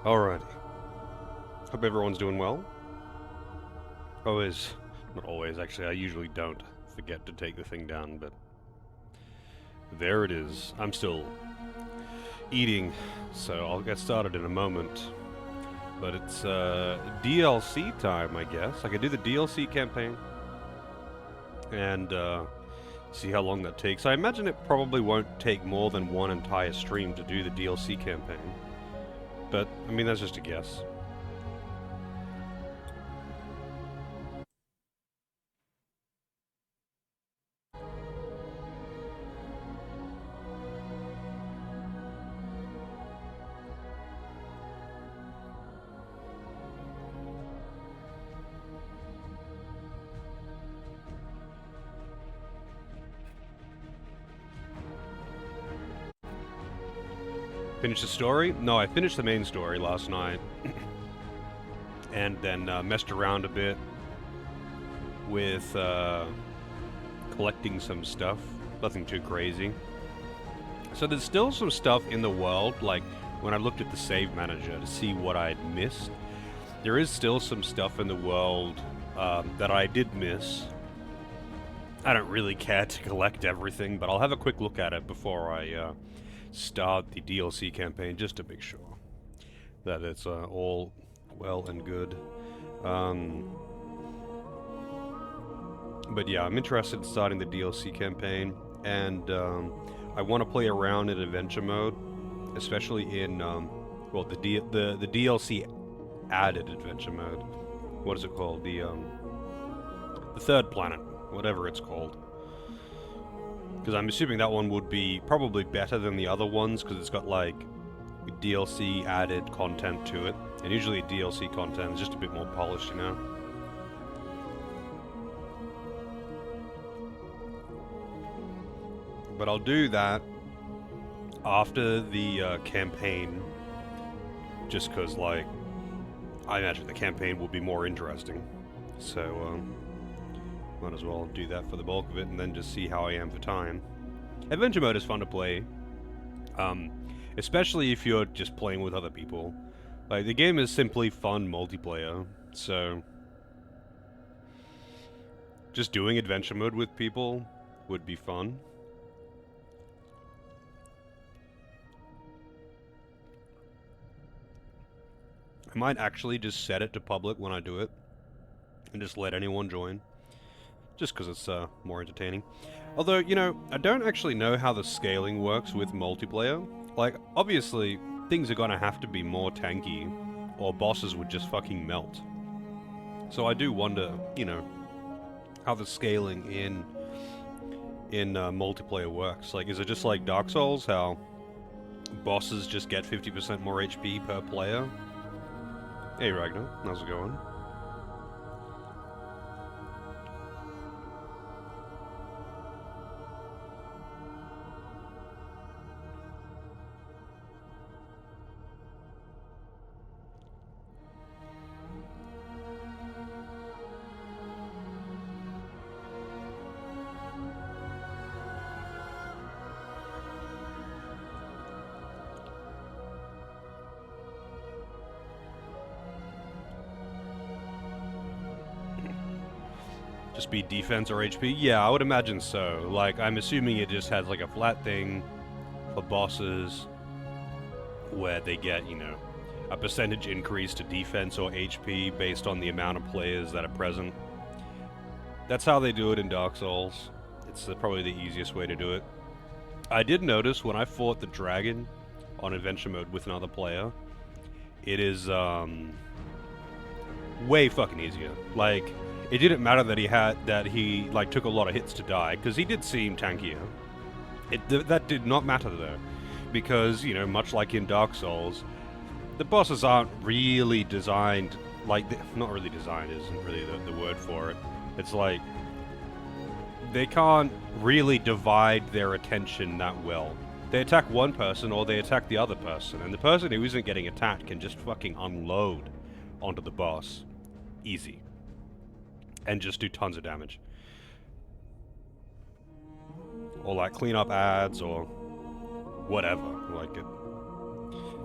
Alrighty. Hope everyone's doing well. Always, not always actually, I usually don't forget to take the thing down, but there it is. I'm still eating, so I'll get started in a moment. But it's DLC time, I guess. I could do the DLC campaign and see how long that takes. I imagine it probably won't take more than one entire stream to do the DLC campaign. But, I mean, that's just a guess. Finish the story? No, I finished the main story last night. And then messed around a bit with collecting some stuff. Nothing too crazy. So there's still some stuff in the world, like when I looked at the save manager to see what I'd missed. There is still some stuff in the world that I did miss. I don't really care to collect everything, but I'll have a quick look at it before I start the DLC campaign, just to make sure that it's all well and good. But yeah, I'm interested in starting the DLC campaign, and I want to play around in adventure mode, especially in well, the DLC added adventure mode. What is it called? The third planet, whatever it's called. Because I'm assuming that one would be probably better than the other ones, because it's got like DLC added content to it. And usually DLC content is just a bit more polished, you know? But I'll do that after the campaign, just because, like, I imagine the campaign will be more interesting. So, might as well do that for the bulk of it, and then just see how I am for time. Adventure mode is fun to play, especially if you're just playing with other people. Like, the game is simply fun multiplayer, so just doing adventure mode with people would be fun. I might actually just set it to public when I do it, and just let anyone join. Just because it's more entertaining. Although, you know, I don't actually know how the scaling works with multiplayer. Like, obviously, things are gonna have to be more tanky, or bosses would just fucking melt. So I do wonder, you know, how the scaling in multiplayer works. Like, is it just like Dark Souls, how bosses just get 50% more HP per player? Hey Ragnar, how's it going? Just be defense or HP? Yeah, I would imagine so. Like, I'm assuming it just has like a flat thing for bosses where they get, you know, a percentage increase to defense or HP based on the amount of players that are present. That's how they do it in Dark Souls. It's probably the easiest way to do it. I did notice when I fought the dragon on adventure mode with another player, it is way fucking easier. Like, it didn't matter that he like took a lot of hits to die, because he did seem tankier. That did not matter though, because, you know, much like in Dark Souls, the bosses aren't really designed like not really designed isn't really the word for it. It's like they can't really divide their attention that well. They attack one person or they attack the other person, and the person who isn't getting attacked can just fucking unload onto the boss. Easy. And just do tons of damage. Or like clean up ads or whatever. Like,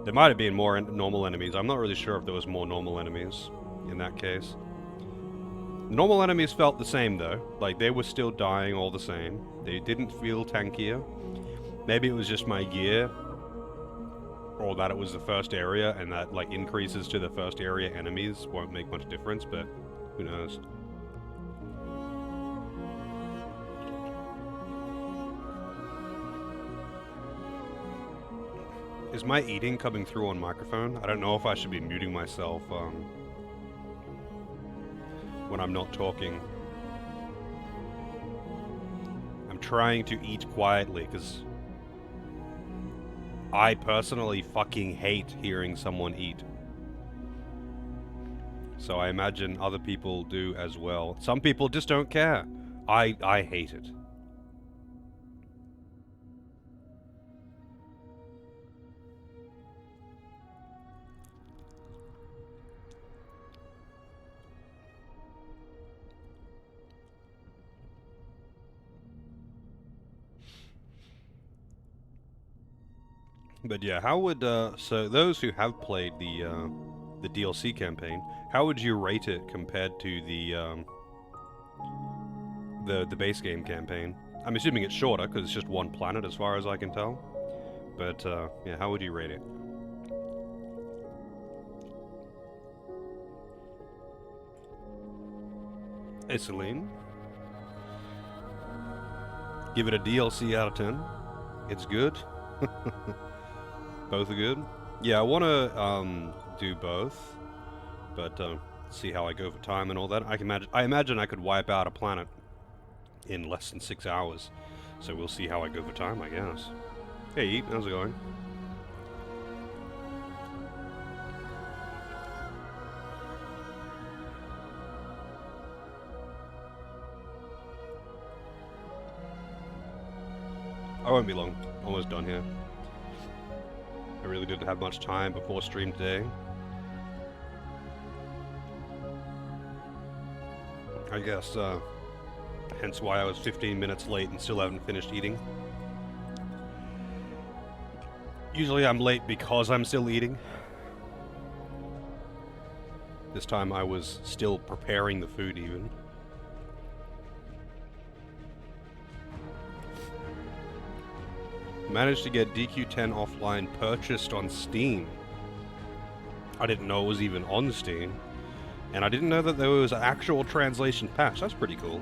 There might have been more normal enemies. I'm not really sure if there was more normal enemies in that case. Normal enemies felt the same though. Like they were still dying all the same. They didn't feel tankier. Maybe it was just my gear, or that it was the first area, and that like increases to the first area enemies won't make much difference, but who knows. Is my eating coming through on microphone? I don't know if I should be muting myself when I'm not talking. I'm trying to eat quietly because I personally fucking hate hearing someone eat. So I imagine other people do as well. Some people just don't care. I hate it. But yeah, how would so those who have played the DLC campaign, how would you rate it compared to the base game campaign? I'm assuming it's shorter because it's just one planet, as far as I can tell. But yeah, how would you rate it? Hey, Celine. Give it a DLC out of 10. It's good. Both are good. Yeah, I want to do both, but see how I go for time and all that. I imagine I could wipe out a planet in less than 6 hours. So we'll see how I go for time, I guess. Hey, Eat, how's it going? I won't be long. Almost done here. I really didn't have much time before stream today. I guess, hence why I was 15 minutes late and still haven't finished eating. Usually I'm late because I'm still eating. This time I was still preparing the food even. Managed to get DQ10 offline purchased on Steam. I didn't know it was even on Steam. And I didn't know that there was an actual translation patch. That's pretty cool.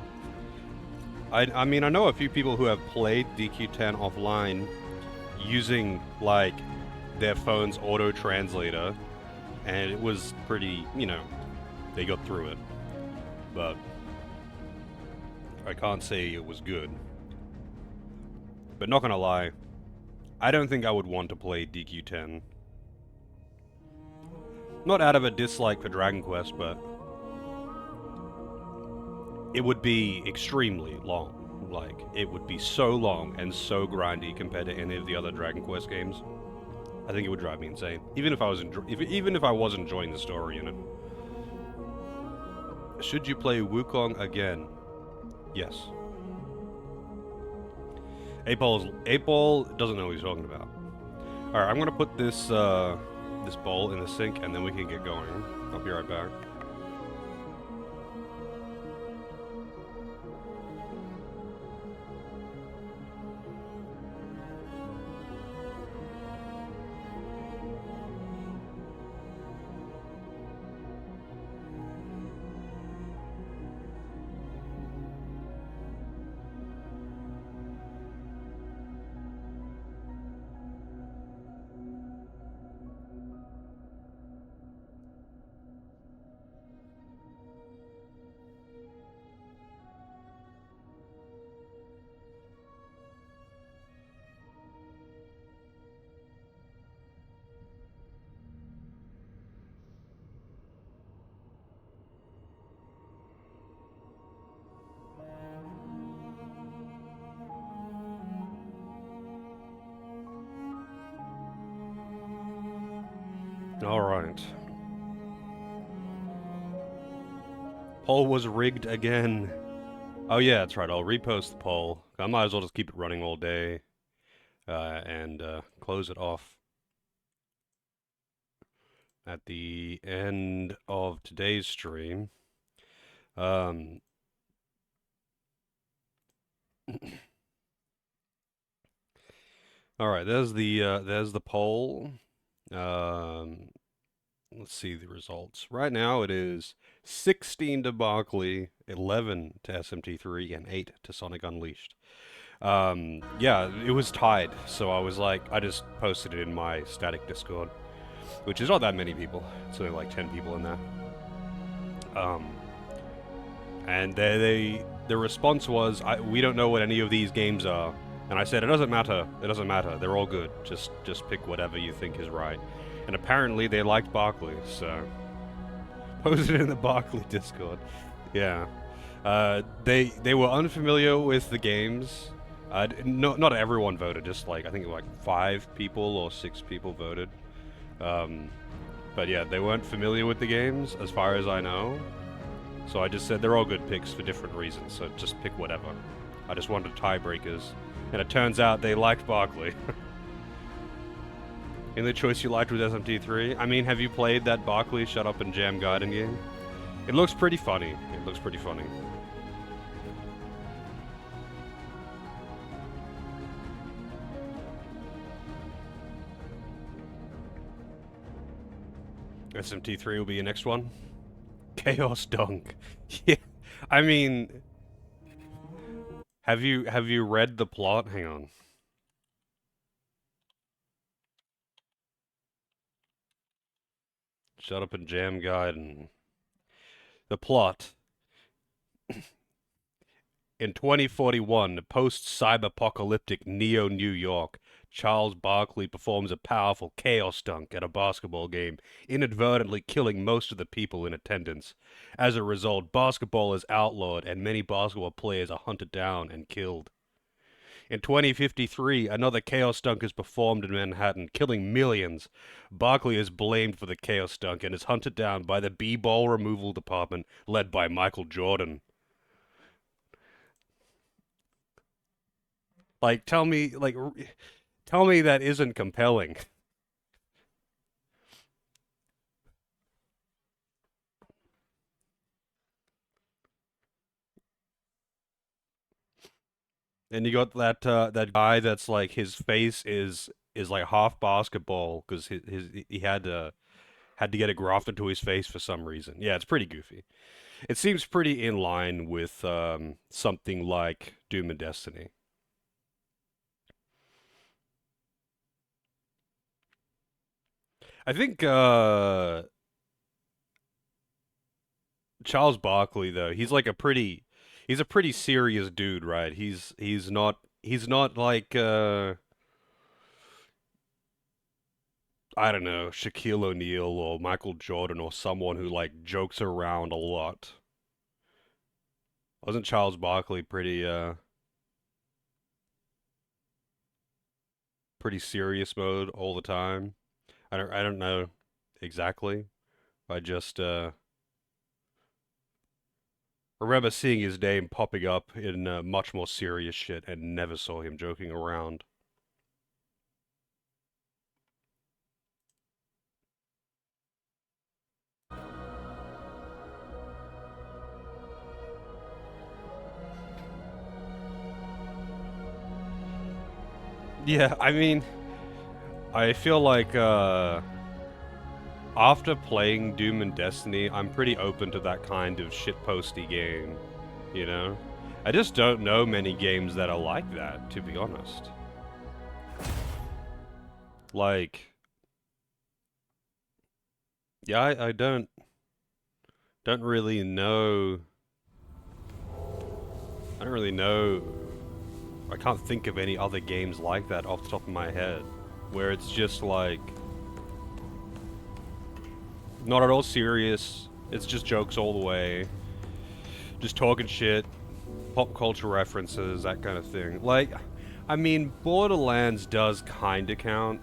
I mean, I know a few people who have played DQ10 offline using, like, their phone's auto-translator. And it was pretty, you know, they got through it. But I can't say it was good. But not gonna lie, I don't think I would want to play DQ10. Not out of a dislike for Dragon Quest, but it would be extremely long. Like, it would be so long and so grindy compared to any of the other Dragon Quest games. I think it would drive me insane, even if I was even if I was enjoying the story in it. Should you play Wukong again? Yes. Apol doesn't know what he's talking about. All right, I'm gonna put this this bowl in the sink, and then we can get going. I'll be right back. All right. Poll was rigged again. Oh yeah, that's right. I'll repost the poll. I might as well just keep it running all day and close it off. at the end of today's stream. Um, all right, there's the poll. Um, let's see the results. Right now it is 16 to Barkley, 11 to SMT3, and 8 to Sonic Unleashed. Yeah, it was tied, so I was like, I just posted it in my static Discord, which is not that many people. It's only like 10 people in there. Um, and the response was, we don't know what any of these games are. And I said, it doesn't matter. It doesn't matter. They're all good. Just pick whatever you think is right. And apparently they liked Barkley, so posted it in the Barkley Discord. Yeah. They were unfamiliar with the games. Not everyone voted. Just like I think like 5 people or 6 people voted. But yeah, they weren't familiar with the games, as far as I know. So I just said they're all good picks for different reasons. So just pick whatever. I just wanted tiebreakers, and it turns out they liked Barkley. And the choice you liked was SMT3. I mean, have you played that Barkley Shut Up and Jam Gaiden game? It looks pretty funny. It looks pretty funny. SMT3 will be your next one. Chaos Dunk. Yeah, I mean, have you read the plot? Hang on. Shut Up and Jam Gaiden. The plot. In 2041, post-cyber-apocalyptic Neo-New York, Charles Barkley performs a powerful chaos dunk at a basketball game, inadvertently killing most of the people in attendance. As a result, basketball is outlawed and many basketball players are hunted down and killed. In 2053, another chaos dunk is performed in Manhattan, killing millions. Barkley is blamed for the chaos dunk and is hunted down by the B-ball removal department led by Michael Jordan. Like, tell me that isn't compelling. And you got that guy that's like his face is like half basketball because he had to get it grafted to his face for some reason. Yeah, it's pretty goofy. It seems pretty in line with something like Doom and Destiny. I think Charles Barkley though, he's a pretty serious dude, right? He's not like I don't know, Shaquille O'Neal or Michael Jordan or someone who like jokes around a lot. Wasn't Charles Barkley pretty serious mode all the time? I don't know exactly. I just remember seeing his name popping up in much more serious shit and never saw him joking around. Yeah, I mean, I feel like after playing Doom and Destiny, I'm pretty open to that kind of shitposty game, you know? I just don't know many games that are like that, to be honest. Like, yeah, I don't really know. I don't really know. I can't think of any other games like that off the top of my head, where it's just like not at all serious. It's just jokes all the way. Just talking shit, pop culture references, that kind of thing. Like, I mean, Borderlands does kinda count,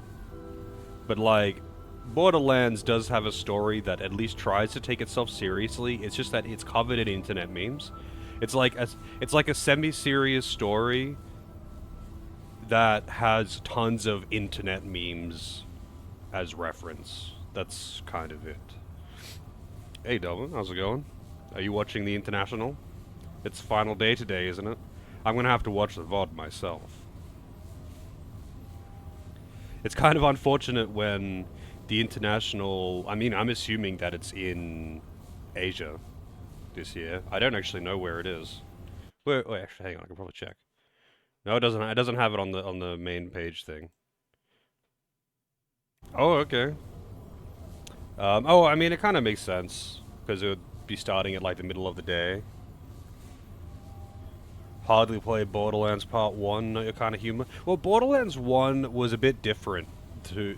but like, Borderlands does have a story that at least tries to take itself seriously. It's just that it's covered in internet memes. It's like a semi-serious story that has tons of internet memes as reference. that's kind of it. Hey, Delvin, how's it going? Are you watching the International? It's final day today, isn't it? I'm gonna have to watch the VOD myself. It's kind of unfortunate when the International. I mean, I'm assuming that it's in Asia this year. I don't actually know where it is. Wait, actually, hang on. I can probably check. No, it doesn't. It doesn't have it on the main page thing. Oh, okay. I mean, it kind of makes sense because it would be starting at like the middle of the day. Hardly played Borderlands Part 1, not your kind of humor. Well, Borderlands 1 was a bit different.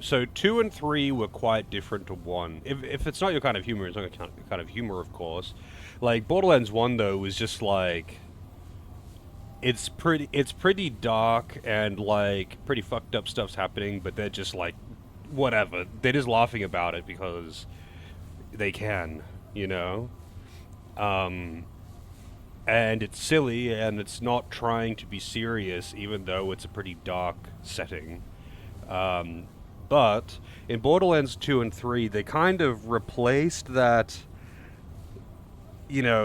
So 2 and 3 were quite different to 1. If it's not your kind of humor, it's not your kind of humor, of course. Like, Borderlands 1, though, was just like... It's pretty dark and, like, pretty fucked up stuff's happening, but they're just, like, whatever. They're just laughing about it because they can, you know? Um, and it's silly and it's not trying to be serious even though it's a pretty dark setting. um, but in Borderlands 2 and 3 they kind of replaced that,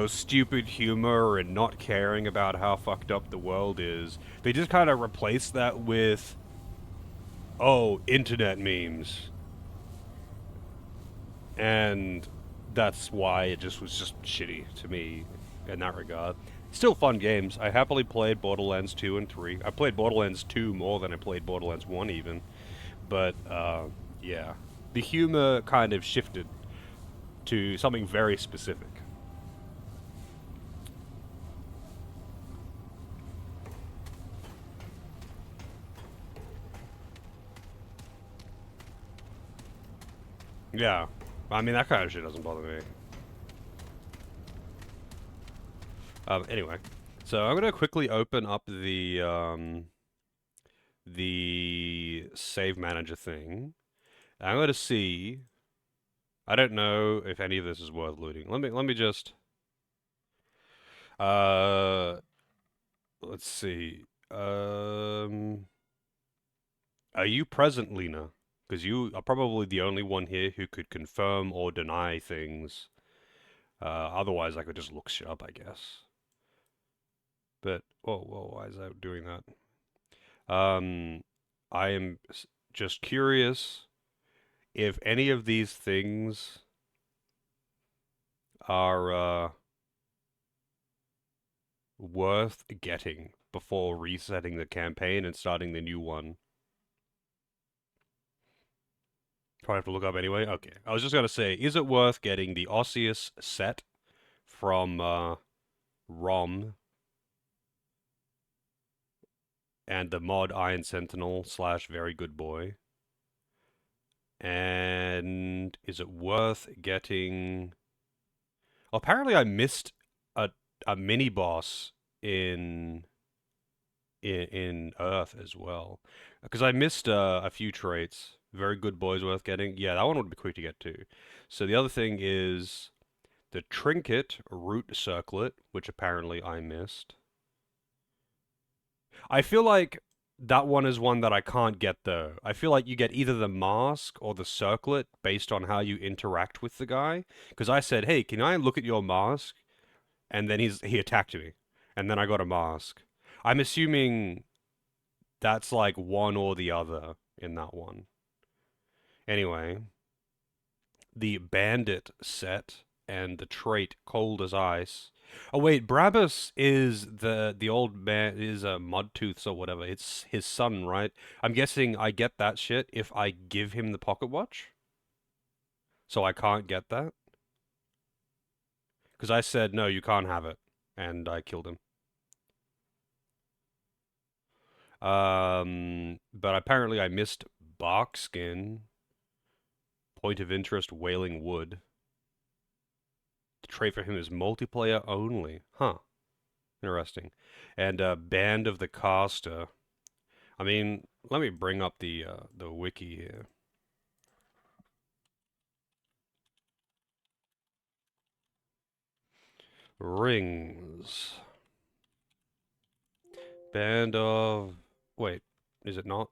stupid humor and not caring about how fucked up the world is. They just kind of replaced that with, oh, internet memes. And that's why it just was just shitty to me in that regard. Still fun games. I happily played Borderlands 2 and 3. I played Borderlands 2 more than I played Borderlands 1 even. But, yeah. The humor kind of shifted to something very specific. Yeah. I mean, that kind of shit doesn't bother me. Anyway. So I'm gonna quickly open up the save manager thing. I'm gonna see. I don't know if any of this is worth looting. Let me just uh let's see. Are you present, Lena? Because you are probably the only one here who could confirm or deny things. Otherwise, I could just look shit up, I guess. But whoa, why is that doing that? Um, I am just curious if any of these things are worth getting before resetting the campaign and starting the new one. Probably have to look up anyway. Okay, I was just gonna say, is it worth getting the Osseous set from ROM and the mod Iron Sentinel / Very Good Boy? And is it worth getting? Apparently, I missed a a mini boss in in Earth as well, because I missed a few traits. Very Good Boy's worth getting. Yeah, that one would be quick to get to. So the other thing is the Trinket Root Circlet, which apparently I missed. I feel like that one is one that I can't get though. I feel like you get either the mask or the circlet based on how you interact with the guy. Because I said, "Hey, can I look at your mask?" And then he attacked me, and then I got a mask. I'm assuming that's like one or the other in that one. Anyway, the Bandit set and the trait Cold as Ice. Oh wait, Brabus is the old man, is a Mudtooth or whatever. It's his son, right? I'm guessing I get that shit if I give him the pocket watch. So I can't get that because I said no, you can't have it, and I killed him. But apparently I missed Bark Skin, Point of Interest, Wailing Wood. The trait for him is multiplayer only. Huh. Interesting. And Band of the Caster. I mean, let me bring up the wiki here. Rings. Band of... Wait, is it not?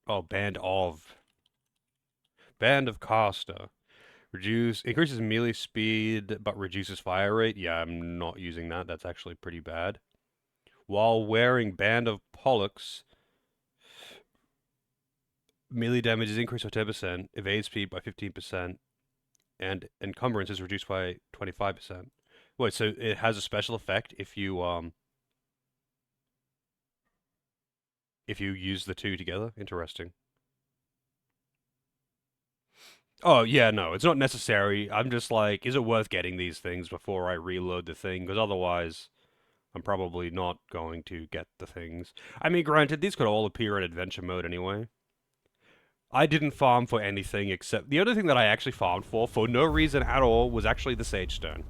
Oh, Band of. Band of Caster. Increases melee speed but reduces fire rate. Yeah, I'm not using that. That's actually pretty bad. While wearing Band of Pollux, melee damage is increased by 10%, evade speed by 15%, and encumbrance is reduced by 25%. Wait, so it has a special effect if you use the two together? Interesting. Oh, yeah, no, it's not necessary. I'm just like, is it worth getting these things before I reload the thing? Because otherwise, I'm probably not going to get the things. I mean, granted, these could all appear in adventure mode anyway. I didn't farm for anything except the other thing that I actually farmed for no reason at all, was actually the Sage Stone.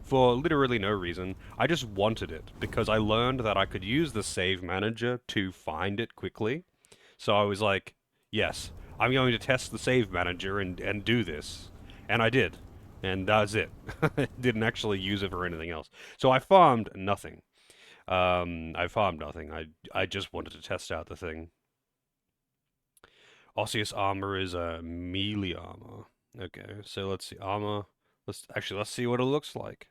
For literally no reason. I just wanted it because I learned that I could use the save manager to find it quickly. So I was like, yes, I'm going to test the save manager and do this. And I did. And that's it. Didn't actually use it for anything else. So I farmed nothing. I farmed nothing. I just wanted to test out the thing. Osseous armor is a melee armor. Okay, so let's see armor. Let's see what it looks like.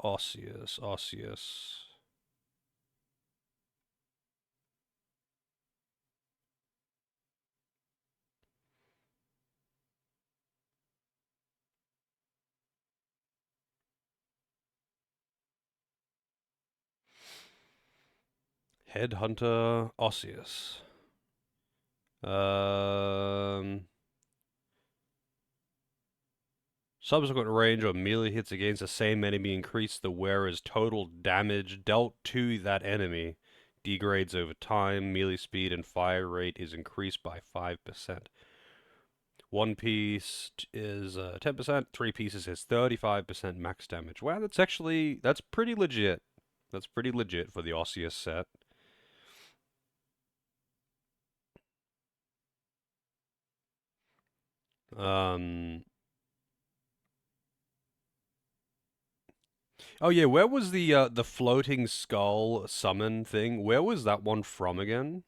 Osseous. Headhunter Osseous. Um, Subsequent range or melee hits against the same enemy increase the wearer's total damage dealt to that enemy. Degrades over time. Melee speed and fire rate is increased by 5%. One piece is 10%. Three pieces is 35% max damage. Wow, that's pretty legit. That's pretty legit for the Osseous set. Um, oh yeah, where was the floating skull summon thing? Where was that one from again?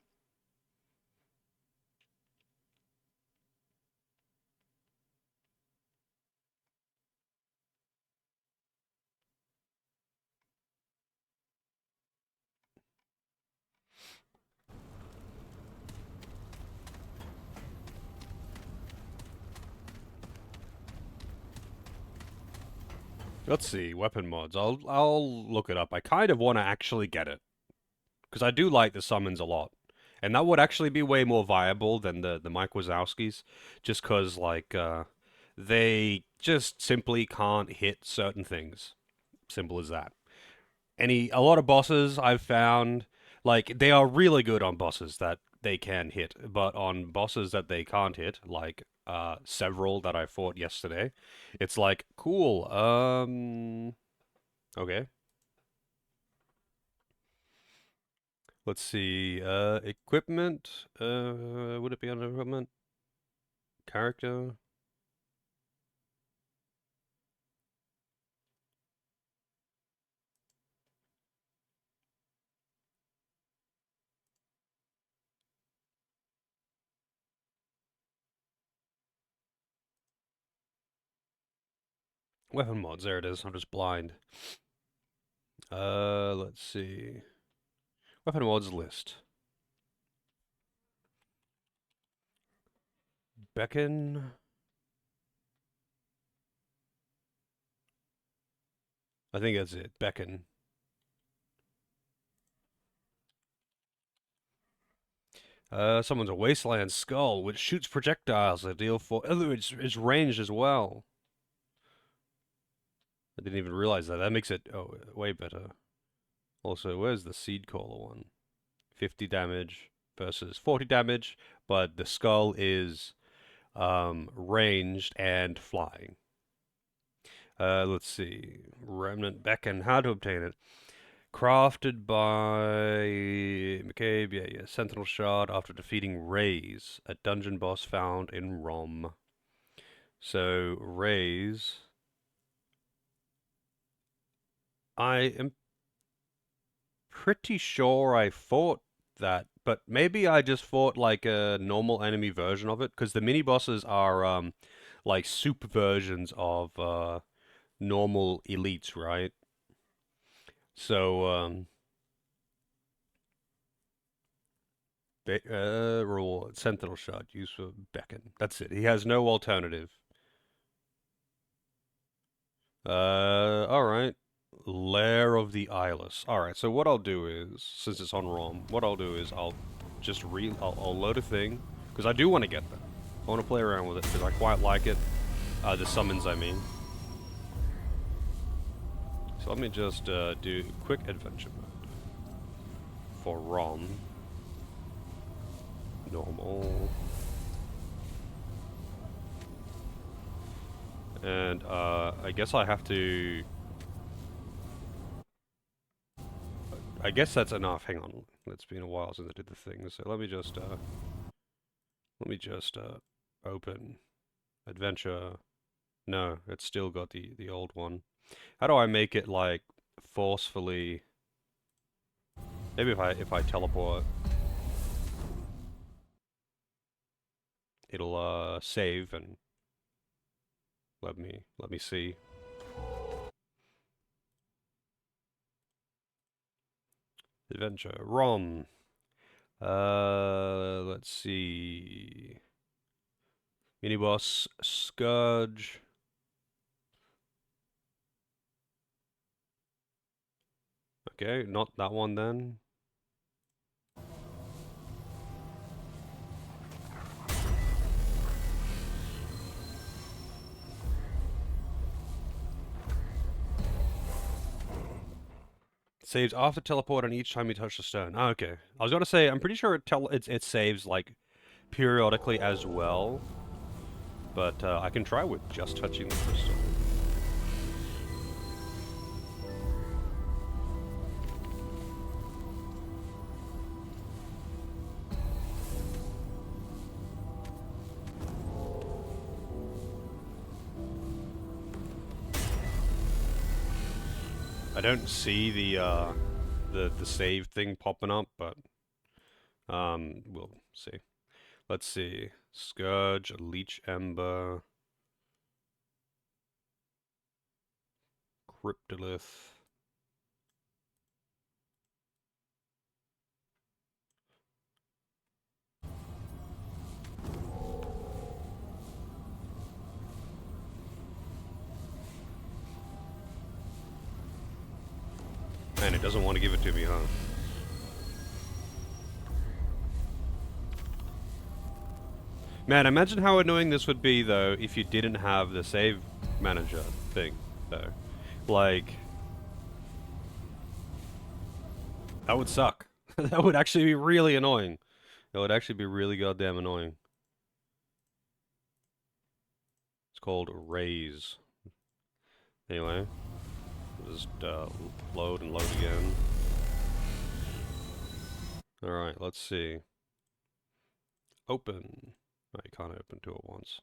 Let's see, weapon mods. I'll look it up. I kind of want to actually get it because I do like the summons a lot, and that would actually be way more viable than the Mike Wazowskis, just because they just simply can't hit certain things. Simple as that. A lot of bosses I've found, like, they are really good on bosses that they can hit, but on bosses that they can't hit, like several that I fought yesterday, it's like, cool, okay. Let's see, equipment, would it be under equipment? Character? Weapon mods, there it is, I'm just blind. Let's see. Weapon mods list. Beacon. I think that's it. Beacon. Someone's a wasteland skull, which shoots projectiles that deal for. Oh, it's ranged as well. I didn't even realize that. That makes it way better. Also, where's the seed caller one? 50 damage versus 40 damage, but the skull is ranged and flying. Let's see. Remnant Beacon. How to obtain it? Crafted by McCabe, yeah. Sentinel Shard after defeating Rays, a dungeon boss found in Rom. So, Rays. I am pretty sure I fought that but maybe I just fought like a normal enemy version of it, because the mini bosses are like super versions of normal elites, right? So reward Sentinel shot used for beckon. That's it. He has no alternative. All right. Lair of the Eyeless. All right. So what I'll do is, since it's on ROM, what I'll do is I'll load a thing because I do want to get that. I want to play around with it because I quite like it. The summons, I mean. So let me just do quick adventure mode for ROM. Normal. And I guess I have to. I guess that's enough. Hang on. It's been a while since I did the thing, so let me just open adventure. No, it's still got the old one. How do I make it like forcefully? Maybe if I teleport, it'll save and let me see. Adventure ROM. Let's see. Mini boss Scourge. Okay, not that one then. Saves after teleport and each time you touch the stone. Oh, okay. I was gonna say I'm pretty sure it saves like periodically as well, but I can try with just touching the crystal. I don't see the save thing popping up, but we'll see. Let's see. Scourge, Leech Ember, Cryptolith. Man, it doesn't want to give it to me, huh? Man, imagine how annoying this would be, though, if you didn't have the save manager thing, though. Like, that would suck. That would actually be really annoying. That would actually be really goddamn annoying. It's called Raise. Anyway, just load and load again. Alright, let's see. Open. No, you can't open two at once.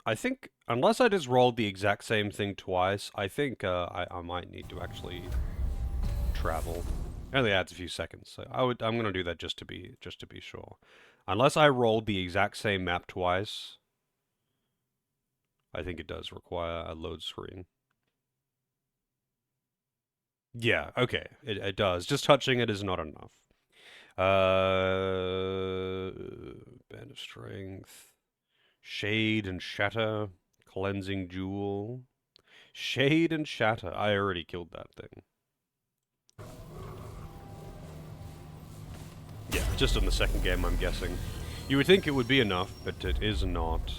I think, unless I just rolled the exact same thing twice, I think I might need to actually travel. It only adds a few seconds, so I'm gonna do that just to be sure. Unless I rolled the exact same map twice, I think it does require a load screen. Yeah, okay, it does. Just touching it is not enough. Band of Strength. Shade and Shatter. Cleansing Jewel. Shade and Shatter. I already killed that thing. Yeah, just in the second game, I'm guessing. You would think it would be enough, but it is not.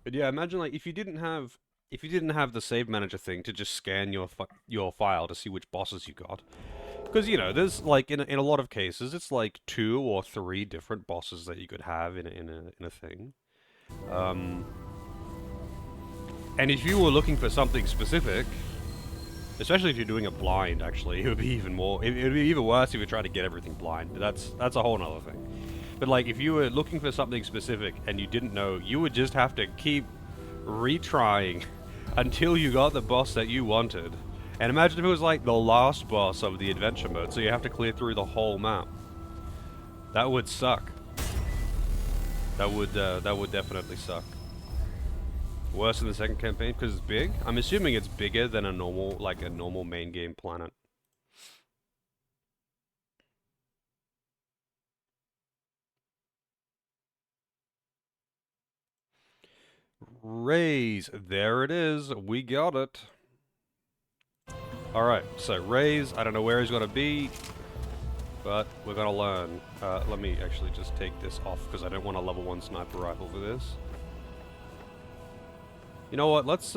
But yeah, imagine like if you didn't have the save manager thing to just scan your file to see which bosses you got. Because, you know, there's, like, in a lot of cases, it's, like, 2 or 3 different bosses that you could have in a thing. And if you were looking for something specific, especially if you're doing it blind, actually, it would be even more... It would be even worse if you tried to get everything blind, but that's a whole nother thing. But like, if you were looking for something specific and you didn't know, you would just have to keep retrying until you got the boss that you wanted. And imagine if it was like the last boss of the adventure mode, so you have to clear through the whole map. That would suck. That would definitely suck. Worse than the second campaign because it's big? I'm assuming it's bigger than a normal, like a normal main game planet. Raise, there it is. We got it. Alright, so Raise, I don't know where he's gonna be, but we're gonna learn. Let me actually just take this off because I don't want a level 1 sniper rifle for this. You know what, let's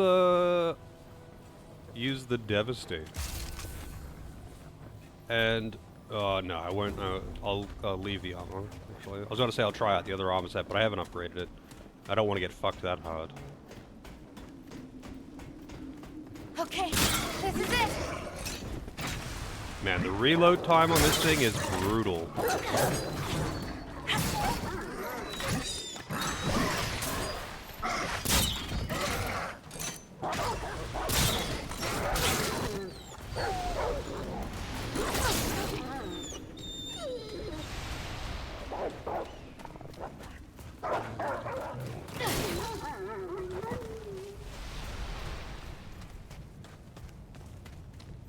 use the Devastate. And, no, I won't, I'll leave the armor, actually. I was gonna say I'll try out the other armor set, but I haven't upgraded it. I don't want to get fucked that hard. Okay, this is it. Man, the reload time on this thing is brutal.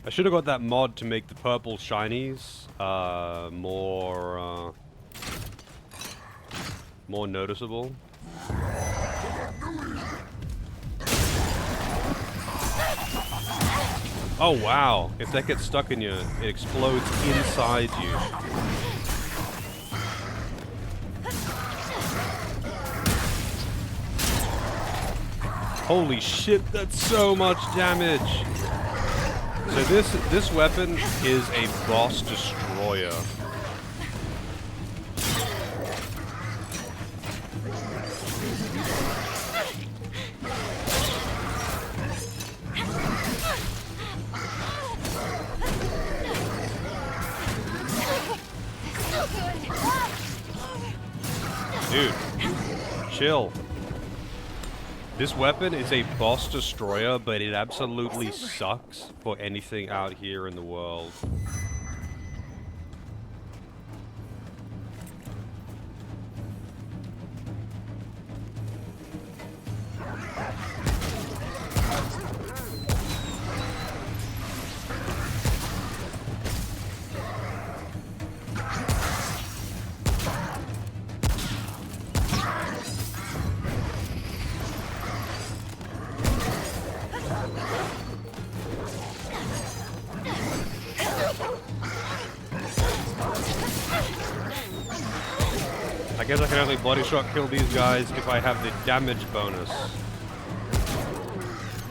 I should have got that mod to make the purple shinies more noticeable. Oh wow! If that gets stuck in you, it explodes inside you. Holy shit! That's so much damage. So this weapon is a boss destroyer. Dude, chill. This weapon is a boss destroyer, but it absolutely sucks for anything out here in the world. I guess I can only body shot kill these guys if I have the damage bonus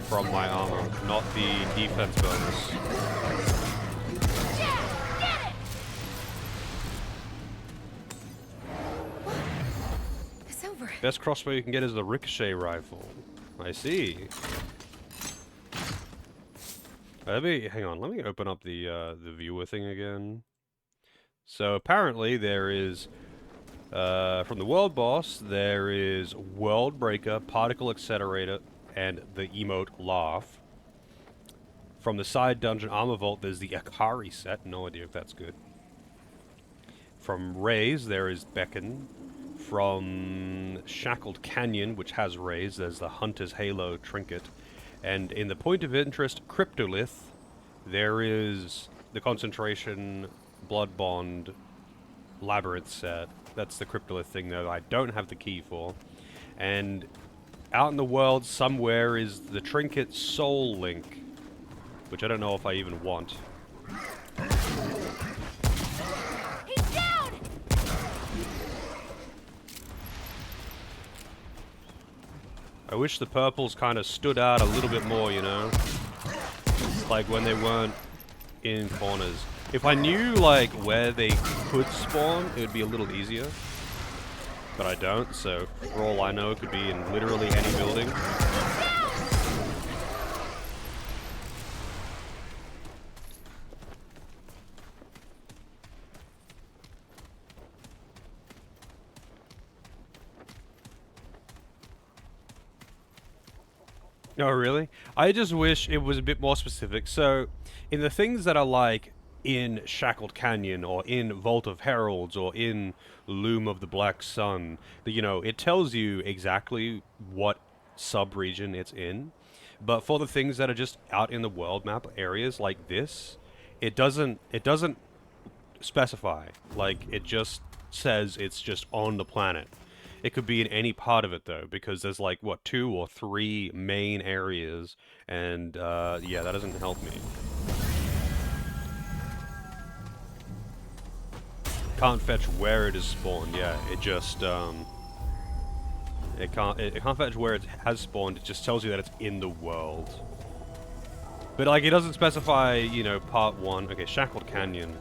from my armor, not the defense bonus. It's over. Best crossbow you can get is the ricochet rifle. I see. Hang on, let me open up the viewer thing again. So apparently there is from the world boss, there is World Breaker, Particle Accelerator, and the emote Laugh. From the side dungeon Armor Vault, there's the Akari set. No idea if that's good. From Raise, there is Beckon. From Shackled Canyon, which has Raise, there's the Hunter's Halo Trinket. And in the Point of Interest Cryptolith, there is the Concentration Blood Bond Labyrinth set. That's the Cryptolith thing that I don't have the key for. And out in the world somewhere is the Trinket Soul Link, which I don't know if I even want. He's down! I wish the purples kind of stood out a little bit more, you know? Like when they weren't in corners. If I knew, like, where they could spawn, it would be a little easier. But I don't, so for all I know, it could be in literally any building. Oh, really? I just wish it was a bit more specific. So, in the things that are like in Shackled Canyon or in Vault of Heralds or in Loom of the Black Sun, it tells you exactly what sub-region it's in. But for the things that are just out in the world map areas like this, it doesn't specify. Like, it just says it's just on the planet. It could be in any part of it though, because there's like what, two or three main areas, and yeah, that doesn't help me. Can't fetch where it is spawned. Yeah, it just it can't fetch where it has spawned. It just tells you that it's in the world. But like, it doesn't specify, part one. Okay, Shackled Canyon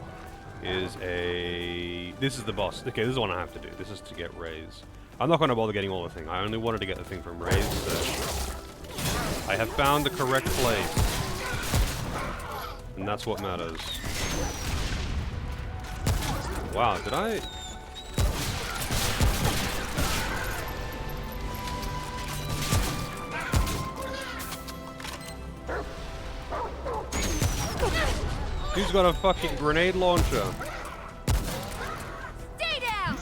is a... This is the boss. Okay, this is the one I have to do. This is to get Rays. I'm not going to bother getting all the thing. I only wanted to get the thing from Rays, so... I have found the correct place. And that's what matters. Wow, did I... Dude's got a fucking grenade launcher. Stay down!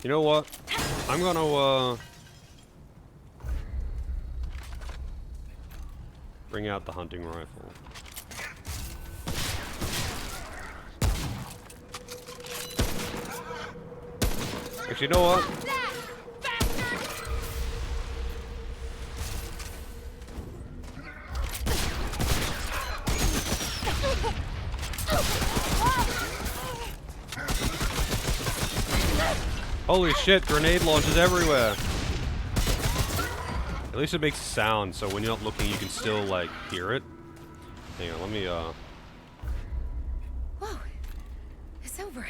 You know what? I'm gonna, bring out the hunting rifle. Actually, you know what? Holy shit, grenade launches everywhere. At least it makes a sound, so when you're not looking, you can still, like, hear it. Hang on, let me, Whoa. It's over.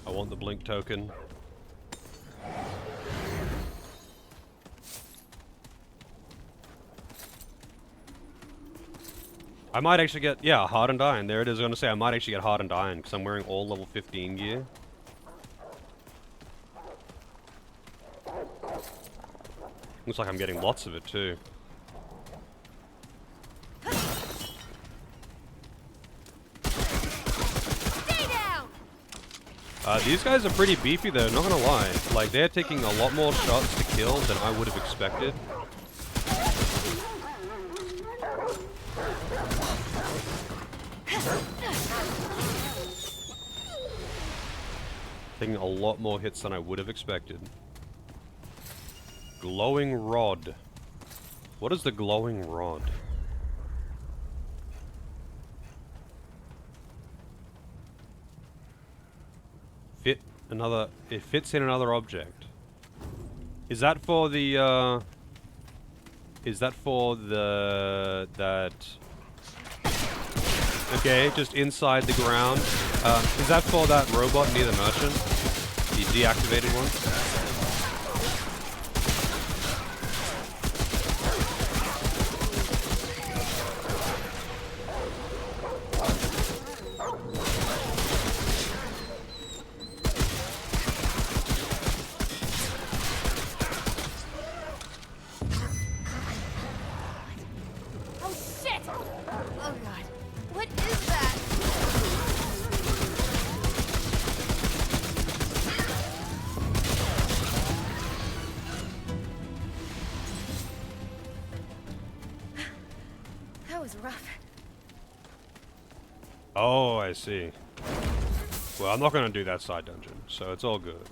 I want the blink token. I might actually get, yeah, Hardened Iron. There it is. I was gonna say, I might actually get Hardened Iron, because I'm wearing all level 15 gear. Looks like I'm getting lots of it, too. Stay down! These guys are pretty beefy, though, not gonna lie. Like, they're taking a lot more shots to kill than I would have expected. Taking a lot more hits than I would have expected. Glowing Rod. What is the glowing rod? It fits in another object. Is that for the, okay, just inside the ground. Is that for that robot near the merchant? The deactivated one? Oh shit! Oh god. What is that? That was rough. Oh, I see. Well, I'm not gonna do that side dungeon, so it's all good.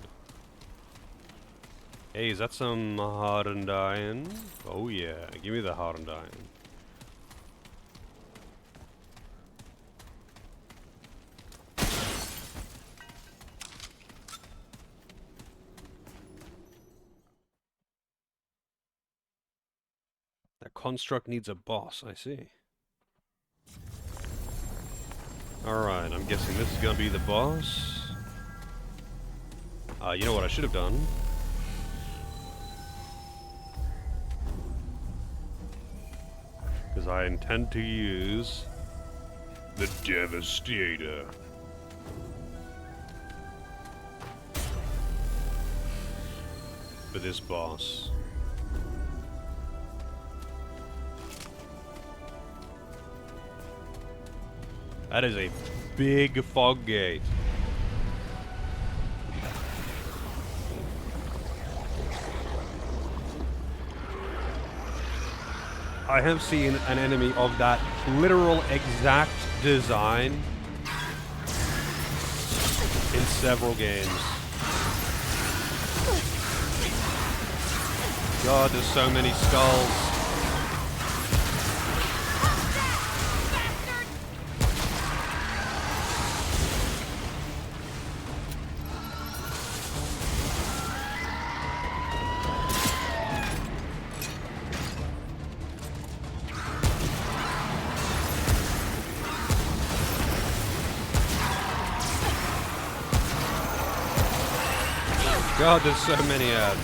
Hey, is that some hardened iron? Oh yeah, give me the hardened iron. That construct needs a boss, I see. Alright, I'm guessing this is gonna be the boss. You know what I should have done? because I intend to use the Devastator. For this boss. That is a big fog gate. I have seen an enemy of that literal exact design in several games. God, there's so many skulls. God, there's so many ads.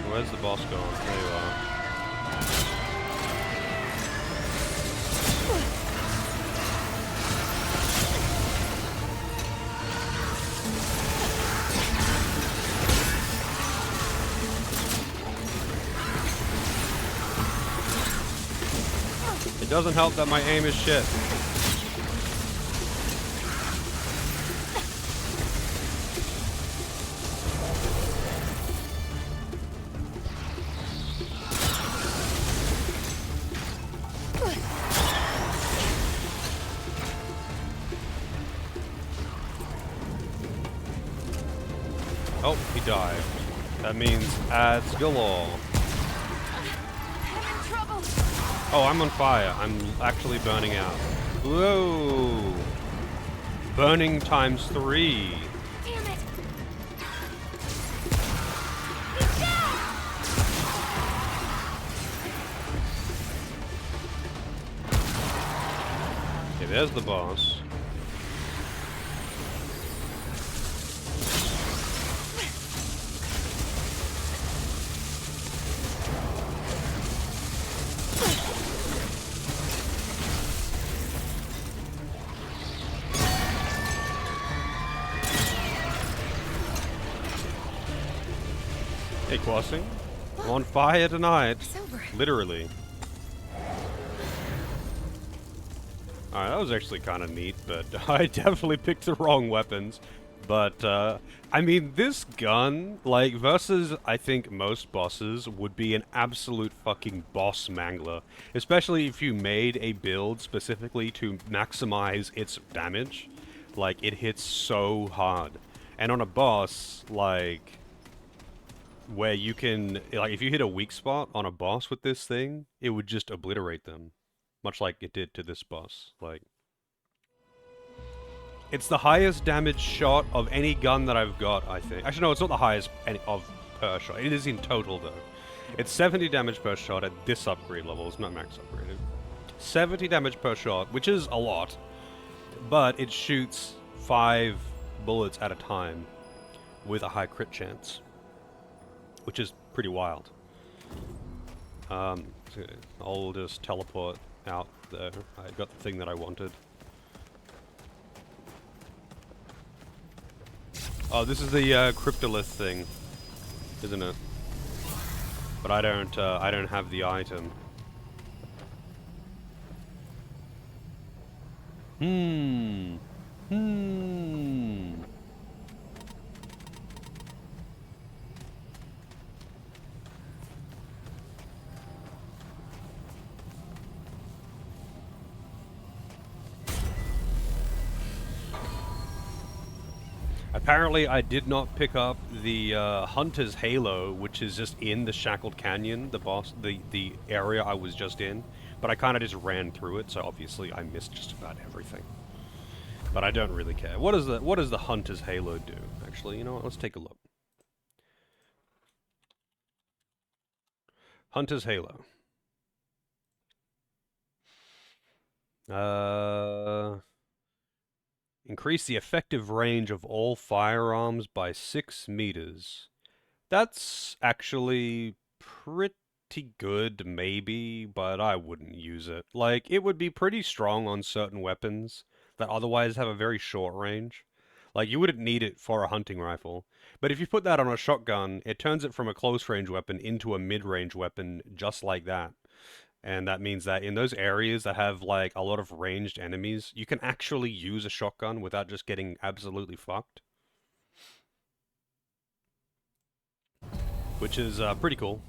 Where's the boss gone? There you are. It doesn't help that my aim is shit. Oh, he died. That means ads galore. Oh, I'm on fire. I'm actually burning out. Whoa! Burning times 3. Damn it! He's down! Okay, there's the boss. Hey, Crossing. I'm on fire tonight. Sober. Literally. Alright, that was actually kind of neat, but I definitely picked the wrong weapons. But, I mean, this gun, like, versus, I think, most bosses, would be an absolute fucking boss mangler. Especially if you made a build specifically to maximize its damage. Like, it hits so hard. And on a boss, like, where you can, like, if you hit a weak spot on a boss with this thing, it would just obliterate them. Much like it did to this boss. Like, it's the highest damage shot of any gun that I've got, I think. Actually, no, it's not the highest per shot. It is in total, though. It's 70 damage per shot at this upgrade level. It's not max upgraded. 70 damage per shot, which is a lot. But it shoots 5 bullets at a time with a high crit chance. Which is pretty wild. I'll just teleport out there. I got the thing that I wanted. Oh, this is the cryptolith thing, isn't it? But I don't have the item. Apparently, I did not pick up the Hunter's Halo, which is just in the Shackled Canyon, the area I was just in. But I kind of just ran through it, so obviously I missed just about everything. But I don't really care. What does the Hunter's Halo do? Actually, you know what? Let's take a look. Hunter's Halo. Increase the effective range of all firearms by 6 meters. That's actually pretty good, maybe, but I wouldn't use it. Like, it would be pretty strong on certain weapons that otherwise have a very short range. Like, you wouldn't need it for a hunting rifle. But if you put that on a shotgun, it turns it from a close range weapon into a mid-range weapon just like that. And that means that in those areas that have like a lot of ranged enemies, you can actually use a shotgun without just getting absolutely fucked. Which is pretty cool.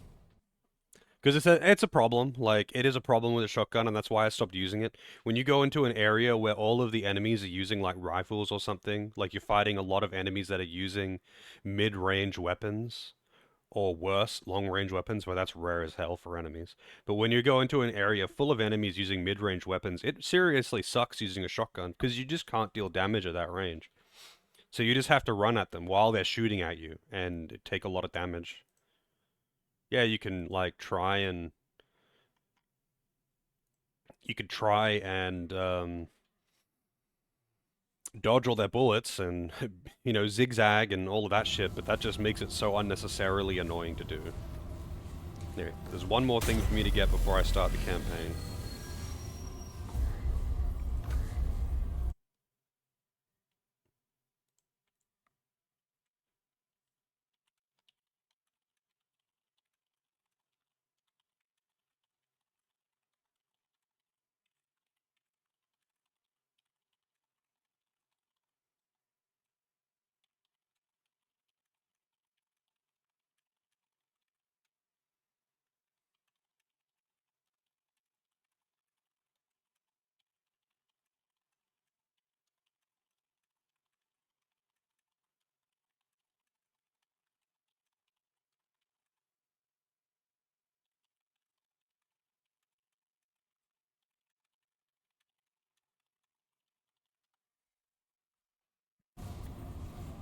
Because it's a problem. Like, it is a problem with a shotgun, and that's why I stopped using it. When you go into an area where all of the enemies are using, like, rifles or something, like you're fighting a lot of enemies that are using mid-range weapons, or worse, long-range weapons, where that's rare as hell for enemies. But when you go into an area full of enemies using mid-range weapons, it seriously sucks using a shotgun, because you just can't deal damage at that range. So you just have to run at them while they're shooting at you, and take a lot of damage. Yeah, you can like try and dodge all their bullets and zigzag and all of that shit, but that just makes it so unnecessarily annoying to do. Anyway, there's one more thing for me to get before I start the campaign.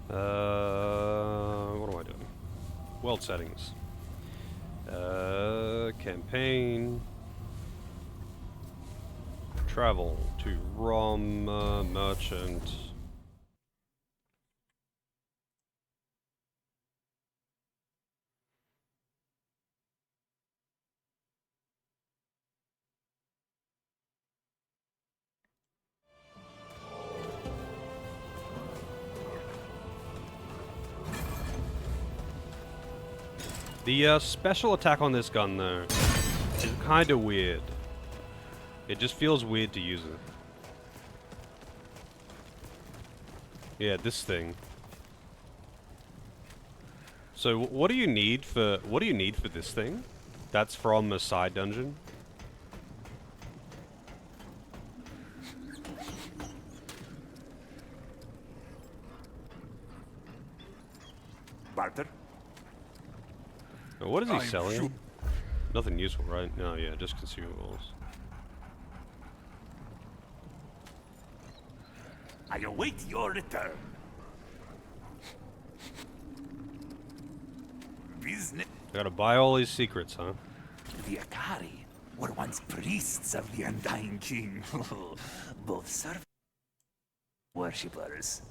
What am I doing? World settings. Campaign. Travel to Rom, merchant. The special attack on this gun, though, is kind of weird. It just feels weird to use it. Yeah, this thing. So what do you need for this thing? That's from a side dungeon. Barter? What is he selling? Nothing useful, right? No, yeah, just consumables. I await your return. Business. I gotta buy all these secrets, huh? The Akari were once priests of the Undying King. Both servants worshippers.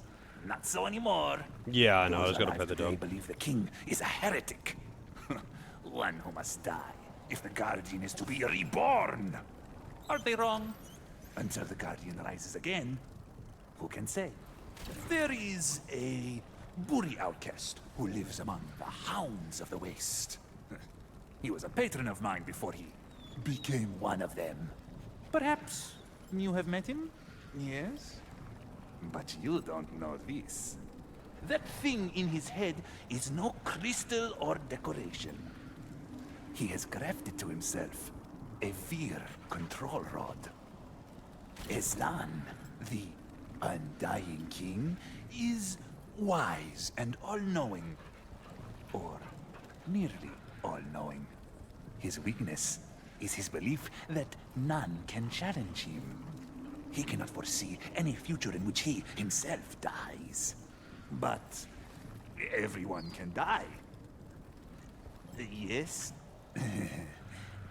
Not so anymore. Yeah, I know, I was Those gonna pet alive the today dog. believe the king is a heretic. One who must die if the Guardian is to be reborn. Are they wrong? Until the Guardian rises again, who can say? There is a Buri outcast who lives among the hounds of the waste. He was a patron of mine before he became one of them. Perhaps you have met him? Yes? But you don't know this. That thing in his head Is no crystal or decoration. He has crafted to himself a Vir control rod. Aslan, the Undying King, is wise and all-knowing. Or nearly all-knowing. His weakness is his belief that none can challenge him. He cannot foresee any future in which he himself dies. But everyone can die. Yes?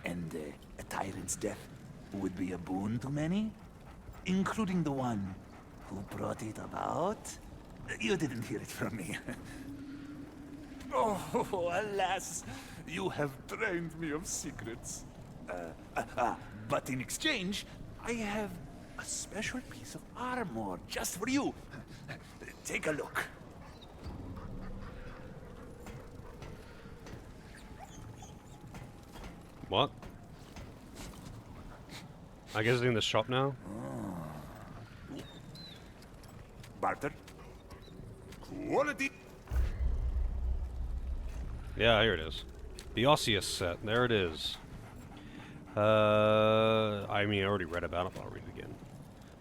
And a tyrant's death would be a boon to many, including the one who brought it about. You didn't hear it from me. Oh, alas, you have drained me of secrets. But in exchange, I have a special piece of armor just for you. Take a look. What? I guess it's in the shop now? Barter. Quality. Yeah, here it is. The Osseous set. There it is. I mean, I already read about it, but I'll read it again.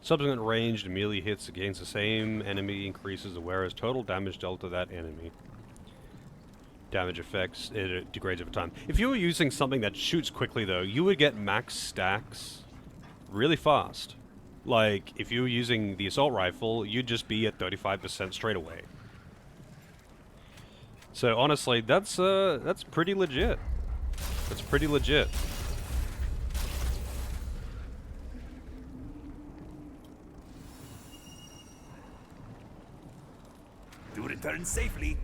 Subsequent ranged melee hits against the same enemy increases the wearer's total damage dealt to that enemy. Damage effects, it degrades over time. If you were using something that shoots quickly, though, you would get max stacks really fast. Like, if you were using the assault rifle, you'd just be at 35% straight away. So honestly, that's pretty legit. That's pretty legit. Do return safely.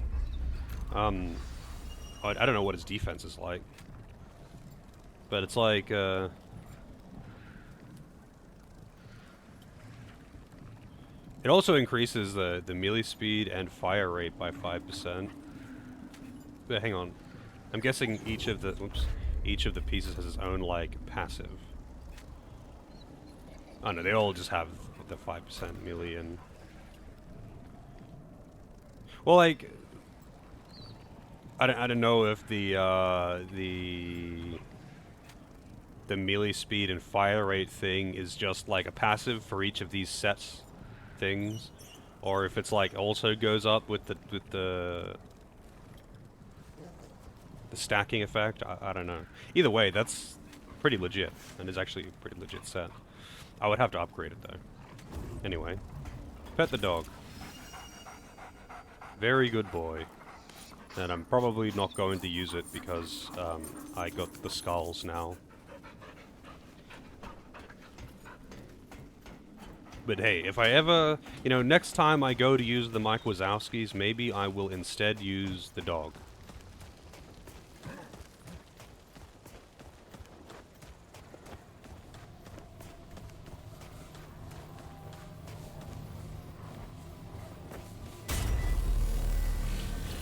I don't know what his defense is like, but it's like it also increases the melee speed and fire rate by 5%. But hang on, I'm guessing each of the pieces has its own like passive. Oh no, they all just have the 5% melee and well, like I don't know if the melee speed and fire rate thing is just like a passive for each of these sets things, or if it's like also goes up with the stacking effect. I don't know. Either way, that's pretty legit, and is actually a pretty legit set. I would have to upgrade it though. Anyway, pet the dog. Very good boy. And I'm probably not going to use it because I got the skulls now. But hey, if I ever, you know, next time I go to use the Mike Wazowskis, maybe I will instead use the dog.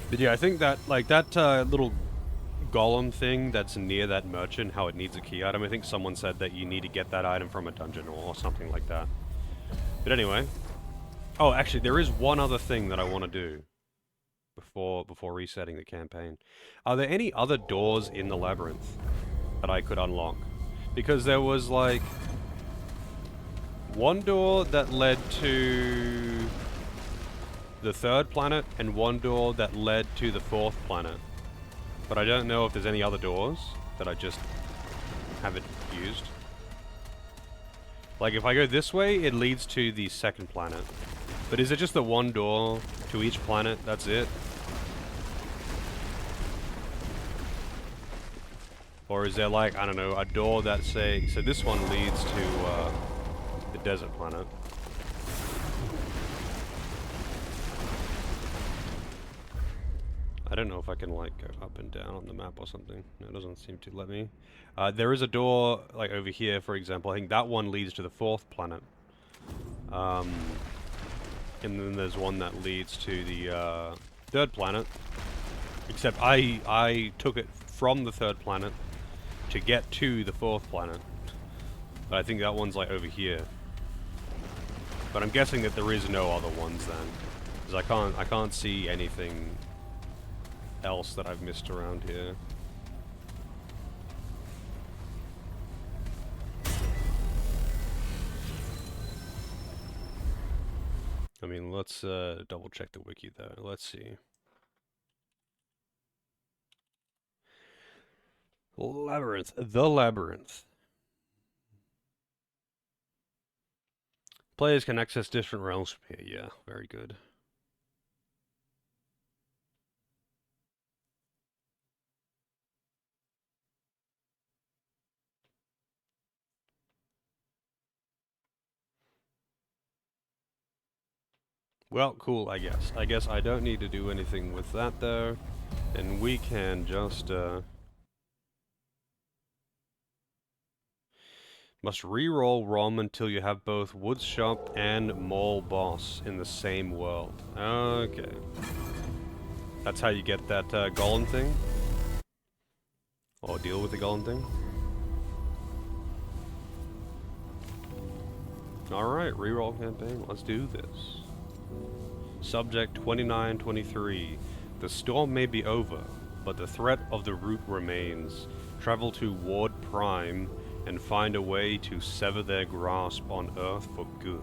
But yeah, I think that, like, that little golem thing that's near that merchant, how it needs a key item, I think someone said that you need to get that item from a dungeon or something like that. But anyway. Oh, actually, there is one other thing that I want to do before resetting the campaign. Are there any other doors in the labyrinth that I could unlock? Because there was, like, one door that led to the third planet, and one door that led to the fourth planet. But I don't know if there's any other doors that I just haven't used. Like, if I go this way, it leads to the second planet. But is it just the one door to each planet? That's it? Or is there, like, I don't know, a door that say... So this one leads to the desert planet. I don't know if I can, like, go up and down on the map or something. No, it doesn't seem to let me. There is a door, like, over here, for example. I think that one leads to the fourth planet. And then there's one that leads to the third planet. Except I took it from the third planet to get to the fourth planet. But I think that one's, like, over here. But I'm guessing that there is no other ones then. Because I can't see anything else that I've missed around here. I mean, let's double check the wiki though. Let's see. Labyrinth. The Labyrinth. Players can access different realms from here. Yeah, very good. Well, cool, I guess. I guess I don't need to do anything with that, though. And we can just, must re-roll ROM until you have both Woods Shop and Mall Boss in the same world. Okay. That's how you get that, golem thing? Or deal with the golem thing? Alright, reroll campaign, let's do this. Subject 2923. The storm may be over, but the threat of the root remains. Travel to Ward Prime and find a way to sever their grasp on Earth for good.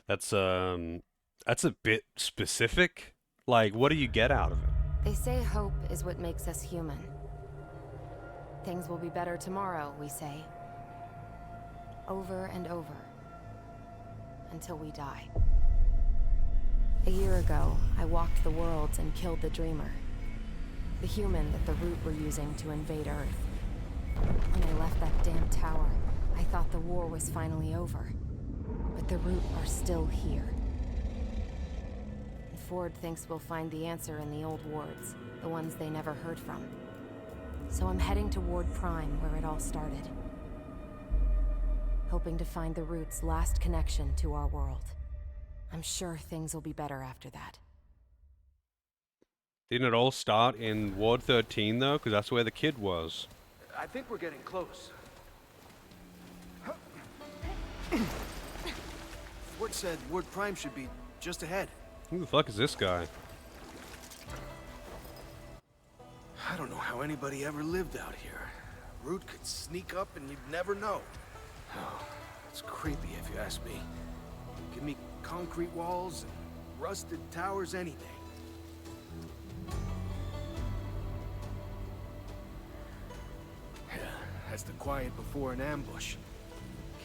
That's a bit specific. Like, what do you get out of it? They say hope is what makes us human. Things will be better tomorrow, we say. Over and over. Until we die. A year ago, I walked the worlds and killed the Dreamer. The human that the Root were using to invade Earth. When I left that damn tower, I thought the war was finally over. But the Root are still here. And Ford thinks we'll find the answer in the old wards, the ones they never heard from. So I'm heading to Ward Prime, where it all started. Hoping to find the Root's last connection to our world. I'm sure things will be better after that. Didn't it all start in Ward 13, though? Because that's where the kid was. I think we're getting close. Ford said Ward Prime should be just ahead. Who the fuck is this guy? I don't know how anybody ever lived out here. Root could sneak up and you'd never know. Oh, it's creepy if you ask me. Give me concrete walls and rusted towers any day. Yeah, that's the quiet before an ambush.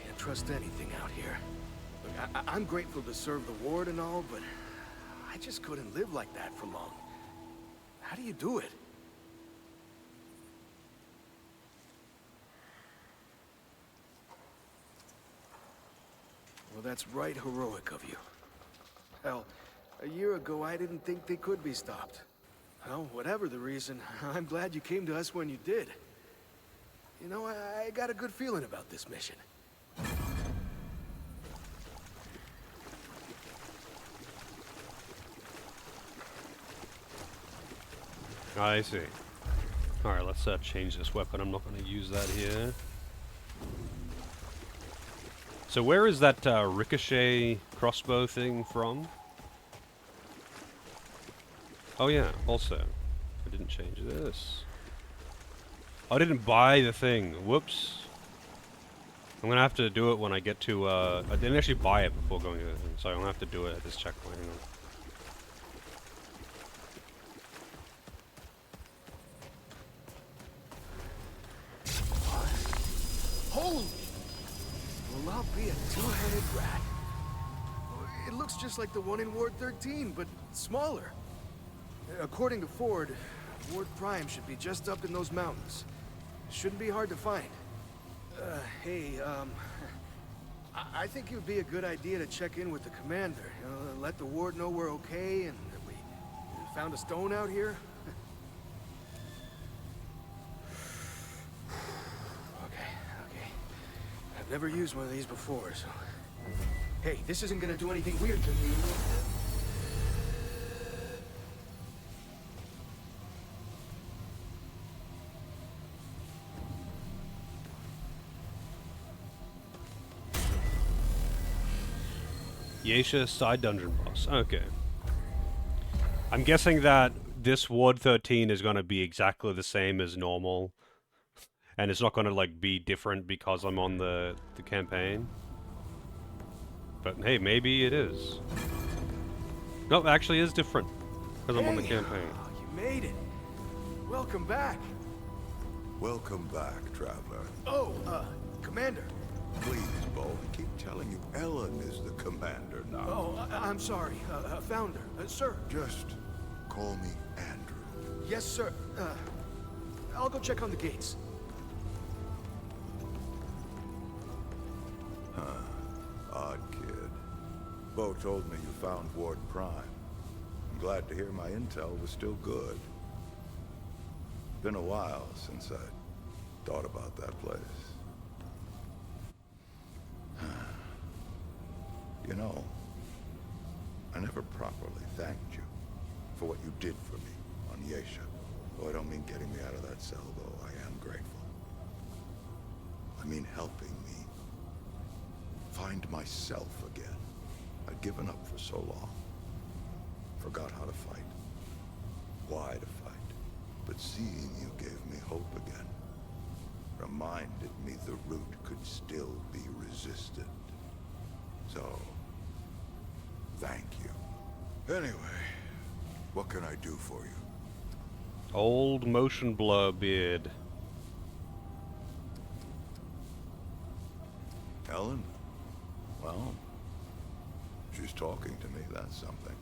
Can't trust anything out here. Look, I'm grateful to serve the ward and all, but I just couldn't live like that for long. How do you do it? Well, that's right heroic of you. Hell, a year ago I didn't think they could be stopped. Well, whatever the reason, I'm glad you came to us when you did. You know, I got a good feeling about this mission. I see. Alright, let's change this weapon. I'm not going to use that here. So where is that ricochet crossbow thing from? Oh yeah, also. I didn't change this. I didn't buy the thing. Whoops. I'm going to have to do it when I get to... I didn't actually buy it before going to the thing, so I'm going to have to do it at this checkpoint. Hang on. Holy! Well, I'll be a two-headed rat. It looks just like the one in Ward 13, but smaller. According to Ford, Ward Prime should be just up in those mountains. Shouldn't be hard to find. Hey, I think it would be a good idea to check in with the commander. You know, let the ward know we're okay and that we found a stone out here. Okay. I've never used one of these before, so... Hey, this isn't gonna do anything weird to me. Yesha side dungeon boss. Okay. I'm guessing that this Ward 13 is going to be exactly the same as normal. And it's not going to, like, be different because I'm on the campaign. But, hey, maybe it is. No, it actually is different. Because I'm on the campaign. You made it. Welcome back. Welcome back, traveler. Oh, Commander. Please, Bo, I keep telling you, Ellen is the commander now. Oh, I'm sorry. Founder. Sir. Just call me Andrew. Yes, sir. I'll go check on the gates. Odd kid. Bo told me you found Ward Prime. I'm glad to hear my intel was still good. Been a while since I thought about that place. You know, I never properly thanked you for what you did for me on Yesha. Oh, I don't mean getting me out of that cell, though I am grateful. I mean helping me find myself again. I'd given up for so long. Forgot how to fight. Why to fight. But seeing you gave me hope again. Reminded me the root could still be resisted. So, thank you. Anyway, what can I do for you? Old motion blur beard. Ellen? Well, she's talking to me, that's something.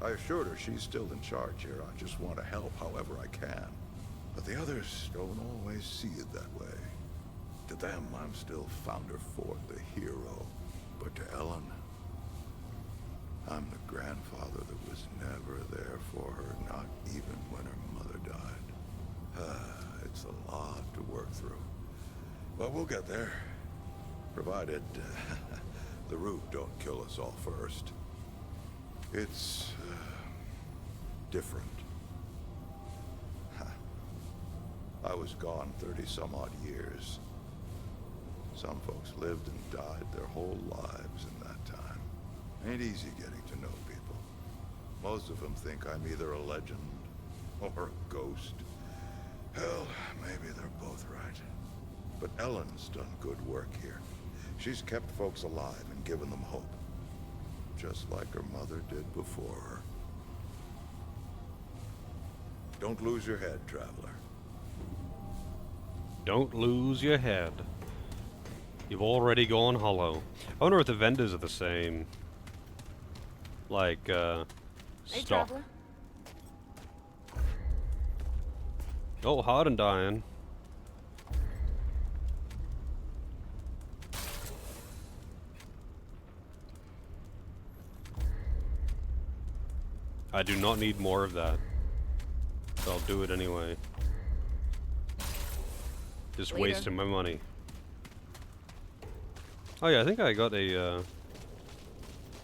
I assured her she's still in charge here. I just want to help however I can. But the others don't always see it that way. To them, I'm still Founder Ford, the hero. But to Ellen, I'm the grandfather that was never there for her, not even when her mother died. It's a lot to work through. But we'll get there. Provided the root don't kill us all first. It's different. I was gone 30-some-odd years. Some folks lived and died their whole lives in that time. Ain't easy getting to know people. Most of them think I'm either a legend or a ghost. Hell, maybe they're both right. But Ellen's done good work here. She's kept folks alive and given them hope. Just like her mother did before her. Don't lose your head, traveler. Don't lose your head. You've already gone hollow. I wonder if the vendors are the same. Like, Hey, stock. traveler. Oh, hard and dying. I do not need more of that. So I'll do it anyway. Just Later. wasting my money. Oh yeah, I think I got a,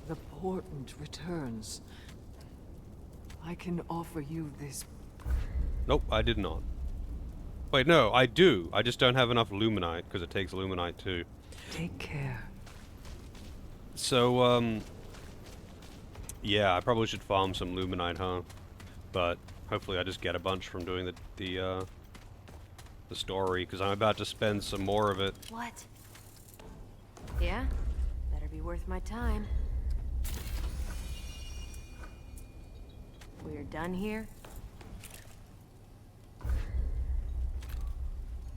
The portent returns. I can offer you this. Nope, I did not. Wait, no, I do. I just don't have enough luminite, because it takes luminite too. Take care. So, yeah, I probably should farm some luminite, huh? But hopefully I just get a bunch from doing the story, because I'm about to spend some more of it. What? Yeah? Better be worth my time. We're done here?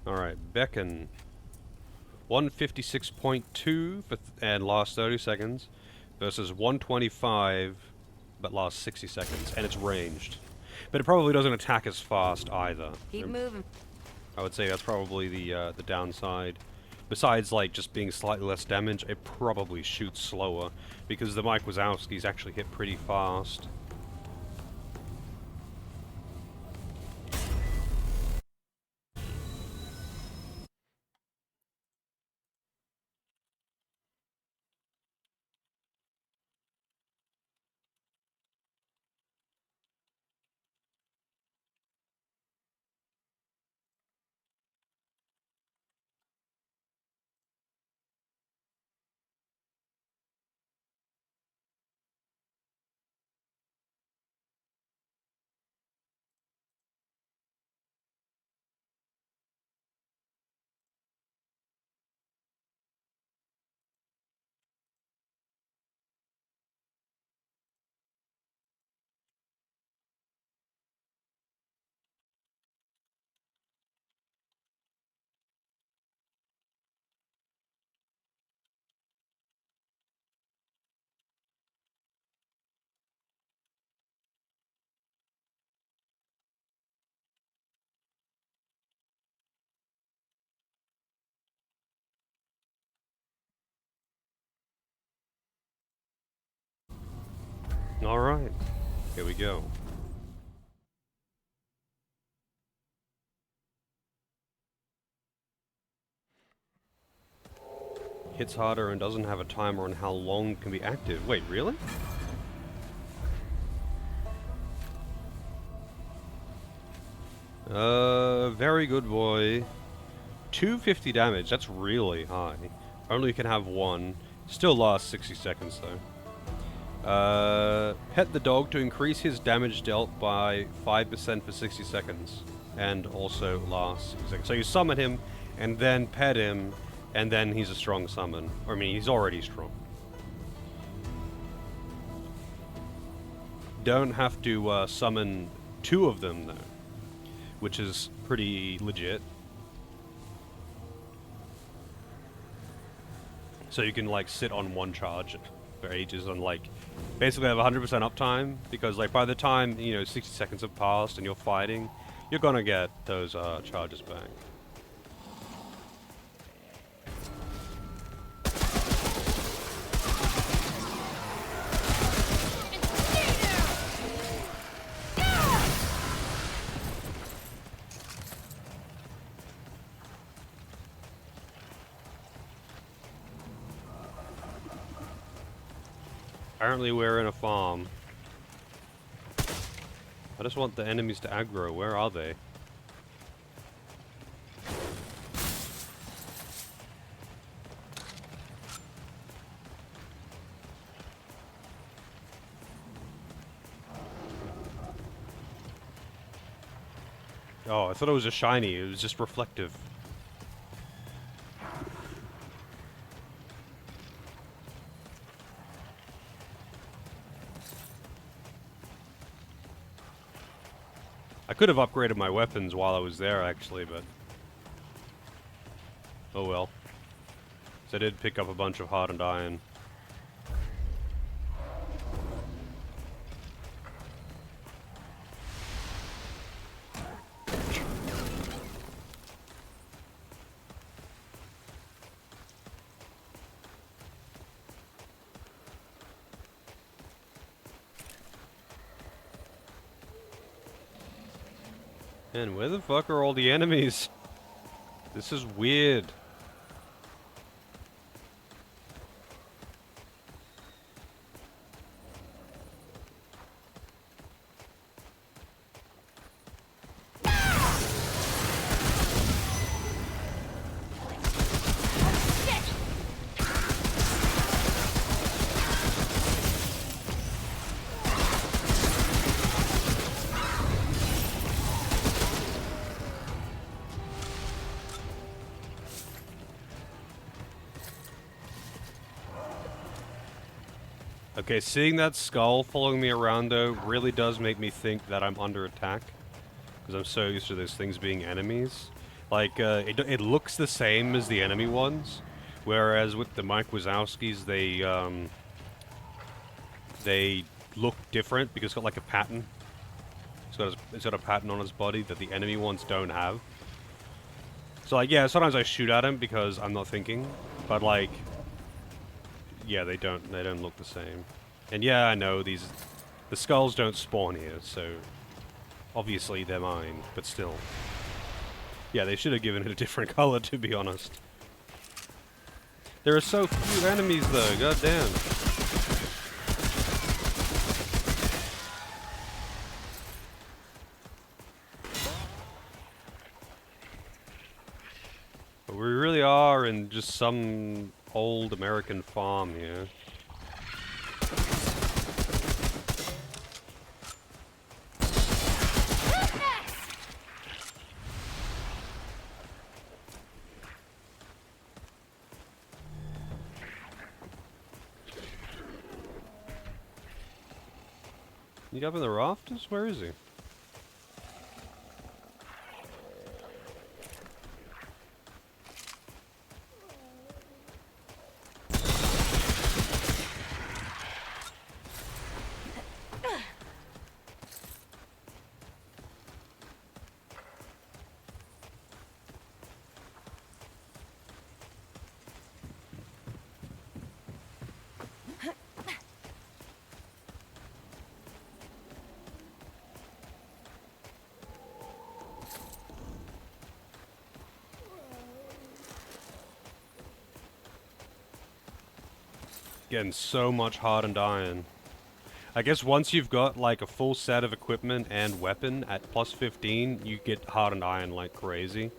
Alright, Beacon. 156.2 and last 30 seconds versus 125 but last 60 seconds, and it's ranged. But it probably doesn't attack as fast either. Keep moving. I would say that's probably the downside. Besides, like, just being slightly less damage, it probably shoots slower, because the Mike Wazowski's actually hit pretty fast. Alright, here we go. Hits harder and doesn't have a timer on how long it can be active. Wait, really? Very good boy. 250 damage, that's really high. Only can have one. Still lasts 60 seconds though. Pet the dog to increase his damage dealt by 5% for 60 seconds. And also lasts 60 seconds. So you summon him, and then pet him, and then he's a strong summon. Or, I mean, he's already strong. Don't have to summon 2 of them though, which is pretty legit. So you can like sit on one charge for ages and like basically have 100% uptime, because like by the time, you know, 60 seconds have passed and you're fighting, you're gonna get those charges back. Apparently we're in a farm. I just want the enemies to aggro. Where are they? Oh, I thought it was a shiny. It was just reflective. I could have upgraded my weapons while I was there, actually, but... oh well. So I did pick up a bunch of hardened iron. Man, where the fuck are all the enemies? This is weird. Okay, seeing that skull following me around though really does make me think that I'm under attack, because I'm so used to those things being enemies. Like, it looks the same as the enemy ones, whereas with the Mike Wazowskis, they look different because it's got like a pattern. It's got a pattern on his body that the enemy ones don't have. So like, yeah, sometimes I shoot at him because I'm not thinking, but like, yeah, they don't look the same. And yeah, I know the skulls don't spawn here, so obviously they're mine, but still. Yeah, they should have given it a different color, to be honest. There are so few enemies though, goddamn. But we really are in just some old American farm here. You up in the rafters? Where is he? getting so much hardened iron. I guess once you've got like a full set of equipment and weapon at plus 15, you get hardened iron like crazy.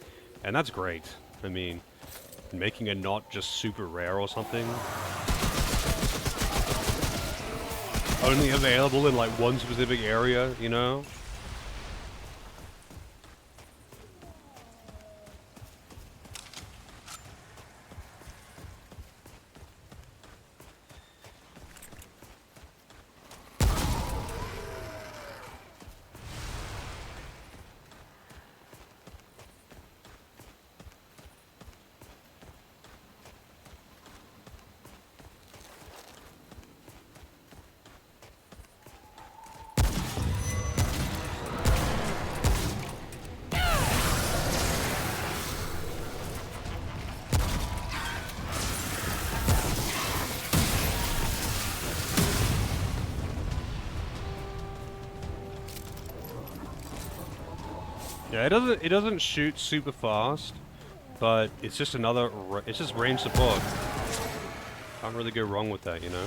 And that's great. I mean, making it not just super rare or something. Only available in like one specific area, you know? Yeah, it doesn't shoot super fast, but it's just another it's just range support. Can't really go wrong with that, you know.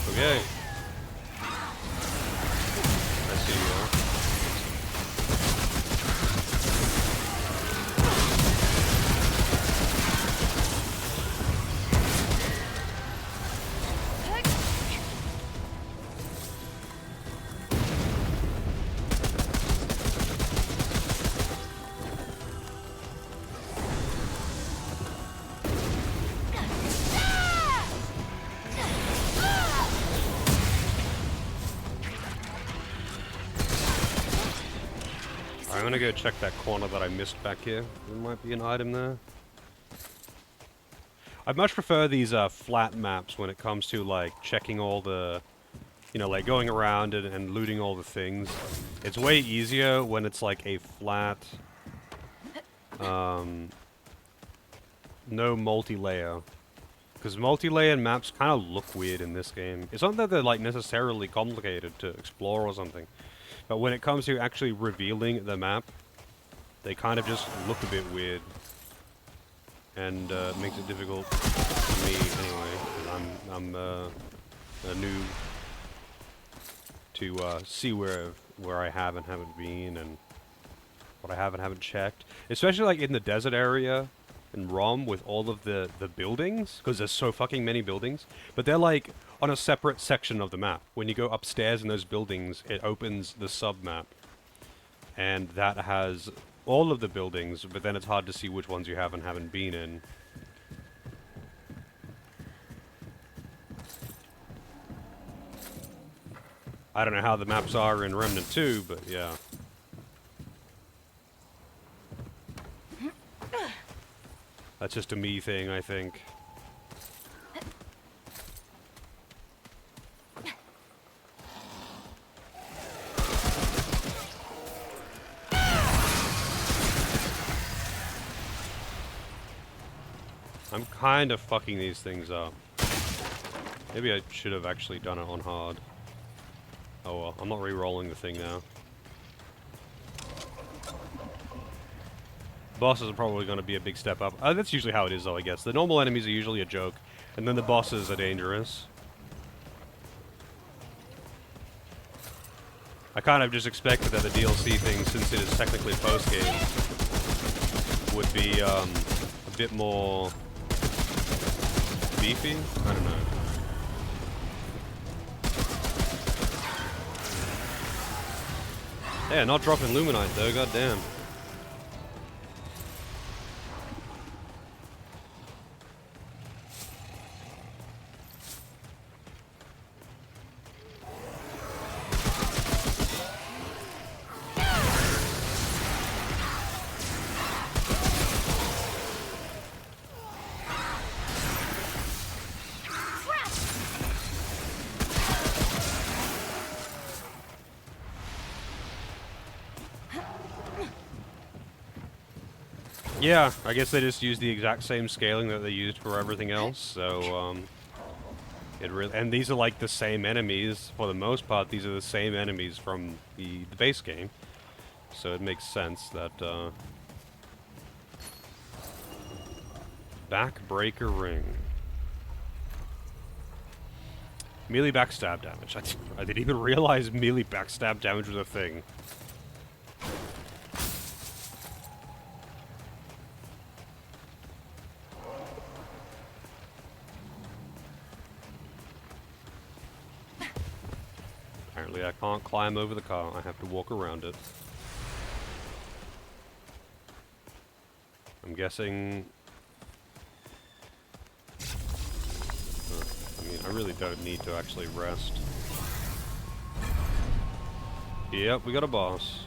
Okay. I see you are. I'm gonna go check that corner that I missed back here. There might be an item there. I much prefer these flat maps when it comes to like checking all the, you know, like going around and looting all the things. It's way easier when it's like a flat, no multi-layer. Because multi-layer maps kind of look weird in this game. It's not that they're like necessarily complicated to explore or something. But when it comes to actually revealing the map, they kind of just look a bit weird. And makes it difficult for me anyway, 'cause I'm a noob to see where I have and haven't been and what I have and haven't checked. Especially like in the desert area in ROM with all of the buildings, because there's so fucking many buildings, but they're like on a separate section of the map. When you go upstairs in those buildings, it opens the sub-map, and that has all of the buildings, but then it's hard to see which ones you have and haven't been in. I don't know how the maps are in Remnant 2, but yeah. That's just a me thing, I think. I'm kind of fucking these things up. Maybe I should have actually done it on hard. Oh well, I'm not re-rolling the thing now. Bosses are probably going to be a big step up. That's usually how it is though, I guess. The normal enemies are usually a joke, and then the bosses are dangerous. I kind of just expected that the DLC thing, since it is technically post-game, would be a bit more beefy? I don't know. Yeah, not dropping Luminite though, goddamn. Yeah, I guess they just use the exact same scaling that they used for everything else, so, It really, and these are like the same enemies for the most part. These are the same enemies from the base game, so it makes sense that Backbreaker Ring. Melee backstab damage. I didn't even realize melee backstab damage was a thing. Apparently I can't climb over the car. I have to walk around it. I'm guessing... I mean, I really don't need to actually rest. Yep, we got a boss.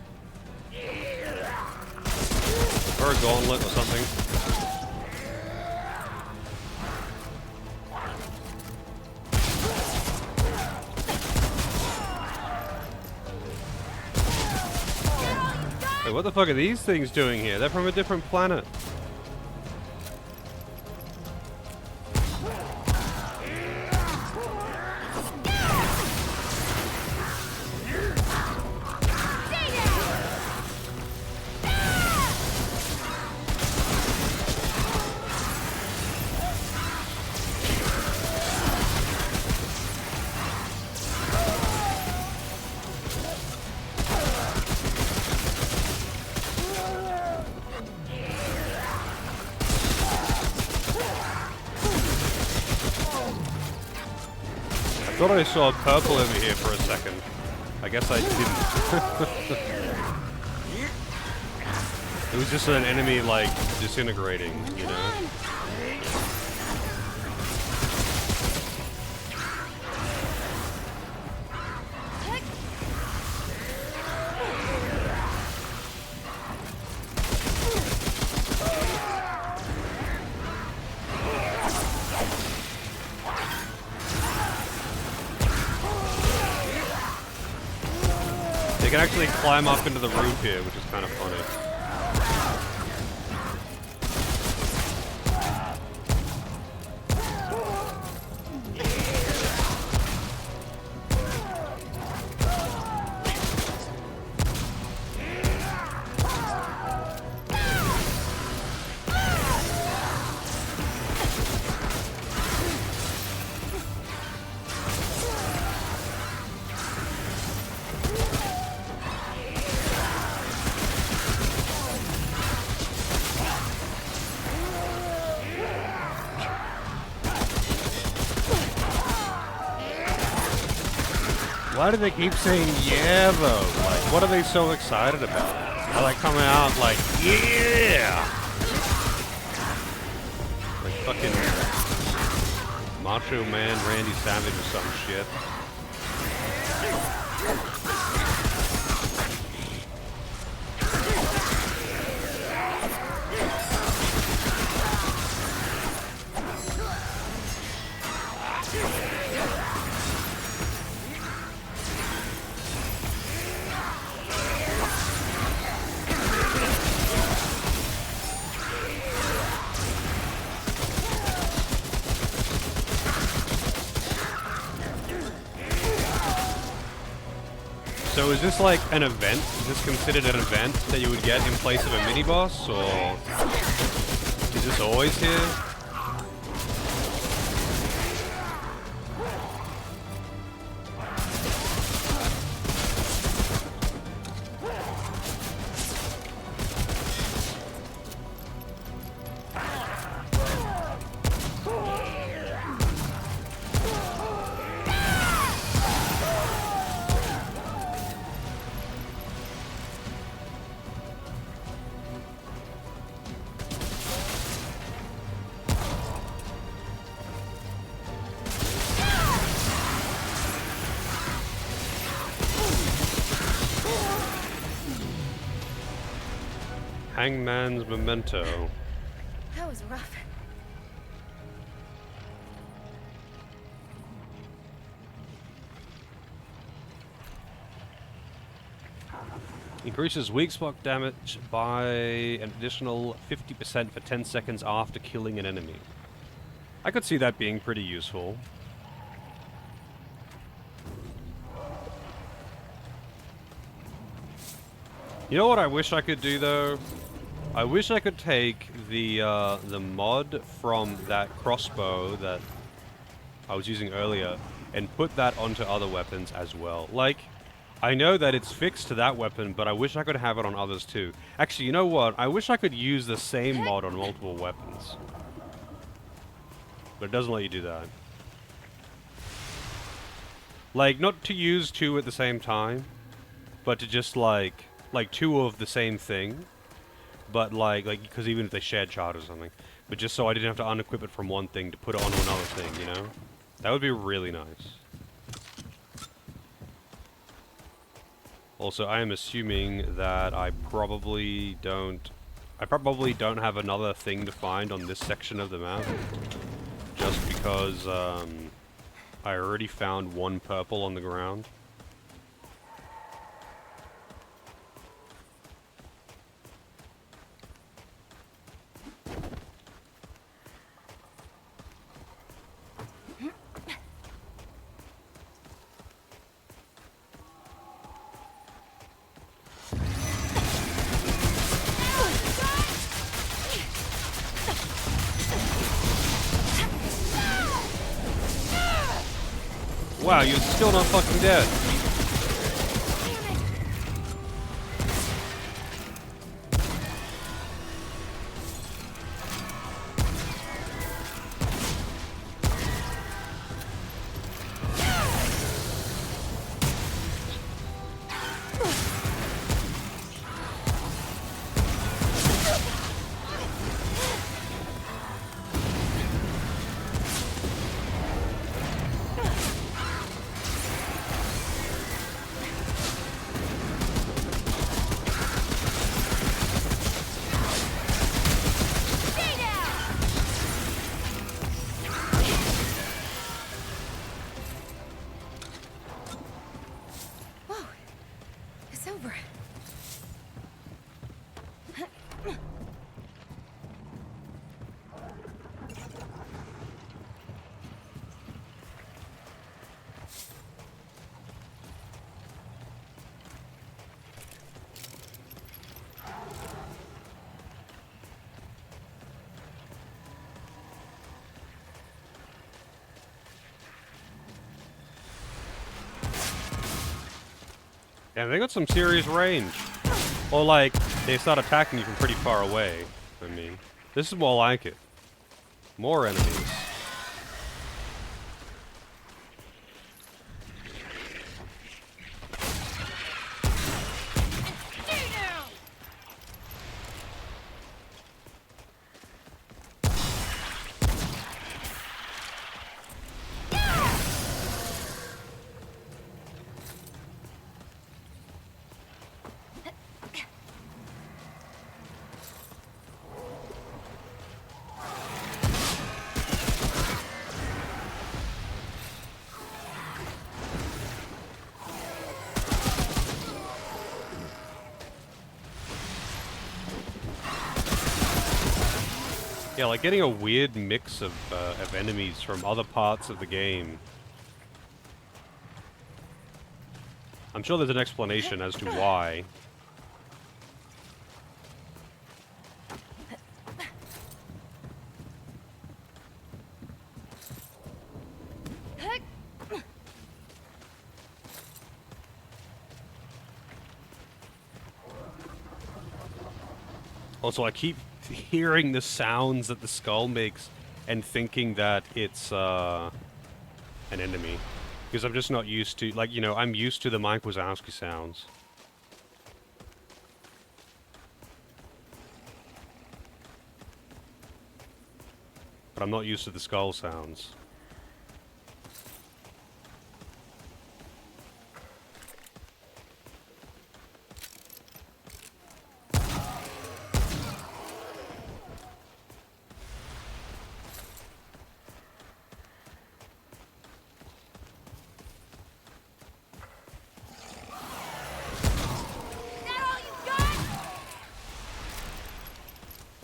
Or a gauntlet or something. Hey, what the fuck are these things doing here? They're from a different planet. I thought I saw purple over here for a second. I guess I didn't. It was just an enemy, like, disintegrating, you know? They can actually climb up into the roof here, which is kind of funny. Why do they keep saying yeah though? Like, what are they so excited about? They're like coming out like, yeah! Like fucking Macho Man Randy Savage or some shit. So is this like an event? Is this considered an event that you would get in place of a mini-boss, or is this always here? Hangman's Memento. That was rough. Increases weak spot damage by an additional 50% for 10 seconds after killing an enemy. I could see that being pretty useful. You know what I wish I could do though? I wish I could take the mod from that crossbow that I was using earlier and put that onto other weapons as well. Like, I know that it's fixed to that weapon, but I wish I could have it on others too. Actually, you know what? I wish I could use the same mod on multiple weapons. But it doesn't let you do that. Like, not to use two at the same time, but to just like two of the same thing. But like, because even if they shared chart or something. But just so I didn't have to unequip it from one thing to put it onto another thing, you know? That would be really nice. Also, I am assuming that I probably don't have another thing to find on this section of the map. Just because, I already found one purple on the ground. Wow, you're still not fucking dead. It's over. Damn, they got some serious range. Or like, they start attacking you from pretty far away. I mean, this is more like it. More enemies. Yeah, like getting a weird mix of enemies from other parts of the game. I'm sure there's an explanation as to why. Also, I keep hearing the sounds that the skull makes and thinking that it's an enemy. Because I'm just not used to, like, you know, I'm used to the Mike Wazowski sounds. But I'm not used to the skull sounds.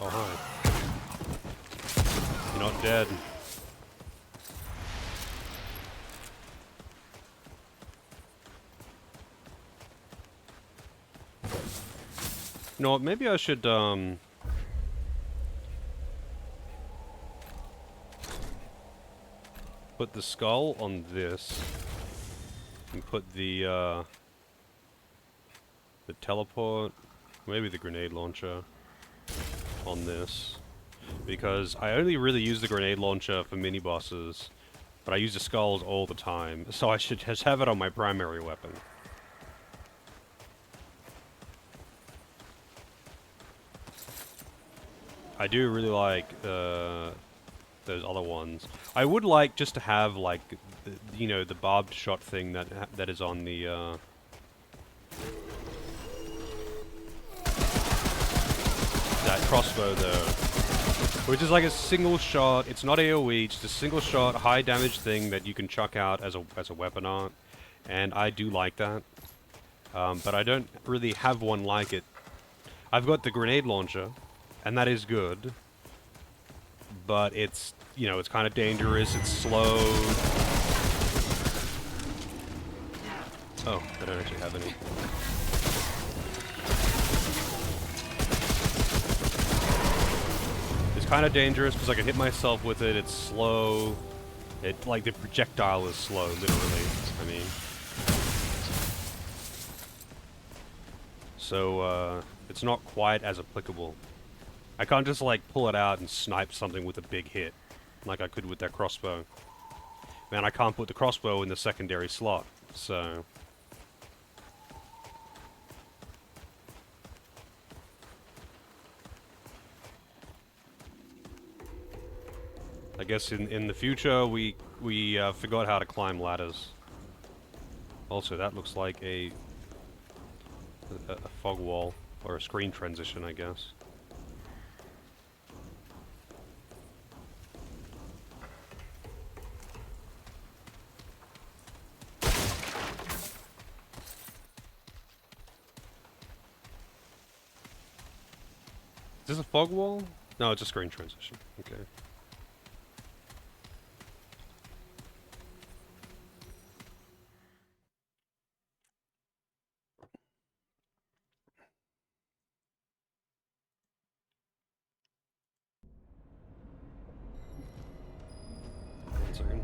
Oh, hi. You're not dead. No, maybe I should, put the skull on this, and put the teleport, maybe the grenade launcher, on this. Because I only really use the grenade launcher for mini-bosses, but I use the skulls all the time, so I should just have it on my primary weapon. I do really like those other ones. I would like just to have like, you know, the barbed shot thing that is on the that crossbow though, which is like a single shot. It's not AOE, just a single shot, high damage thing that you can chuck out as a weapon art, and I do like that. But I don't really have one like it. I've got the grenade launcher, and that is good, but it's, you know, it's kind of dangerous, it's slow. Oh, I don't actually have any. It's kind of dangerous because I can hit myself with it, it's slow. It, like, the projectile is slow, literally, I mean. So, it's not quite as applicable. I can't just, like, pull it out and snipe something with a big hit, like I could with that crossbow. Man, I can't put the crossbow in the secondary slot, so... I guess in the future, we forgot how to climb ladders. Also, that looks like a fog wall, or a screen transition, I guess. Is this a fog wall? No, it's a screen transition. Okay. One second.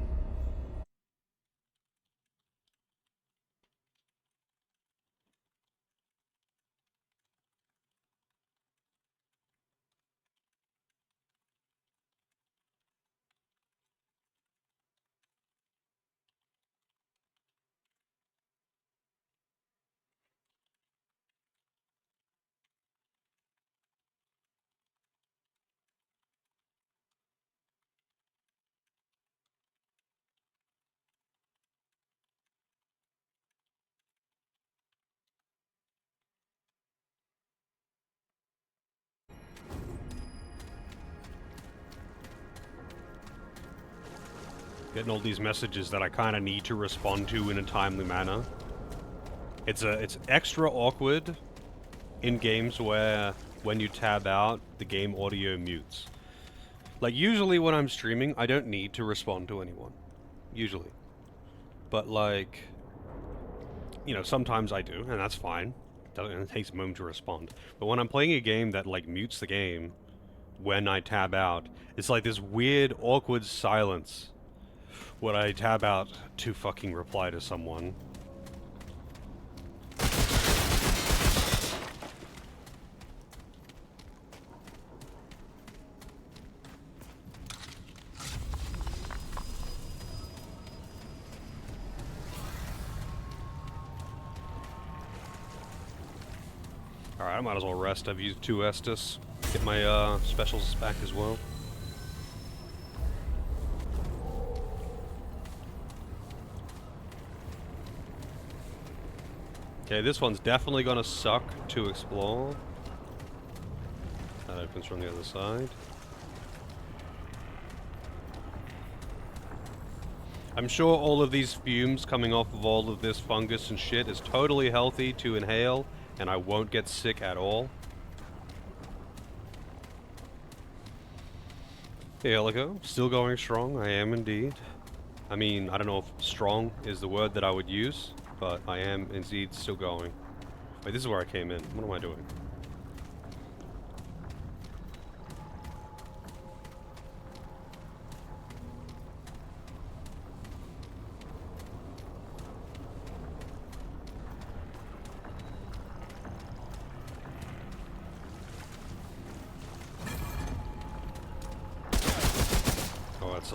Getting all these messages that I kind of need to respond to in a timely manner. It's extra awkward in games where when you tab out, the game audio mutes. Like, usually when I'm streaming, I don't need to respond to anyone. Usually. But, like, you know, sometimes I do, and that's fine. It takes a moment to respond. But when I'm playing a game that, like, mutes the game when I tab out, it's like this weird, awkward silence when I tab out to fucking reply to someone. Alright, I might as well rest. I've used 2 Estus. Get my specials back as well. Okay, this one's definitely gonna suck to explore. That opens from the other side. I'm sure all of these fumes coming off of all of this fungus and shit is totally healthy to inhale, and I won't get sick at all. Hey, Helico, still going strong, I am indeed. I mean, I don't know if strong is the word that I would use, but I am indeed still going. Wait, this is where I came in. What am I doing?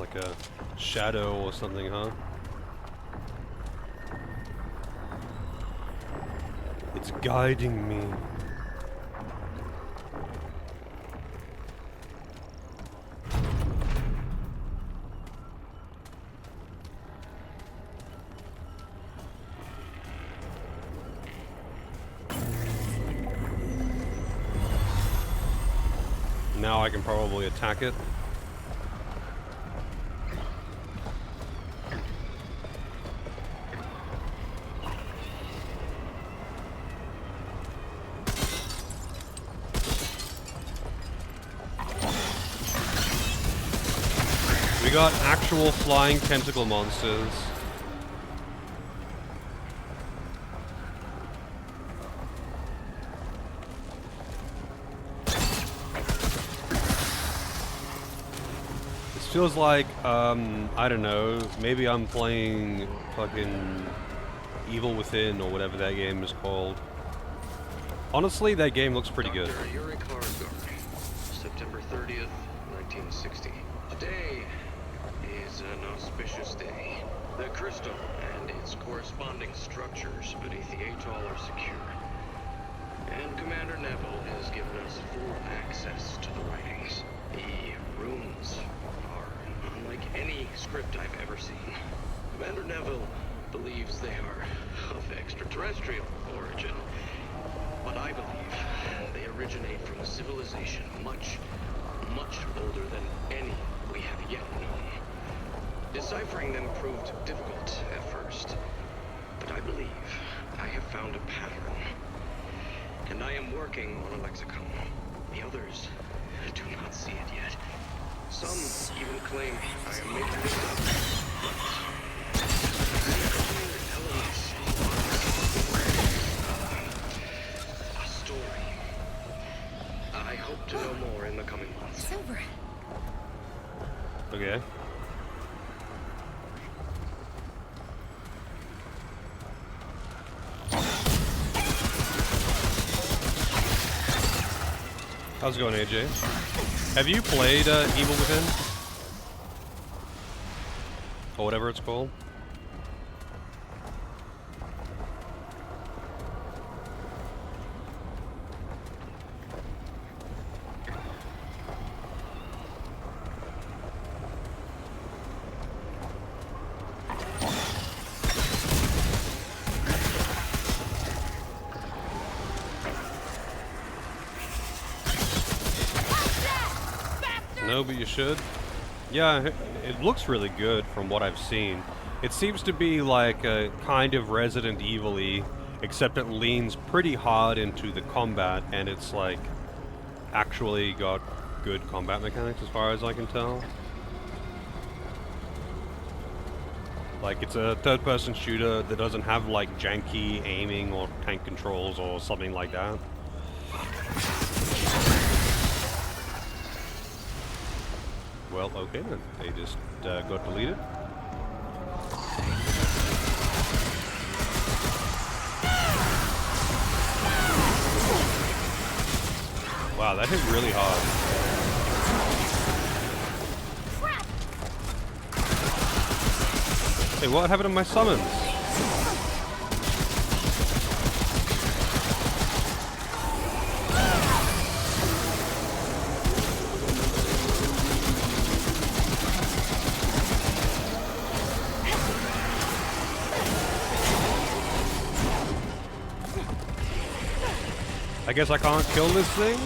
like a shadow or something, huh? It's guiding me. Now I can probably attack it. We got actual flying tentacle monsters. Feels like, I don't know, maybe I'm playing fucking Evil Within or whatever that game is called. Honestly, that game looks pretty good. September 30th, 1960. Today is an auspicious day. The crystal and its corresponding structures beneath the atoll are secure. And Commander Neville has given us full access to the writings. The runes are unlike any script I've ever seen. Commander Neville believes they are of extraterrestrial origin, but I believe they originate from a civilization much, much older than any we have yet known. Deciphering them proved difficult at first, but I believe I have found a pattern. And I am working on a lexicon. The others do not see it yet. Some even claim I am making this up. A story. I hope to know more in the coming months. Silver. Okay. How's it going, AJ? Have you played Evil Within? Or whatever it's called? No, but you should. Yeah, it looks really good from what I've seen. It seems to be like a kind of Resident Evil-y, except it leans pretty hard into the combat, and it's like actually got good combat mechanics as far as I can tell. Like, it's a third-person shooter that doesn't have like janky aiming or tank controls or something like that. Well, okay then. They just got deleted. Wow, that hit really hard. Hey, what happened to my summons? I guess I can't kill this thing?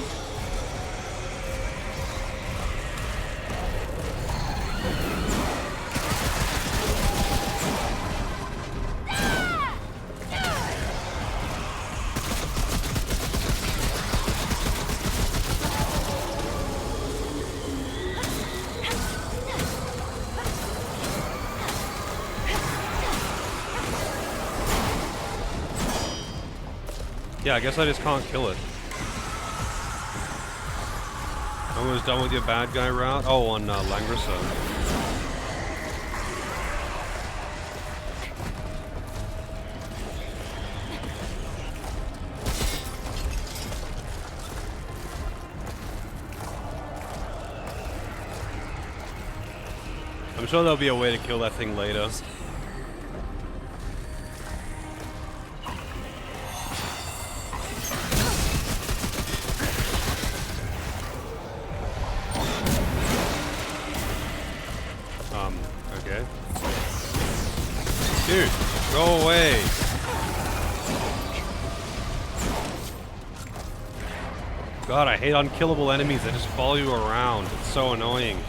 Yeah, I guess I just can't kill it. Almost done with your bad guy route? Oh, on Langrasa. I'm sure there'll be a way to kill that thing later. Okay. Dude, go away. God, I hate unkillable enemies that just follow you around. It's so annoying.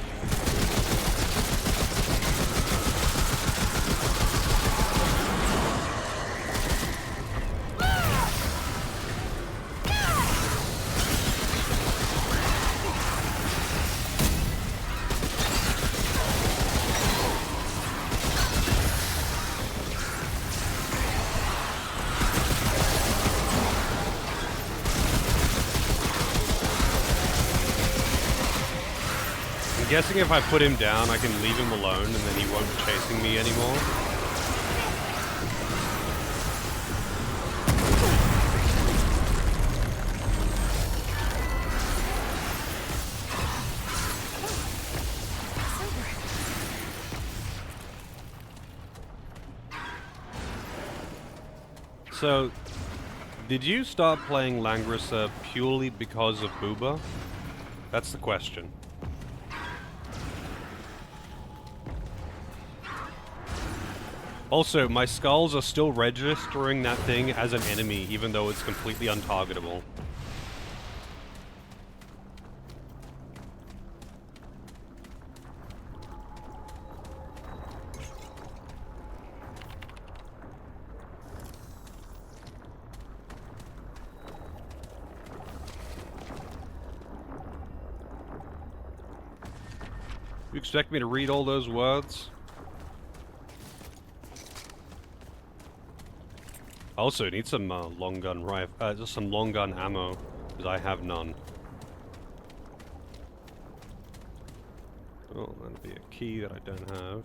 I'm guessing if I put him down, I can leave him alone and then he won't be chasing me anymore. So, did you start playing Langrissa purely because of Booba? That's the question. Also, my skulls are still registering that thing as an enemy, even though it's completely untargetable. You expect me to read all those words? I also need some long gun rifle, just some long gun ammo, because I have none. Oh, that'd be a key that I don't have.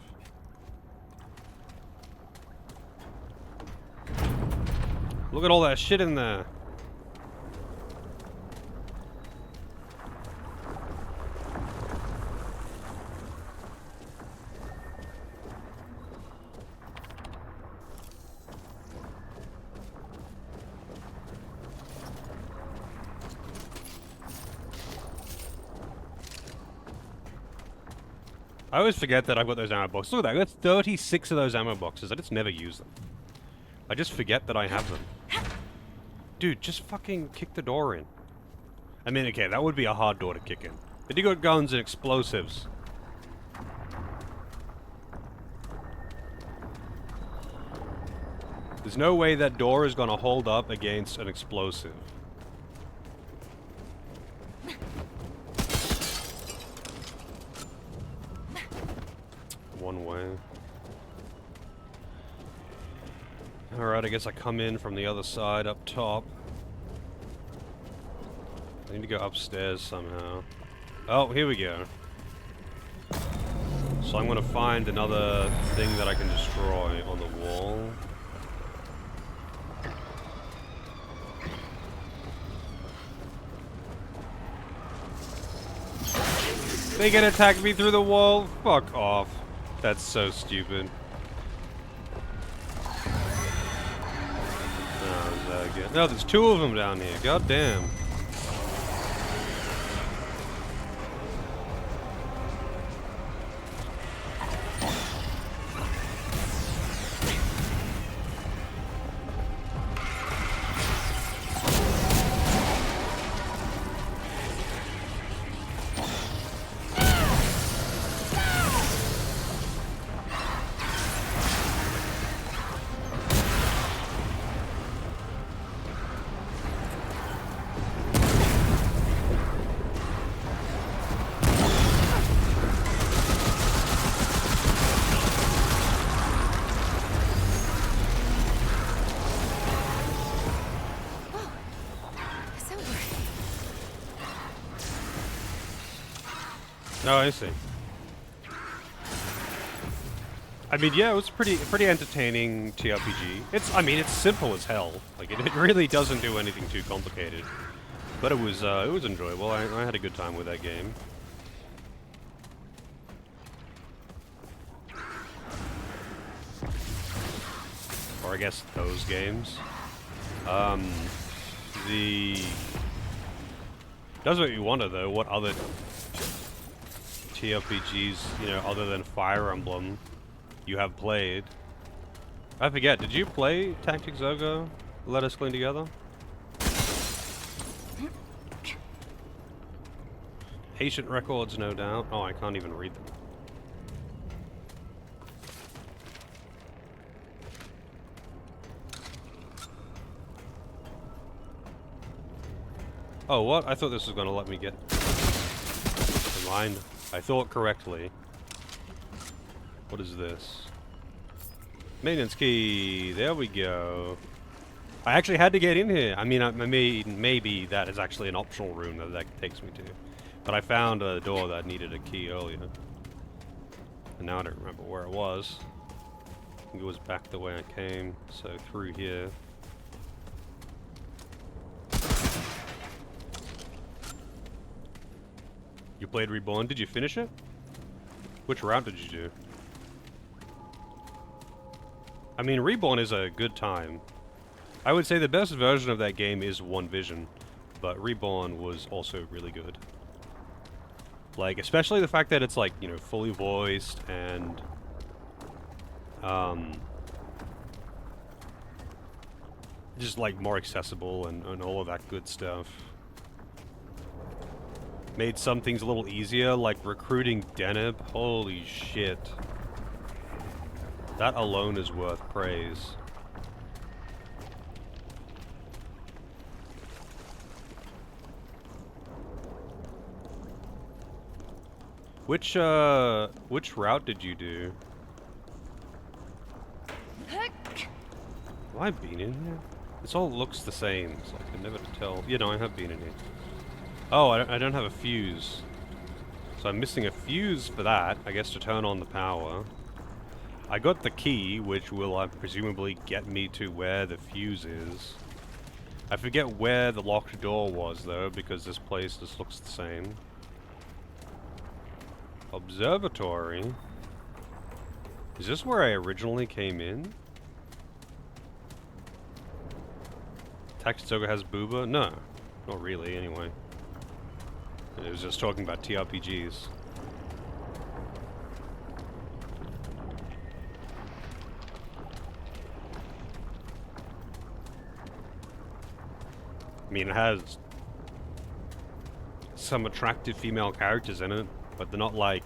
Look at all that shit in there. I always forget that I've got those ammo boxes. Look at that, I've got 36 of those ammo boxes. I just never use them. I just forget that I have them. Dude, just fucking kick the door in. I mean, okay, that would be a hard door to kick in. But you got guns and explosives. There's no way that door is gonna hold up against an explosive. One way. Alright, I guess I come in from the other side up top. I need to go upstairs somehow. Oh, here we go. So I'm gonna find another thing that I can destroy on the wall. They can attack me through the wall? Fuck off. That's so stupid. Oh, is that good? No, there's two of them down here. God damn. Oh, I see. I mean, yeah, it was pretty entertaining TRPG. I mean, it's simple as hell. Like, it really doesn't do anything too complicated. But it was enjoyable. I had a good time with that game. or I guess those games. Does make me wonder though, what other TRPGs, you know, other than Fire Emblem, you have played. I forget, did you play Tactics Ogre? Let Us Clean Together? Patient records, no doubt. Oh, I can't even read them. Oh, what? I thought this was going to let me get... Never mind. I thought correctly. What is this? Maintenance key. There we go. I actually had to get in here. I mean, maybe that is actually an optional room that takes me to. But I found a door that needed a key earlier. And now I don't remember where it was. I think it was back the way I came. So through here. You played Reborn. Did you finish it? Which route did you do? I mean, Reborn is a good time. I would say the best version of that game is One Vision, but Reborn was also really good. Like, especially the fact that it's like, you know, fully voiced and just like more accessible and all of that good stuff. Made some things a little easier, like recruiting Deneb. Holy shit. That alone is worth praise. Which route did you do? Have I been in here? This all looks the same, so I can never tell. Yeah, no, I have been in here. Oh, I don't have a fuse. So I'm missing a fuse for that, I guess, to turn on the power. I got the key, which will presumably get me to where the fuse is. I forget where the locked door was, though, because this place just looks the same. Observatory? Is this where I originally came in? Tactics Ogre has Booba? No. Not really, anyway. It was just talking about TRPGs. I mean, it has some attractive female characters in it, but they're not like...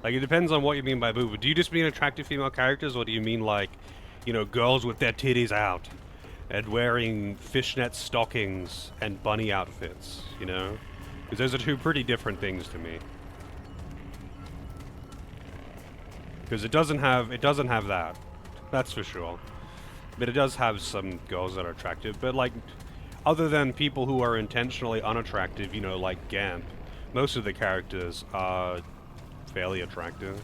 Like, it depends on what you mean by boob. Do you just mean attractive female characters, or do you mean, like, you know, girls with their titties out and wearing fishnet stockings and bunny outfits, you know? Because those are two pretty different things to me. Because it doesn't have that. That's for sure. But it does have some girls that are attractive. But, like, other than people who are intentionally unattractive, you know, like Gamp, most of the characters are fairly attractive.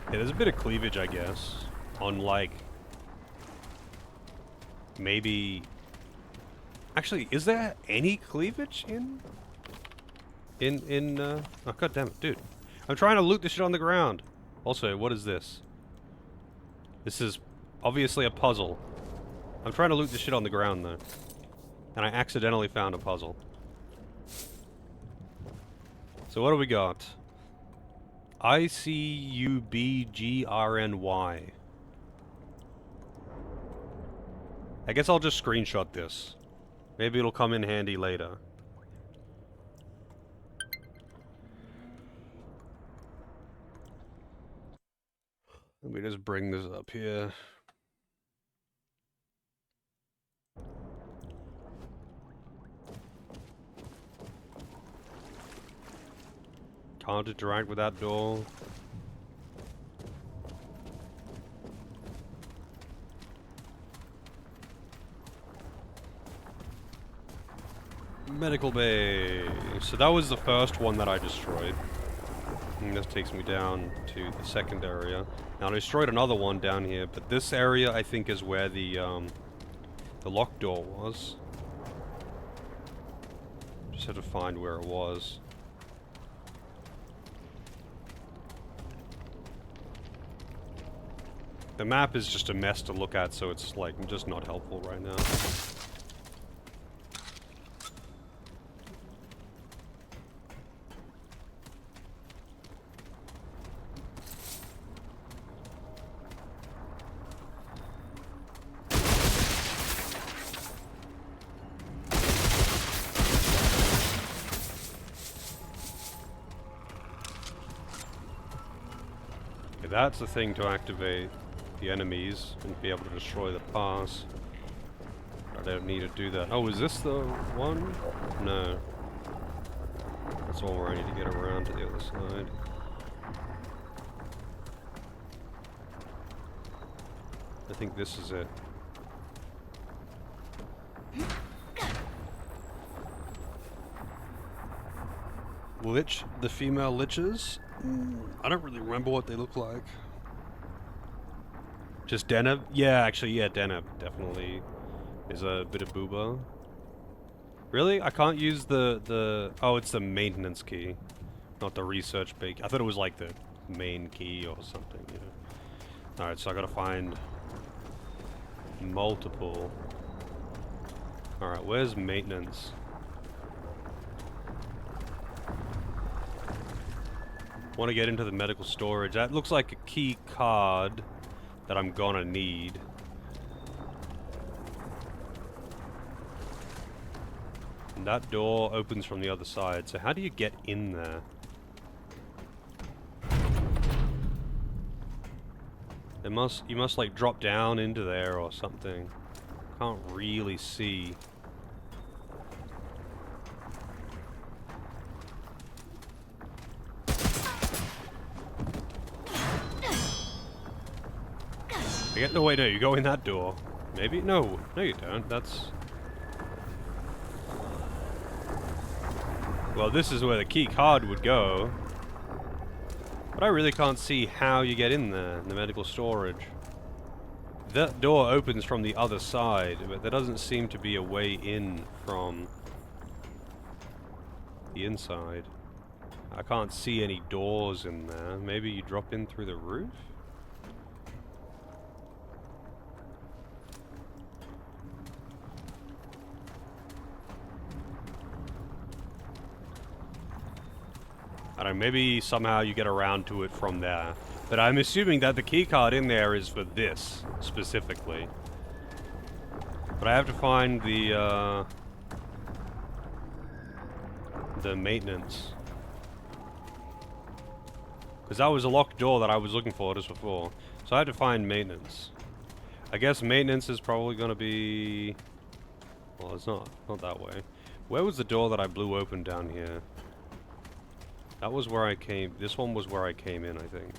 Yeah, there's a bit of cleavage, I guess, on, like, maybe... Actually, is there any cleavage in... Oh, god damn it, dude. I'm trying to loot this shit on the ground. Also, what is this? This is obviously a puzzle. I'm trying to loot this shit on the ground, though. And I accidentally found a puzzle. So what do we got? ICUBGRNY. I guess I'll just screenshot this. Maybe it'll come in handy later. Let me just bring this up here. Can't interact with that door. Medical bay. So that was the first one that I destroyed. And this takes me down to the second area. Now I destroyed another one down here, but this area I think is where the locked door was. Just had to find where it was. The map is just a mess to look at, so it's like just not helpful right now. Okay, that's the thing to activate the enemies and be able to destroy the pass. I don't need to do that. Oh, is this the one? No. That's the one where I need to get around to the other side. I think this is it. Lich, the female liches? I don't really remember what they look like. Just Deneb? Yeah, actually, yeah, Deneb definitely is a bit of booba. Really? I can't use the... Oh, it's the maintenance key, not the research big. I thought it was like the main key or something, you know. Alright, so I gotta find multiple. Alright, where's maintenance? Want to get into the medical storage. That looks like a key card that I'm gonna need. And that door opens from the other side, so how do you get in there? You must like drop down into there or something. Can't really see. No, wait, no, you go in that door. Maybe? No, no you don't. That's... Well, this is where the key card would go. But I really can't see how you get in there, in the medical storage. That door opens from the other side, but there doesn't seem to be a way in from the inside. I can't see any doors in there. Maybe you drop in through the roof? I don't know, maybe somehow you get around to it from there. But I'm assuming that the keycard in there is for this, specifically. But I have to find the maintenance. Because that was a locked door that I was looking for just before. So I had to find maintenance. I guess maintenance is probably going to be... Well, it's not that way. Where was the door that I blew open down here? That was where I came... This one was where I came in, I think.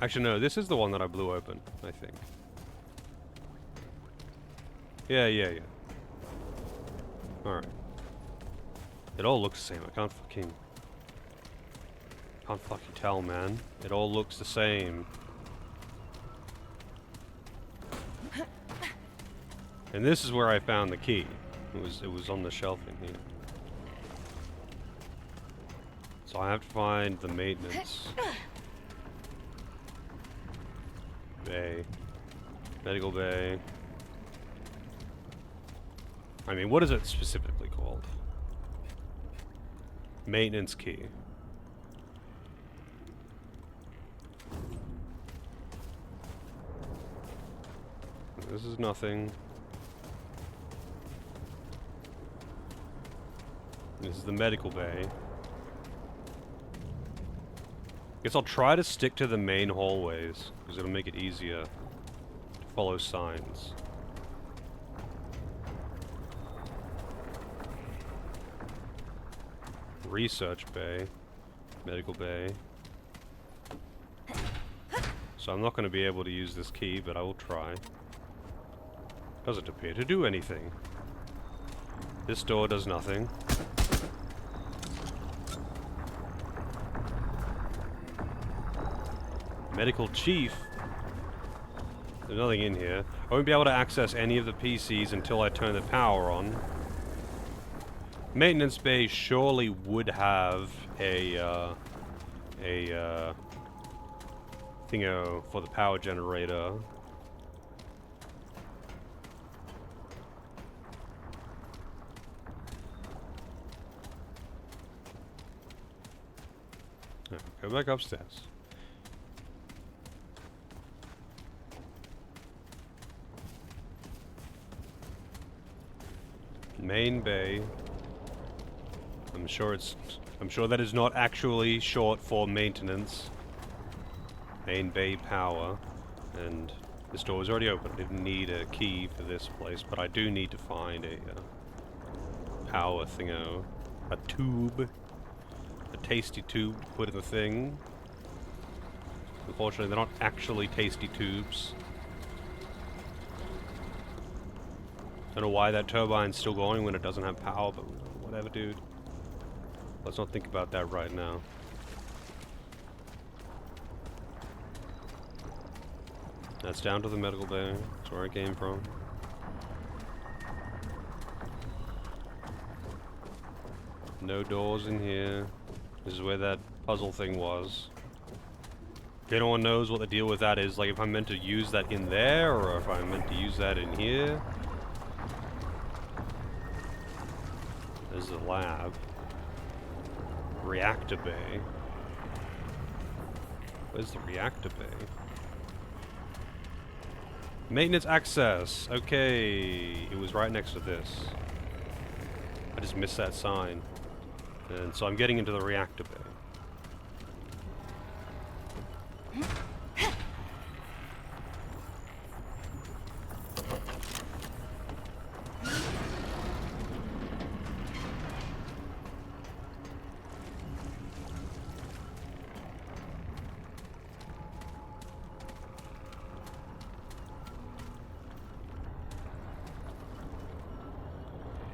Actually, no, this is the one that I blew open, I think. Yeah. Alright. It all looks the same. I can't fucking tell, man. It all looks the same. And this is where I found the key. It was on the shelf in here. So I have to find the maintenance bay. Medical bay. I mean, what is it specifically called? Maintenance key. This is nothing. This is the medical bay. Guess I'll try to stick to the main hallways, because it'll make it easier to follow signs. Research bay. Medical bay. So I'm not going to be able to use this key, but I will try. Doesn't appear to do anything. This door does nothing. Medical chief. There's nothing in here. I won't be able to access any of the PCs until I turn the power on. Maintenance bay surely would have a thingo for the power generator. Go back upstairs. Main bay. I'm sure that is not actually short for maintenance. Main bay power. And this door was already open. I didn't need a key for this place, but I do need to find a power thingo. A tube. A tasty tube to put in the thing. Unfortunately, they're not actually tasty tubes. Don't know why that turbine's still going when it doesn't have power, but whatever, dude. Let's not think about that right now. That's down to the medical bay. That's where I came from. No doors in here. This is where that puzzle thing was. If anyone knows what the deal with that is, like if I'm meant to use that in there, or if I'm meant to use that in here. There's the lab. Reactor bay. Where's the reactor bay? Maintenance access. Okay. It was right next to this. I just missed that sign. And so I'm getting into the reactor bay.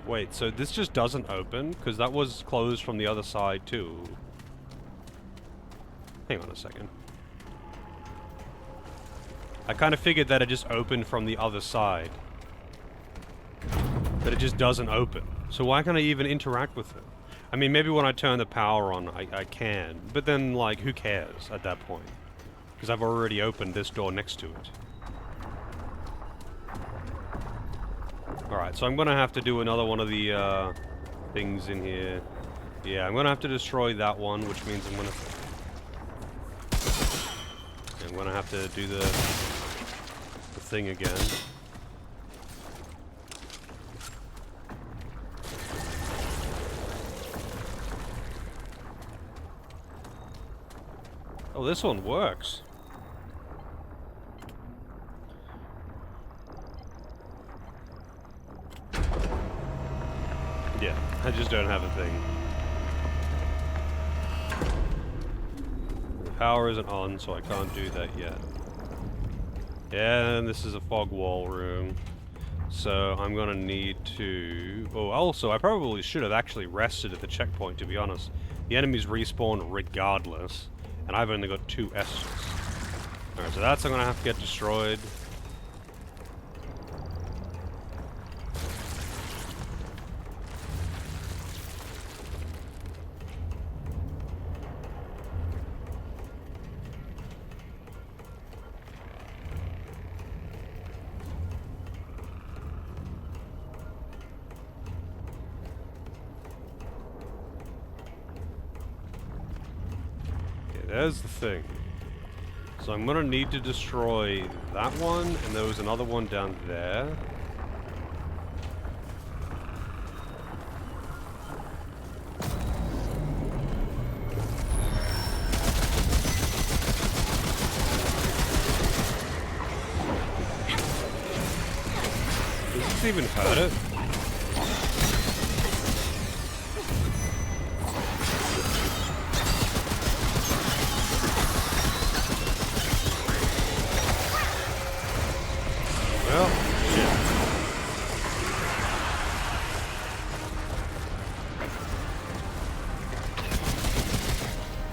Wait, so this just doesn't open? Because that was closed from the other side too. Hang on a second. I kind of figured that it just opened from the other side. But it just doesn't open. So why can't I even interact with it? I mean, maybe when I turn the power on, I can. But then, like, who cares at that point? Because I've already opened this door next to it. Alright, so I'm gonna have to do another one of the things in here. Yeah, I'm gonna have to destroy that one, which means I'm gonna have to do the thing again. Oh, this one works. Yeah, I just don't have a thing. The power isn't on, so I can't do that yet. Yeah, and this is a fog wall room. So I'm gonna need to... Oh, also, I probably should have actually rested at the checkpoint, to be honest. The enemies respawn regardless, and I've only got 2 S's. Alright, so that's gonna have to get destroyed. There's the thing. So I'm gonna need to destroy that one, and there was another one down there. Does this even hurt it? Well, shit.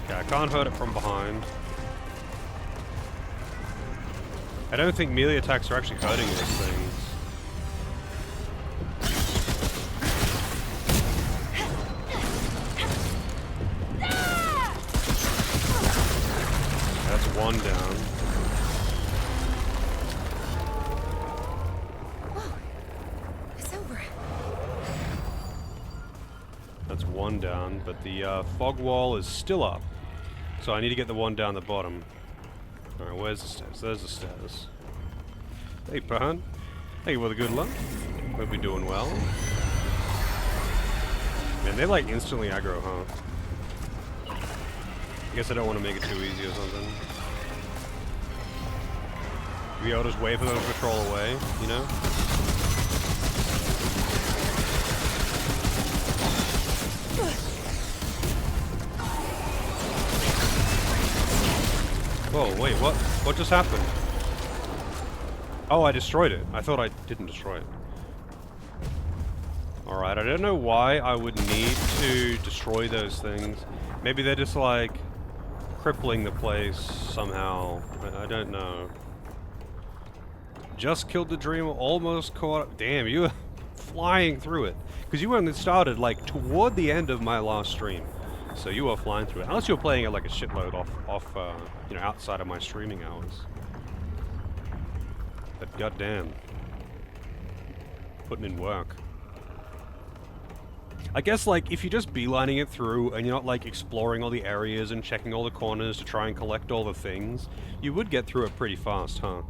Okay, I can't hurt it from behind. I don't think melee attacks are actually hurting those things. That's one down. It's over. That's one down, but the fog wall is still up. So I need to get the one down the bottom. Alright, where's the stairs? There's the stairs. Hey, Pahan. Thank you for the good luck. Hope you're doing well. Man, they like instantly aggro, huh? I guess I don't want to make it too easy or something. Maybe I'll just wait for them to patrol away, you know? Whoa, wait, what? What just happened? Oh, I destroyed it. I thought I didn't destroy it. Alright, I don't know why I would need to destroy those things. Maybe they're just like crippling the place somehow. I don't know. Just killed the dreamer, almost caught up. Damn, you were flying through it. Because you only started like toward the end of my last stream. So you were flying through it. Unless you were playing it like a shitload off you know, outside of my streaming hours. But goddamn. Putting in work. I guess, like, if you're just beelining it through and you're not, like, exploring all the areas and checking all the corners to try and collect all the things, you would get through it pretty fast, huh?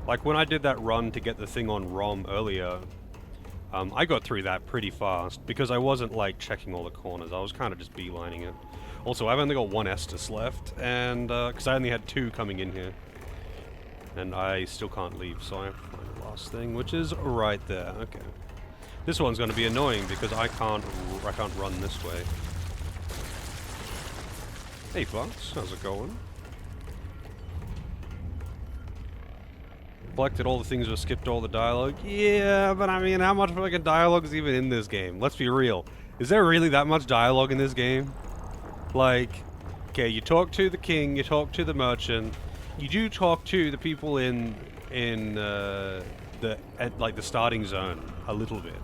Like, when I did that run to get the thing on ROM earlier, I got through that pretty fast, because I wasn't, like, checking all the corners. I was kind of just beelining it. Also, I've only got one Estus left, and, because I only had 2 coming in here. And I still can't leave, so I have to find the last thing, which is right there. Okay. This one's going to be annoying, because I can't run this way. Hey, Fox. How's it going? Collected all the things or skipped all the dialogue. Yeah, but I mean, how much fucking dialogue is even in this game? Let's be real. Is there really that much dialogue in this game? Like, okay, you talk to the king, you talk to the merchant, you do talk to the people in the starting zone a little bit.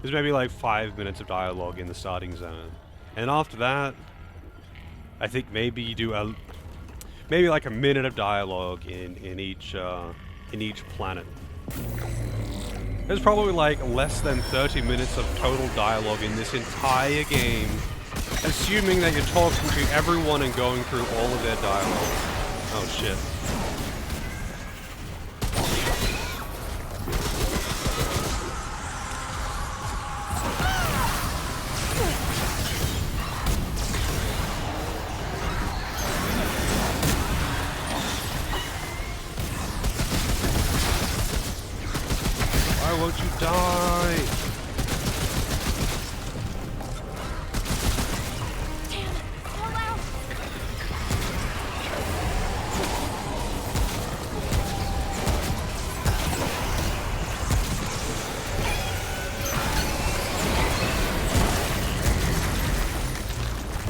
There's maybe like 5 minutes of dialogue in the starting zone, and after that, I think maybe you do maybe like a minute of dialogue in each planet. There's probably like less than 30 minutes of total dialogue in this entire game, assuming that you're talking to everyone and going through all of their dialogue. Oh shit. Why won't you die?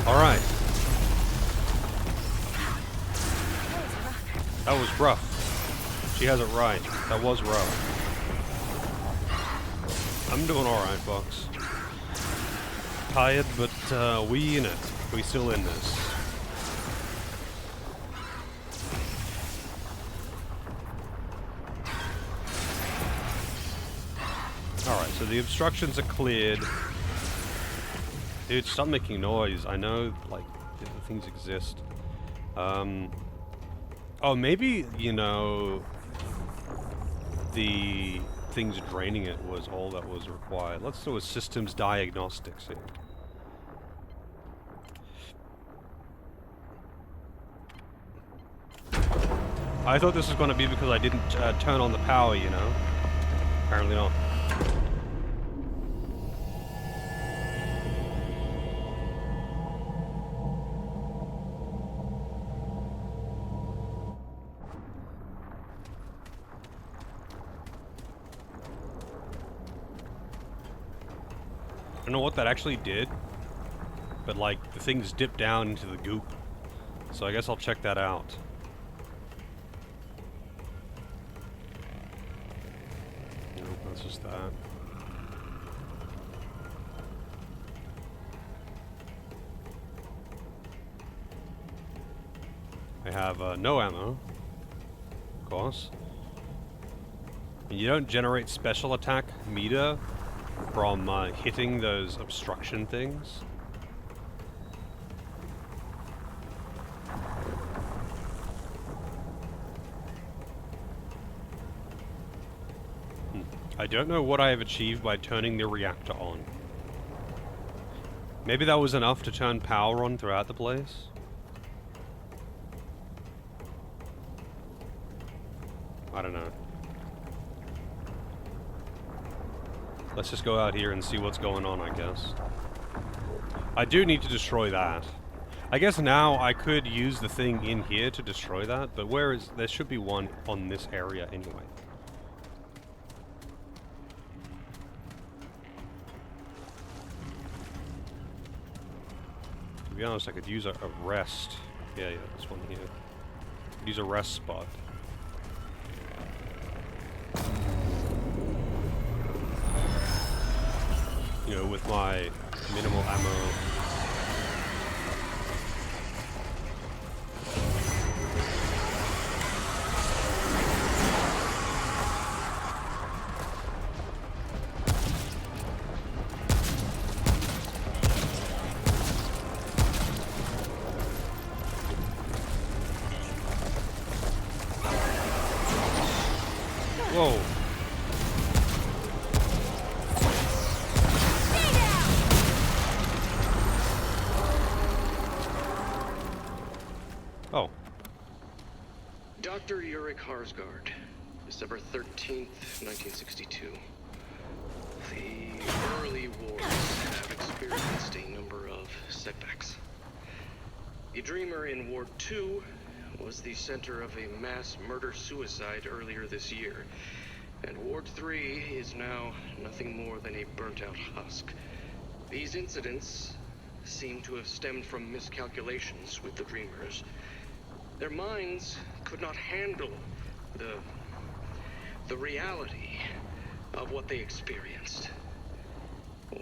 Alright. That was rough. She has it right. That was rough. I'm doing alright, Fox. Tired, but we in it. We still in this. Alright, so the obstructions are cleared. Dude, stop making noise. I know, like, the things exist. Oh, maybe, you know, the things draining it was all that was required. Let's do a systems diagnostics here. I thought this was going to be because I didn't turn on the power, you know. Apparently not. I don't know what that actually did. But like, the things dip down into the goop. So I guess I'll check that out. Nope, that's just that. I have no ammo, of course. And you don't generate special attack meter from hitting those obstruction things. I don't know what I have achieved by turning the reactor on. Maybe that was enough to turn power on throughout the place? I don't know. Let's just go out here and see what's going on, I guess. I do need to destroy that. I guess now I could use the thing in here to destroy that, but where is... There should be one on this area anyway. To be honest, I could use a rest. Yeah, this one here. Could use a rest spot. You know, with my minimal ammo. Whoa. Oh. Dr. Ulrich Harsgaard, December 13th, 1962. The early wars have experienced a number of setbacks. The Dreamer in Ward 2 was the center of a mass murder-suicide earlier this year, and Ward 3 is now nothing more than a burnt-out husk. These incidents seem to have stemmed from miscalculations with the Dreamers. Their minds could not handle the reality of what they experienced.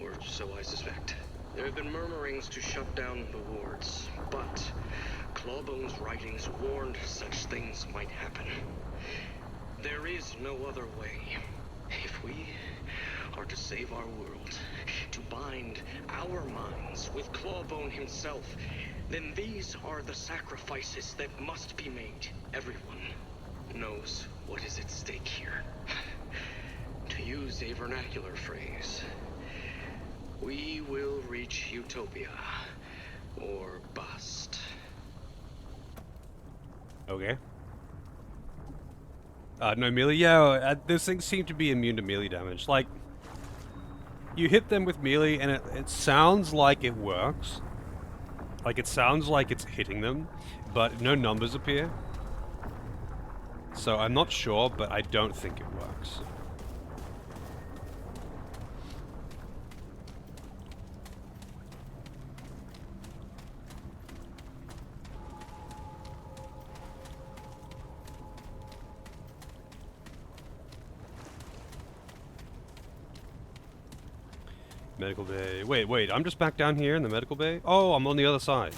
Or so I suspect. There have been murmurings to shut down the wards, but Clawbone's writings warned such things might happen. There is no other way. If we are to save our world, to bind our minds with Clawbone himself, then these are the sacrifices that must be made. Everyone knows what is at stake here. To use a vernacular phrase, we will reach utopia or bust. Okay. No melee? Yeah, those things seem to be immune to melee damage. Like, you hit them with melee and it sounds like it works. Like, it sounds like it's hitting them, but no numbers appear. So I'm not sure, but I don't think it works. Medical bay. Wait, I'm just back down here in the medical bay? Oh, I'm on the other side.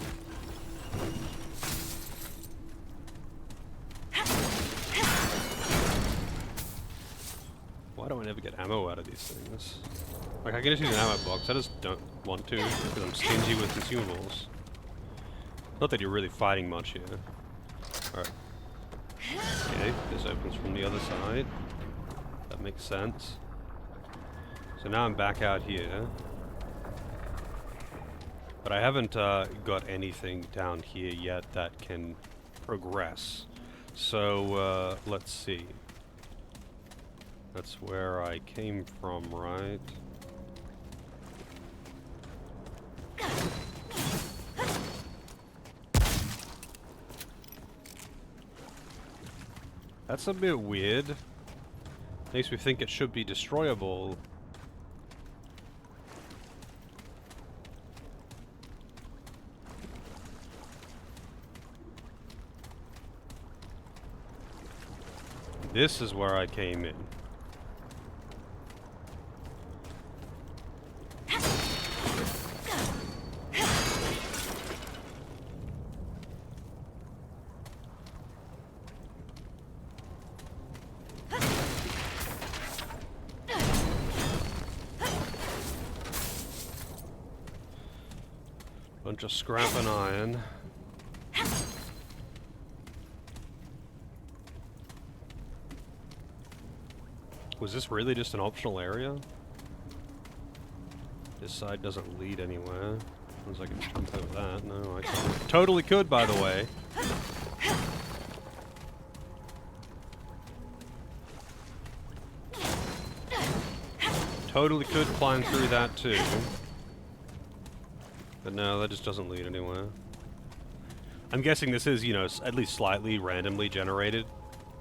Why do I never get ammo out of these things? Like, I can just use an ammo box, I just don't want to, because I'm stingy with consumables. Not that you're really fighting much here. Alright. Okay, this opens from the other side. That makes sense. So now I'm back out here. But I haven't got anything down here yet that can progress. So, let's see. That's where I came from, right? That's a bit weird. Makes me think it should be destroyable. This is where I came in. Bunch of scrap and iron. Was this really just an optional area? This side doesn't lead anywhere. Unless I can jump over that. No, I can't. Totally could, by the way. Totally could climb through that too. But no, that just doesn't lead anywhere. I'm guessing this is, you know, at least slightly randomly generated.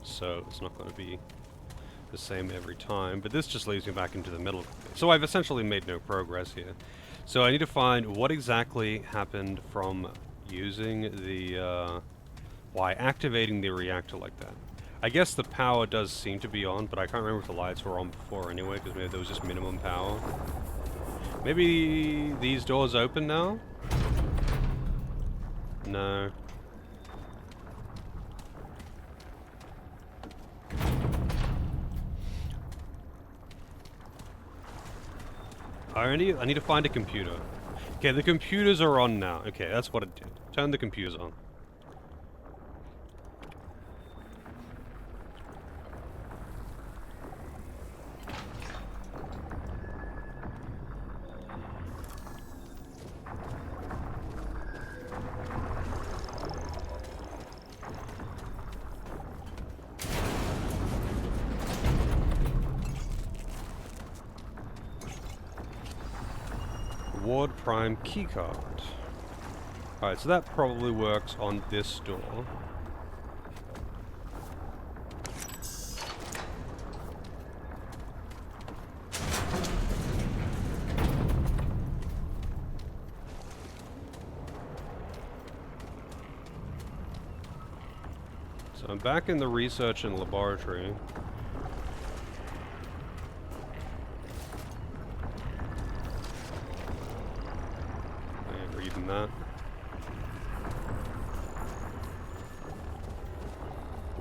So it's not going to be the same every time. But this just leads me back into the middle. So I've essentially made no progress here. So I need to find what exactly happened from using the, why activating the reactor like that. I guess the power does seem to be on, but I can't remember if the lights were on before anyway, because maybe there was just minimum power. Maybe these doors open now? No. I need to find a computer. Okay, the computers are on now. Okay, that's what it did. Turn the computers on. Ward Prime keycard. Alright, so that probably works on this door. So I'm back in the research and laboratory. That.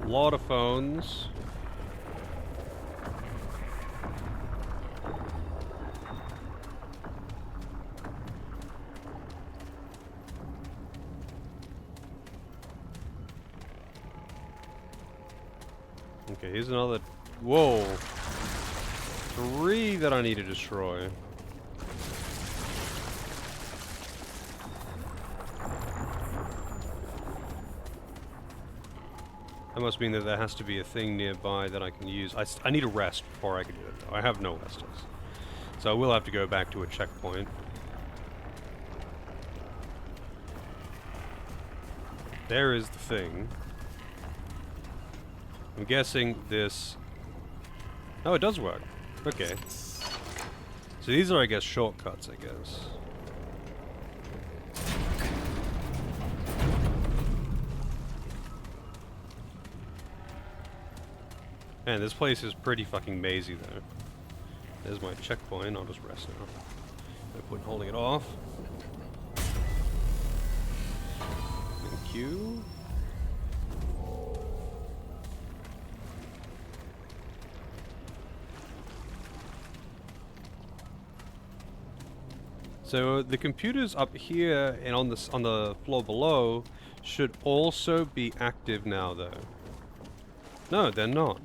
A lot of phones. Okay, here's another. Whoa. 3 that I need to destroy. That must mean that there has to be a thing nearby that I can use. I need a rest before I can do it, though. I have no restos. So I will have to go back to a checkpoint. There is the thing. I'm guessing this... Oh, it does work. Okay. So these are, I guess, shortcuts, I guess. Man, this place is pretty fucking mazy, though. There's my checkpoint. I'll just rest now. No point holding it off. Thank you. So the computers up here and on the floor below should also be active now, though. No, they're not.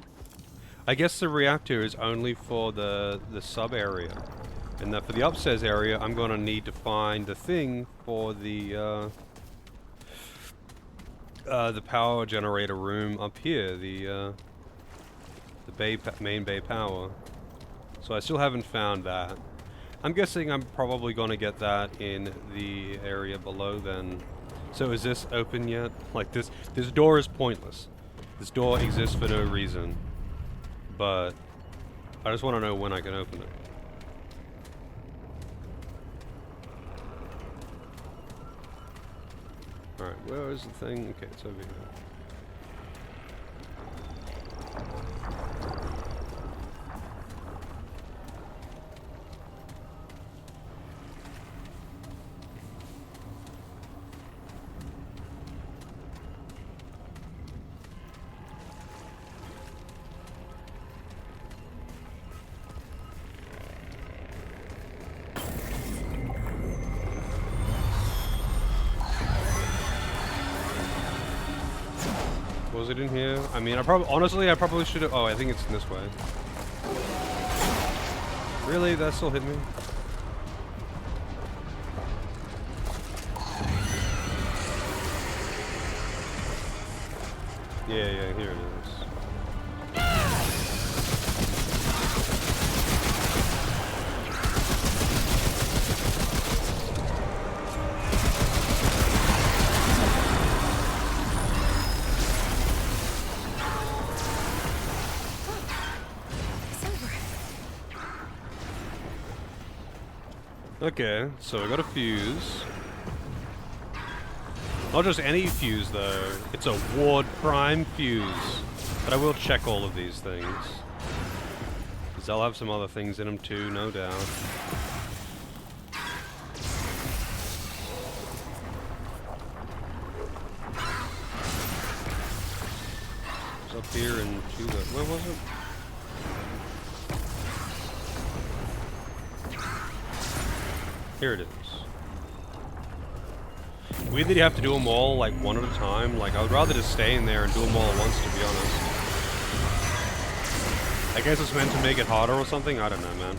I guess the reactor is only for the sub area, and that for the upstairs area, I'm gonna need to find the thing for the power generator room up here, the main bay power. So I still haven't found that. I'm guessing I'm probably gonna get that in the area below then. So is this open yet? Like this door is pointless. This door exists for no reason. But I just want to know when I can open it. Alright, where is the thing? Okay, it's over here. Was it in here? I mean, honestly, I probably should have. Oh, I think it's in this way. Really? That still hit me? Yeah, here it is. Okay, so I got a fuse. Not just any fuse though, it's a Ward Prime fuse. But I will check all of these things. Because they'll have some other things in them too, no doubt. It's up here and to the... where was it? Here it is. Weird that you have to do them all, like, one at a time. Like, I would rather just stay in there and do them all at once, to be honest. I guess it's meant to make it harder or something? I don't know, man.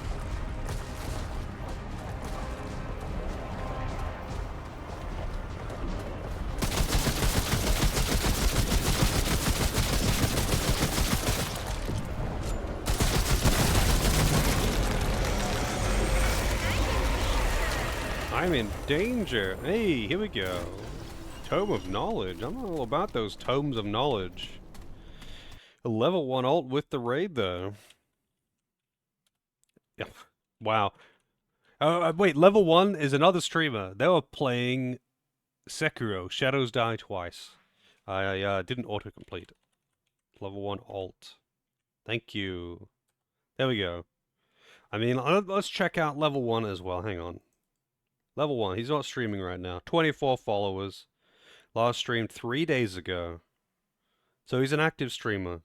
I'm in danger. Hey, here we go. Tome of Knowledge. I'm all about those tomes of knowledge. A level 1 alt with the raid, though. Yep. Wow. Wait, level 1 is another streamer. They were playing Sekiro, Shadows Die Twice. I didn't autocomplete. Level 1 alt. Thank you. There we go. I mean, let's check out level 1 as well. Hang on. Level 1, he's not streaming right now. 24 followers. Last streamed 3 days ago. So he's an active streamer.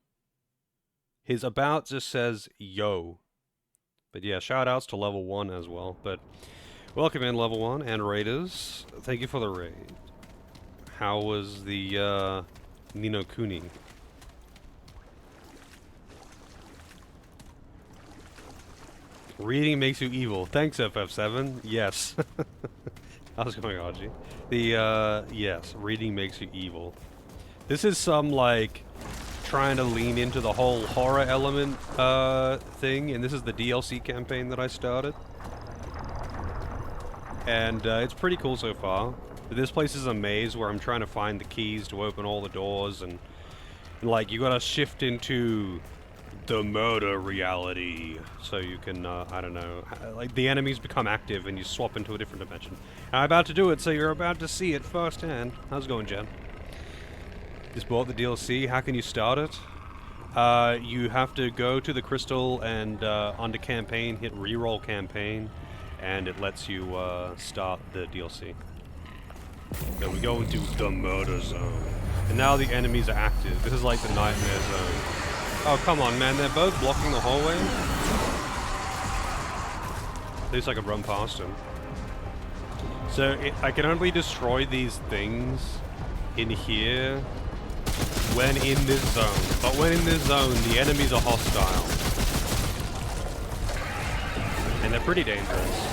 His about just says, yo. But yeah, shout outs to level 1 as well. But welcome in level 1 and raiders. Thank you for the raid. How was the Ni no Kuni? Reading makes you evil. Thanks, FF7. Yes. How's it going, Archie? Yes, reading makes you evil. This is some, like, trying to lean into the whole horror element, thing, and this is the DLC campaign that I started. And, it's pretty cool so far. This place is a maze where I'm trying to find the keys to open all the doors, and like, you gotta shift into the murder reality, so you can, I don't know, like, the enemies become active and you swap into a different dimension. I'm about to do it, so you're about to see it firsthand. How's it going, Jen? Just bought the DLC. How can you start it? You have to go to the crystal and, under campaign, hit reroll campaign, and it lets you, start the DLC. So we go into the murder zone. And now the enemies are active. This is like the nightmare zone. Oh, come on, man. They're both blocking the hallway. At least I can run past them. So, I can only destroy these things in here when in this zone. But when in this zone, the enemies are hostile. And they're pretty dangerous.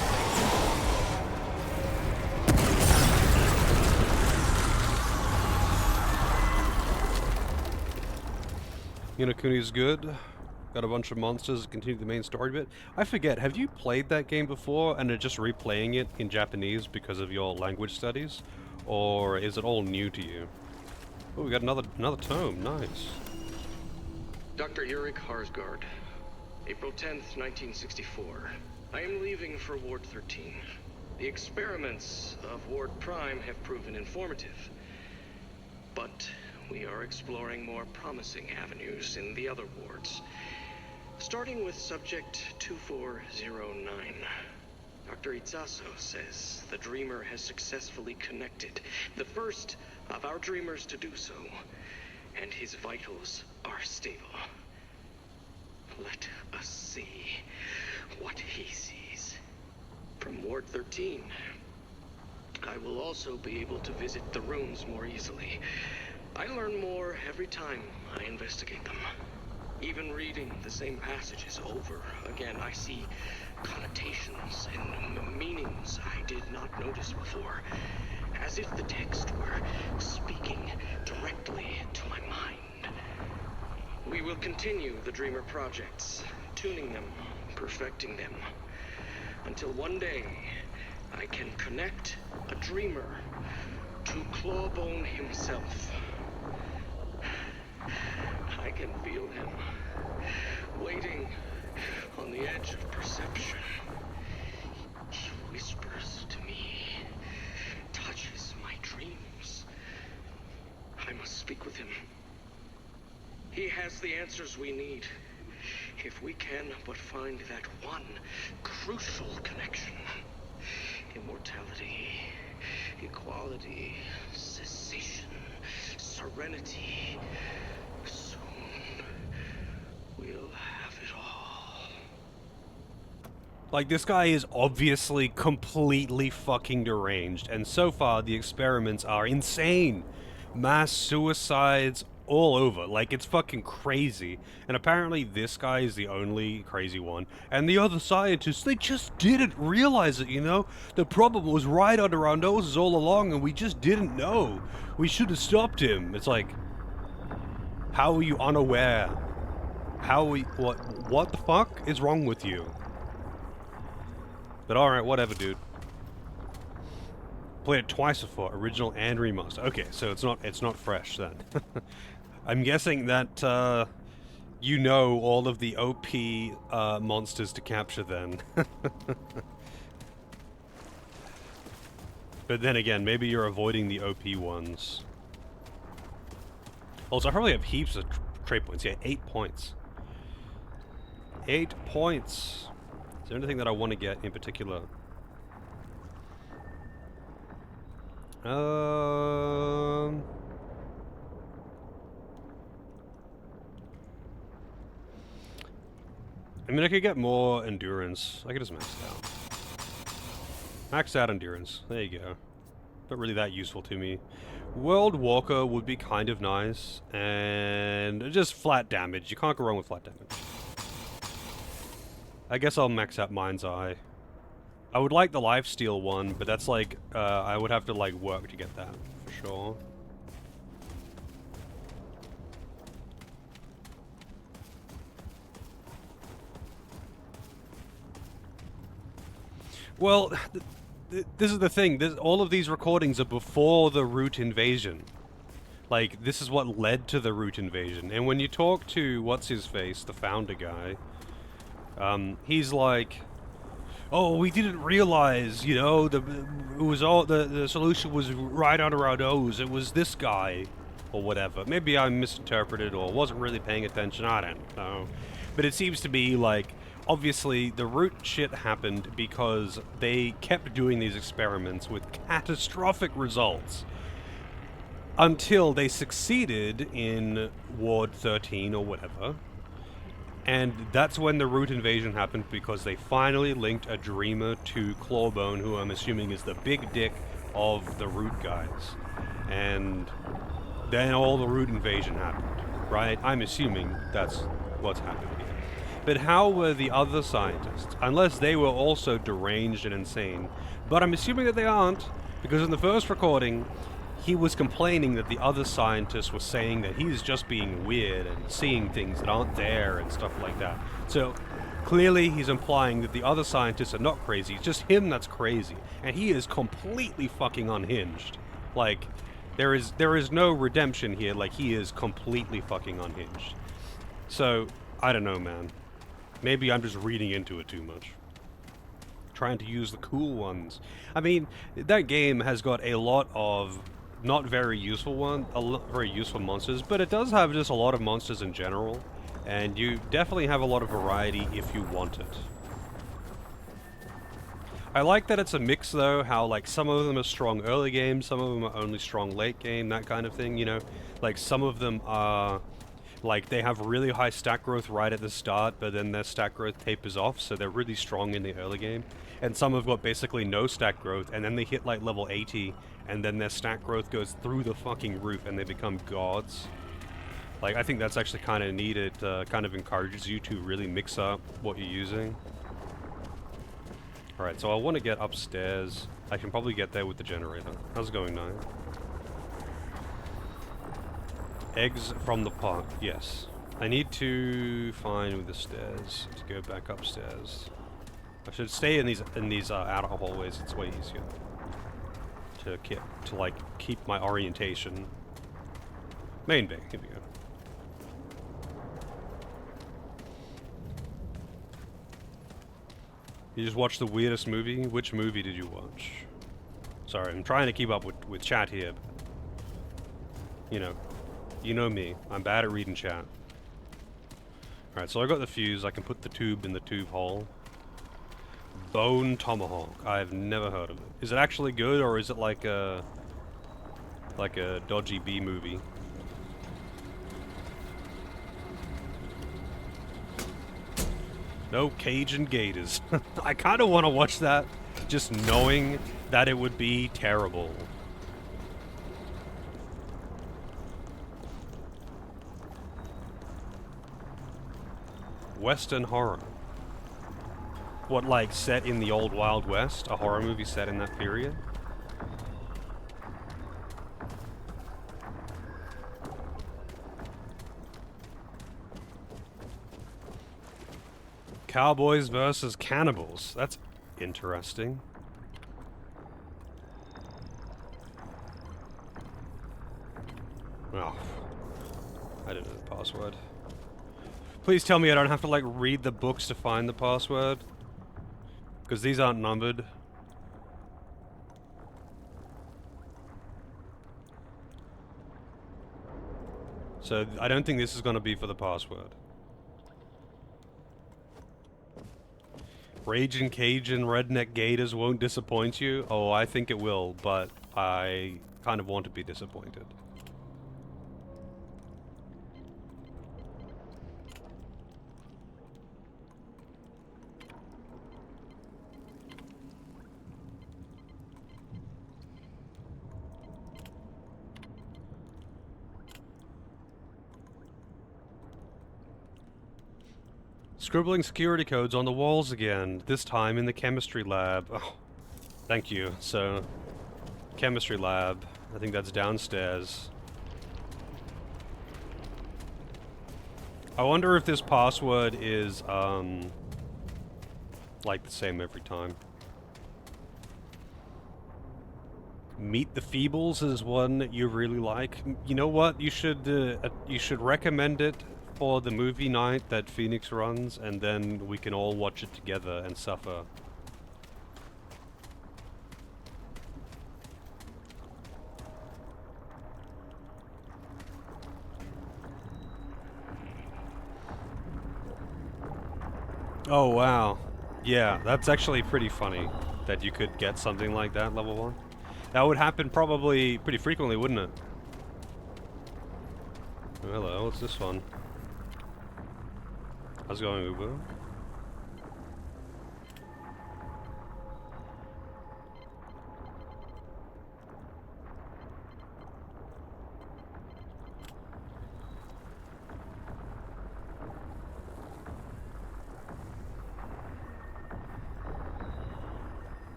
Ni no Kuni is good. Got a bunch of monsters, continue the main story bit. I forget, have you played that game before and are just replaying it in Japanese because of your language studies? Or is it all new to you? Oh, we got another tome, nice. Dr. Ulrich Harsgaard, April 10th, 1964. I am leaving for Ward 13. The experiments of Ward Prime have proven informative. But we are exploring more promising avenues in the other wards. Starting with subject 2409. Dr. Itzaso says the Dreamer has successfully connected, the first of our Dreamers to do so, and his vitals are stable. Let us see what he sees. From Ward 13, I will also be able to visit the rooms more easily. I learn more every time I investigate them. Even reading the same passages over again, I see connotations and meanings I did not notice before, as if the text were speaking directly to my mind. We will continue the Dreamer projects, tuning them, perfecting them, until one day I can connect a Dreamer to Clawbone himself. I can feel him, waiting on the edge of perception. He whispers to me, touches my dreams. I must speak with him. He has the answers we need. If we can but find that one crucial connection. Immortality, equality, cessation, serenity. Soon, we'll have it all. Like, this guy is obviously completely fucking deranged, and so far the experiments are insane. Mass suicides all over. Like, it's fucking crazy. And apparently this guy is the only crazy one. And the other scientists, they just didn't realize it, you know? The problem was right under our noses all along, and we just didn't know. We should have stopped him. It's like, how are you unaware? How are we, what the fuck is wrong with you? But alright, whatever, dude. Played it twice before, original and remaster. Okay, so it's not fresh then. I'm guessing that you know all of the OP monsters to capture then. But then again, maybe you're avoiding the OP ones. Also, I probably have heaps of trait points. Yeah, 8 points. 8 points. Is there anything that I want to get in particular? I mean, I could get more endurance. I could just max it out. Max out endurance. There you go. Not really that useful to me. World Walker would be kind of nice. And just flat damage. You can't go wrong with flat damage. I guess I'll max out Mind's Eye. I would like the lifesteal one, but that's like, I would have to like work to get that, for sure. Well, this is the thing, all of these recordings are before the Root invasion. Like, this is what led to the Root invasion. And when you talk to, what's-his-face, the founder guy, he's like, oh, we didn't realize, you know, it was all, the solution was right under our nose. It was this guy, or whatever. Maybe I misinterpreted or wasn't really paying attention, I don't know. But it seems to be like, obviously, the Root shit happened because they kept doing these experiments with catastrophic results until they succeeded in Ward 13 or whatever. And that's when the Root invasion happened, because they finally linked a Dreamer to Clawbone, who I'm assuming is the big dick of the Root guys. And then all the Root invasion happened, right? I'm assuming that's what's happened here. But how were the other scientists? Unless they were also deranged and insane. But I'm assuming that they aren't, because in the first recording, he was complaining that the other scientists were saying that he's just being weird and seeing things that aren't there and stuff like that. So, clearly he's implying that the other scientists are not crazy, it's just him that's crazy. And he is completely fucking unhinged. Like, there is no redemption here, like he is completely fucking unhinged. So, I don't know, man. Maybe I'm just reading into it too much. Trying to use the cool ones. I mean, that game has got a lot of not very useful very useful monsters, but it does have just a lot of monsters in general, and you definitely have a lot of variety if you want it. I like that it's a mix though, how like some of them are strong early game, some of them are only strong late game, that kind of thing, you know? Like some of them are Like, they have really high stat growth right at the start, but then their stat growth tapers off, so they're really strong in the early game. And some have got basically no stat growth, and then they hit like level 80, and then their stat growth goes through the fucking roof, and they become gods. Like, I think that's actually kind of neat. It kind of encourages you to really mix up what you're using. Alright, so I want to get upstairs. I can probably get there with the generator. How's it going now? Eggs from the park, yes. I need to find the stairs to go back upstairs. I should stay in these outer hallways. It's way easier to like keep my orientation. Main bay. Here we go. You just watched the weirdest movie? Which movie did you watch? Sorry, I'm trying to keep up with chat here. But, you know me. I'm bad at reading chat. Alright, so I got the fuse. I can put the tube in the tube hole. Bone Tomahawk. I've never heard of it. Is it actually good, or is it like a dodgy B movie? No Cajun Gators. I kind of want to watch that, just knowing that it would be terrible. Western horror. What, like, set in the old Wild West? A horror movie set in that period? Cowboys versus cannibals. That's interesting. Oh. I don't know the password. Please tell me I don't have to, like, read the books to find the password. Because these aren't numbered. So, I don't think this is going to be for the password. Raging Cajun Redneck Gators won't disappoint you? Oh, I think it will, but I kind of want to be disappointed. Scribbling security codes on the walls again, this time in the chemistry lab. Oh, thank you. So, chemistry lab. I think that's downstairs. I wonder if this password is, like the same every time. Meet the Feebles is one that you really like. You know what? You should recommend it for the movie night that Phoenix runs, and then we can all watch it together and suffer. Oh wow. Yeah, that's actually pretty funny that you could get something like that level 1. That would happen probably pretty frequently, wouldn't it? Oh, hello, what's this one? How's it going, Uber?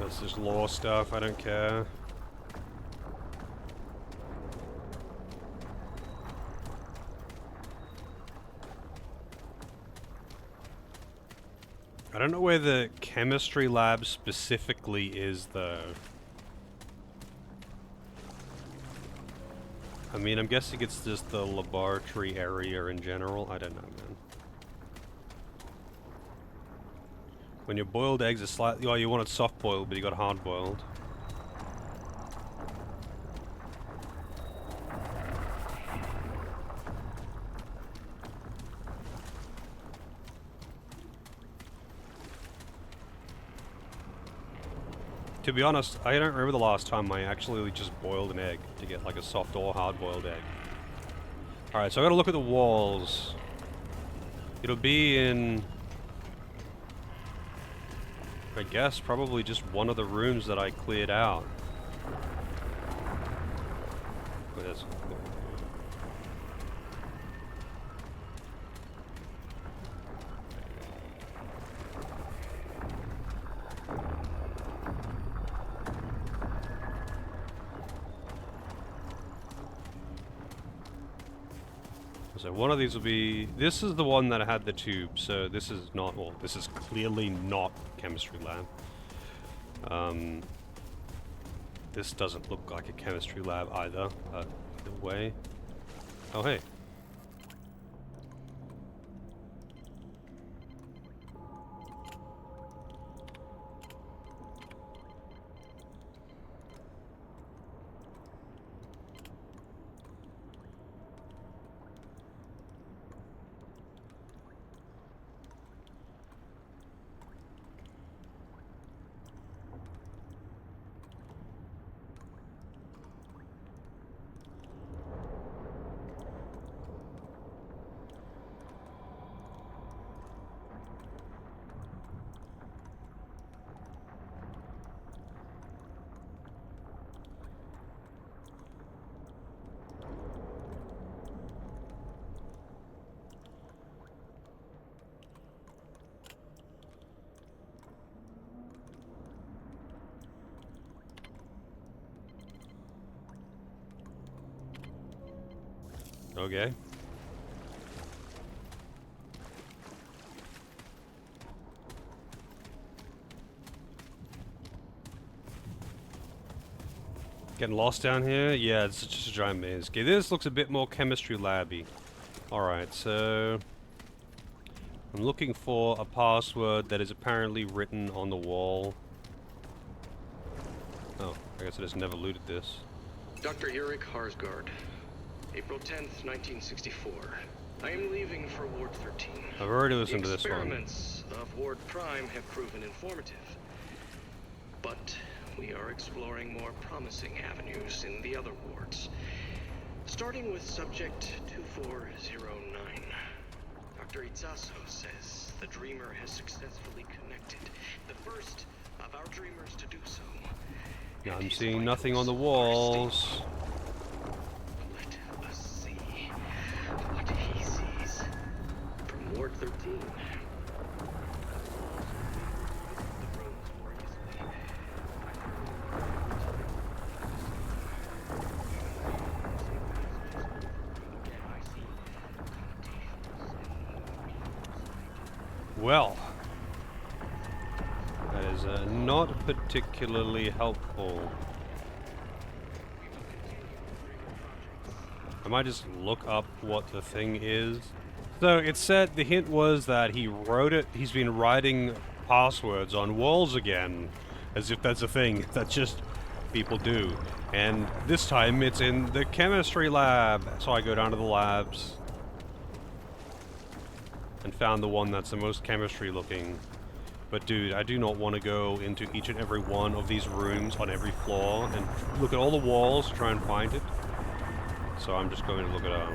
This is lore stuff, I don't care. I don't know where the chemistry lab specifically is, though. I mean, I'm guessing it's just the laboratory area in general. I don't know, man. When your boiled eggs are slightly... Oh, you wanted soft-boiled, but you got hard-boiled. To be honest, I don't remember the last time I actually just boiled an egg to get like a soft or hard-boiled egg. Alright, so I gotta look at the walls. It'll be in... I guess probably just one of the rooms that I cleared out. Wait, that's... So one of these will be... This is the one that had the tube, so this is not... Well, this is clearly not chemistry lab. This doesn't look like a chemistry lab either, either way. Oh, hey. Okay. Getting lost down here? Yeah, it's just a giant maze. Okay, this looks a bit more chemistry labby. Alright, so... I'm looking for a password that is apparently written on the wall. Oh, I guess I just never looted this. Dr. Eric Harsgaard, April 10th, 1964. I am leaving for Ward 13. I've already listened to The this one. experiments of Ward Prime have proven informative. But we are exploring more promising avenues in the other wards. Starting with subject 2409. Dr. Itzaso says the Dreamer has successfully connected, the first of our Dreamers to do so. Yeah, I'm seeing nothing on the walls. Let us see what he sees from Ward 13. Well, that is not particularly helpful. I might just look up what the thing is. So it said the hint was that he wrote it. He's been writing passwords on walls again, as if that's a thing that just people do. And this time it's in the chemistry lab. So I go down to the labs and found the one that's the most chemistry looking. But dude, I do not want to go into each and every one of these rooms on every floor and look at all the walls to try and find it. So I'm just going to look it up.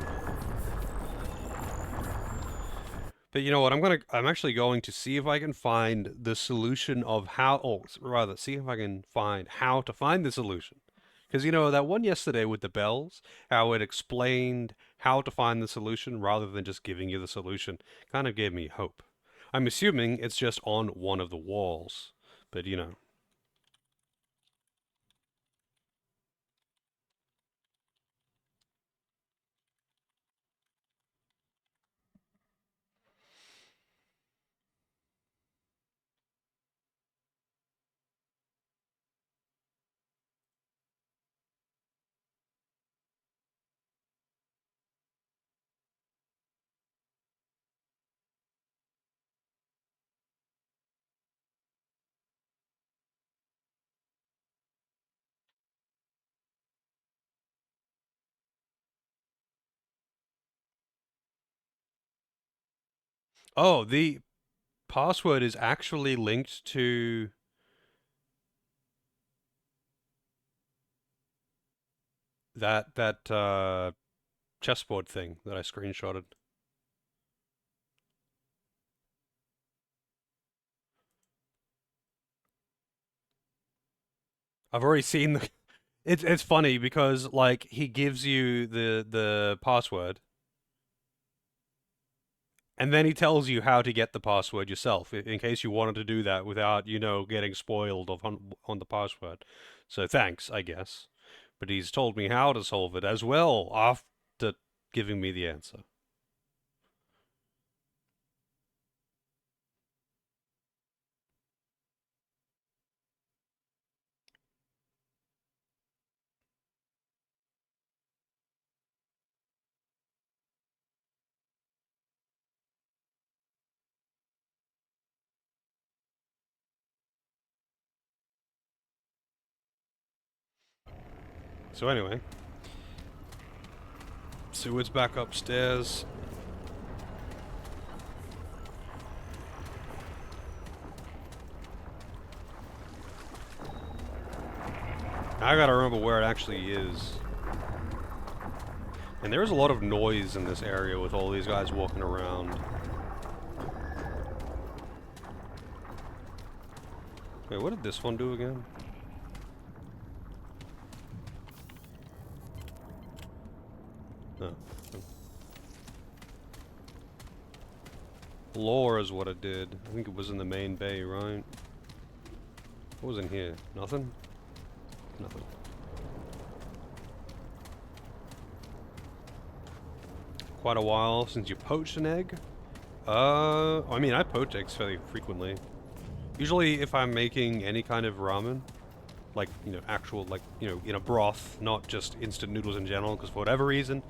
But you know what, I'm actually going to see if I can find the solution of how, or rather, see if I can find how to find the solution. Because, you know, that one yesterday with the bells, how it explained how to find the solution rather than just giving you the solution, kind of gave me hope. I'm assuming it's just on one of the walls, but you know. Oh, the password is actually linked to that chessboard thing that I screenshotted. I've already seen the. It's funny because like he gives you the password, and then he tells you how to get the password yourself, in case you wanted to do that without, getting spoiled on the password. So thanks, I guess. But he's told me how to solve it as well after giving me the answer. So anyway, Seward's back upstairs. I gotta remember where it actually is. And there is a lot of noise in this area with all these guys walking around. Wait, what did this one do again? Oh. Lore is what it did. I think it was in the main bay, right? What was in here? Nothing? Nothing. Quite a while since you poached an egg? I mean, I poach eggs fairly frequently. Usually if I'm making any kind of ramen, like, actual, like, in a broth, not just instant noodles in general, because for whatever reason,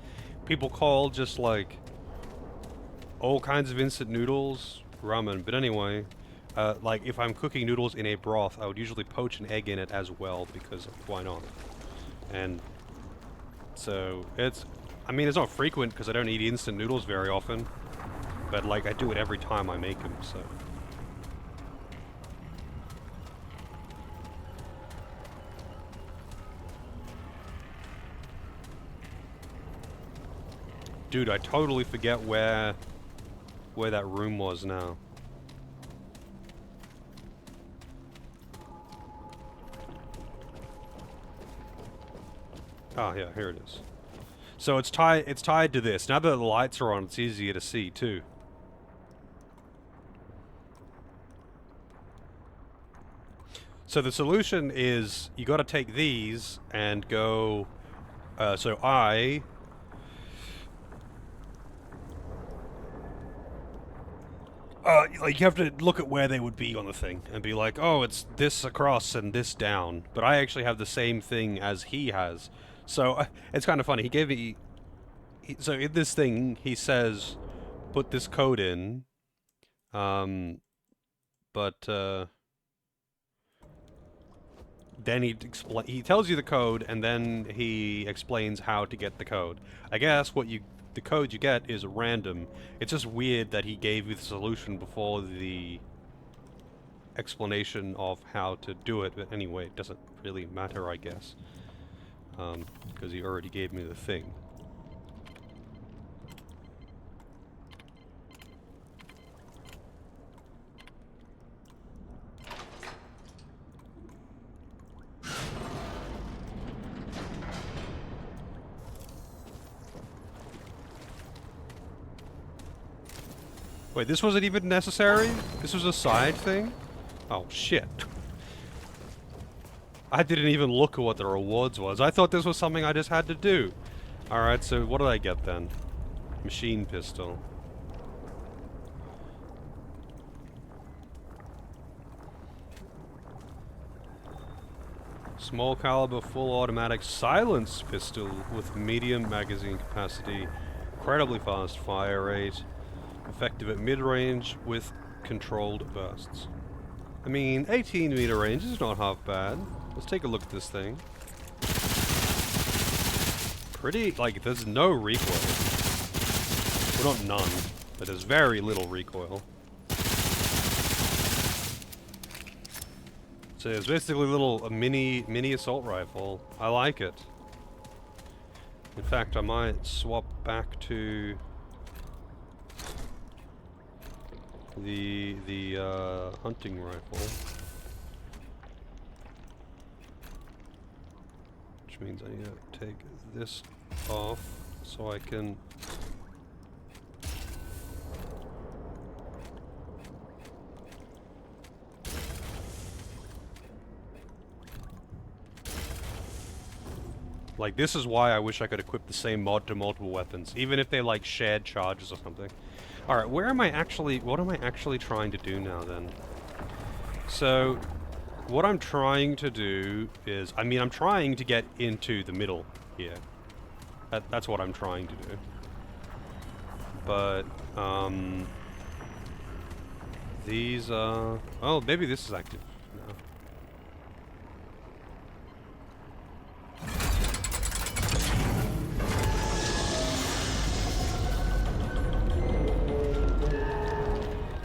people call just, like, all kinds of instant noodles ramen. But anyway, like, if I'm cooking noodles in a broth, I would usually poach an egg in it as well, because why not? And so, I mean, it's not frequent, because I don't eat instant noodles very often, but, like, I do it every time I make them, so... Dude, I totally forget where that room was now. Ah, yeah, here it is. So it's tied to this. Now that the lights are on, it's easier to see too. So the solution is you got to take these and go. So like you have to look at where they would be on the thing and be like, oh, it's this across and this down. But I actually have the same thing as he has. So it's kind of funny. He gave me... so in this thing, he says, put this code in. But then he tells you the code, and then he explains how to get the code. I guess the code you get is random. It's just weird that he gave you the solution before the explanation of how to do it. But anyway, it doesn't really matter, I guess. Because he already gave me the thing. Wait, this wasn't even necessary? This was a side thing? Oh, shit. I didn't even look at what the rewards was. I thought this was something I just had to do. Alright, so what did I get then? Machine pistol. Small caliber full automatic silence pistol with medium magazine capacity. Incredibly fast fire rate. Effective at mid-range with controlled bursts. I mean, 18-meter range is not half bad. Let's take a look at this thing. Pretty, like, there's no recoil. Well, not none, but there's very little recoil. So it's basically a mini assault rifle. I like it. In fact, I might swap back to the hunting rifle, which means I need to take this off so I can like, this is why I wish I could equip the same mod to multiple weapons, even if they like shared charges or something. Alright, what am I actually trying to do now then? So, what I'm trying to do is, I mean, I'm trying to get into the middle here. That's what I'm trying to do. But, these, oh, maybe this is active. No.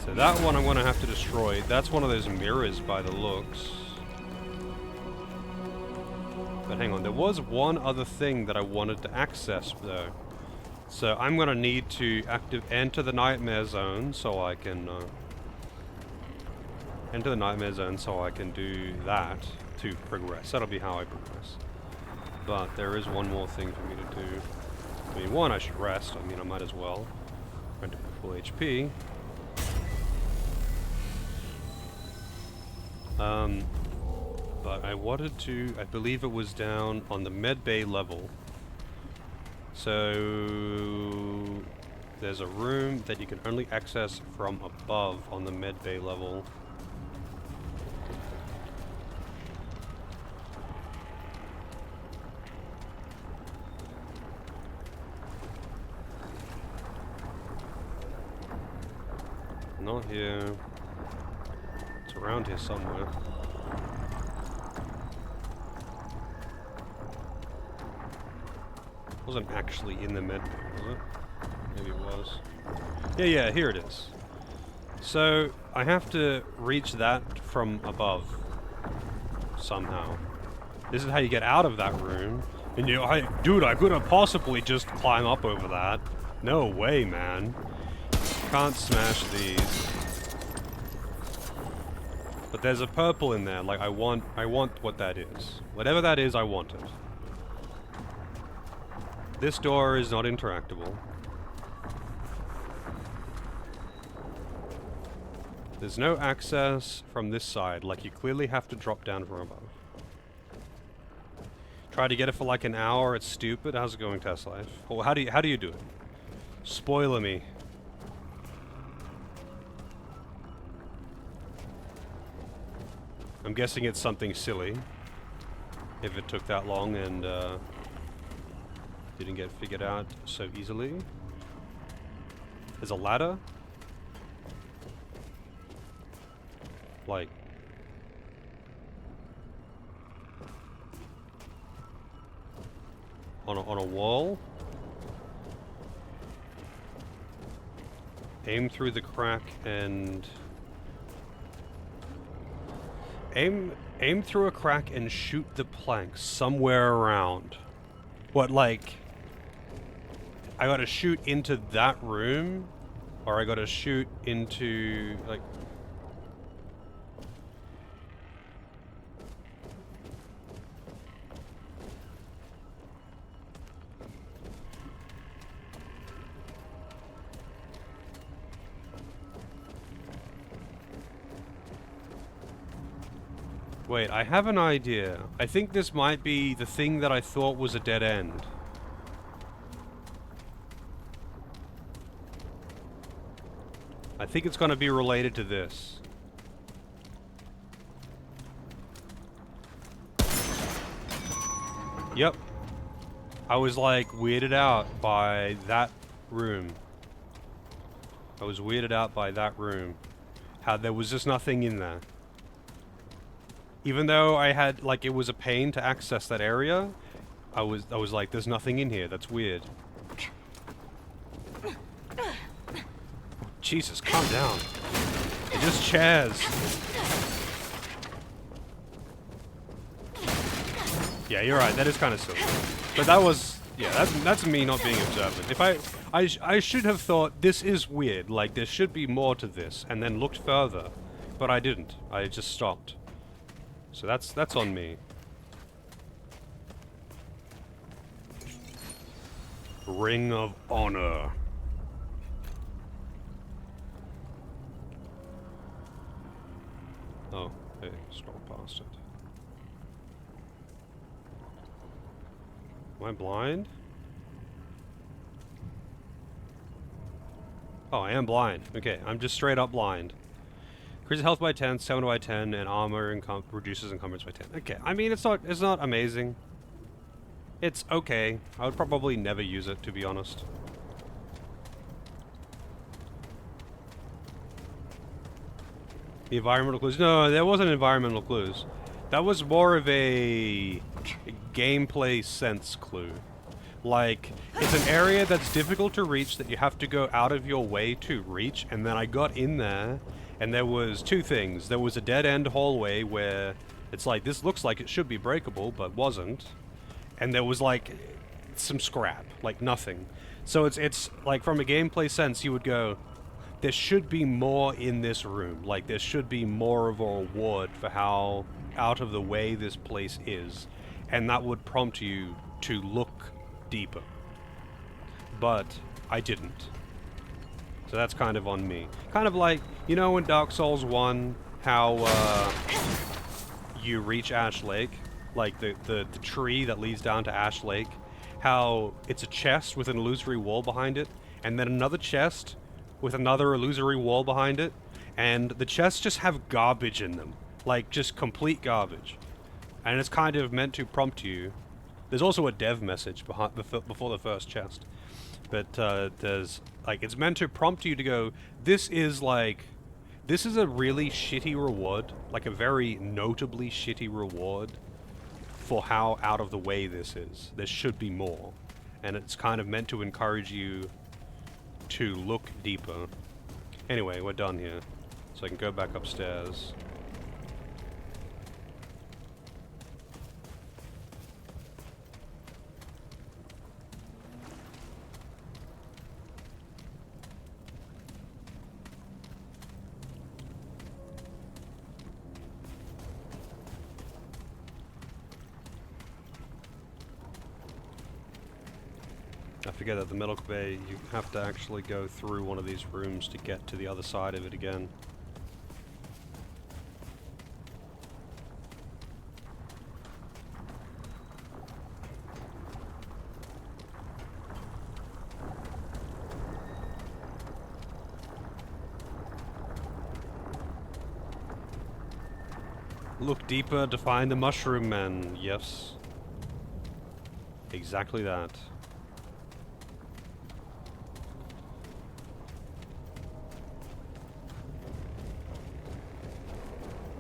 So that one I'm going to have to destroy. That's one of those mirrors by the looks. But hang on, there was one other thing that I wanted to access though. So I'm going to need to enter the nightmare zone so I can do that to progress. That'll be how I progress. But there is one more thing for me to do. I mean, one, I should rest. I mean, I might as well. Run to full HP. But I wanted to, I believe it was down on the med bay level. So there's a room that you can only access from above on the med bay level. Not here. It's around here somewhere. Wasn't actually in the med bay, was it? Maybe it was. Yeah, here it is. So I have to reach that from above somehow. This is how you get out of that room. And dude, I couldn't possibly just climb up over that. No way, man. Can't smash these. But there's a purple in there. Like I want what that is. Whatever that is, I want it. This door is not interactable. There's no access from this side. Like you clearly have to drop down from above. Try to get it for like an hour. It's stupid. How's it going, Test Life? Oh, how do you do it? Spoiler me. I'm guessing it's something silly. If it took that long and didn't get figured out so easily. There's a ladder. Like. On a wall. Aim through the crack and aim through a crack and shoot the plank somewhere around. What, like I gotta shoot into that room, or I gotta shoot into like. Wait, I have an idea. I think this might be the thing that I thought was a dead end. I think it's gonna be related to this. Yep. I was like weirded out by that room. I was weirded out by that room. How there was just nothing in there. Even though I had, like, it was a pain to access that area, I was like, there's nothing in here, that's weird. Jesus, calm down. They're just chairs. Yeah, you're right, that is kind of silly. But that was, Yeah, that's me not being observant. If I should have thought this is weird, like there should be more to this, and then looked further, but I didn't. I just stopped. So that's on me. Ring of Honor. Oh, hey, scroll past it. Am I blind? Oh, I am blind. Okay, I'm just straight up blind. Increases health by 10, 7 by 10, and armor reduces encumbrance by 10. Okay, I mean it's not amazing. It's okay. I would probably never use it, to be honest. The environmental clues. No, there wasn't environmental clues. That was more of a gameplay sense clue. Like, it's an area that's difficult to reach that you have to go out of your way to reach, and then I got in there, and there was two things. There was a dead-end hallway where it's like, this looks like it should be breakable, but wasn't. And there was, like, some scrap. Like, nothing. So it's like, from a gameplay sense, you would go, there should be more in this room. Like, there should be more of a reward for how out of the way this place is. And that would prompt you to look deeper. But I didn't. So that's kind of on me. Kind of like, you know in Dark Souls 1, how you reach Ash Lake? Like the tree that leads down to Ash Lake. How it's a chest with an illusory wall behind it, and then another chest with another illusory wall behind it, and the chests just have garbage in them. Like, just complete garbage. And it's kind of meant to prompt you. There's also a dev message behind before the first chest. But there's, like, it's meant to prompt you to go, this is a really shitty reward. Like, a very notably shitty reward for how out of the way this is. There should be more. And it's kind of meant to encourage you to look deeper. Anyway, we're done here. So I can go back upstairs. I forget that the medical bay, you have to actually go through one of these rooms to get to the other side of it again. Look deeper to find the mushroom men. Yes. Exactly that.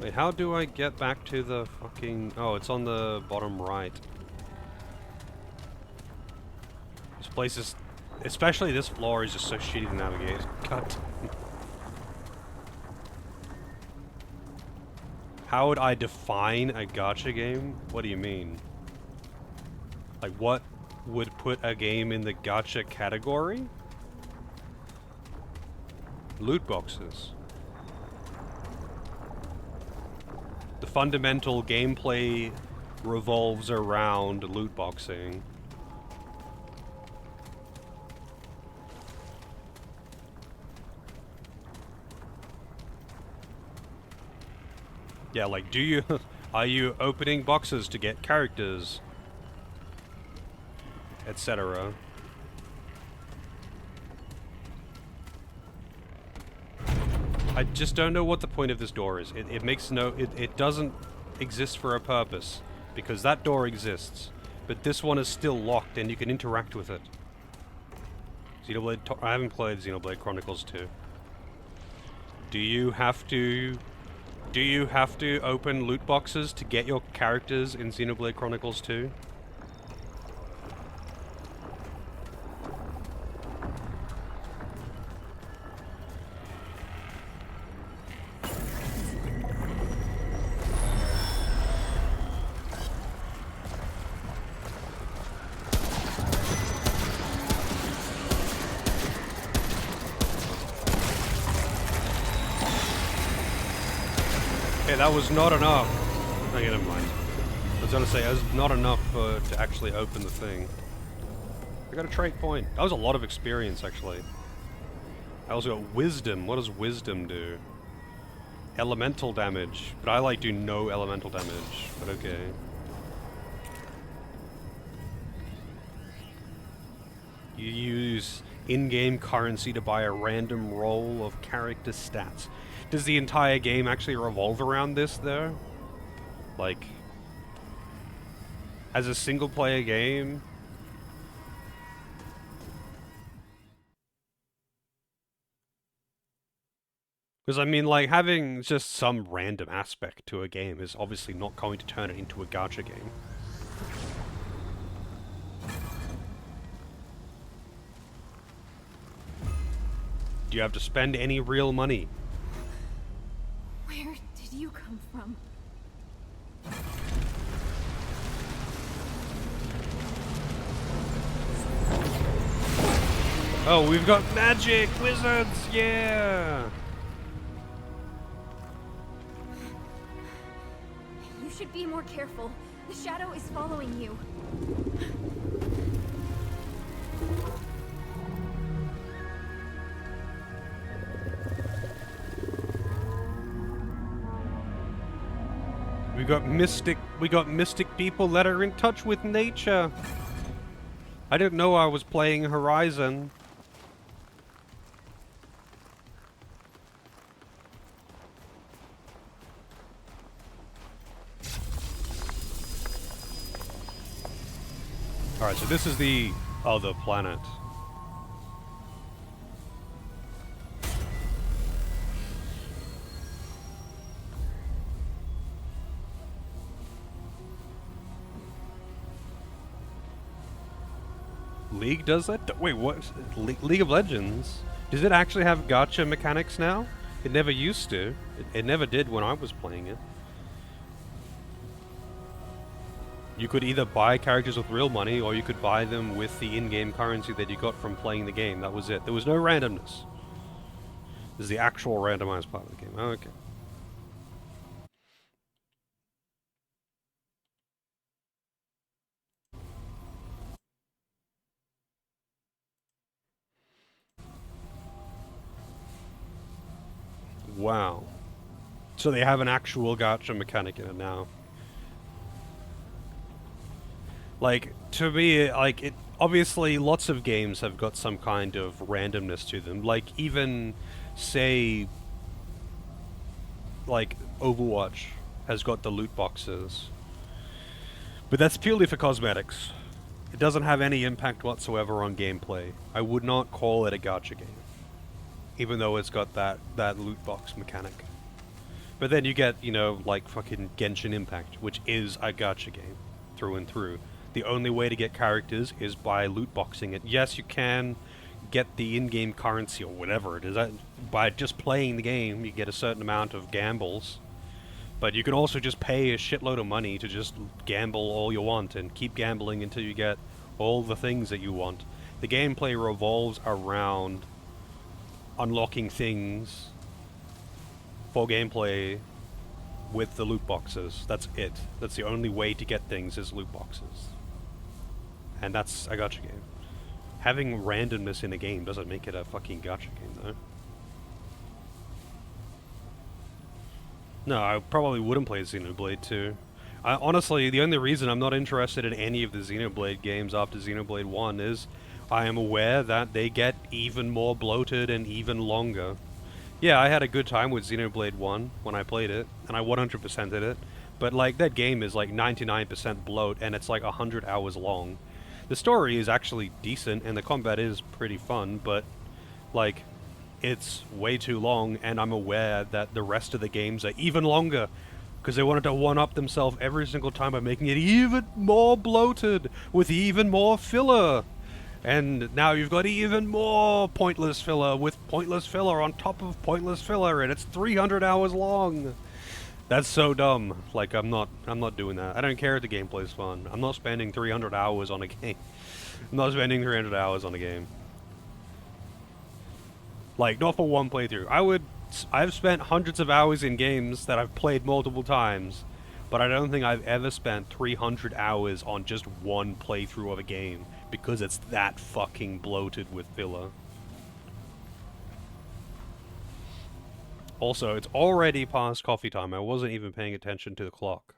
Wait, how do I get back to the fucking... Oh, it's on the bottom right. This place is... Especially this floor is just so shitty to navigate. God. How would I define a gacha game? What do you mean? Like, what would put a game in the gacha category? Loot boxes. The fundamental gameplay revolves around loot boxing. Yeah, like, are you opening boxes to get characters, etc.? I just don't know what the point of this door is. It makes no... It doesn't exist for a purpose, because that door exists, but this one is still locked and you can interact with it. Xenoblade... I haven't played Xenoblade Chronicles 2. Do you have to open loot boxes to get your characters in Xenoblade Chronicles 2? that was not enough. Okay, never mind. I was gonna say, that was not enough to actually open the thing. I got a trait point. That was a lot of experience, actually. I also got wisdom. What does wisdom do? Elemental damage. But I like do no elemental damage. But okay. You use in-game currency to buy a random roll of character stats. Does the entire game actually revolve around this, though? Like, as a single-player game? Because, I mean, like, having just some random aspect to a game is obviously not going to turn it into a gacha game. Do you have to spend any real money? Where did you come from? Oh, we've got magic! Wizards! Yeah! You should be more careful. The shadow is following you. We got mystic people that are in touch with nature. I didn't know I was playing Horizon. Alright, so this is the other planet. League does that? Wait, what? League of Legends? Does it actually have gacha mechanics now? It never used to. It never did when I was playing it. You could either buy characters with real money, or you could buy them with the in-game currency that you got from playing the game. That was it. There was no randomness. This is the actual randomized part of the game. Okay. Wow. So they have an actual gacha mechanic in it now. Like, to me, like, it obviously lots of games have got some kind of randomness to them. Like, even, say, like, Overwatch has got the loot boxes. But that's purely for cosmetics. It doesn't have any impact whatsoever on gameplay. I would not call it a gacha game. Even though it's got that loot box mechanic. But then you get, you know, like fucking Genshin Impact, which is a gacha game, through and through. The only way to get characters is by loot boxing it. Yes, you can get the in-game currency or whatever it is. By just playing the game, you get a certain amount of gambles. But you can also just pay a shitload of money to just gamble all you want and keep gambling until you get all the things that you want. The gameplay revolves around unlocking things for gameplay with the loot boxes. That's it. That's the only way to get things is loot boxes. And that's a gacha game. Having randomness in a game doesn't make it a fucking gacha game, though. No, I probably wouldn't play Xenoblade 2. Honestly, the only reason I'm not interested in any of the Xenoblade games after Xenoblade 1 is I am aware that they get even more bloated and even longer. Yeah, I had a good time with Xenoblade 1 when I played it, and I 100%ed it, but like that game is like 99% bloat and it's like 100 hours long. The story is actually decent and the combat is pretty fun, but like it's way too long, and I'm aware that the rest of the games are even longer because they wanted to one-up themselves every single time by making it even more bloated with even more filler. And now you've got even more pointless filler with pointless filler on top of pointless filler, and it's 300 hours long. That's so dumb. Like, I'm not doing that. I don't care if the gameplay's fun. I'm not spending 300 hours on a game. I'm not spending 300 hours on a game. Like, not for one playthrough. I would I've spent hundreds of hours in games that I've played multiple times, but I don't think I've ever spent 300 hours on just one playthrough of a game because it's that fucking bloated with filler. Also, it's already past coffee time. I wasn't even paying attention to the clock.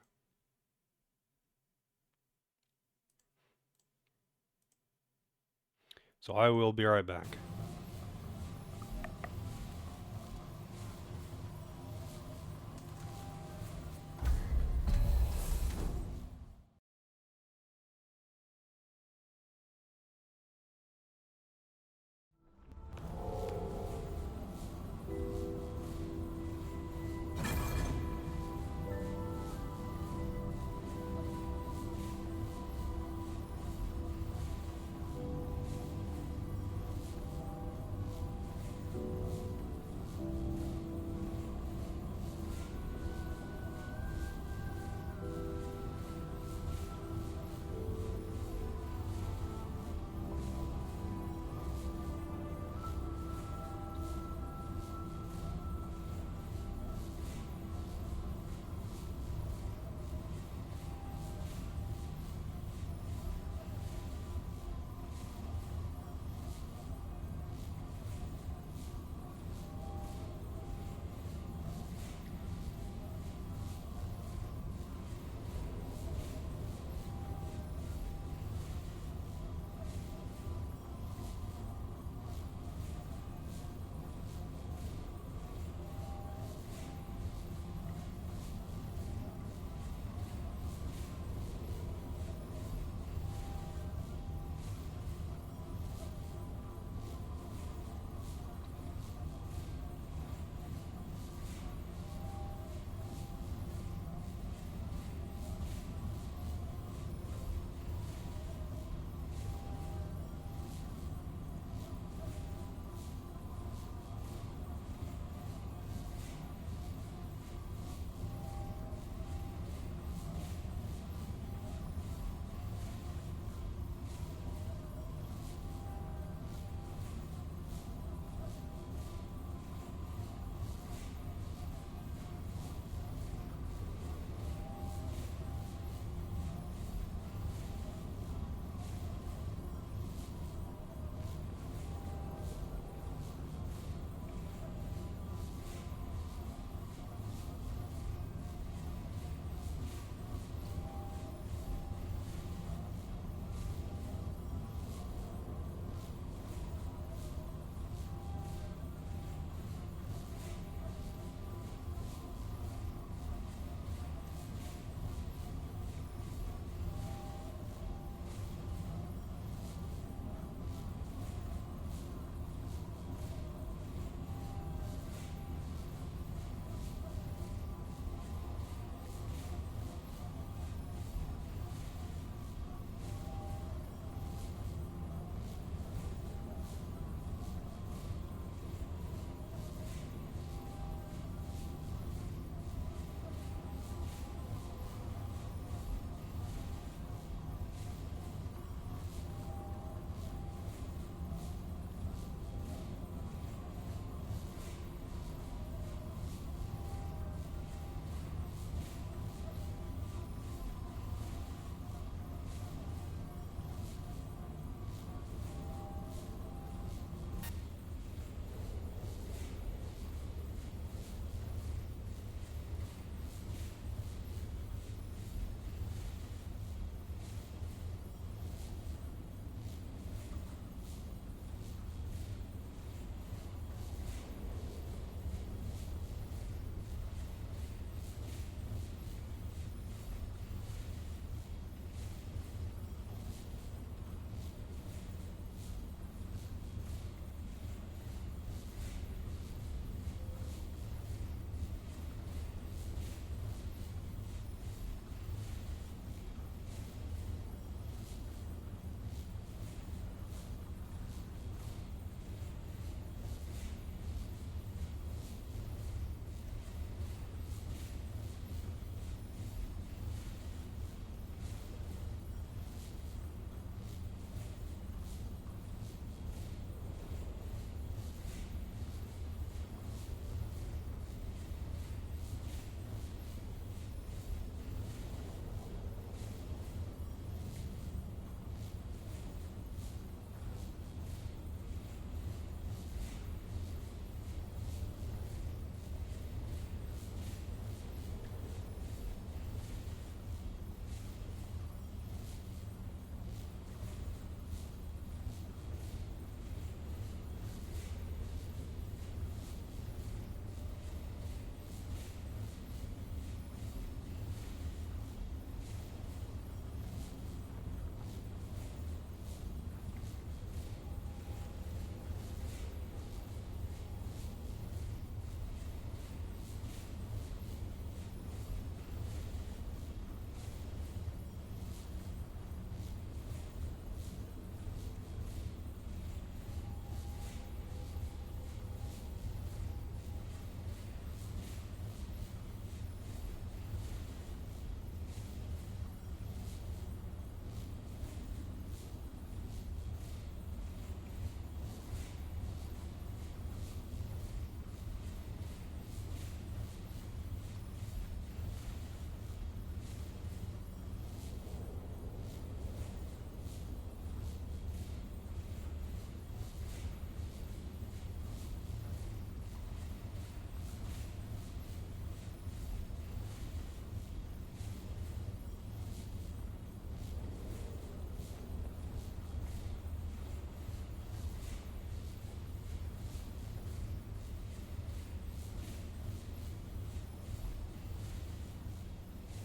So I will be right back.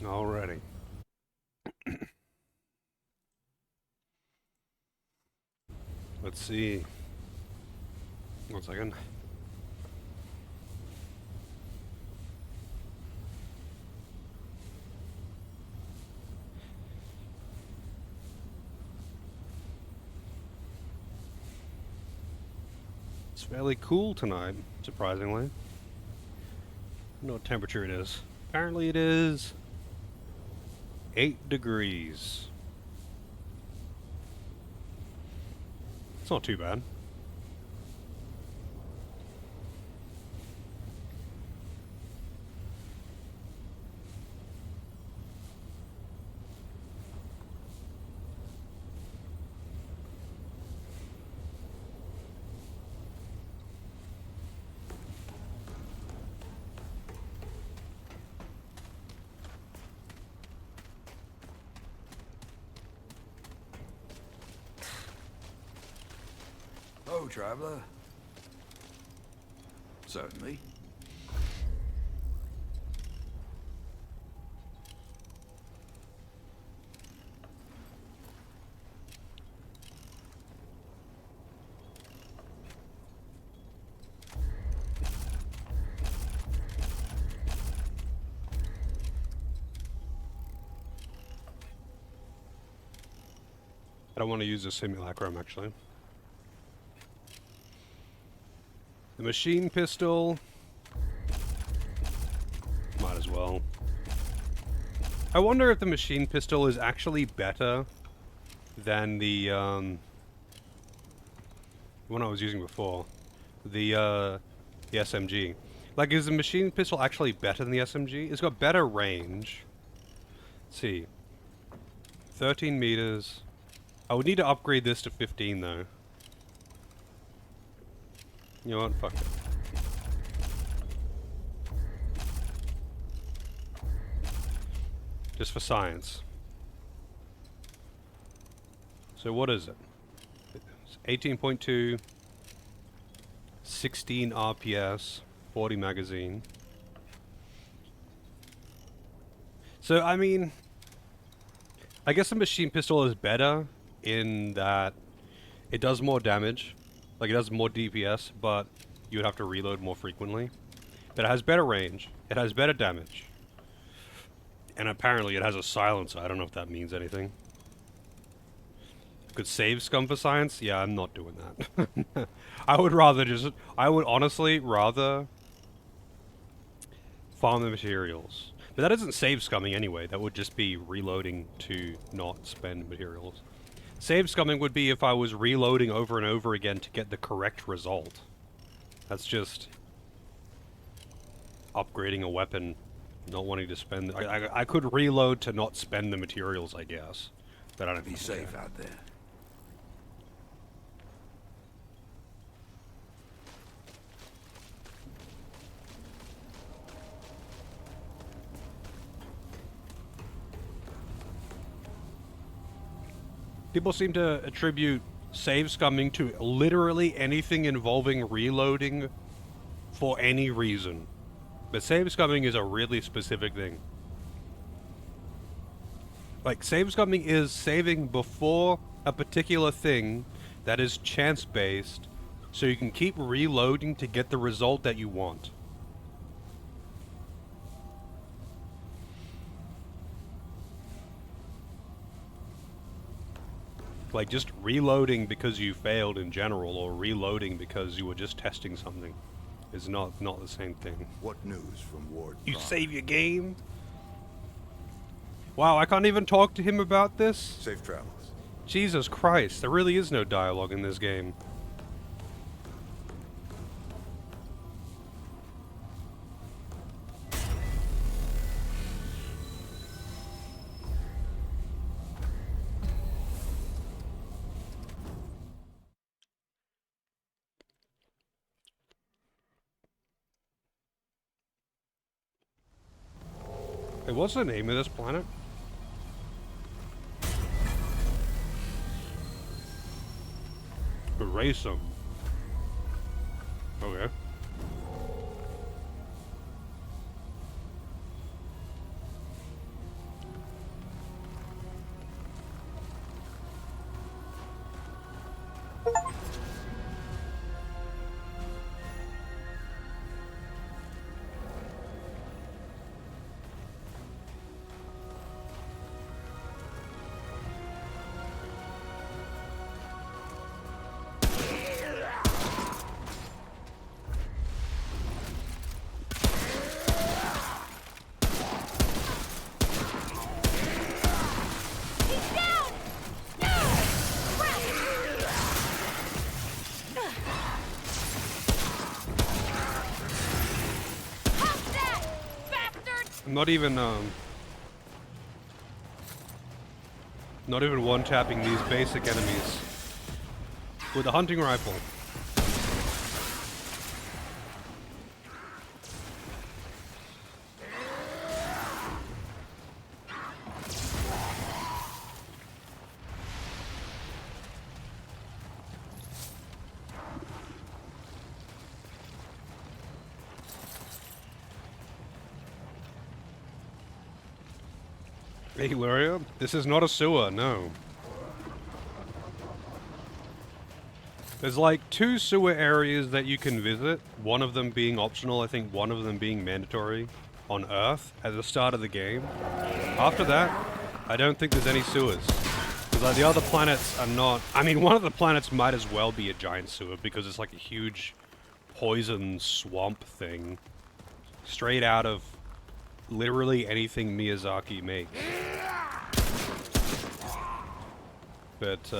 Alrighty. Let's see. 1 second. It's fairly cool tonight, surprisingly. I don't know what temperature it is. Apparently it is 8 degrees. It's not too bad. Oh, traveler. Certainly. I don't want to use the simulacrum, actually. The machine pistol. Might as well. I wonder if the machine pistol is actually better than the one I was using before. The SMG. Like, is the machine pistol actually better than the SMG? It's got better range. Let's see. 13 meters. I would need to upgrade this to 15, though. You know what? Fuck it. Just for science. So what is it? It's 18.2, 16 RPS, 40 magazine. So, I mean, I guess the machine pistol is better in that it does more damage. Like, it does more DPS, but you would have to reload more frequently. But it has better range. It has better damage. And apparently it has a silencer. I don't know if that means anything. Could save scum for science? Yeah, I'm not doing that. I would honestly rather farm the materials. But that isn't save scumming anyway. That would just be reloading to not spend materials. Save scumming would be if I was reloading over and over again to get the correct result. That's just upgrading a weapon, not wanting to spend... I could reload to not spend the materials, I guess. But I don't Be safe out there. People seem to attribute save scumming to literally anything involving reloading for any reason. But save scumming is a really specific thing. Like, save scumming is saving before a particular thing that is chance-based, so you can keep reloading to get the result that you want. Like, just reloading because you failed in general, or reloading because you were just testing something, is not the same thing. What news from Ward? You Prime? save your game? Wow, I can't even talk to him about this? Safe travels. Jesus Christ, there really is no dialogue in this game. Hey, what's the name of this planet? Erase them. Okay. Not even one-tapping these basic enemies with a hunting rifle. Hey, Luria, this is not a sewer, no. There's like 2 sewer areas that you can visit, one of them being optional, I think one of them being mandatory, on Earth at the start of the game. After that, I don't think there's any sewers. Because like, the other planets are not... I mean, one of the planets might as well be a giant sewer because it's like a huge poison swamp thing. Straight out of literally anything Miyazaki makes. But,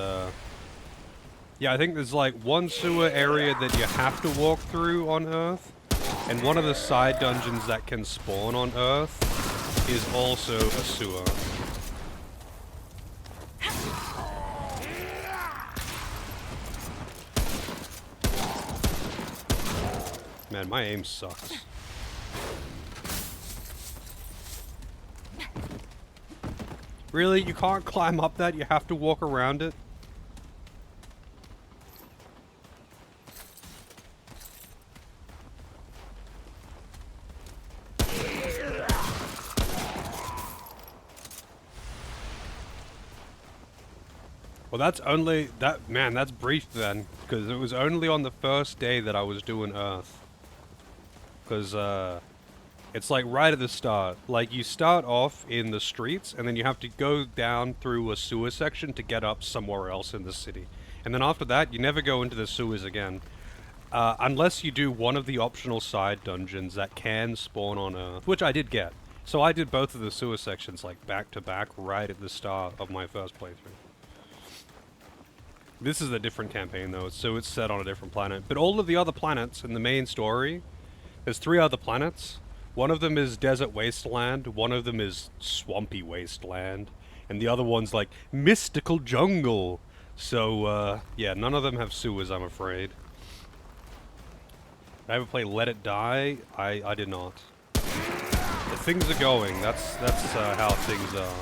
yeah, I think there's like 1 sewer area that you have to walk through on Earth, and one of the side dungeons that can spawn on Earth is also a sewer. Man, my aim sucks. Really? You can't climb up that? You have to walk around it? Well, that's only... Man, that's brief then. Because it was only on the first day that I was doing Earth. Because, it's like right at the start. Like, you start off in the streets, and then you have to go down through a sewer section to get up somewhere else in the city. And then after that, you never go into the sewers again. Unless you do one of the optional side dungeons that can spawn on Earth, which I did get. So I did both of the sewer sections, like, back to back, right at the start of my first playthrough. This is a different campaign, though, so it's set on a different planet. But all of the other planets in the main story, there's 3 other planets. One of them is Desert Wasteland, one of them is Swampy Wasteland, and the other one's like Mystical Jungle. So, yeah, none of them have sewers, I'm afraid. I ever play Let It Die? I did not. But things are going, that's how things are.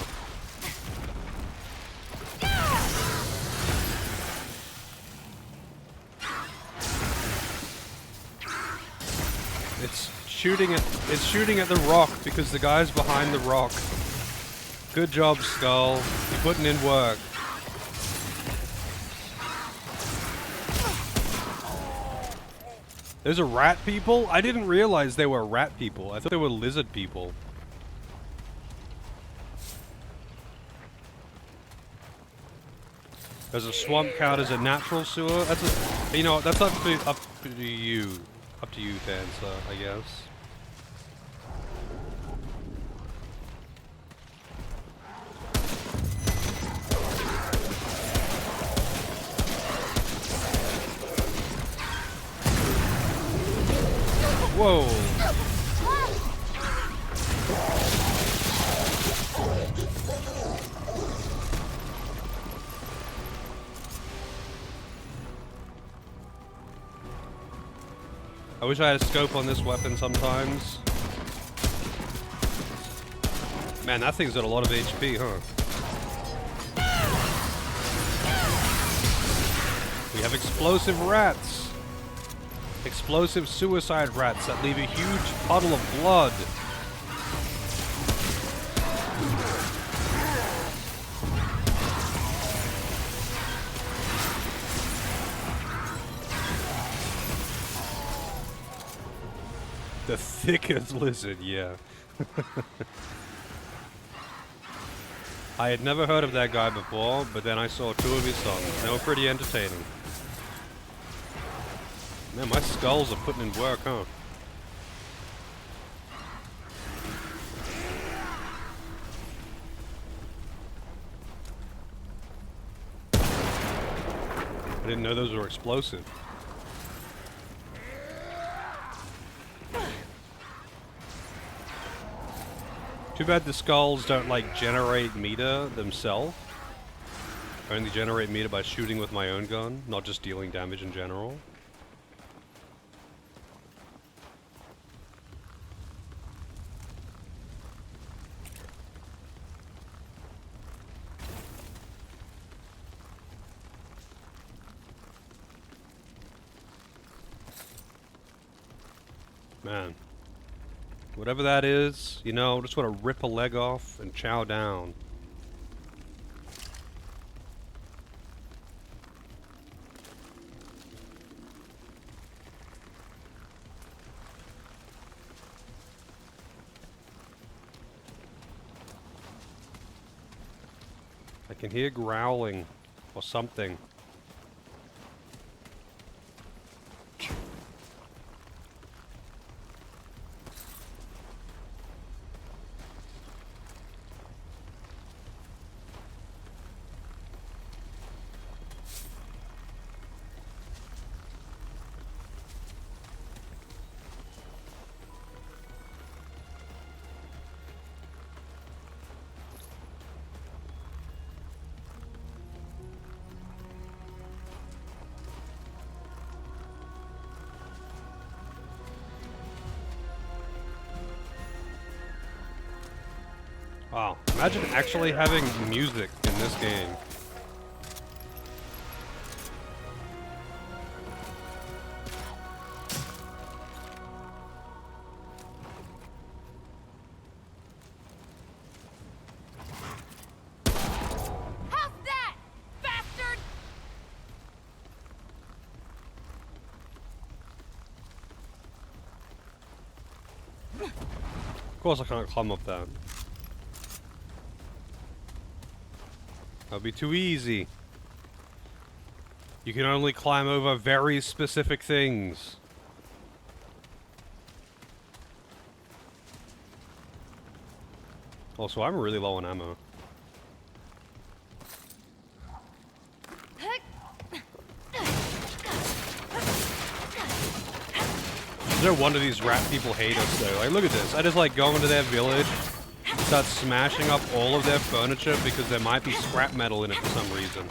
It's shooting at the rock because the guy's behind the rock. Good job, Skull. You're putting in work. Those are rat people? I didn't realize they were rat people. I thought they were lizard people. There's a swamp count as a natural sewer. That's a, you know what? That's up to you. Up to you, Dancer, I guess. Whoa. I wish I had a scope on this weapon sometimes. Man, that thing's got a lot of HP, huh? We have explosive rats. Explosive suicide rats that leave a huge puddle of blood. The thickest lizard, yeah. I had never heard of that guy before, but then I saw 2 of his songs. They were pretty entertaining. Man, my skulls are putting in work, huh? I didn't know those were explosive. Too bad the skulls don't, like, generate meter themselves. I only generate meter by shooting with my own gun, not just dealing damage in general. Man. Whatever that is, you know, just want to rip a leg off and chow down. I can hear growling or something. Wow, imagine actually having music in this game. How's that, bastard? Of course I can't climb up that. That'll be too easy. You can only climb over very specific things. Also, I'm really low on ammo. No wonder these rat people hate us though. Like, look at this. I just like go into their village, start smashing up all of their furniture because there might be scrap metal in it for some reason.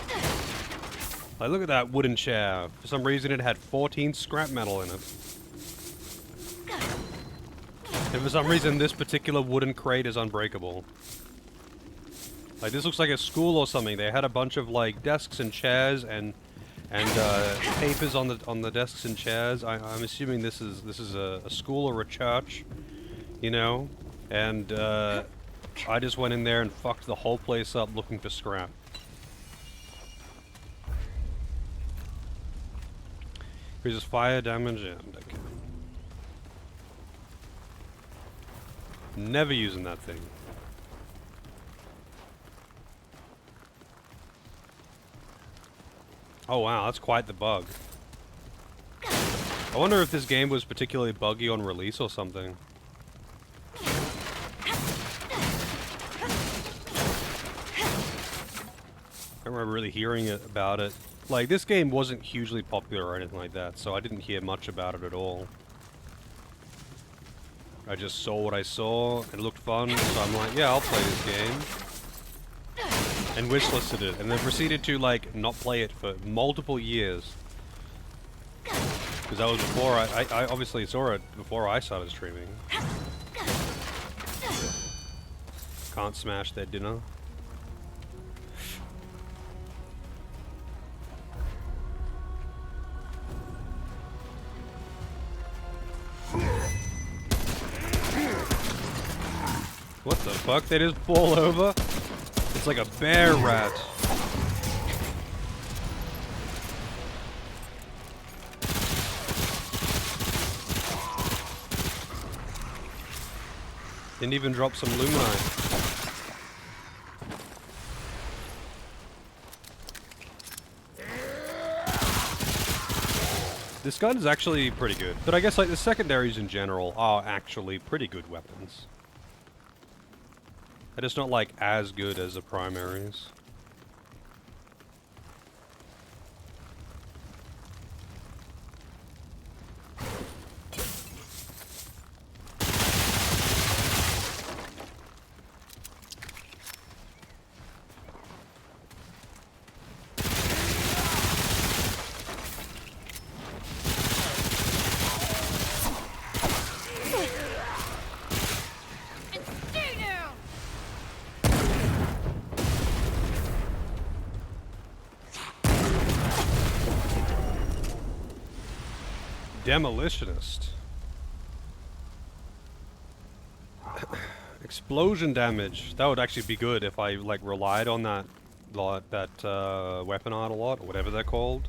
Like, look at that wooden chair. For some reason it had 14 scrap metal in it. And for some reason this particular wooden crate is unbreakable. Like, this looks like a school or something. They had a bunch of like desks and chairs and papers on the desks and chairs. I'm assuming this is a school or a church, you know, and I just went in there and fucked the whole place up looking for scrap. Increases fire damage and okay. Never using that thing. Oh wow, that's quite the bug. I wonder if this game was particularly buggy on release or something. I remember really hearing about it. Like, this game wasn't hugely popular or anything like that, so I didn't hear much about it at all. I just saw what I saw, and it looked fun, so I'm like, yeah, I'll play this game. And wishlisted it, and then proceeded to, like, not play it for multiple years. Because that was before I obviously saw it before I started streaming. Can't smash their dinner. What the fuck? They just fall over? It's like a bear rat. Didn't even drop some luminite. This gun is actually pretty good, but I guess like the secondaries in general are actually pretty good weapons. They're just not like as good as the primaries. Demolitionist. Explosion damage. That would actually be good if I like relied on that weapon art a lot, or whatever they're called.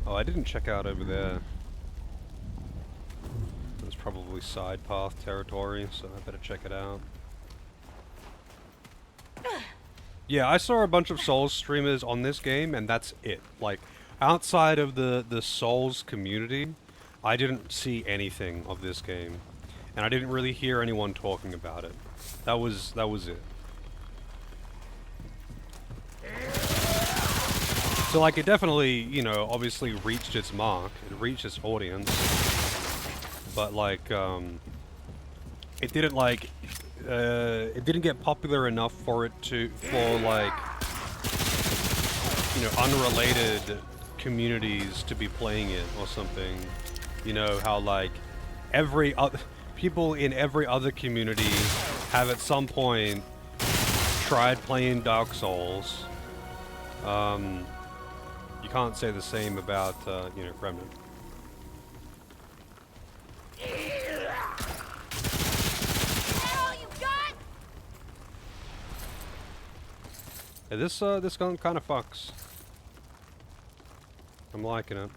Oh, I didn't check out over there. There's probably side path territory, so I better check it out. Yeah, I saw a bunch of Souls streamers on this game, and that's it. Like, outside of the Souls community, I didn't see anything of this game, and I didn't really hear anyone talking about it. That was it. So like, it definitely, you know, obviously reached its mark. It reached its audience, but like, it didn't like, it didn't get popular enough for like, you know, unrelated communities to be playing it or something. You know how like every other people in every other community have at some point tried playing Dark Souls. You can't say the same about you know, Remnant. Yeah, this gun kind of fucks. I'm liking it.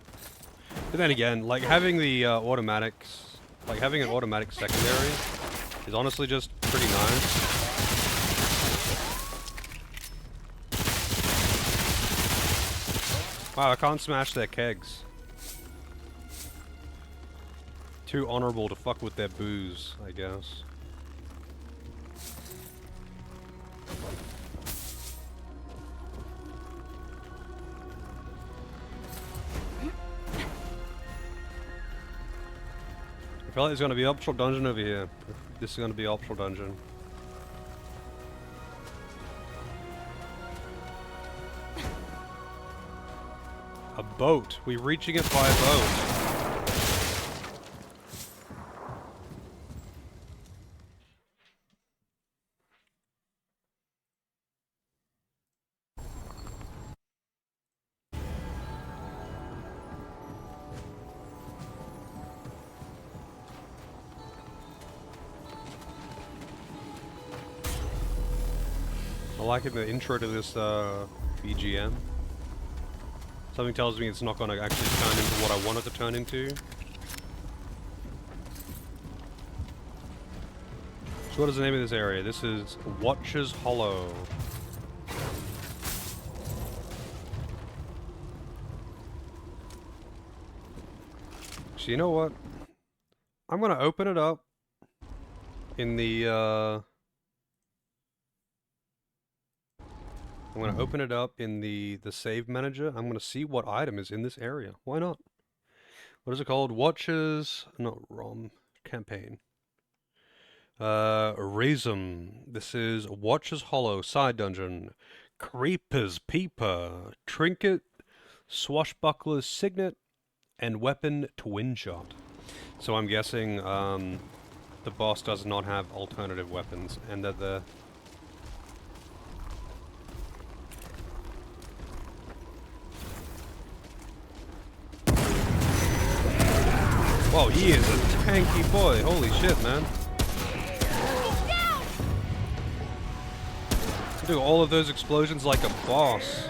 But then again, like having the automatics, like having an automatic secondary is honestly just pretty nice. Wow, I can't smash their kegs. Too honorable to fuck with their booze, I guess. I feel like there's gonna be an optional dungeon over here. This is gonna be an optional dungeon. A boat. We're reaching it by a boat. I like it, the intro to this BGM. Something tells me it's not going to actually turn into what I want it to turn into. So what is the name of this area? This is Watcher's Hollow. So you know what? I'm going to open it up in the I'm going to open it up in the save manager. I'm going to see what item is in this area. Why not? What is it called? Watches, not ROM, campaign. Razum. This is Watcher's Hollow, side dungeon. Creeper's Peeper, Trinket, Swashbuckler's Signet, and Weapon Twin Shot. So I'm guessing the boss does not have alternative weapons, and that the... Whoa, he is a tanky boy. Holy shit, man. Do all of those explosions like a boss.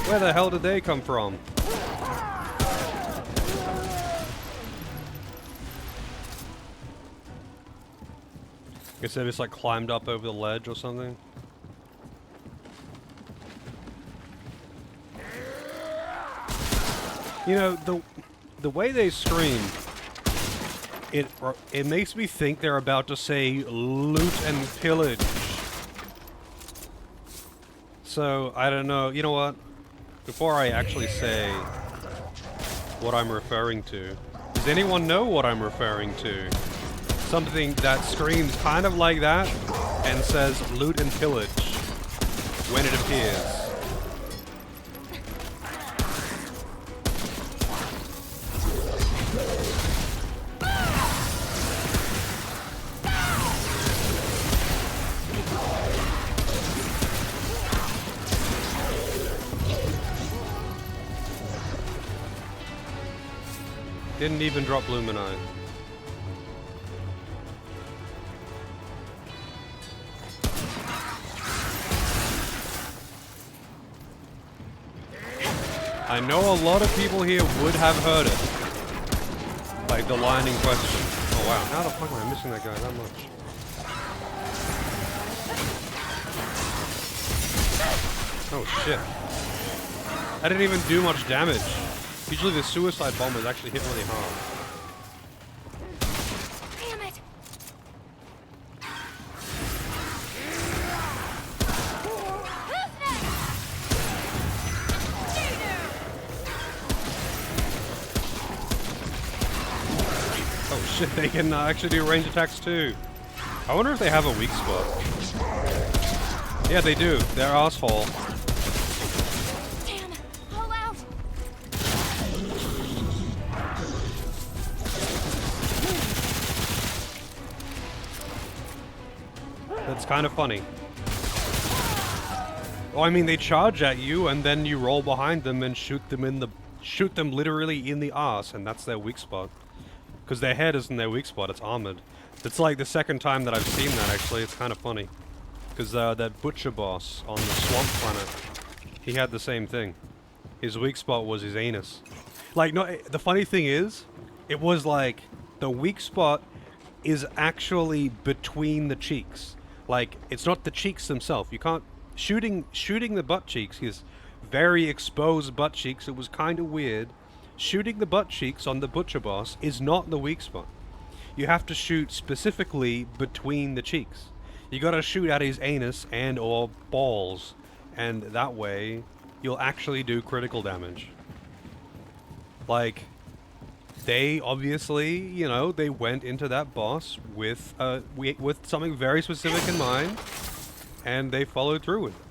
Where the hell did they come from? It said it's like climbed up over the ledge or something. You know, the way they scream, it makes me think they're about to say loot and pillage. So, I don't know, you know what? Before I actually say what I'm referring to, does anyone know what I'm referring to? Something that screams kind of like that and says loot and pillage when it appears. Didn't even drop Luminite. I know a lot of people here would have heard it. Like the line in question. Oh wow, how the fuck am I missing that guy that much? Oh shit. I didn't even do much damage. Usually the suicide bombers actually hit really hard. Damn it! Oh shit, they can actually do range attacks too. I wonder if they have a weak spot. Yeah, they do. They're asshole. Damn! Pull out! That's kind of funny. Oh, I mean, they charge at you and then you roll behind them and shoot them literally in the arse, and that's their weak spot. Because their head isn't their weak spot, it's armored. It's like the second time that I've seen that, actually. It's kind of funny. Because that butcher boss on the swamp planet, he had the same thing. His weak spot was his anus. Like, no, the funny thing is, it was like, the weak spot is actually between the cheeks. Like, it's not the cheeks themselves. You can't... Shooting the butt cheeks, his very exposed butt cheeks, it was kind of weird. Shooting the butt cheeks on the butcher boss is not the weak spot. You have to shoot specifically between the cheeks. You gotta shoot at his anus and or balls, and that way you'll actually do critical damage. Like, they obviously, you know, they went into that boss with something very specific in mind, and they followed through with it.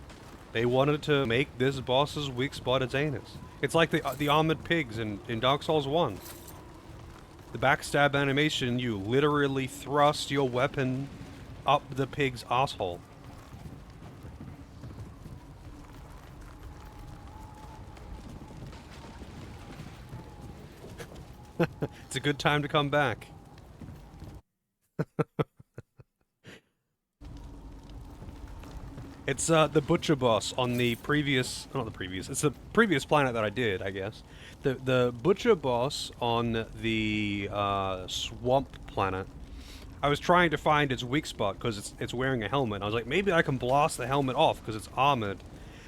They wanted to make this boss's weak spot its anus. It's like the armored pigs in Dark Souls 1. The backstab animation, you literally thrust your weapon up the pig's asshole. It's a good time to come back. It's the butcher boss on the previous, not the previous, it's the previous planet that I did, I guess. The butcher boss on the swamp planet, I was trying to find its weak spot because it's wearing a helmet. I was like, maybe I can blast the helmet off because it's armored,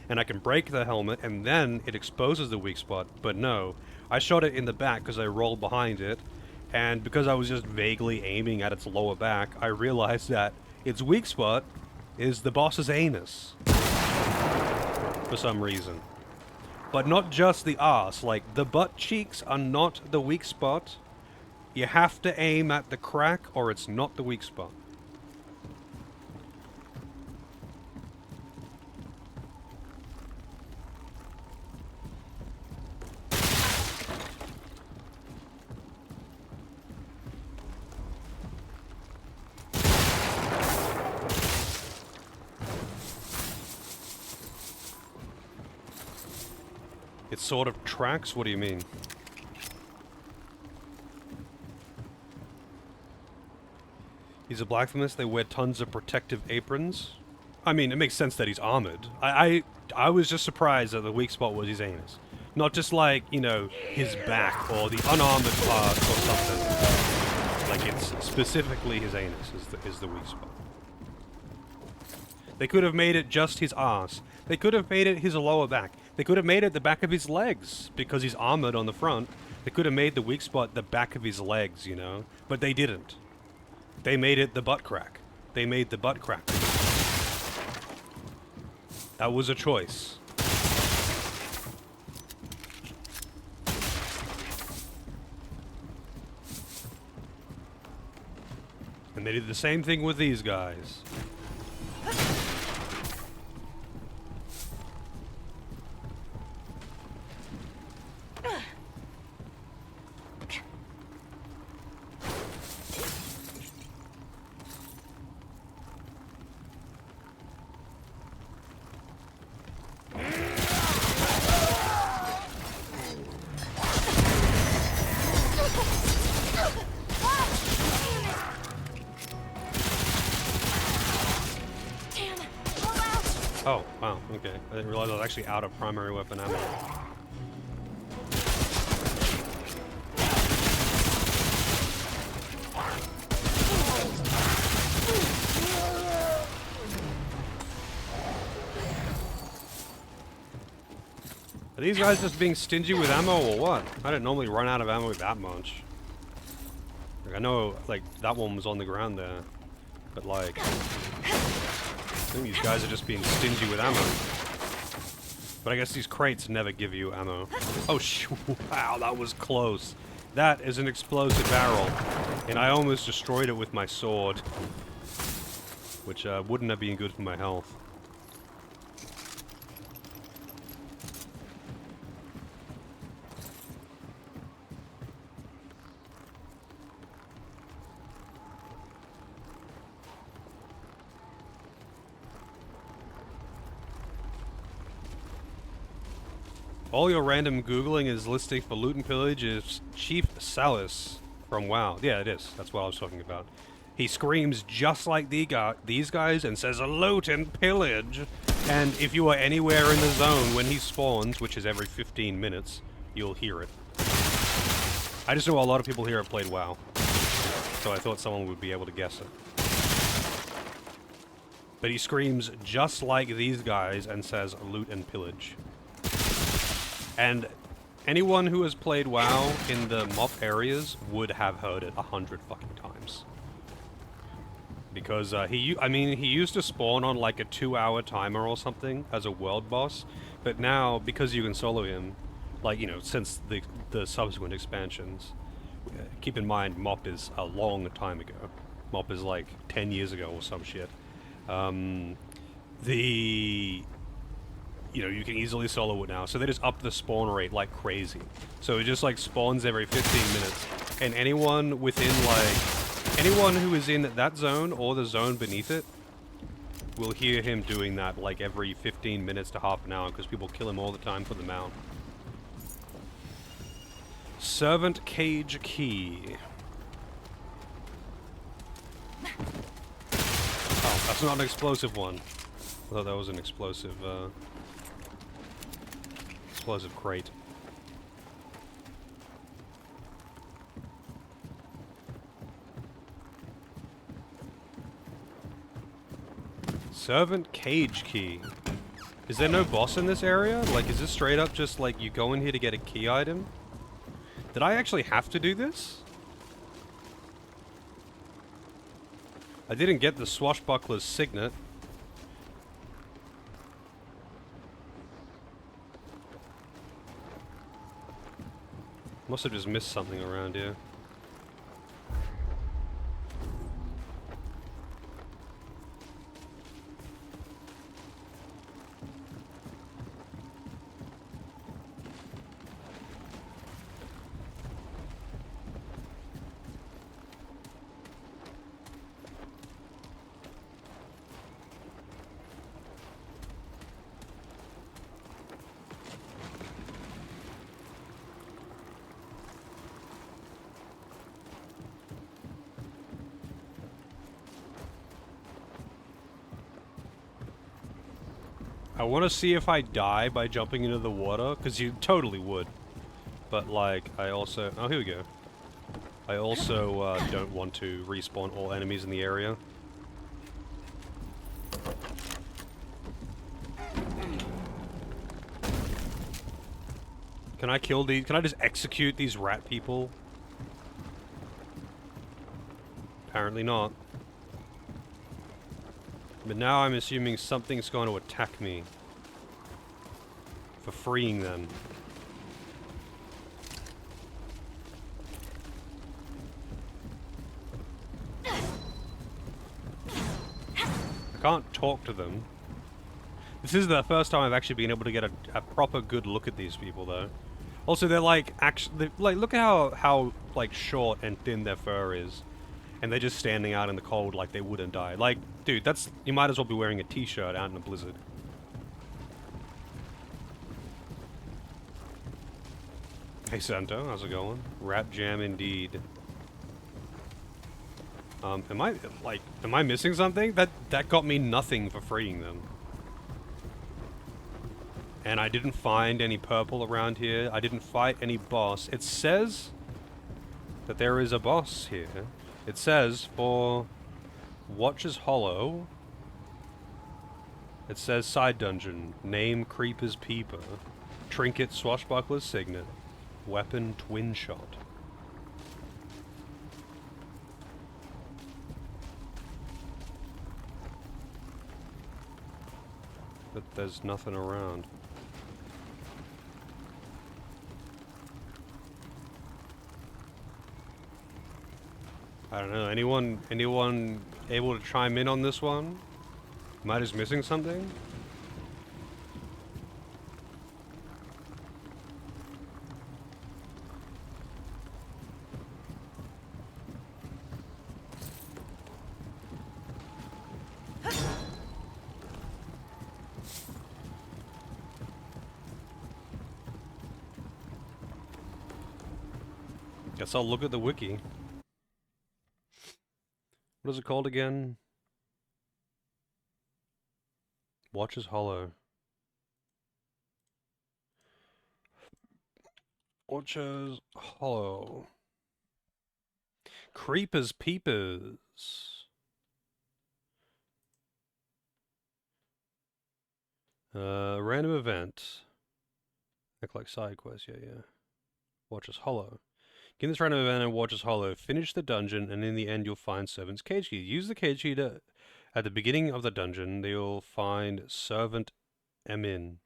and I can break the helmet, and then it exposes the weak spot. But no, I shot it in the back because I rolled behind it, and because I was just vaguely aiming at its lower back, I realized that its weak spot is the boss's anus. For some reason. But not just the arse, like, the butt cheeks are not the weak spot. You have to aim at the crack, or it's not the weak spot. It sort of tracks? What do you mean? He's a blacksmith. They wear tons of protective aprons. I mean, it makes sense that he's armored. I was just surprised that the weak spot was his anus. Not just like, you know, his back or the unarmored part or something. Like, it's specifically his anus is the weak spot. They could have made it just his ass. They could have made it his lower back. They could have made it the back of his legs, because he's armored on the front. They could have made the weak spot the back of his legs, you know? But they didn't. They made it the butt crack. They made the butt crack. That was a choice. And they did the same thing with these guys. Oh, wow, okay. I didn't realize I was actually out of primary weapon ammo. Are these guys just being stingy with ammo or what? I didn't normally run out of ammo that much. Like, I know, like, that one was on the ground there. But, like... I think these guys are just being stingy with ammo. But I guess these crates never give you ammo. Oh, wow, that was close. That is an explosive barrel. And I almost destroyed it with my sword. Which wouldn't have been good for my health. All your random Googling is listing for loot and pillage is Chief Salas from WoW. Yeah, it is. That's what I was talking about. He screams just like these guys and says loot and pillage. And if you are anywhere in the zone when he spawns, which is every 15 minutes, you'll hear it. I just know a lot of people here have played WoW. So I thought someone would be able to guess it. But he screams just like these guys and says loot and pillage. And anyone who has played WoW in the mop areas would have heard it 100 fucking times. Because he used to spawn on like a 2-hour timer or something as a world boss, but now because you can solo him, like, you know, since the subsequent expansions, keep in mind mop is a long time ago. Mop is like 10 years ago or some shit. You know, you can easily solo it now, so they just up the spawn rate like crazy. So it just like spawns every 15 minutes, and anyone within anyone who is in that zone or the zone beneath it will hear him doing that like every 15 minutes to half an hour, because people kill him all the time for the mount. Servant Cage Key. Oh, that's not an explosive one. I thought that was an explosive crate. Servant Cage Key. Is there no boss in this area? Like, is this straight up just like you go in here to get a key item? Did I actually have to do this? I didn't get the swashbuckler's signet. Must have just missed something around here. I want to see if I die by jumping into the water, because you totally would. But, like, I also... Oh, here we go. I also don't want to respawn all enemies in the area. Can I kill these? Can I just execute these rat people? Apparently not. But now I'm assuming something's going to attack me for freeing them. I can't talk to them. This is the first time I've actually been able to get a proper good look at these people, though. Also, they're like, actually, like, look at how like short and thin their fur is. And they're just standing out in the cold like they wouldn't die. Like, dude, that's, you might as well be wearing a t-shirt out in a blizzard. Hey Santo, how's it going? Rap jam indeed. Am I missing something? That got me nothing for freeing them. And I didn't find any purple around here. I didn't fight any boss. It says that there is a boss here. It says for Watcher's Hollow. It says side dungeon. Name Creeper's Peeper. Trinket Swashbuckler's Signet. Weapon Twin Shot. But there's nothing around. I don't know, anyone able to chime in on this one? Am I just missing something? Guess I'll look at the wiki. What is it called again? Watcher's Hollow. Watcher's Hollow. Creepers Peepers. Random event. Act like side quest, yeah. Watcher's Hollow. Get this random event and Watcher's Hollow. Finish the dungeon, and in the end you'll find Servant's Cage Key. Use the Cage Key to... At the beginning of the dungeon, you'll find Servant Emin.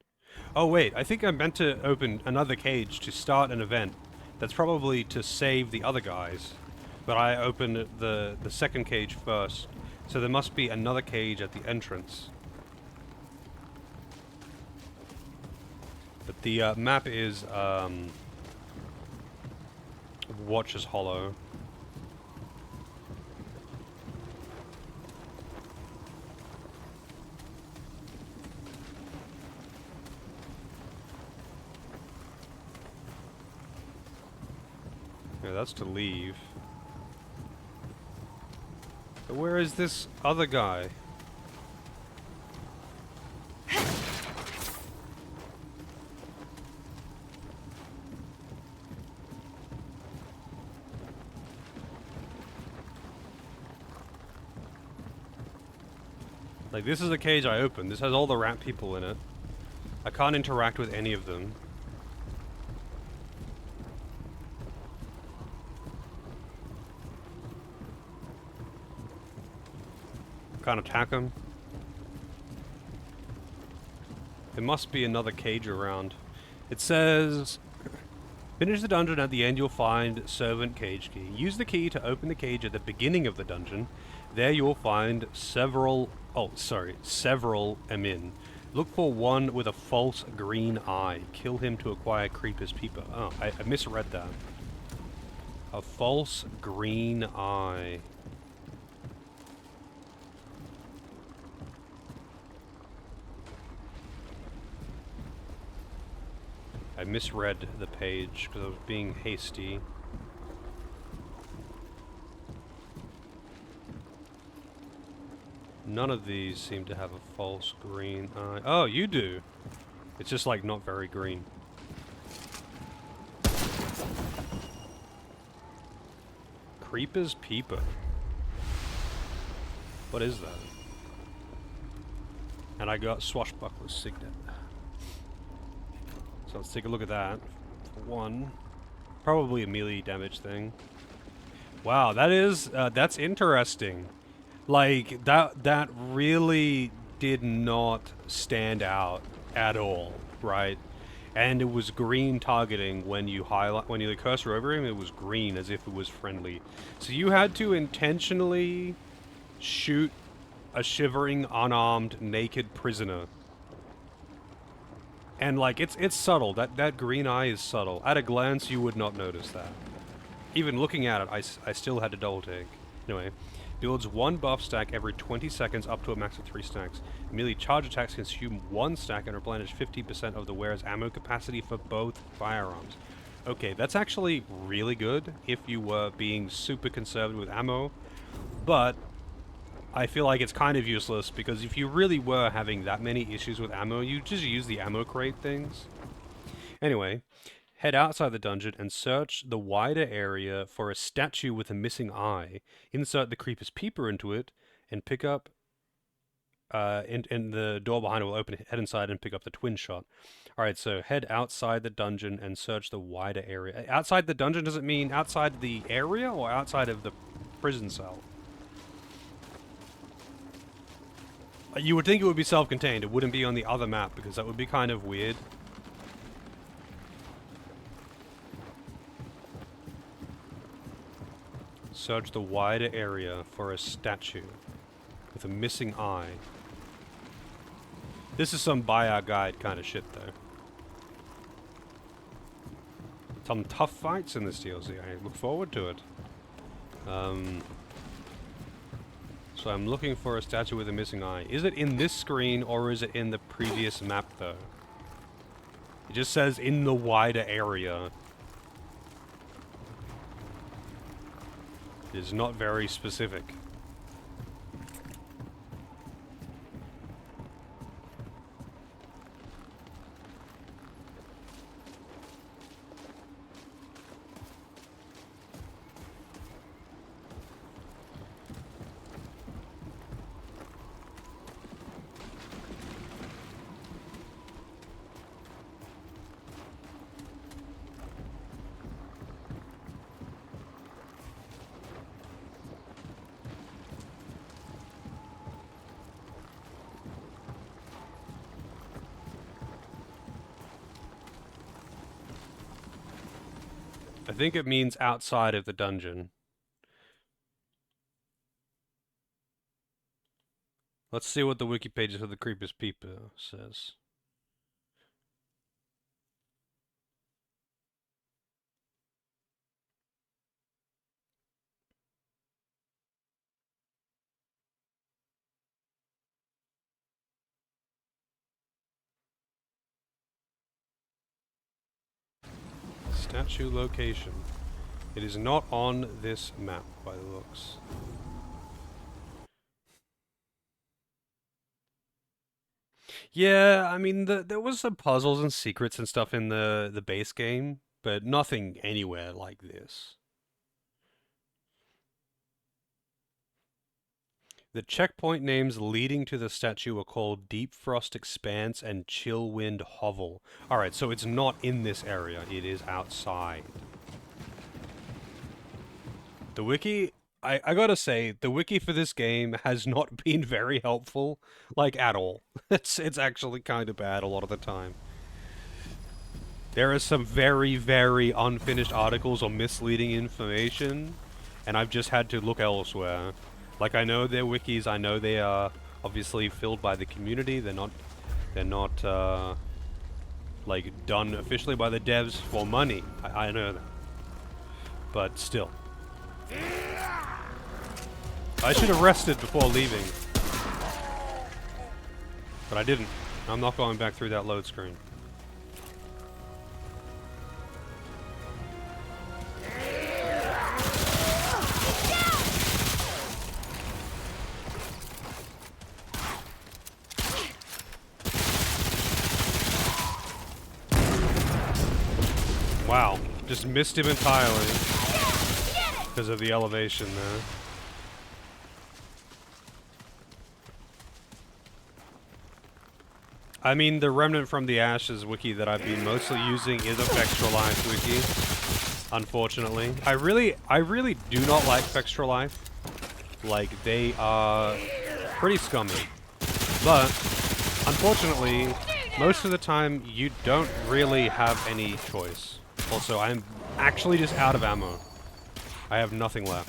Oh wait, I think I meant to open another cage to start an event. That's probably to save the other guys. But I opened the second cage first. So there must be another cage at the entrance. But the map is... Watcher's Hollow. Yeah, that's to leave. But where is this other guy? Like, this is the cage I opened. This has all the rat people in it. I can't interact with any of them. Can't attack them. There must be another cage around. It says... Finish the dungeon, at the end you'll find Servant Cage Key. Use the key to open the cage at the beginning of the dungeon. There you'll find several Emin. Look for one with a false green eye. Kill him to acquire Creeper's Peeper. Oh, I misread that. A false green eye. I misread the page because I was being hasty. None of these seem to have a false green eye. Oh, you do! It's just like not very green. Creeper's Peeper. What is that? And I got Swashbuckler's Signet. So let's take a look at that. For one, probably a melee damage thing. Wow, that is, that's interesting. Like, that really did not stand out at all, right? And it was green targeting when you highlight, when you cursor over him, it was green as if it was friendly. So you had to intentionally shoot a shivering, unarmed, naked prisoner. And like, it's subtle. That green eye is subtle. At a glance, you would not notice that. Even looking at it, I still had to double take. Anyway, builds 1 buff stack every 20 seconds up to a max of 3 stacks. Melee charge attacks consume 1 stack and replenish 50% of the wearer's ammo capacity for both firearms. Okay, that's actually really good if you were being super conservative with ammo, but I feel like it's kind of useless because if you really were having that many issues with ammo, you just use the ammo crate things. Anyway, head outside the dungeon and search the wider area for a statue with a missing eye. Insert the Creeper's Peeper into it and pick up... and the door behind it will open. Head inside and pick up the twin shot. Alright, so head outside the dungeon and search the wider area. Outside the dungeon, does it mean outside the area or outside of the prison cell? You would think it would be self-contained. It wouldn't be on the other map because that would be kind of weird. Search the wider area for a statue with a missing eye. This is some buy our guide kind of shit though. Some tough fights in this DLC. I look forward to it. So I'm looking for a statue with a missing eye. Is it in this screen or is it in the previous map though? It just says in the wider area. It is not very specific. I think it means outside of the dungeon. Let's see what the wiki pages of the Creeper's Peeper says. Statue location. It is not on this map by the looks. Yeah, I mean, there was some puzzles and secrets and stuff in the base game, but nothing anywhere like this. The checkpoint names leading to the statue are called Deep Frost Expanse and Chillwind Hovel. Alright, so it's not in this area, it is outside. The wiki, I gotta say, the wiki for this game has not been very helpful, like, at all. It's actually kind of bad a lot of the time. There are some very, very unfinished articles or misleading information, and I've just had to look elsewhere. Like, I know they're wikis, I know they are obviously filled by the community, they're not, like, done officially by the devs for money. I know that. But still. I should have rested before leaving. But I didn't. I'm not going back through that load screen. Wow, just missed him entirely. because of the elevation there. I mean, the Remnant from the Ashes wiki that I've been mostly using is a Fextra Life wiki. Unfortunately, I really do not like Fextra Life. Like, they are pretty scummy. But unfortunately, most of the time you don't really have any choice. Also, I'm actually just out of ammo. I have nothing left.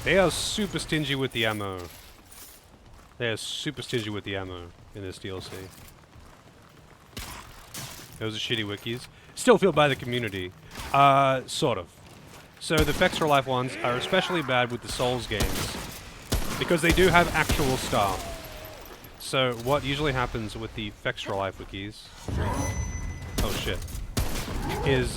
They are super stingy with the ammo. They are super stingy with the ammo in this DLC. Those are shitty wikis. Still feel by the community. Sort of. So the Fextra Life ones are especially bad with the Souls games because they do have actual staff. So what usually happens with the Fextra Life wikis, oh shit, is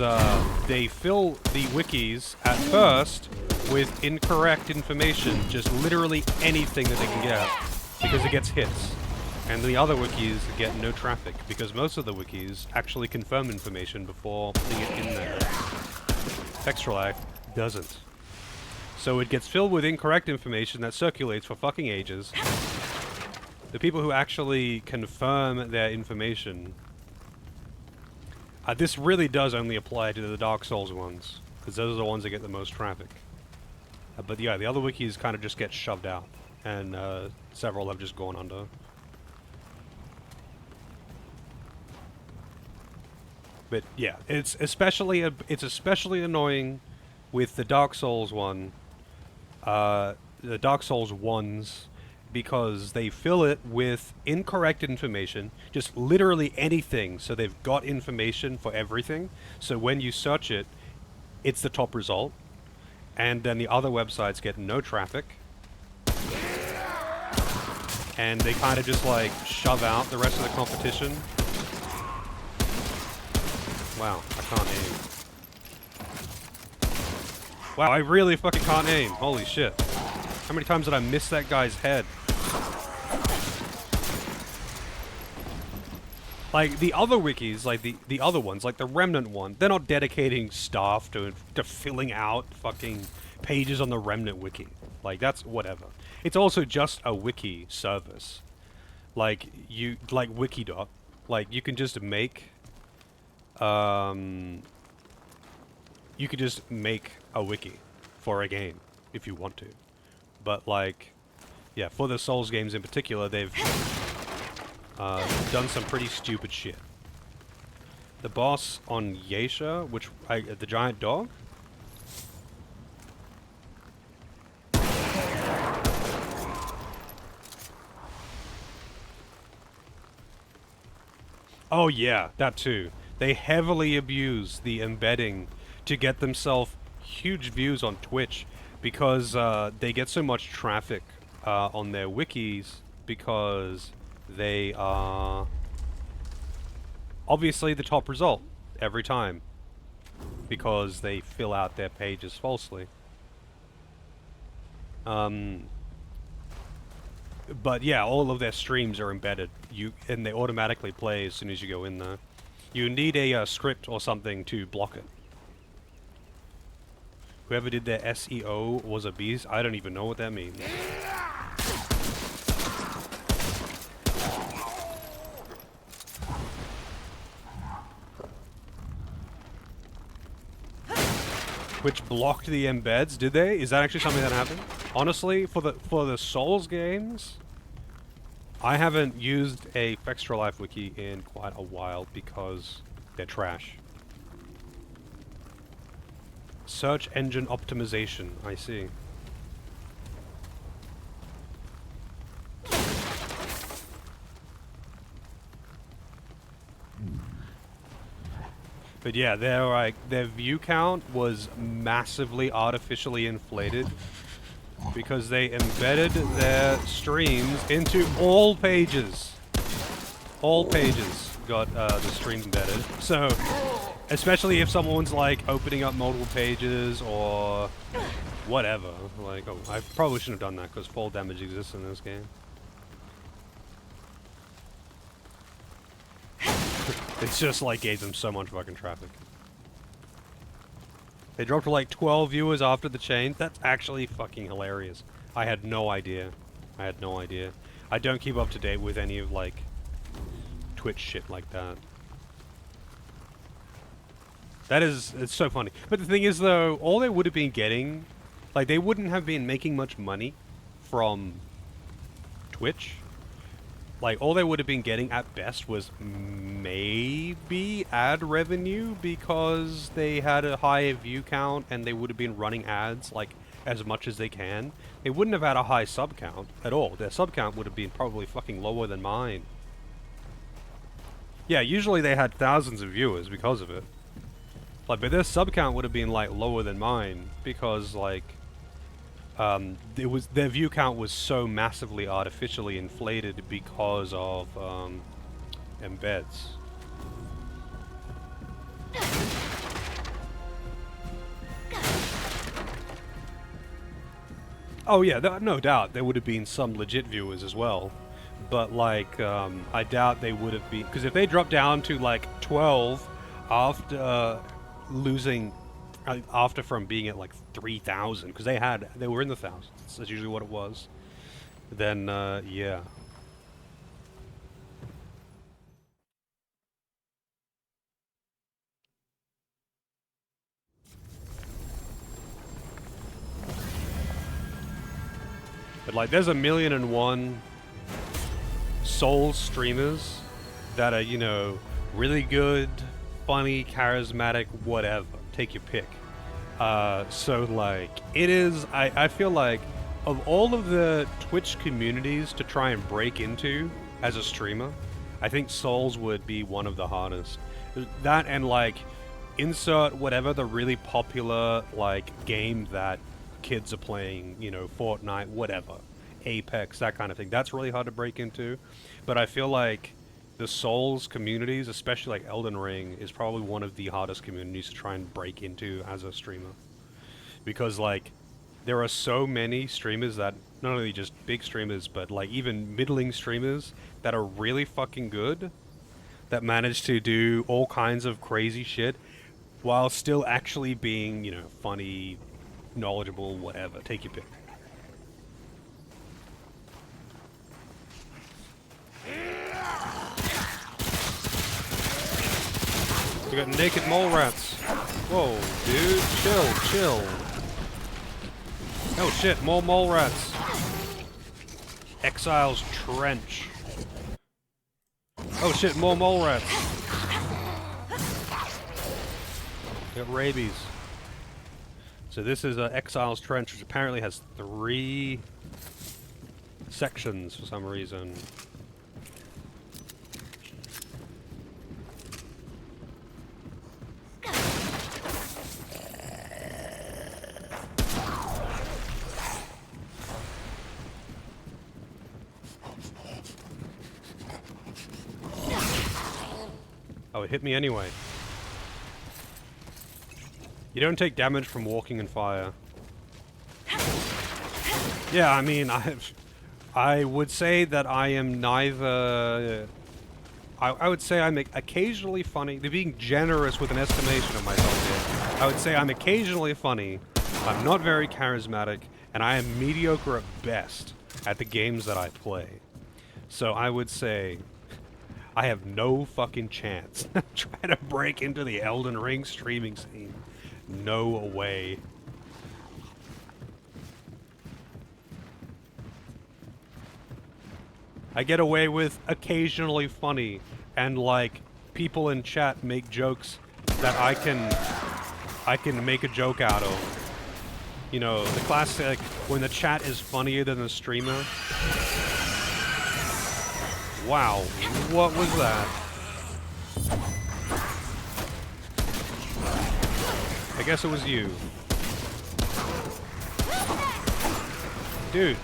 they fill the wikis at first with incorrect information, just literally anything that they can get, because it gets hits. And the other wikis get no traffic, because most of the wikis actually confirm information before putting it in there. Fextra Life doesn't. So it gets filled with incorrect information that circulates for fucking ages. The people who actually confirm their information... this really does only apply to the Dark Souls ones, because those are the ones that get the most traffic. But yeah, the other wikis kind of just get shoved out, and several have just gone under. But yeah, it's especially annoying with the Dark Souls one, the Dark Souls ones, because they fill it with incorrect information, just literally anything. So they've got information for everything. So when you search it, it's the top result, and then the other websites get no traffic, and they kind of just like shove out the rest of the competition. Wow, I can't aim. Wow, I really fucking can't aim. Holy shit. How many times did I miss that guy's head? Like, the other wikis, like the other ones, like the Remnant one, they're not dedicating staff to filling out fucking pages on the Remnant wiki. Like, that's whatever. It's also just a wiki service. Like, like Wikidot. Like, you can just make... you could just make a wiki for a game if you want to. But like, yeah, for the Souls games in particular, they've done some pretty stupid shit. The boss on Yeisha, the giant dog? Oh yeah, that too. They heavily abuse the embedding to get themselves huge views on Twitch, because they get so much traffic on their wikis, because they are obviously the top result every time, because they fill out their pages falsely. But yeah, all of their streams are embedded, and they automatically play as soon as you go in there. You need a script or something to block it. Whoever did their SEO was a beast. I don't even know what that means. Which blocked the embeds, did they? Is that actually something that happened? Honestly, for the Souls games, I haven't used a Fextra Life wiki in quite a while because they're trash. Search engine optimization, I see. But yeah, their view count was massively artificially inflated because they embedded their streams into all pages. All pages got the stream embedded. So, especially if someone's like opening up multiple pages or whatever. Like, oh, I probably shouldn't have done that because fall damage exists in this game. It's just like gave them so much fucking traffic. They dropped to like 12 viewers after the change. That's actually fucking hilarious. I had no idea. I had no idea. I don't keep up to date with any of like Twitch shit like that. It's so funny. But the thing is though, all they would have been getting, like they wouldn't have been making much money from Twitch. Like all they would have been getting at best was maybe ad revenue because they had a higher view count and they would have been running ads like as much as they can. They wouldn't have had a high sub count at all. Their sub count would have been probably fucking lower than mine. Yeah, usually they had thousands of viewers because of it. Like, but their sub count would have been like lower than mine because like their view count was so massively artificially inflated because of embeds. Oh yeah, no doubt there would have been some legit viewers as well, but like I doubt they would have been, because if they dropped down to like 12 after losing after from being at like 3,000, because they were in the thousands, that's usually what it was, then yeah. But like there's 1,000,001 Souls streamers that are, you know, really good, funny, charismatic, whatever. Take your pick. So like it is, I feel like of all of the Twitch communities to try and break into as a streamer, I think Souls would be one of the hardest. That and like insert whatever the really popular like game that kids are playing, you know, Fortnite, whatever, Apex, that kind of thing. That's really hard to break into. But I feel like the Souls communities, especially like Elden Ring, is probably one of the hardest communities to try and break into as a streamer. Because like there are so many streamers that, not only just big streamers, but like even middling streamers that are really fucking good, that manage to do all kinds of crazy shit while still actually being, you know, funny, knowledgeable, whatever. Take your pick. We got naked mole rats. Whoa, dude, chill. Oh shit, more mole rats. Exile's Trench. Oh shit, more mole rats. Got rabies. So this is Exile's Trench, which apparently has 3 sections for some reason. Oh, it hit me anyway. You don't take damage from walking in fire. Yeah, I mean, I would say that I am neither... I would say I'm occasionally funny. They're being generous with an estimation of myself here. I would say I'm occasionally funny, I'm not very charismatic, and I am mediocre at best at the games that I play. So I would say I have no fucking chance trying to break into the Elden Ring streaming scene. No way. I get away with occasionally funny, and like people in chat make jokes that I can make a joke out of. You know, the classic when the chat is funnier than the streamer. Wow, what was that? I guess it was you. Dude,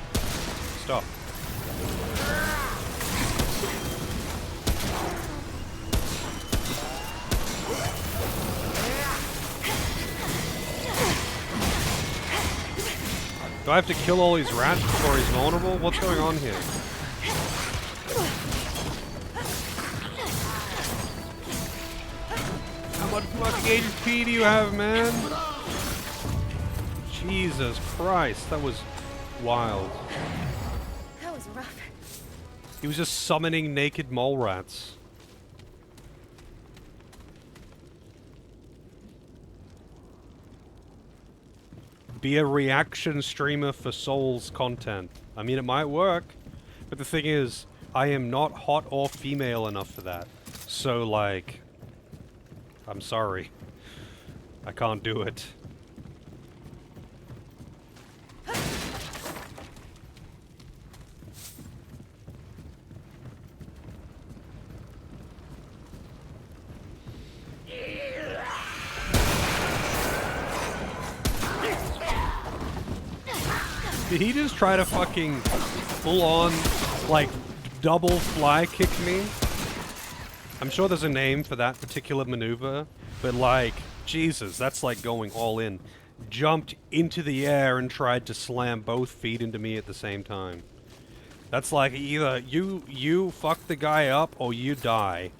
stop. Do I have to kill all these rats before he's vulnerable? What's going on here? How much fucking HP do you have, man? Jesus Christ, that was wild. That was rough. He was just summoning naked mole rats. Be a reaction streamer for Souls content. I mean, it might work, but the thing is, I am not hot or female enough for that. So, like, I'm sorry. I can't do it. Did he just try to fucking full on, like, double fly kick me? I'm sure there's a name for that particular maneuver, but like, Jesus, that's like going all in. Jumped into the air and tried to slam both feet into me at the same time. That's like either you fuck the guy up or you die.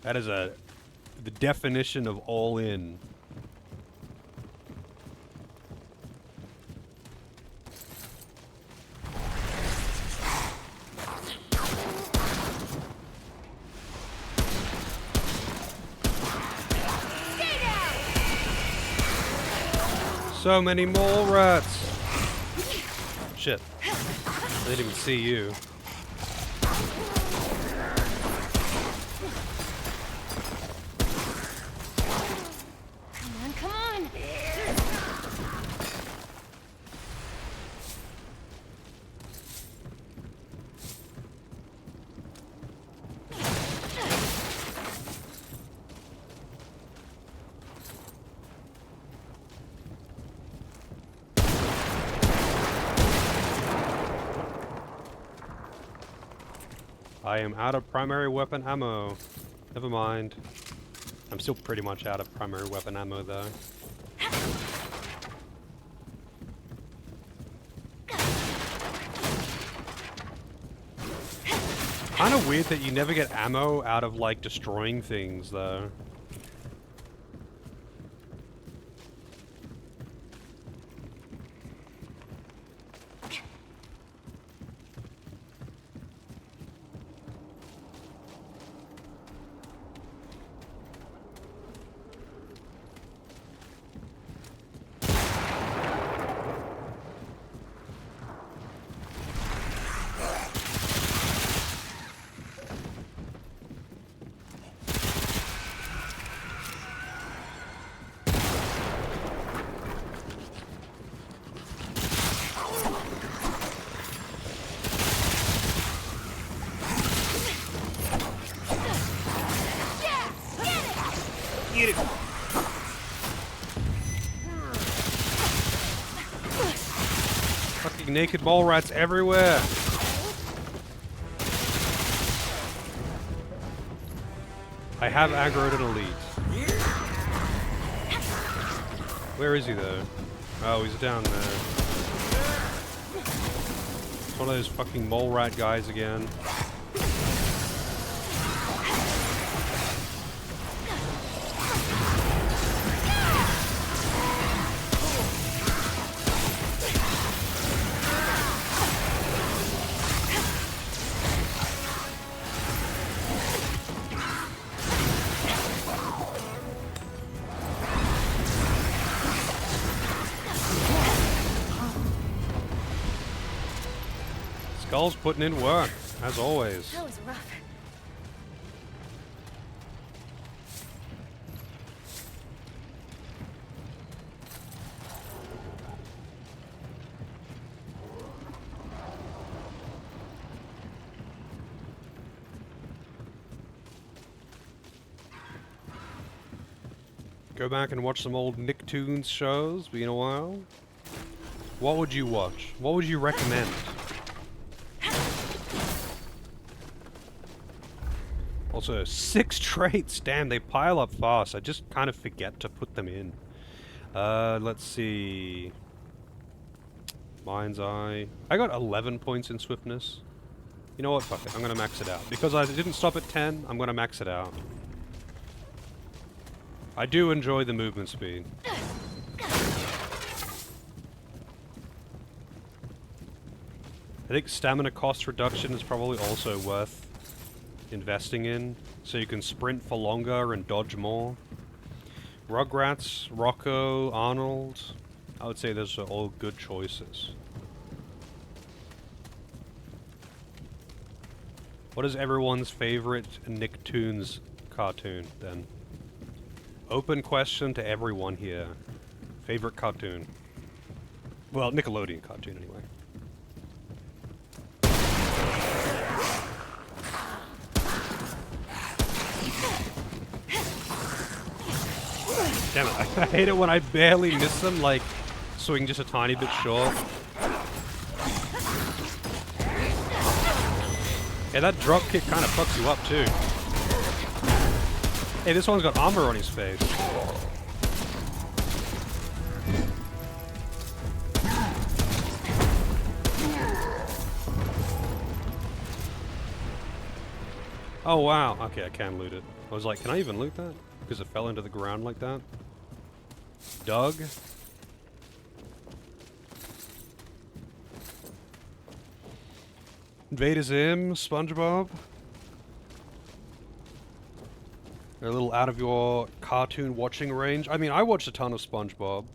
That is the definition of all in. So many mole rats! Shit. I didn't even see you. Come on, come on! I am out of primary weapon ammo. Never mind. I'm still pretty much out of primary weapon ammo though. Kinda weird that you never get ammo out of like destroying things though. Fucking naked mole rats everywhere! I have aggroed an elite. Where is he though? Oh, he's down there. It's one of those fucking mole rat guys again. Skull's putting in work, as always. That was rough. Go back and watch some old Nicktoons shows, been a while. What would you watch? What would you recommend? Also, 6 traits! Damn, they pile up fast. I just kind of forget to put them in. Let's see... Mind's Eye. I got 11 points in Swiftness. You know what? Fuck it. I'm gonna max it out. Because I didn't stop at 10, I'm gonna max it out. I do enjoy the movement speed. I think stamina cost reduction is probably also worth investing in, so you can sprint for longer and dodge more. Rugrats, Rocco, Arnold, I would say those are all good choices. What is everyone's favorite Nicktoons cartoon, then? Open question to everyone here. Favorite cartoon? Well, Nickelodeon cartoon, anyway. Damn it, I hate it when I barely miss them, like, swing just a tiny bit short. Yeah, that drop kick kind of fucks you up, too. Hey, this one's got armor on his face. Oh, wow. Okay, I can loot it. I was like, can I even loot that? Because it fell into the ground like that. Doug? Invader Zim, SpongeBob. They're a little out of your cartoon watching range. I mean, I watched a ton of SpongeBob.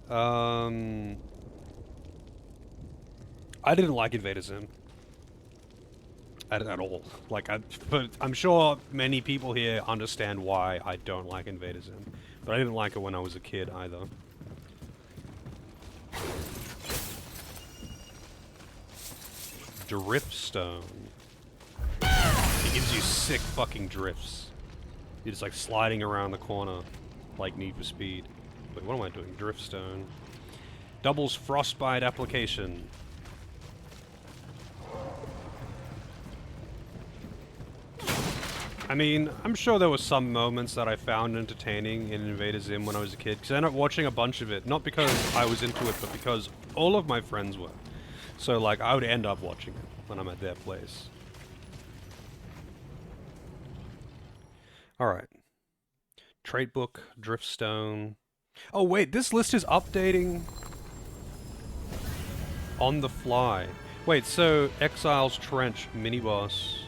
I didn't like Invader Zim. At all. Like, but I'm sure many people here understand why I don't like Invader Zim. But I didn't like it when I was a kid either. Driftstone. It gives you sick fucking drifts. You're just like sliding around the corner like Need for Speed. Wait, what am I doing? Driftstone. Doubles frostbite application. I mean, I'm sure there were some moments that I found entertaining in Invader Zim when I was a kid, because I ended up watching a bunch of it, not because I was into it, but because all of my friends were. So, like, I would end up watching it when I'm at their place. Alright. Trait book, Driftstone. Oh wait, this list is updating on the fly. Wait, so Exile's Trench mini-boss.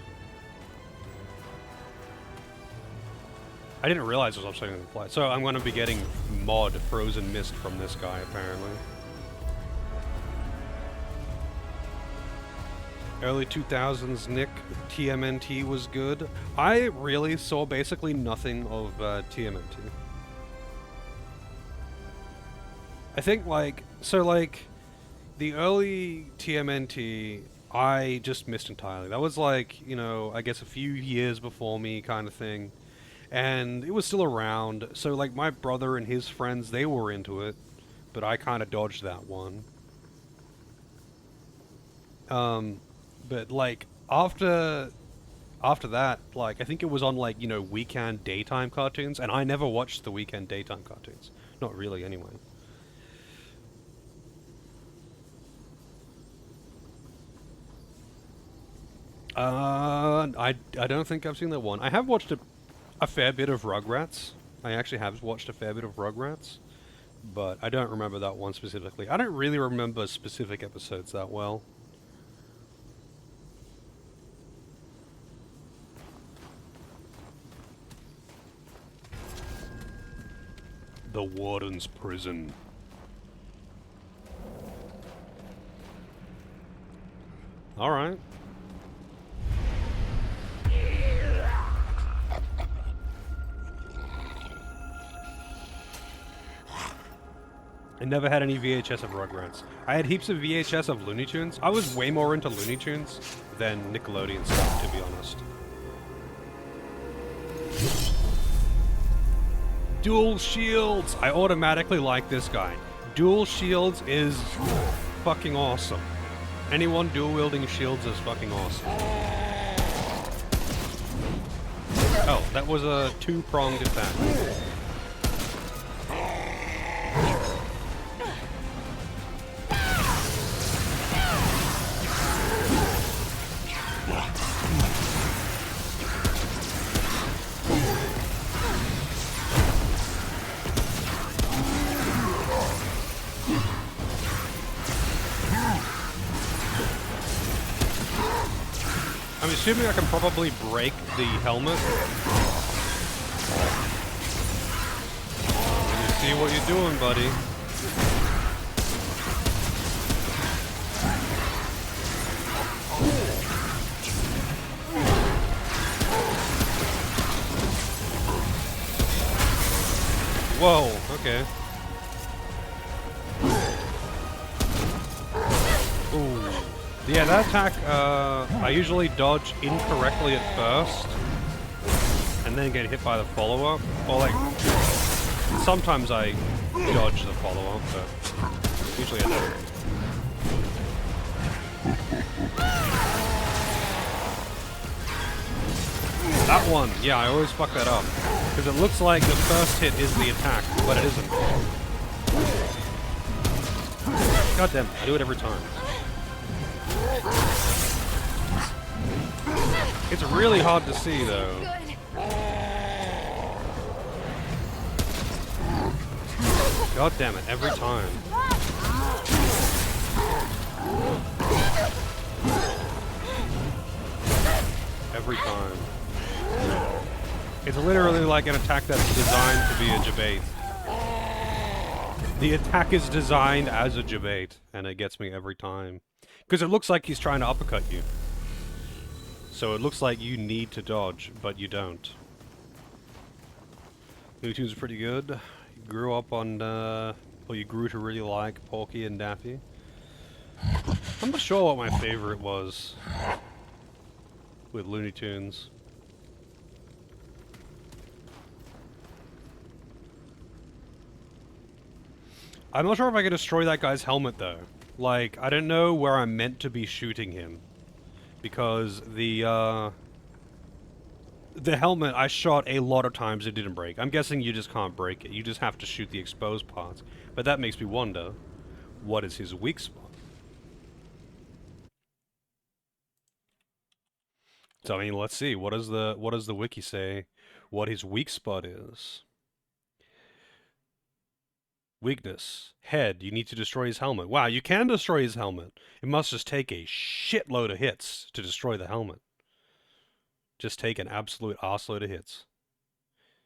I didn't realize it was updating on the fly. So I'm going to be getting mod Frozen Mist from this guy, apparently. Early 2000s Nick, TMNT was good. I really saw basically nothing of TMNT. I think, like, so, like, the early TMNT, I just missed entirely. That was, like, you know, I guess a few years before me kind of thing. And it was still around, so, like, my brother and his friends, they were into it. But I kind of dodged that one. But, like, after that, like, I think it was on, like, you know, weekend daytime cartoons, and I never watched the weekend daytime cartoons. Not really, anyway. I don't think I've seen that one. I have watched a fair bit of Rugrats. I actually have watched a fair bit of Rugrats, but I don't remember that one specifically. I don't really remember specific episodes that well. The Warden's Prison. Alright. I never had any VHS of Rugrats. I had heaps of VHS of Looney Tunes. I was way more into Looney Tunes than Nickelodeon stuff, to be honest. Dual shields! I automatically like this guy. Dual shields is fucking awesome. Anyone dual-wielding shields is fucking awesome. Oh, that was a two-pronged attack. assuming I can probably break the helmet. Let me see what you're doing, buddy. Whoa, okay. Ooh. Yeah, that attack, I usually dodge incorrectly at first, and then get hit by the follow-up. Or, like, sometimes I dodge the follow-up, but usually I don't. That one, yeah, I always fuck that up. Because it looks like the first hit is the attack, but it isn't. God damn it, I do it every time. It's really hard to see, though. God damn it, every time. Every time. It's literally like an attack that's designed to be a debate. The attack is designed as a debate, and it gets me every time. Because it looks like he's trying to uppercut you. So it looks like you need to dodge, but you don't. Looney Tunes are pretty good. You grew up on, or you grew to really like Porky and Daffy. I'm not sure what my favorite was with Looney Tunes. I'm not sure if I can destroy that guy's helmet, though. Like, I don't know where I'm meant to be shooting him. Because the helmet I shot a lot of times, it didn't break. I'm guessing you just can't break it. You just have to shoot the exposed parts. But that makes me wonder, what is his weak spot? So, I mean, let's see. What does the wiki say what his weak spot is? Weakness. Head. You need to destroy his helmet. Wow, you can destroy his helmet. It must just take a shitload of hits to destroy the helmet. Just take an absolute arseload of hits.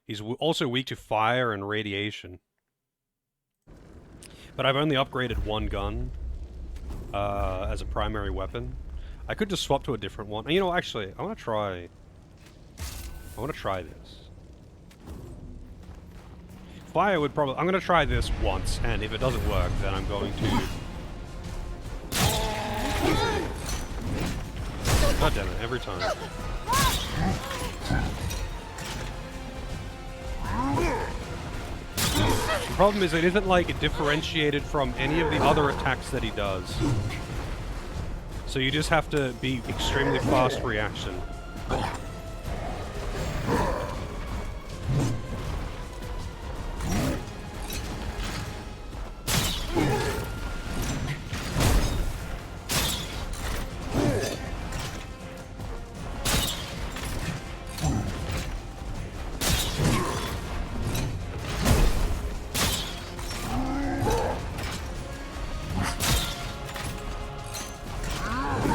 He's also weak to fire and radiation. But I've only upgraded one gun as a primary weapon. I could just swap to a different one. And you know, actually, I want to try this. Fire would probably... I'm going to try this once, and if it doesn't work, then I'm going to... God damn it, every time. The problem is it isn't, like, differentiated from any of the other attacks that he does. So you just have to be extremely fast reaction.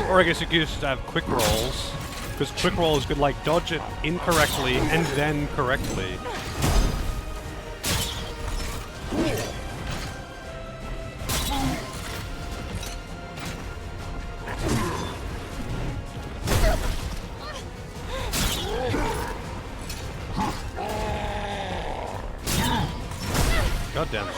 Or I guess you could just have quick rolls, because quick rolls could like dodge it incorrectly and then correctly. God damn it.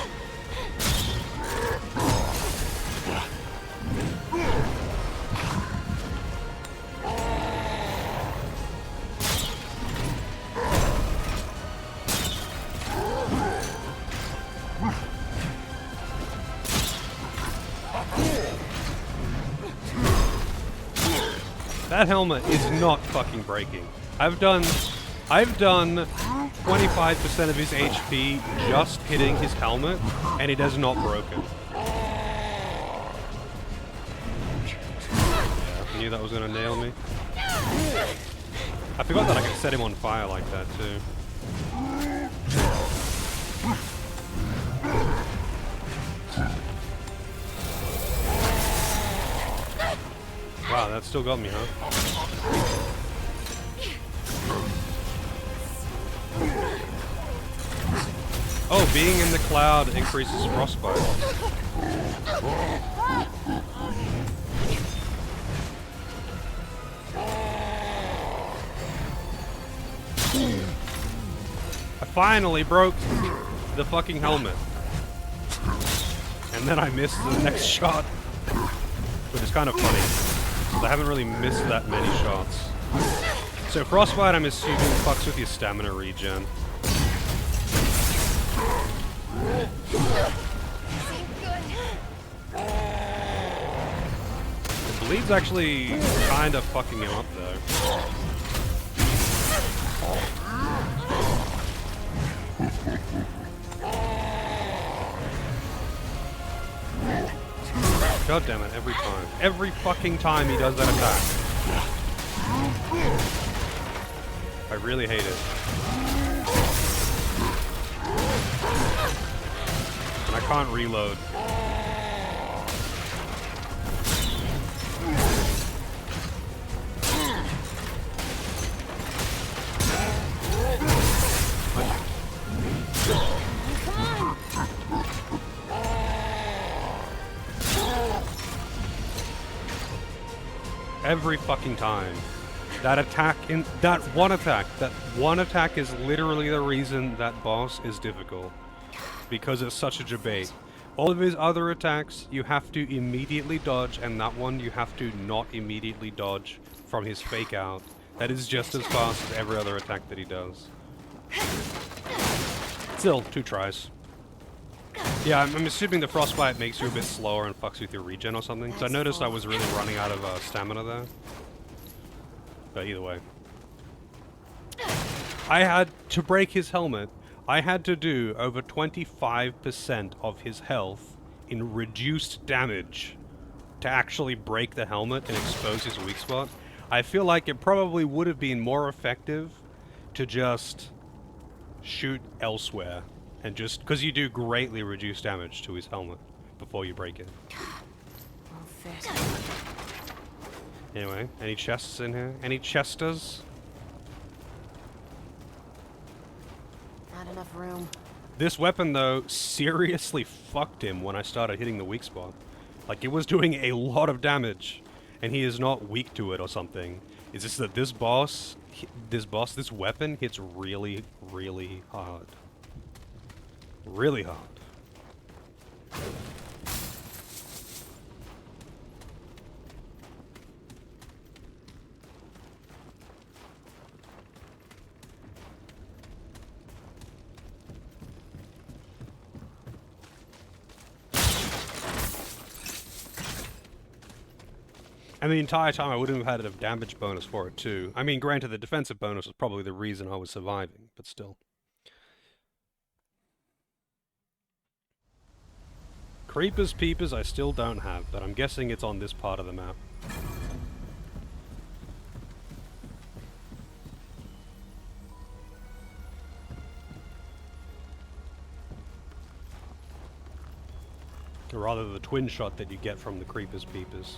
That helmet is not fucking breaking. I've done 25% of his HP just hitting his helmet, and it has not broken. Yeah, I knew that was gonna nail me. I forgot that I could set him on fire like that too. Wow, that still got me, huh? Oh, being in the cloud increases frostbite. I finally broke the fucking helmet. And then I missed the next shot. Which is kind of funny. 'Cause I haven't really missed that many shots. So frostbite, I'm assuming, fucks with your stamina regen. The bleed's actually kind of fucking him up though. God damn it, every time. Every fucking time he does that attack. I really hate it. And I can't reload. Every fucking time. That one attack is literally the reason that boss is difficult. Because it's such a debate. All of his other attacks, you have to immediately dodge, and that one you have to not immediately dodge from his fake out. That is just as fast as every other attack that he does. Still, 2 tries. Yeah, I'm assuming the frostbite makes you a bit slower and fucks with your regen or something. Because I noticed I was really running out of stamina there. But either way. I had to break his helmet. I had to do over 25% of his health in reduced damage to actually break the helmet and expose his weak spot. I feel like it probably would have been more effective to just shoot elsewhere. And just, because you do greatly reduce damage to his helmet before you break it. Anyway, any chests in here? Any chesters? Not enough room. This weapon, though, seriously fucked him when I started hitting the weak spot. Like, it was doing a lot of damage, and he is not weak to it or something. It's just that this weapon hits really, really hard. Really hard. And the entire time I wouldn't have had a damage bonus for it too. I mean, granted, the defensive bonus was probably the reason I was surviving, but still. Creepers Peepers I still don't have, but I'm guessing it's on this part of the map. Or rather, the twin shot that you get from the Creepers Peepers.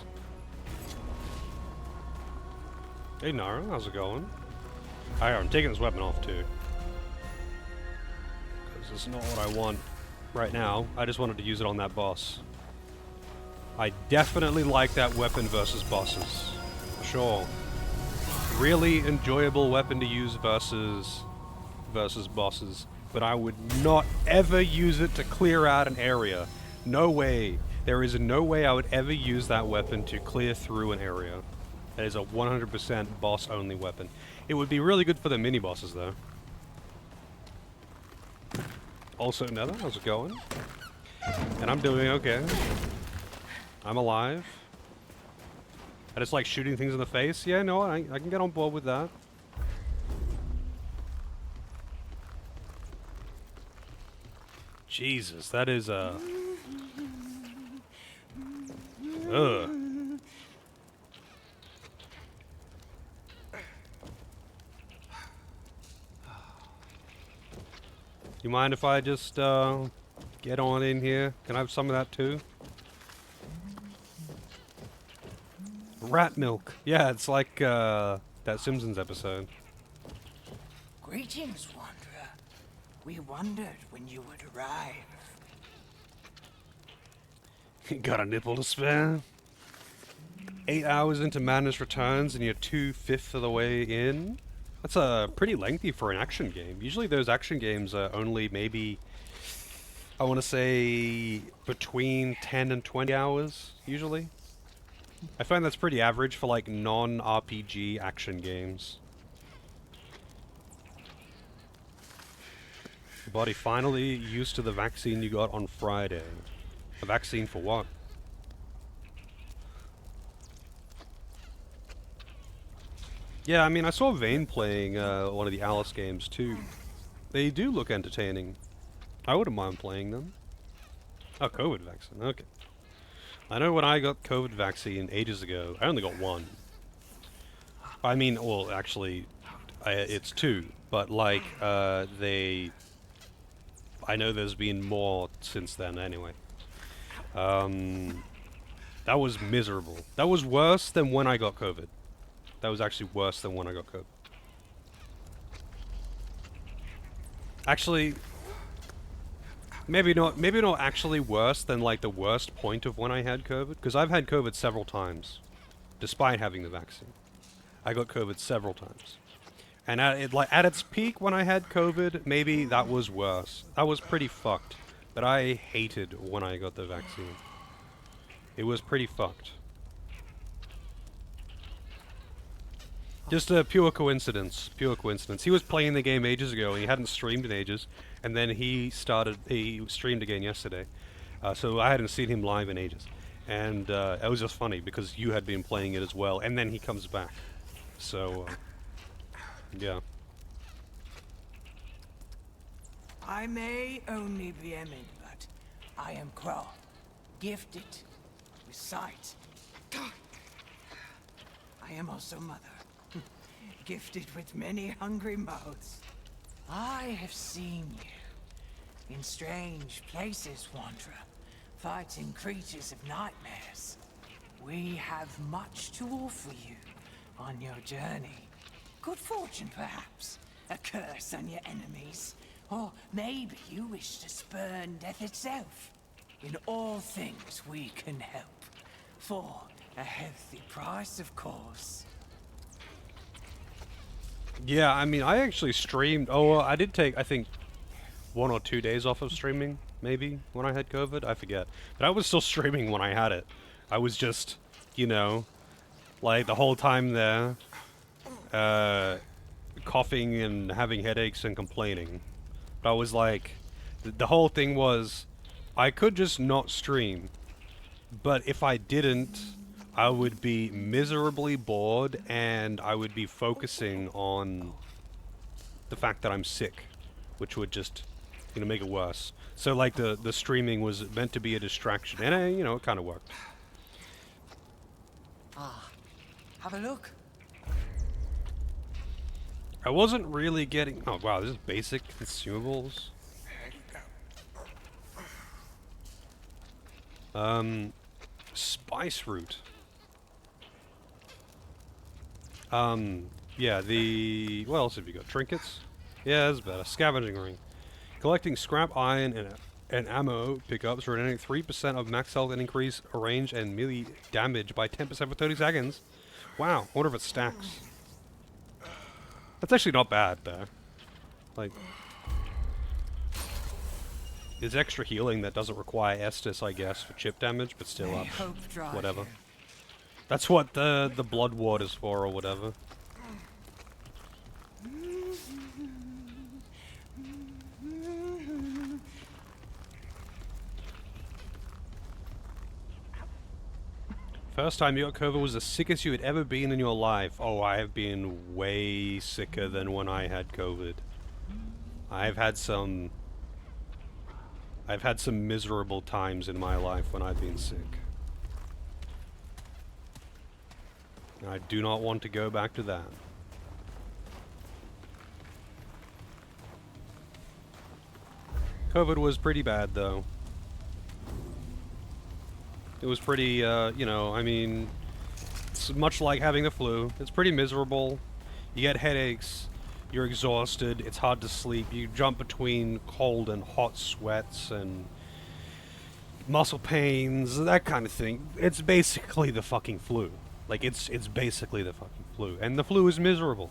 Hey Nara, how's it going? I'm taking this weapon off too. Because it's not what I want right now. I just wanted to use it on that boss. I definitely like that weapon versus bosses. For sure. Really enjoyable weapon to use versus bosses. But I would not ever use it to clear out an area. No way. There is no way I would ever use that weapon to clear through an area. That is a 100% boss-only weapon. It would be really good for the mini-bosses, though. Also, Nether, how's it going? And I'm doing okay. I'm alive. I just like shooting things in the face. Yeah, no, I can get on board with that. Jesus, that is ugh. You mind if I just get on in here? Can I have some of that too? Rat milk. Yeah, it's like that Simpsons episode. Greetings, wanderer. We wondered when you would arrive. Got a nipple to spare? 8 hours into Madness Returns and you're 2/5 of the way in? That's pretty lengthy for an action game. Usually those action games are only maybe, I want to say, between 10 and 20 hours, usually. I find that's pretty average for like non-RPG action games. Your body finally used to the vaccine you got on Friday. A vaccine for what? Yeah, I mean, I saw Vane playing one of the Alice games too. They do look entertaining. I wouldn't mind playing them. Oh, COVID vaccine, okay. I know when I got COVID vaccine ages ago, I only got one. I mean, well, actually, it's two, but like, I know there's been more since then anyway. That was miserable. That was worse than when I got COVID. That was actually worse than when I got COVID. Actually, maybe not actually worse than like the worst point of when I had COVID, because I've had COVID several times, despite having the vaccine. I got COVID several times. And at its peak when I had COVID, maybe that was worse. That was pretty fucked. But I hated when I got the vaccine. It was pretty fucked. Just a pure coincidence. Pure coincidence. He was playing the game ages ago and he hadn't streamed in ages. And then he streamed again yesterday. So I hadn't seen him live in ages. And it was just funny because you had been playing it as well. And then he comes back. So, yeah. I may only be Emin, but I am Crow, gifted with sight. I am also Mother, gifted with many hungry mouths. I have seen you in strange places, Wanderer, fighting creatures of nightmares. We have much to offer you on your journey. Good fortune, perhaps. A curse on your enemies. Or maybe you wish to spurn death itself. In all things we can help. For a healthy price, of course. Yeah, I mean, I actually streamed. Oh, well, I did take, I think, 1 or 2 days off of streaming, maybe, when I had COVID. I forget. But I was still streaming when I had it. I was just, you know, like the whole time there, coughing and having headaches and complaining. But I was like, the whole thing was, I could just not stream. But if I didn't, I would be miserably bored and I would be focusing on the fact that I'm sick, which would just, you know, make it worse. So like the streaming was meant to be a distraction, and you know, it kind of worked. Ah, have a look. I wasn't really getting. Oh wow, this is basic consumables. Spice root. Yeah, what else have you got? Trinkets? Yeah, that's better. Scavenging ring. Collecting scrap iron and ammo pickups, returning 3% of max health and increase range and melee damage by 10% for 30 seconds. Wow, I wonder if it stacks. That's actually not bad, though. Like, there's extra healing that doesn't require Estus, I guess, for chip damage, but still up. Whatever. That's what the blood ward is for, or whatever. First time you got COVID was the sickest you had ever been in your life. Oh, I have been way sicker than when I had COVID. I've had some miserable times in my life when I've been sick. And I do not want to go back to that. COVID was pretty bad, though. It was pretty, you know, I mean, it's much like having the flu. It's pretty miserable. You get headaches. you're exhausted, it's hard to sleep, you jump between cold and hot sweats and muscle pains, that kind of thing. It's basically the fucking flu. Like, it's basically the fucking flu. And the flu is miserable.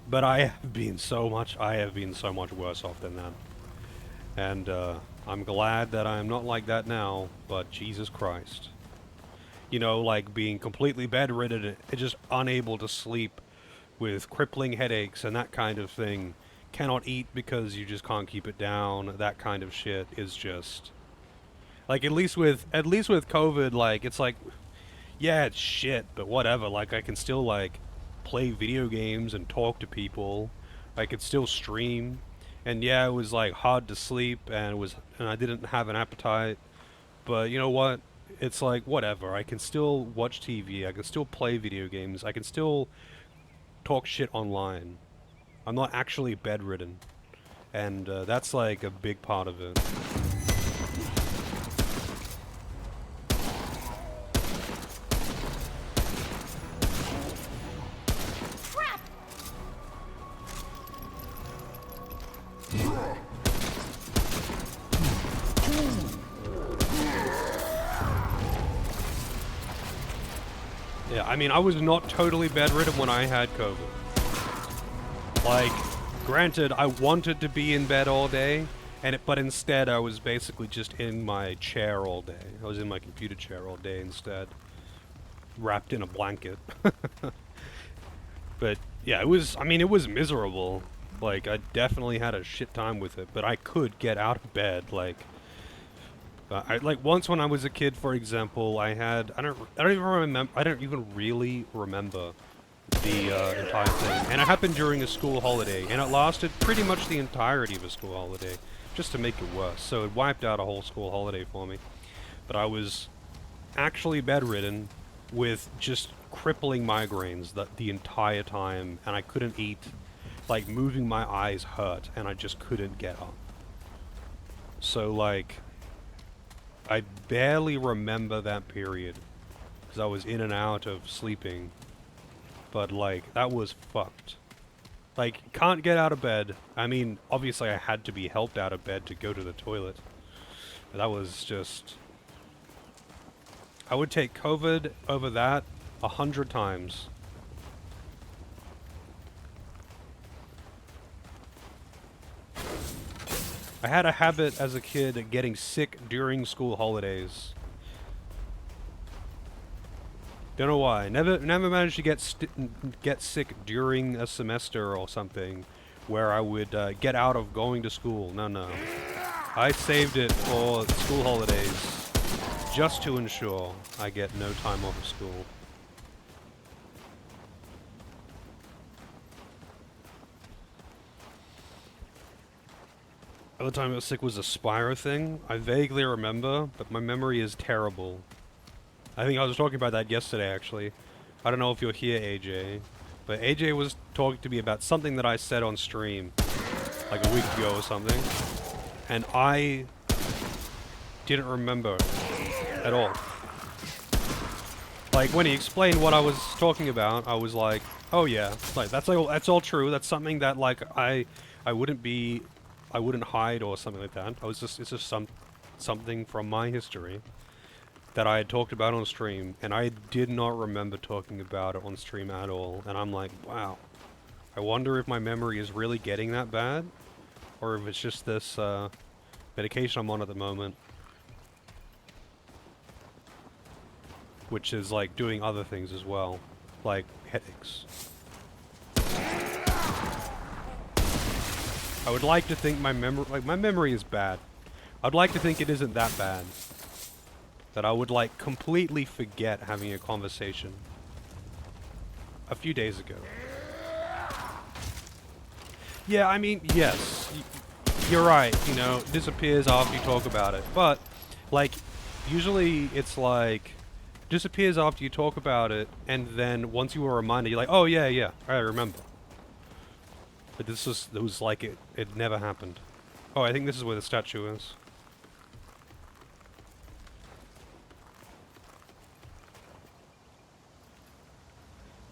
But I have been so much worse off than that. And, I'm glad that I'm not like that now, but Jesus Christ. You know, like being completely bedridden and just unable to sleep with crippling headaches and that kind of thing. Cannot eat because you just can't keep it down. That kind of shit is just... Like, at least with COVID, like, it's like, yeah, it's shit, but whatever. Like, I can still, like, play video games and talk to people. I could still stream. And yeah, it was, like, hard to sleep, and I didn't have an appetite. But you know what? It's like, whatever. I can still watch TV. I can still play video games. I can still talk shit online. I'm not actually bedridden. And that's, like, a big part of it. Yeah, I mean, I was not totally bedridden when I had COVID. Like, granted, I wanted to be in bed all day, but instead I was basically just in my chair all day. I was in my computer chair all day instead, wrapped in a blanket. But yeah, it was miserable. Like, I definitely had a shit time with it, but I could get out of bed, like... like once when I was a kid, for example, I don't even really remember the entire thing, and it happened during a school holiday, and it lasted pretty much the entirety of a school holiday, just to make it worse. So it wiped out a whole school holiday for me. But I was actually bedridden with just crippling migraines the entire time, and I couldn't eat. Like, moving my eyes hurt, and I just couldn't get up. So like, I barely remember that period, because I was in and out of sleeping, but like, that was fucked. Like, can't get out of bed. I mean, obviously I had to be helped out of bed to go to the toilet, but that was just... I would take COVID over that 100 times. I had a habit as a kid of getting sick during school holidays. Don't know why. Never managed to get sick during a semester or something, where I would get out of going to school. No. I saved it for school holidays, just to ensure I get no time off of school. The other time I was sick was a Spyro thing. I vaguely remember, but my memory is terrible. I think I was talking about that yesterday, actually. I don't know if you're here, AJ. But AJ was talking to me about something that I said on stream, like a week ago or something. And I didn't remember at all. Like, when he explained what I was talking about, I was like, oh yeah, like, that's all true. That's something that, like, I wouldn't hide or something like that. It's just something from my history that I had talked about on stream, and I did not remember talking about it on stream at all. And I'm like, wow, I wonder if my memory is really getting that bad, or if it's just this medication I'm on at the moment, which is like doing other things as well, like headaches. I would like to think my memory is bad. I'd like to think it isn't that bad. That I would like completely forget having a conversation a few days ago. Yeah, I mean, yes, you're right, you know, it disappears after you talk about it. But, like, usually it's like, disappears after you talk about it, and then once you were reminded, you're like, oh yeah, I remember. But it was like it never happened. Oh, I think this is where the statue is.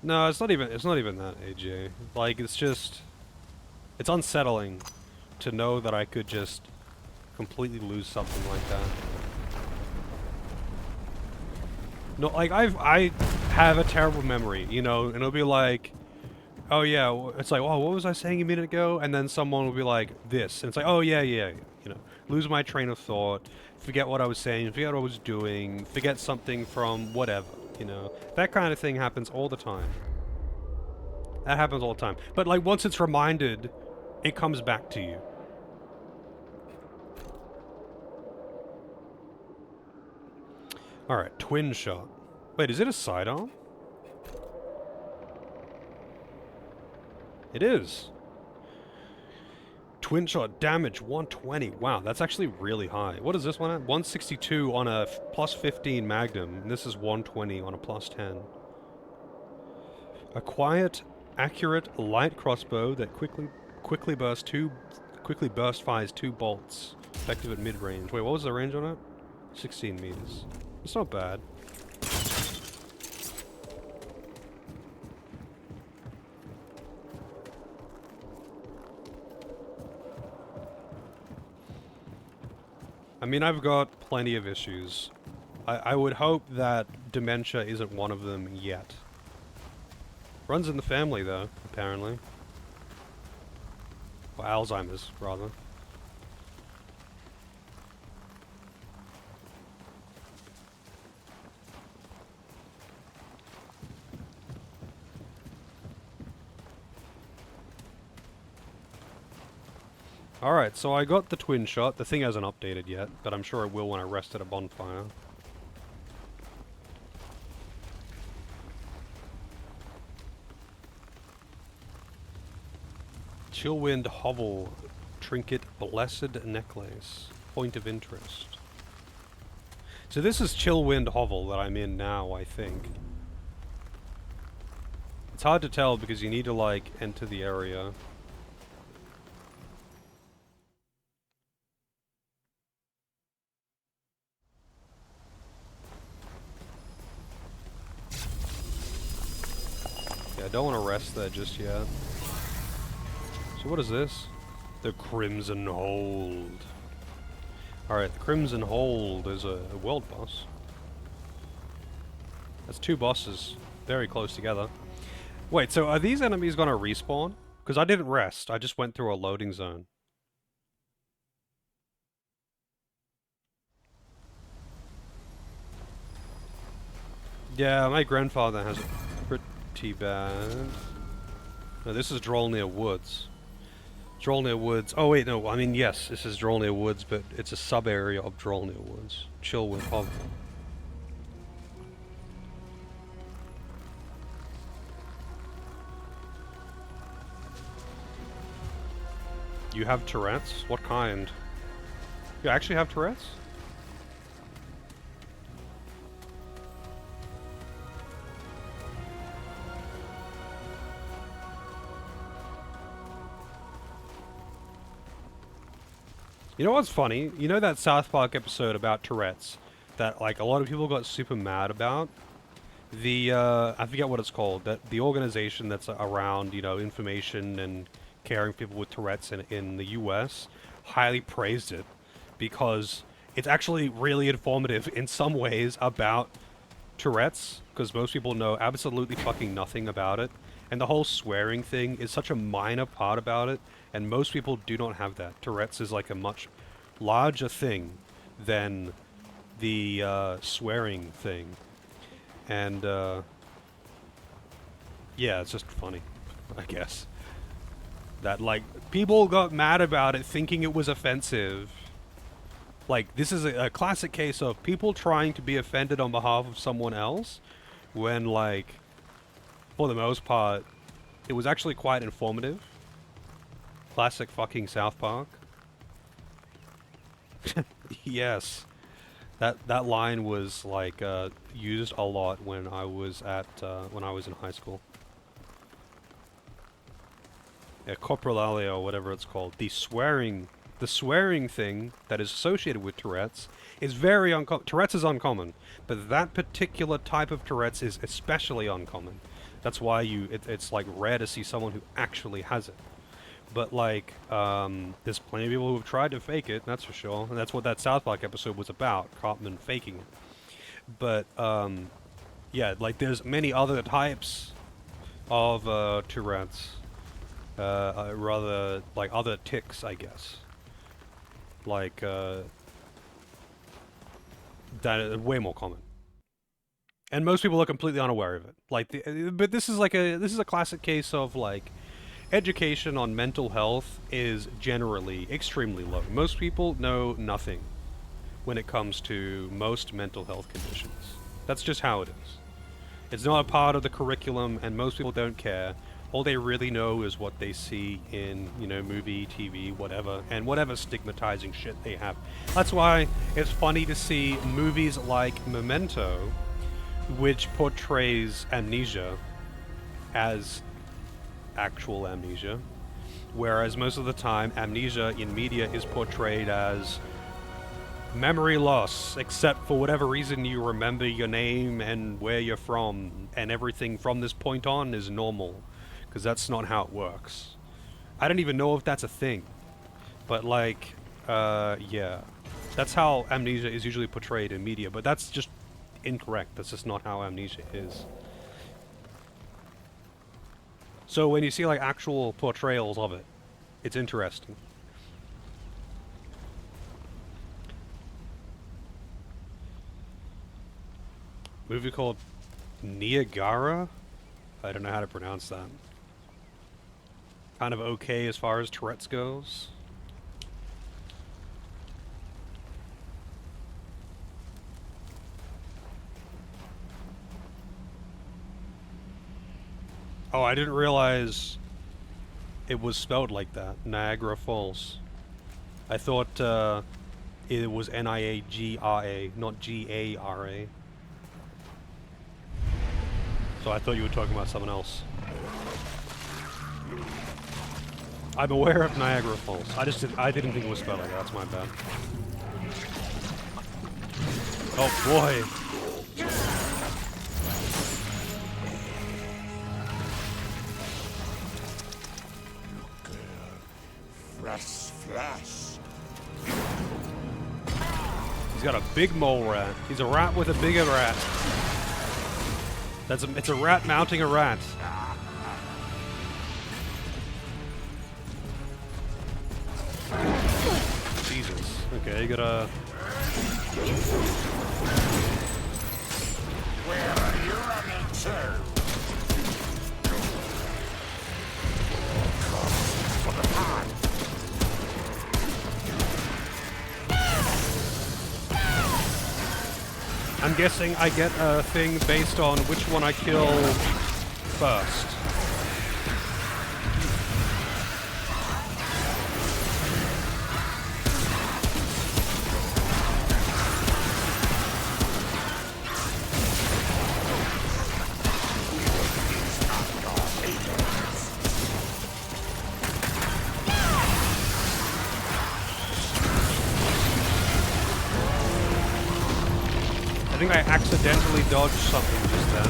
No, it's not even that, AJ. Like, it's just... It's unsettling to know that I could just completely lose something like that. No, like I have a terrible memory, you know, and it'll be like, oh yeah, it's like, oh, what was I saying a minute ago? And then someone will be like, this, and it's like, oh yeah, you know, lose my train of thought, forget what I was saying, forget what I was doing, forget something from whatever, you know. That kind of thing happens all the time. That happens all the time. But like once it's reminded, it comes back to you. Alright, twin shot. Wait, is it a sidearm? It is. Twin shot damage 120. Wow, that's actually really high. What is this one at? 162 on a plus 15 Magnum. And this is 120 on a plus 10. A quiet, accurate, light crossbow that quickly burst fires 2 bolts. Effective at mid-range. Wait, what was the range on it? 16 meters. It's not bad. I mean, I've got plenty of issues. I would hope that dementia isn't one of them yet. Runs in the family, though, apparently. Or Alzheimer's, rather. Alright, so I got the twin shot. The thing hasn't updated yet, but I'm sure it will when I rest at a bonfire. Chillwind Hovel Trinket Blessed Necklace. Point of interest. So this is Chillwind Hovel that I'm in now, I think. It's hard to tell because you need to, like, enter the area. Yeah, I don't want to rest there just yet. So what is this? The Crimson Hold. Alright, the Crimson Hold is a world boss. That's 2 bosses very close together. Wait, so are these enemies gonna respawn? Because I didn't rest, I just went through a loading zone. Yeah, my grandfather has it pretty bad. No, this is Drollnir Woods. Drollnir Woods. Oh wait, no, I mean yes, this is Drollnir Woods, but it's a sub-area of Drollnir Woods. Chillwind Hovel. You have Tourette's? What kind? You actually have Tourette's? You know what's funny? You know that South Park episode about Tourette's that like a lot of people got super mad about? The I forget what it's called. That the organization that's around, you know, information and caring for people with Tourette's in the US highly praised it because it's actually really informative in some ways about Tourette's because most people know absolutely fucking nothing about it. And the whole swearing thing is such a minor part about it, and most people do not have that. Tourette's is like a much larger thing than the swearing thing. And yeah, it's just funny, I guess. That, like, people got mad about it thinking it was offensive. Like, this is a classic case of people trying to be offended on behalf of someone else when, like, for the most part, it was actually quite informative. Classic fucking South Park. Yes. That line was, like, used a lot when I was in high school. Yeah, coprolalia or whatever it's called. The swearing thing that is associated with Tourette's is very uncommon. Tourette's is uncommon, but that particular type of Tourette's is especially uncommon. That's why it's like rare to see someone who actually has it. But like, there's plenty of people who have tried to fake it, that's for sure. And that's what that South Park episode was about, Cartman faking it. But, yeah, like there's many other types of Tourette's. Rather, like other tics, I guess. Like, that are way more common. And most people are completely unaware of it. Like, but this is a classic case of like, education on mental health is generally extremely low. Most people know nothing when it comes to most mental health conditions. That's just how it is. It's not a part of the curriculum, and most people don't care. All they really know is what they see in, you know, movie, TV, whatever, and whatever stigmatizing shit they have. That's why it's funny to see movies like Memento, which portrays amnesia as actual amnesia, whereas most of the time amnesia in media is portrayed as memory loss, except for whatever reason you remember your name and where you're from, and everything from this point on is normal, because that's not how it works. I don't even know if that's a thing, but like, yeah, that's how amnesia is usually portrayed in media, but that's just incorrect. That's just not how amnesia is. So when you see like actual portrayals of it, it's interesting. Movie called Niagara? I don't know how to pronounce that. Kind of okay as far as Tourette's goes. Oh, I didn't realize it was spelled like that. Niagara Falls. I thought it was Niagra, not Gara. So I thought you were talking about someone else. I'm aware of Niagara Falls. I didn't think it was spelled like that. That's my bad. Oh boy. Fresh flesh. He's got a big mole rat. He's a rat with a bigger rat. It's a rat mounting a rat. Jesus. Okay, you gotta... Where are you running to? For the pond. I'm guessing I get a thing based on which one I kill first. I think I accidentally dodged something just then.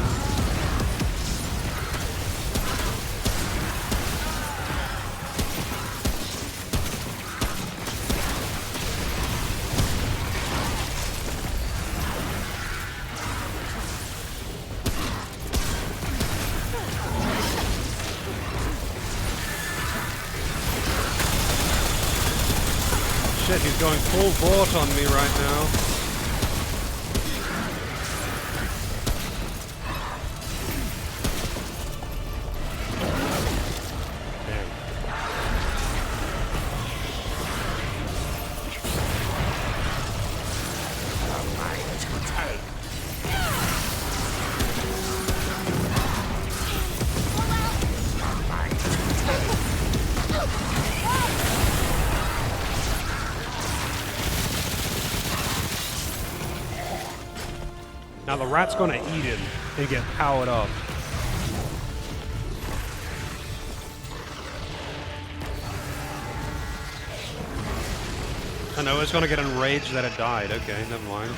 Shit, he's going full vort on me right now. Now the rat's gonna eat him and get powered up. I know it's gonna get enraged that it died. Okay, never mind.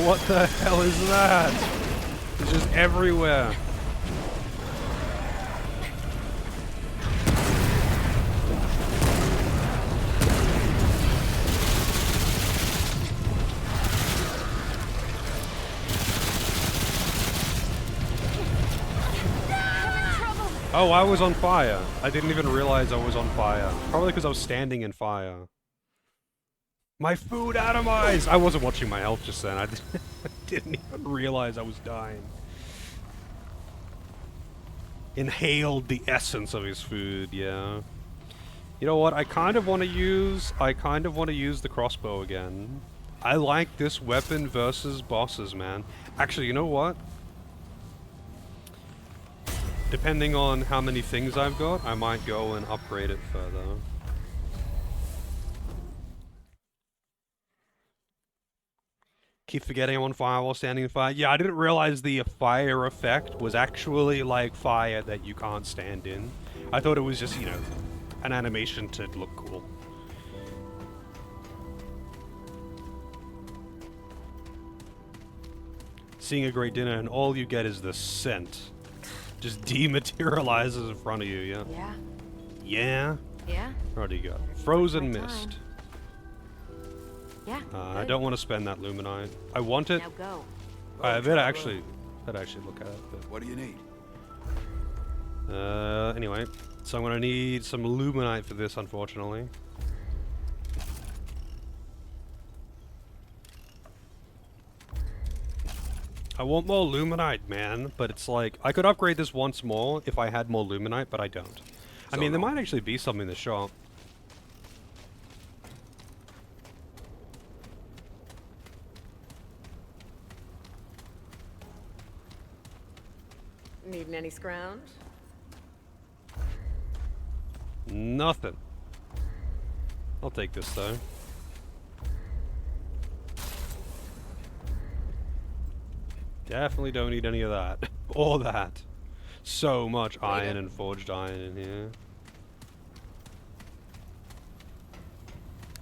What the hell is that? It's just everywhere. Oh, I was on fire. I didn't even realize I was on fire. Probably because I was standing in fire. My food atomized! I wasn't watching my health just then. I didn't even realize I was dying. Inhaled the essence of his food, yeah. You know what? I kind of want to use the crossbow again. I like this weapon versus bosses, man. Actually, you know what? Depending on how many things I've got, I might go and upgrade it further. Keep forgetting I'm on fire while standing in fire. Yeah, I didn't realize the fire effect was actually like fire that you can't stand in. I thought it was just, you know, an animation to look cool. Seeing a great dinner and all you get is the scent. Just dematerializes in front of you, yeah? Yeah. Yeah? Yeah? What do you got? Frozen Mist. Yeah. I don't want to spend that luminite. I want it. Now go. I better actually look at it. But. What do you need? Anyway, so I'm gonna need some luminite for this, unfortunately. I want more luminite, man, but it's like, I could upgrade this once more if I had more luminite, but I don't. I mean, there might actually be some in the shop. Needing any scrounge? Nothing. I'll take this, though. Definitely don't need any of that. Or that. So much iron and forged iron in here.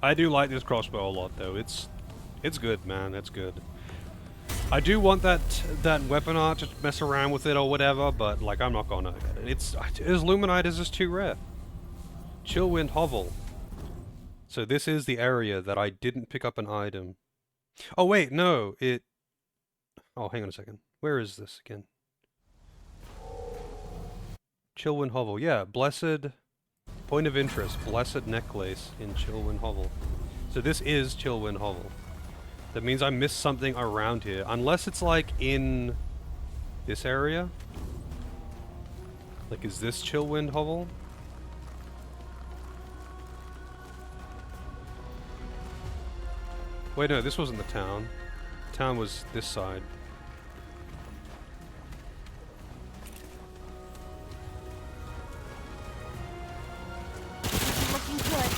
I do like this crossbow a lot, though. It's good, man. It's good. I do want that weapon art to mess around with it or whatever, but like I'm not gonna get it. It's luminite is just too rare. Chillwind Hovel. So this is the area that I didn't pick up an item. Oh wait, no, it. Oh, hang on a second. Where is this again? Chillwind Hovel. Yeah, blessed. Point of interest. Blessed necklace in Chillwind Hovel. So this is Chillwind Hovel. That means I missed something around here. Unless it's like in this area. Like, is this Chillwind Hovel? Wait, no, this wasn't the town. The town was this side. Looking good.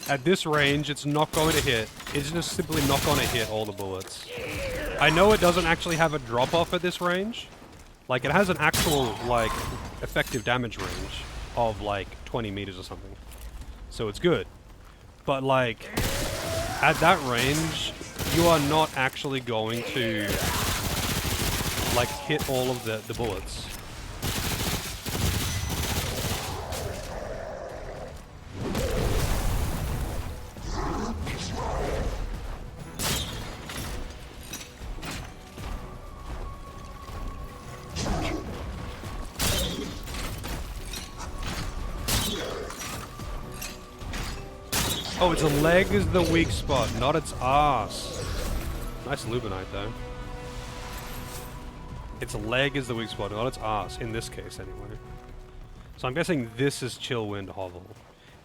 At this range, it's not going to hit. It's just simply not going to hit all the bullets. I know it doesn't actually have a drop-off at this range. Like, it has an actual, like, effective damage range of, like, 20 meters or something. So it's good. But, like, at that range, you are not actually going to, like, hit all of the bullets. Oh, its leg is the weak spot, not its ass. Nice luminite, though. Its leg is the weak spot, not its ass, in this case, anyway. So I'm guessing this is Chillwind Hovel.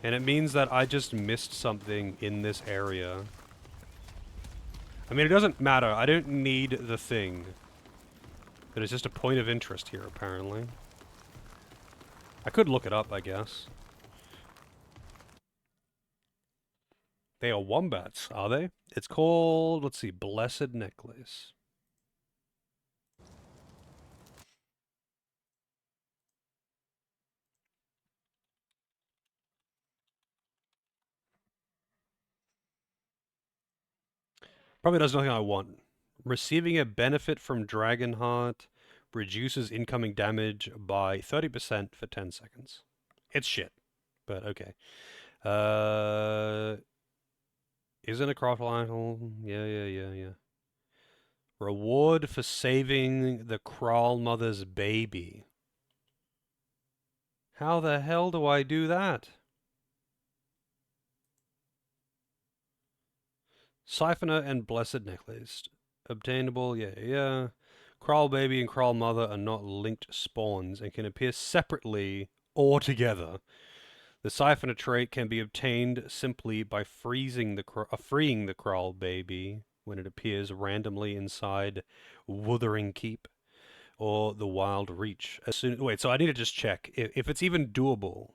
And it means that I just missed something in this area. I mean, it doesn't matter. I don't need the thing. But it's just a point of interest here, apparently. I could look it up, I guess. They are wombats, are they? It's called, let's see, Blessed Necklace. Probably does nothing I want. Receiving a benefit from Dragonheart reduces incoming damage by 30% for 10 seconds. It's shit, but okay. Isn't a crocodile? Yeah. Reward for saving the Kral Mother's baby. How the hell do I do that? Siphoner and Blessed Necklace. Obtainable, yeah. Kral Baby and Kral Mother are not linked spawns and can appear separately or together. The Siphoner trait can be obtained simply by freeing the Kral Baby when it appears randomly inside Wuthering Keep or the Wild Reach. Wait, so I need to just check if it's even doable.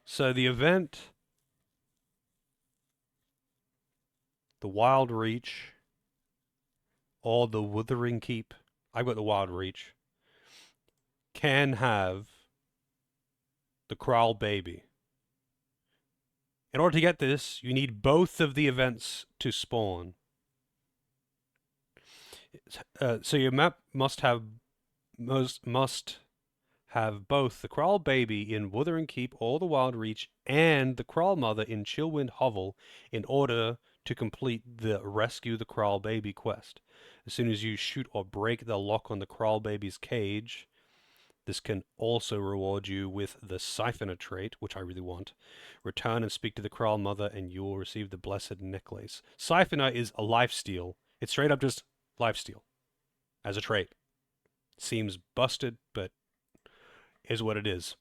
So the event, the Wild Reach, or the Wuthering Keep, I've got the Wild Reach, can have the Kral Baby. In order to get this, you need both of the events to spawn. So your map must have both the Kral Baby in Wuthering Keep or the Wild Reach and the Kral Mother in Chillwind Hovel in order to complete the Rescue the Kral Baby quest. As soon as you shoot or break the lock on the Kral Baby's cage, this can also reward you with the Siphoner trait, which I really want. Return and speak to the Kral Mother and you will receive the Blessed Necklace. Siphoner is a lifesteal. It's straight up just lifesteal as a trait. Seems busted, but is what it is.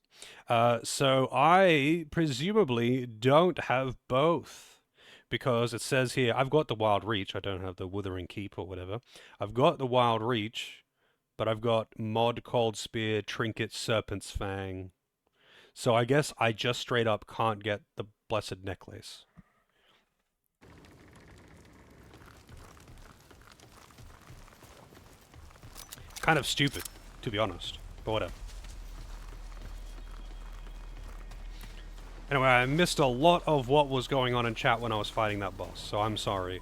So I presumably don't have both, because it says here, I've got the Wild Reach. I don't have the Wuthering Keep or whatever. I've got the Wild Reach, but I've got Mod, Cold Spear, Trinket, Serpent's Fang. So I guess I just straight up can't get the Blessed Necklace. Kind of stupid, to be honest, but whatever. Anyway, I missed a lot of what was going on in chat when I was fighting that boss, so I'm sorry.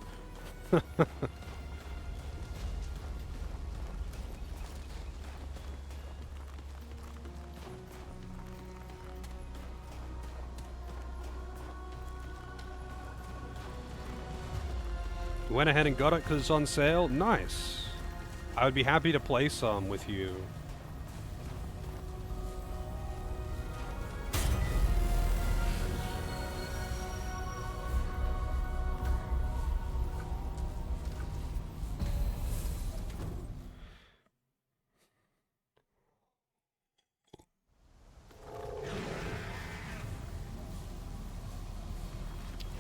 Went ahead and got it because it's on sale? Nice. I would be happy to play some with you.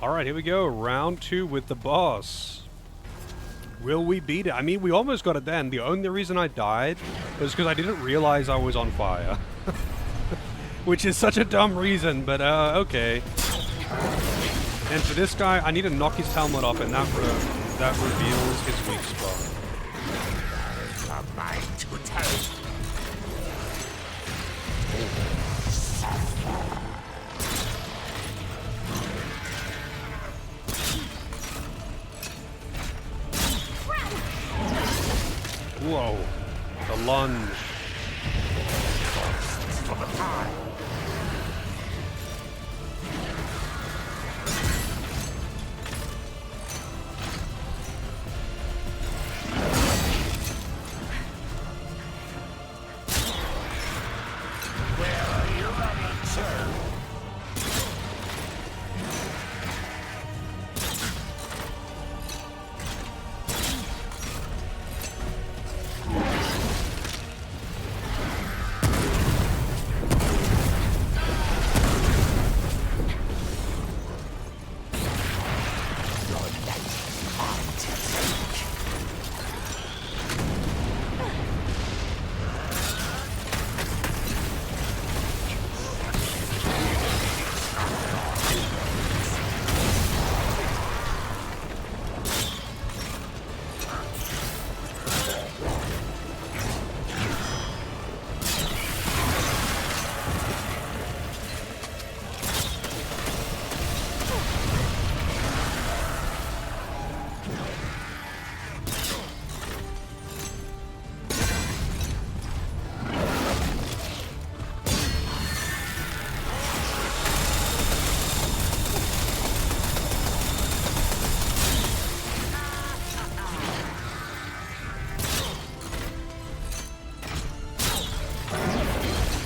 Alright, here we go. Round 2 with the boss. Will we beat it? I mean, we almost got it then. The only reason I died was because I didn't realize I was on fire. Which is such a dumb reason, but okay. And for this guy, I need to knock his helmet off, and that reveals his weak spot. Whoa, the lunge.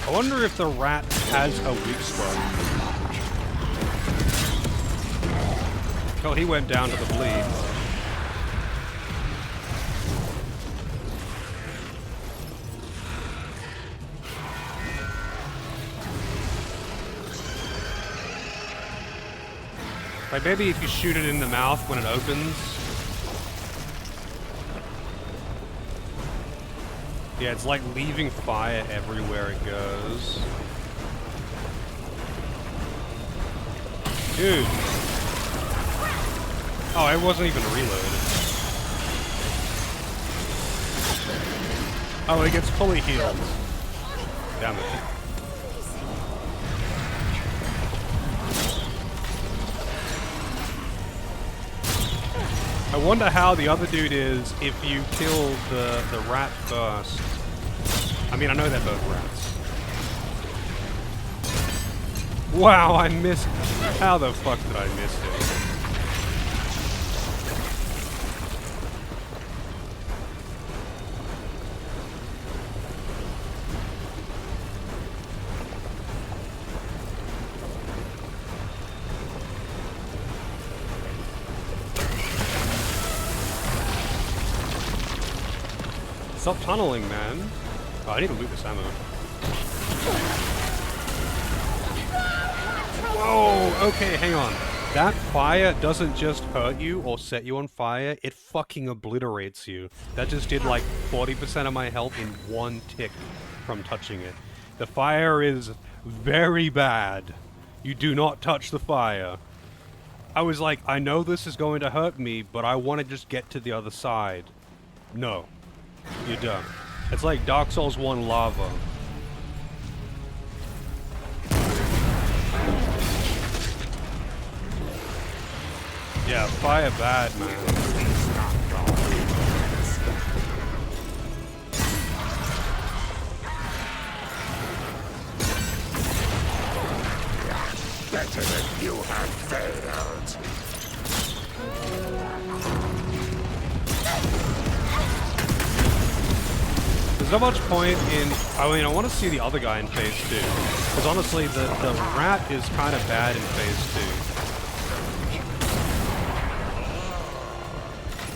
I wonder if the rat has a weak spot. Oh, he went down to the bleed. Like maybe if you shoot it in the mouth when it opens. Yeah, it's like leaving fire everywhere it goes. Dude. Oh, it wasn't even reloaded. Oh, it gets fully healed. Damn it. I wonder how the other dude is if you kill the rat first. I mean, I know they're both rats. Wow, I missed. How the fuck did I miss it? Stop tunneling, man. Oh, I need to loot this ammo. Whoa, okay, hang on. That fire doesn't just hurt you or set you on fire, it fucking obliterates you. That just did like 40% of my health in one tick from touching it. The fire is very bad. You do not touch the fire. I was like, I know this is going to hurt me, but I want to just get to the other side. No. You're done. It's like Dark Souls 1 lava. Yeah, fire bad, man. Better that you have failed. There's not much point in... I mean, I want to see the other guy in Phase 2. Because honestly, the rat is kind of bad in Phase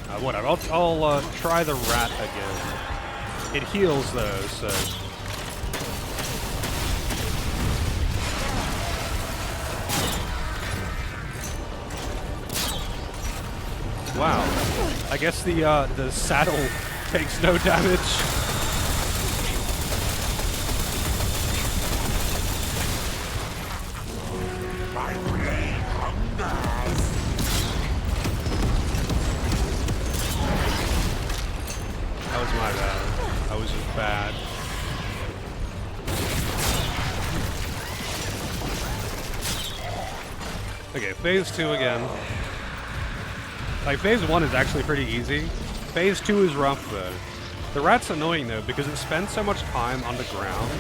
2. Whatever, I'll try the rat again. It heals though, so... Wow. I guess the saddle takes no damage. That was my bad. I was just bad. Okay, Phase 2 again. Like, Phase 1 is actually pretty easy. Phase 2 is rough, though. The rat's annoying, though, because it spends so much time underground.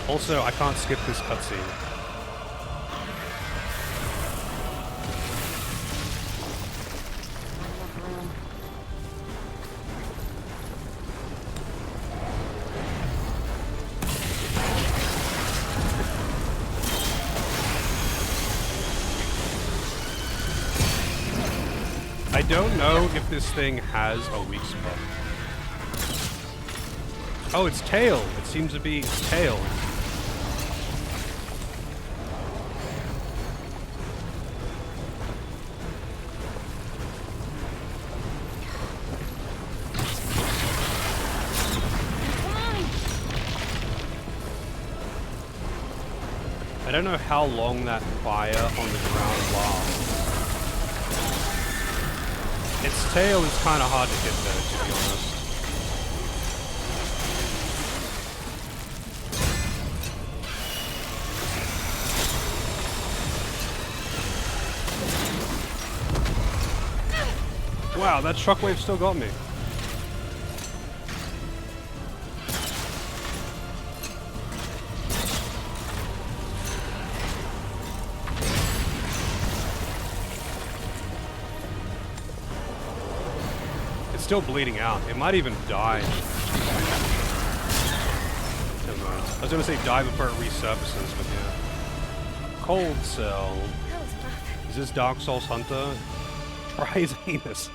Also, I can't skip this cutscene. I don't know if this thing has a weak spot. Oh, it's tail. It seems to be its tail. I don't know how long that fire on the ground lasts. Its tail is kind of hard to hit though, to be honest. Wow, that shockwave still got me. Still bleeding out. It might even die. Never mind. I was gonna say die before it resurfaces, but yeah. Cold Cell. That was rough. Is this Dark Souls Hunter? Try his anus.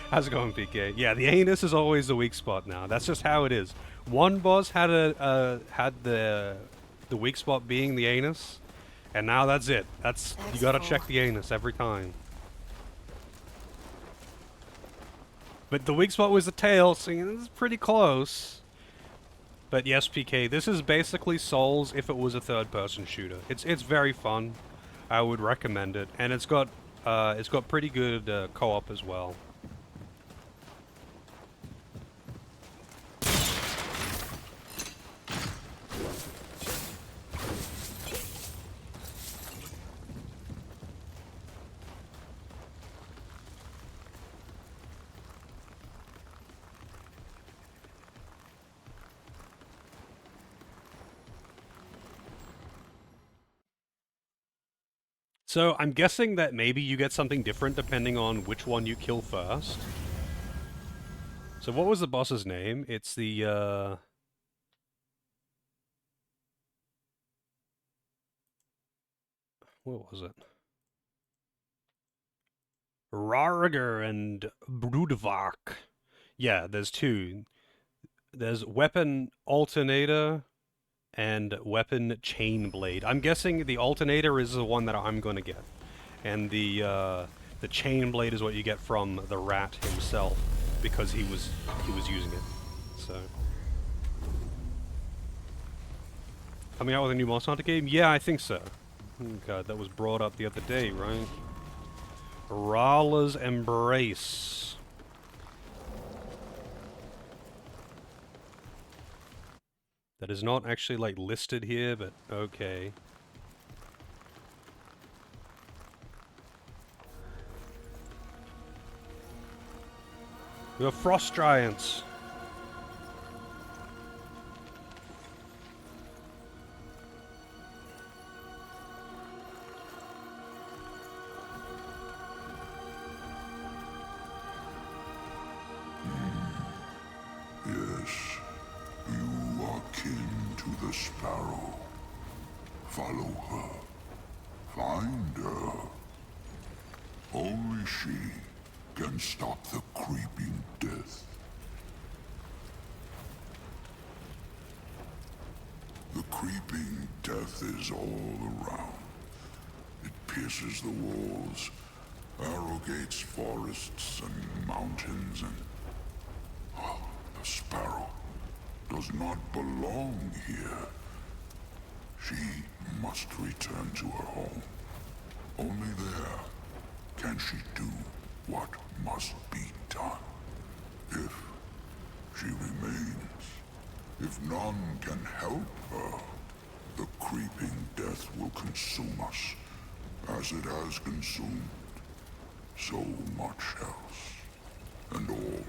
How's it going, PK? Yeah, the anus is always the weak spot now. That's just how it is. One boss had the weak spot being the anus, and now that's it. That's you gotta check the anus every time. But the weak spot was the tail, so it's pretty close. But yes, PK, this is basically Souls if it was a third-person shooter. It's very fun. I would recommend it, and it's got pretty good co-op as well. So I'm guessing that maybe you get something different depending on which one you kill first. So what was the boss's name? It's the, what was it? Rarger and Broodvark. Yeah, there's two. There's Weapon Alternator and Weapon Chain Blade. I'm guessing the Alternator is the one that I'm gonna get. And the Chain Blade is what you get from the rat himself, because he was using it. So coming out with a new Monster Hunter game? Yeah, I think so. Oh God, that was brought up the other day, right? Rala's Embrace. That is not actually like listed here, but okay. We have Frost Giants. Yes, you are kin to the Sparrow. Follow her. Find her. Only she can stop the creeping death. The creeping death is all around. It pierces the walls, arrogates forests and mountains, and the Sparrow does not belong here. She must return to her home. Only there can she do what must be done. If she remains, if none can help her, the creeping death will consume us, as it has consumed so much else, and all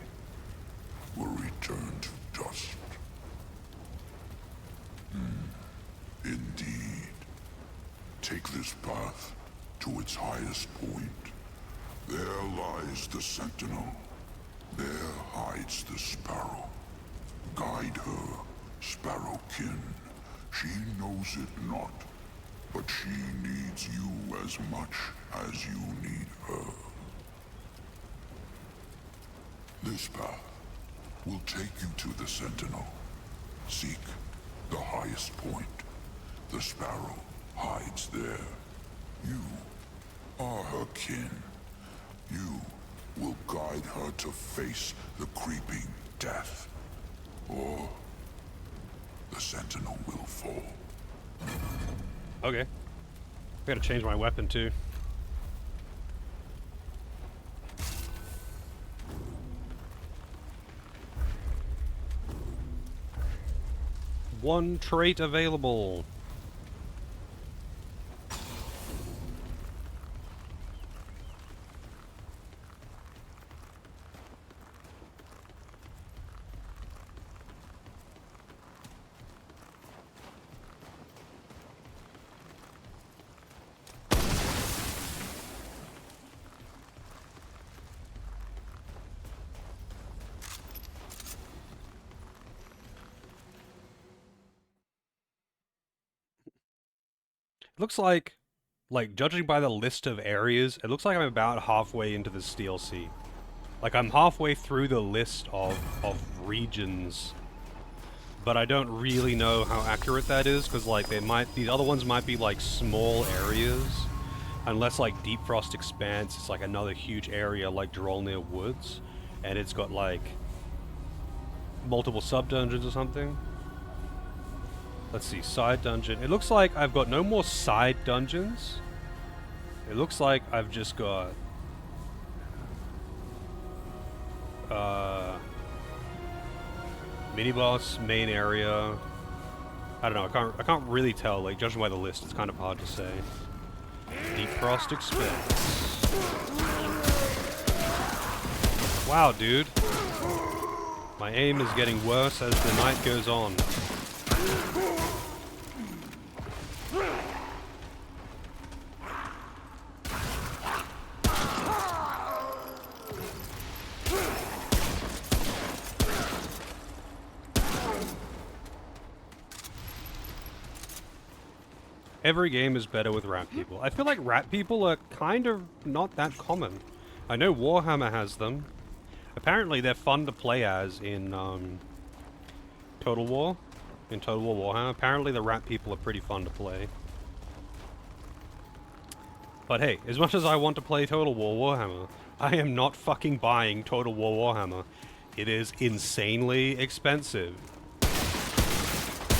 will return to dust. Indeed. Take this path to its highest point. There lies the Sentinel. There hides the Sparrow. Guide her, Sparrowkin. She knows it not, but she needs you as much as you need her. This path will take you to the Sentinel. Seek the highest point. The Sparrow hides there. You are her kin. You will guide her to face the creeping death. Or the Sentinel will fall. Okay. I gotta change my weapon too. One trait available. Looks like judging by the list of areas, it looks like I'm about halfway into this DLC. Like, I'm halfway through the list of regions, but I don't really know how accurate that is, because, like, these other ones might be, like, small areas, unless, like, Deep Frost Expanse is, like, another huge area, like Drolnir Woods, and it's got, like, multiple sub-dungeons or something. Let's see, side dungeon. It looks like I've got no more side dungeons. It looks like I've just got... mini-boss, main area... I don't know, I can't really tell, like, judging by the list, it's kind of hard to say. Deep Frost Expanse. Wow, dude. My aim is getting worse as the night goes on. Every game is better with rat people. I feel like rat people are kind of not that common. I know Warhammer has them. Apparently they're fun to play as in Total War. In Total War Warhammer. Apparently the rat people are pretty fun to play. But hey, as much as I want to play Total War Warhammer, I am not fucking buying Total War Warhammer. It is insanely expensive.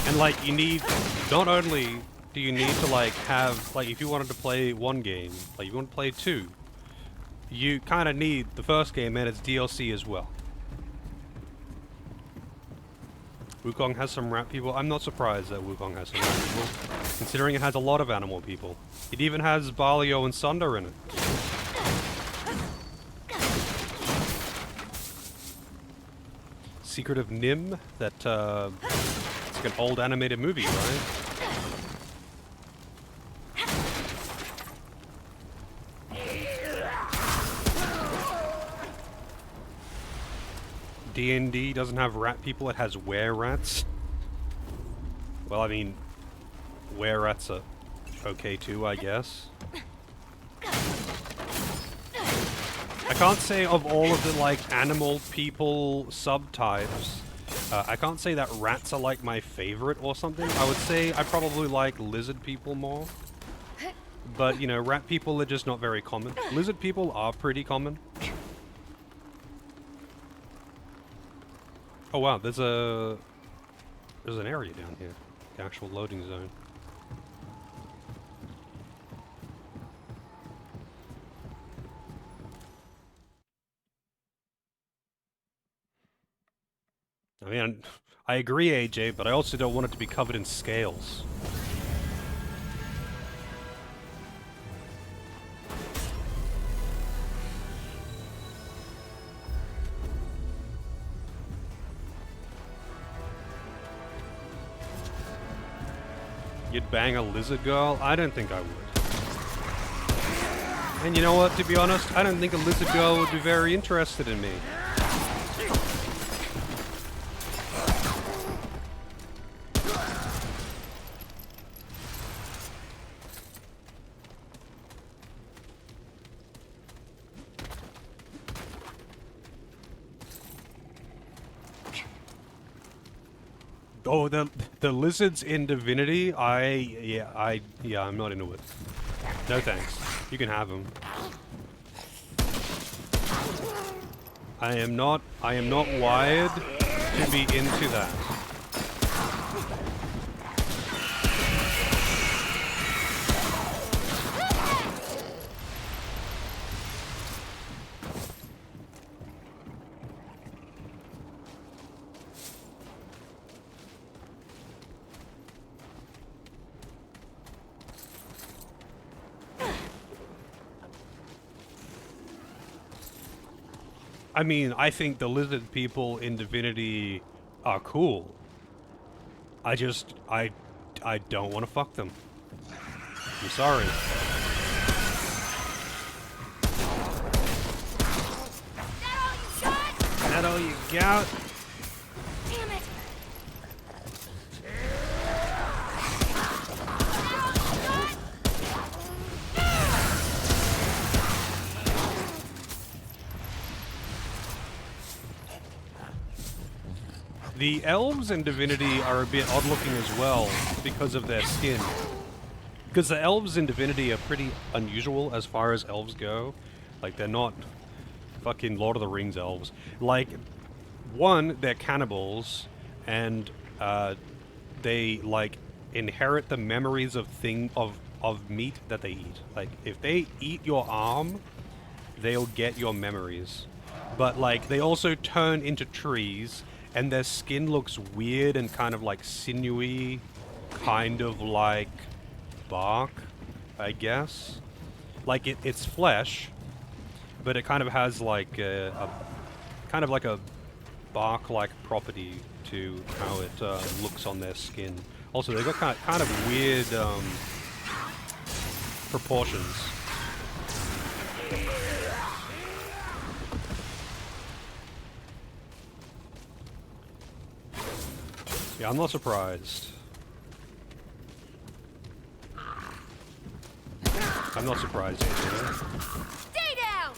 And like, you need, not only do you need to like have, like if you wanted to play one game, like you want to play two, you kind of need the first game and its DLC as well. Wukong has some rat people. I'm not surprised that Wukong has some rat people, considering it has a lot of animal people. It even has Balio and Sunder in it. Secret of Nim, that, it's like an old animated movie, right? D&D doesn't have rat people, it has were-rats. Well, I mean, were-rats are okay too, I guess. I can't say of all of the, like, animal people subtypes, I can't say that rats are, like, my favorite or something. I would say I probably like lizard people more. But, you know, rat people are just not very common. Lizard people are pretty common. Oh wow, there's an area down here. The actual loading zone. I mean, I agree, AJ, but I also don't want it to be covered in scales. You'd bang a lizard girl? I don't think I would. And you know what, to be honest, I don't think a lizard girl would be very interested in me. Oh, the lizards in Divinity, I'm not into it. No thanks. You can have them. I am not wired to be into that. I mean, I think the lizard people in Divinity are cool. I don't want to fuck them. I'm sorry. Is that all you got? Damn it! The elves in Divinity are a bit odd-looking as well because of their skin. Because the elves in Divinity are pretty unusual as far as elves go. Like, they're not fucking Lord of the Rings elves. Like, one, they're cannibals, and they, like, inherit the memories of meat that they eat. Like, if they eat your arm, they'll get your memories. But, like, they also turn into trees, and their skin looks weird and kind of, like, sinewy, kind of like bark, I guess. Like, it's flesh, but it kind of has, like, kind of like a bark-like property to how it looks on their skin. Also, they've got kind of weird proportions. Yeah, I'm not surprised. I'm not surprised either. Stay down!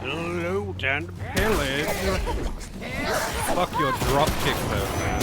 Hello, and pillage. Fuck your drop kick though, man.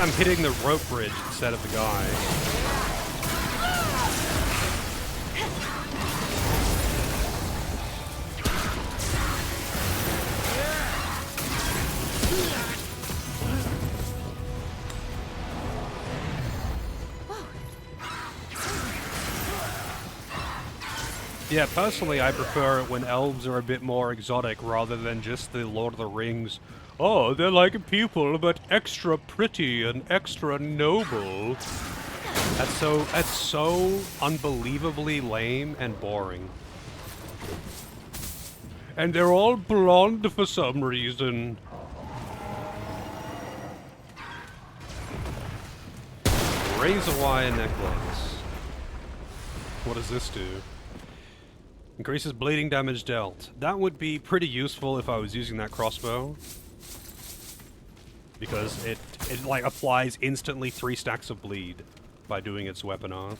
I'm hitting the rope bridge instead of the guy. Yeah, personally I prefer it when elves are a bit more exotic rather than just the Lord of the Rings. Oh, they're like people, but extra pretty and extra noble. That's so unbelievably lame and boring. And they're all blonde for some reason. Razor wire necklace. What does this do? Increases bleeding damage dealt. That would be pretty useful if I was using that crossbow. Because it like applies instantly 3 stacks of bleed by doing its weapon on.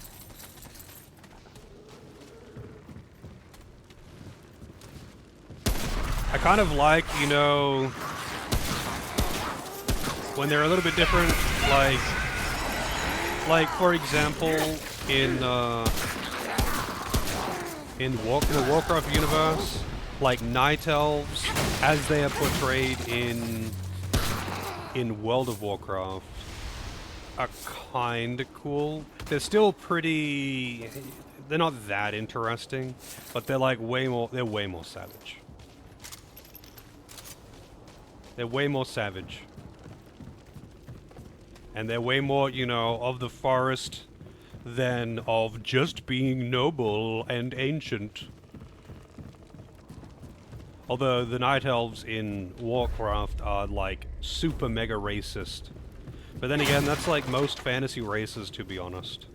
I kind of like, you know, when they're a little bit different, like for example, in the Warcraft universe, like night elves, as they are portrayed in World of Warcraft, are kinda cool. They're still pretty... they're not that interesting, but they're like way more savage. They're way more savage. And they're way more, you know, of the forest than of just being noble and ancient. Although the Night Elves in Warcraft are, like, super mega racist. But then again, that's like most fantasy races, to be honest.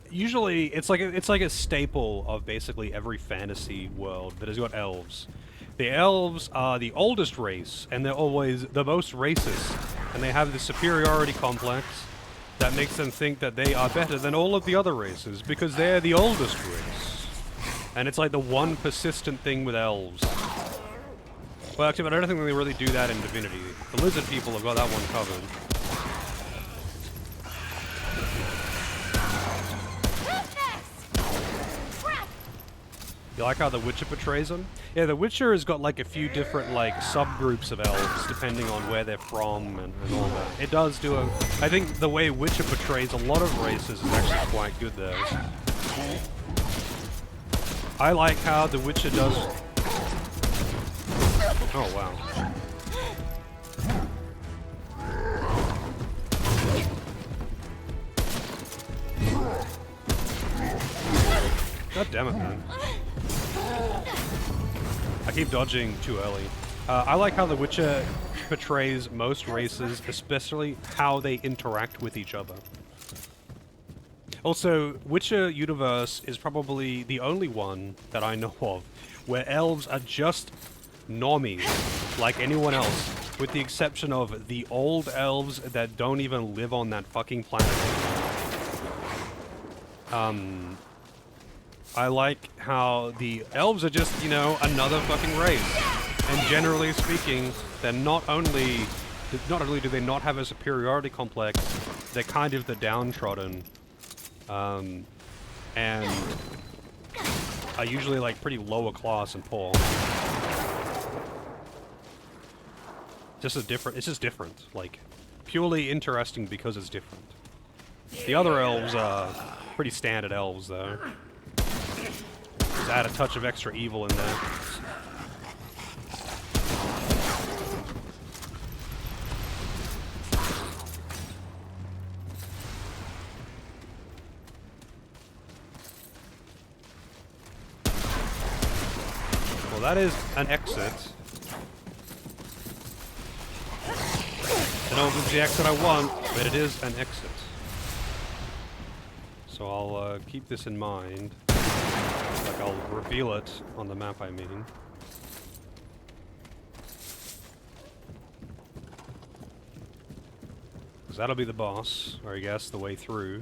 Usually it's like a staple of basically every fantasy world that has got elves. The elves are the oldest race, and they're always the most racist, and they have the superiority complex that makes them think that they are better than all of the other races because they're the oldest race. And it's like the one persistent thing with elves. Well, actually, but I don't think they really do that in Divinity. The lizard people have got that one covered. You like how The Witcher portrays them? Yeah, The Witcher has got like a few different like subgroups of elves depending on where they're from and all that. It does do a... I think the way Witcher portrays a lot of races is actually quite good there. I like how The Witcher does... Oh, wow. God damn it, man. I keep dodging too early. I like how The Witcher portrays most races, especially how they interact with each other. Also, Witcher universe is probably the only one that I know of where elves are just normies, like anyone else, with the exception of the old elves that don't even live on that fucking planet. I like how the elves are just, you know, another fucking race. And generally speaking, they're not only do they not have a superiority complex, they're kind of the downtrodden. And are usually like pretty lower class and poor. It's just different. Like, purely interesting because it's different. The other elves are pretty standard elves, though. Just add a touch of extra evil in there. Well, that is an exit. I don't know if it's the exit I want, but it is an exit. So I'll keep this in mind. Like, I'll reveal it on the map, I mean. Because that'll be the boss, or I guess the way through.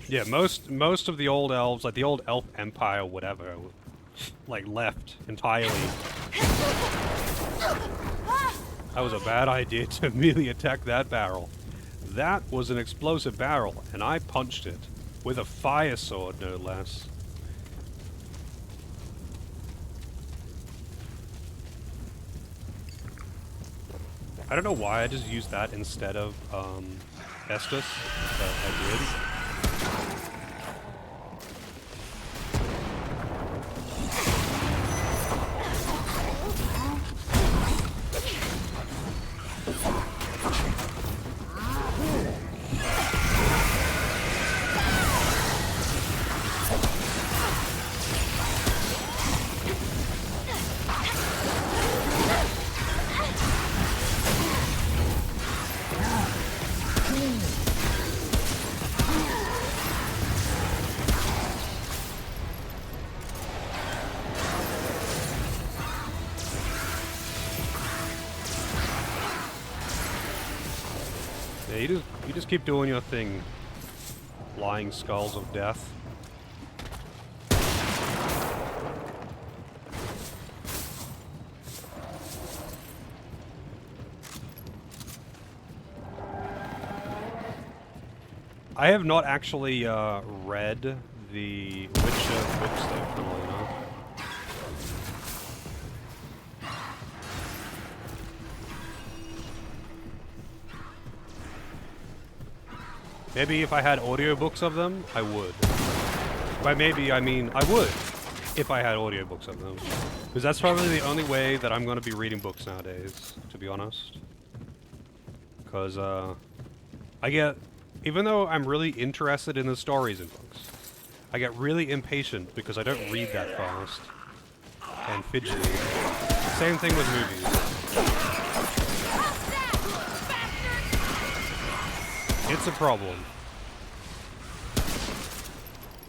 Yeah, most of the old elves, like the old elf empire, whatever, like left entirely. That was a bad idea to immediately attack that barrel. That was an explosive barrel, and I punched it with a fire sword, no less. I don't know why I just used that instead of Estus, but I did. Yeah, you just keep doing your thing, flying skulls of death. I have not actually read the Witcher books though, funnily enough. Maybe if I had audiobooks of them, I would. By maybe, I mean I would, if I had audiobooks of them. Because that's probably the only way that I'm going to be reading books nowadays, to be honest. Because, I get... Even though I'm really interested in the stories in books, I get really impatient because I don't read that fast. And fidgety. Same thing with movies. It's a problem.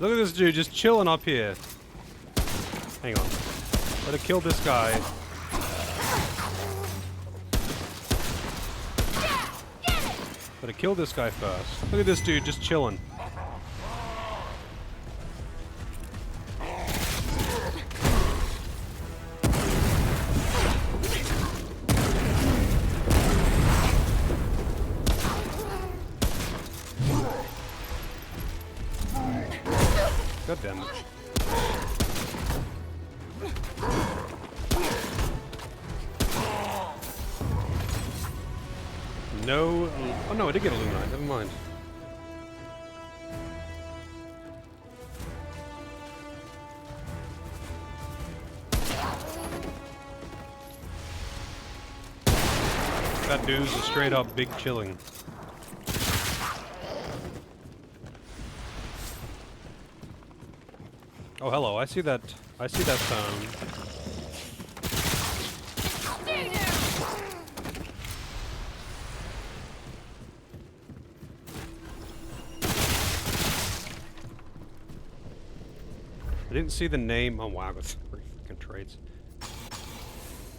Look at this dude just chilling up here. Hang on. Gotta kill this guy. Gotta kill this guy first. Look at this dude just chilling. God damn it. No. Oh no, I did get a Luminite. Never mind. That dude's a straight up big chilling. Oh hello, I see that I didn't see the name. Oh wow, that's 3 freaking trades.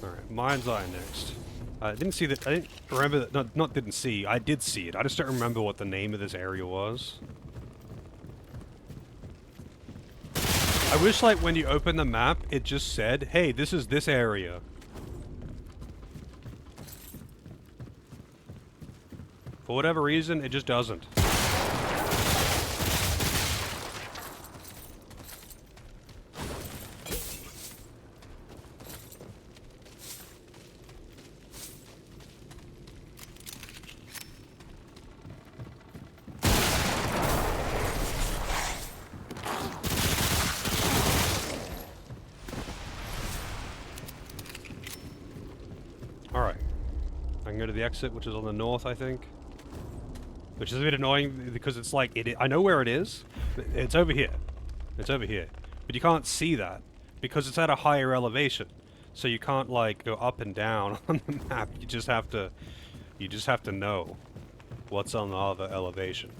Alright, Mind's Eye next. I didn't see that. I didn't remember that. Not didn't see. I did see it. I just don't remember what the name of this area was. I wish, like, when you open the map, it just said, hey, this is this area. For whatever reason, it just doesn't. Alright. I can go to the exit, which is on the north, I think. Which is a bit annoying, because it's like, I know where it is. It's over here. It's over here. But you can't see that, because it's at a higher elevation. So you can't, like, go up and down on the map. You just have to know what's on the other elevation.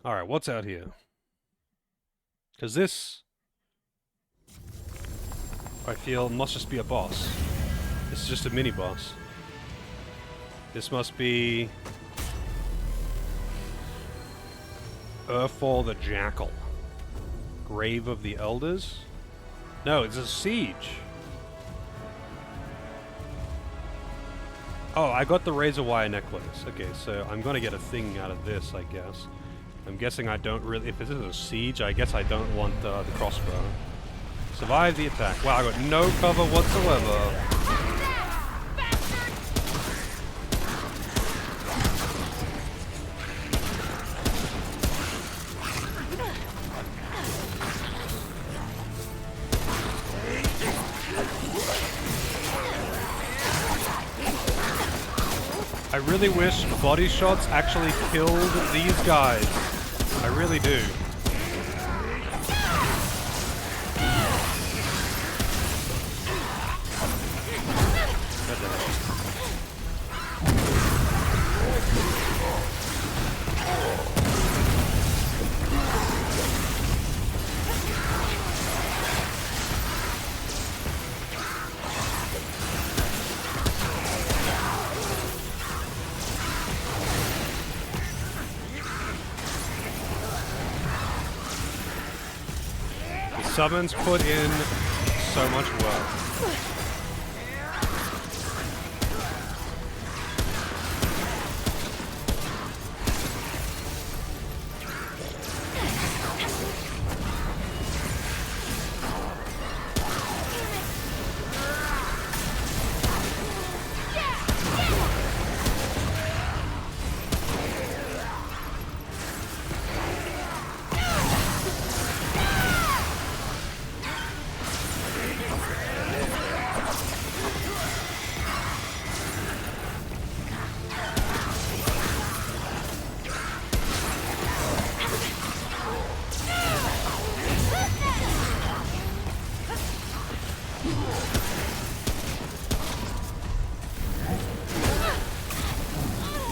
Alright, what's out here? Because this, I feel, must just be a boss. This is just a mini-boss. This must be Urfall the Jackal. Grave of the Elders? No, it's a siege. Oh, I got the razor wire necklace. Okay, so I'm gonna get a thing out of this, I guess. I'm guessing I don't really... If this is a siege, I guess I don't want the crossbow. Survive the attack. Wow, I got no cover whatsoever. I really wish body shots actually killed these guys. I really do. Summons put in so much work.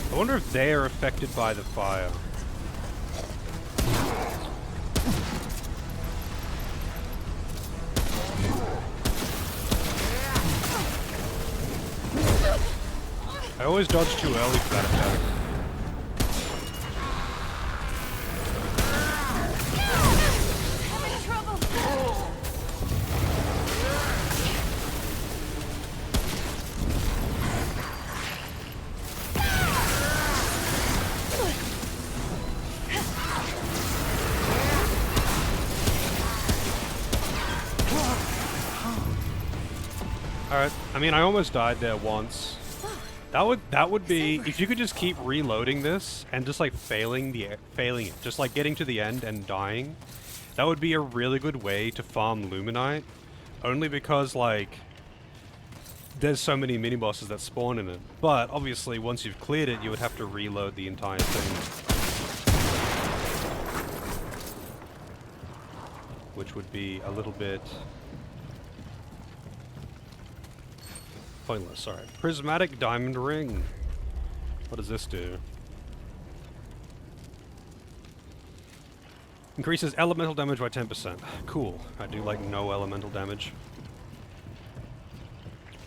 I wonder if they are affected by the fire. I always dodge too early for that attack. I'm in trouble. Alright, I mean, I almost died there once. That would be if you could just keep reloading this and just like failing it, just like getting to the end and dying. That would be a really good way to farm Luminite, only because like there's so many mini bosses that spawn in it. But obviously, once you've cleared it, you would have to reload the entire thing, which would be a little bit pointless. Alright. Prismatic Diamond Ring. What does this do? Increases elemental damage by 10%. Cool. I do like no elemental damage.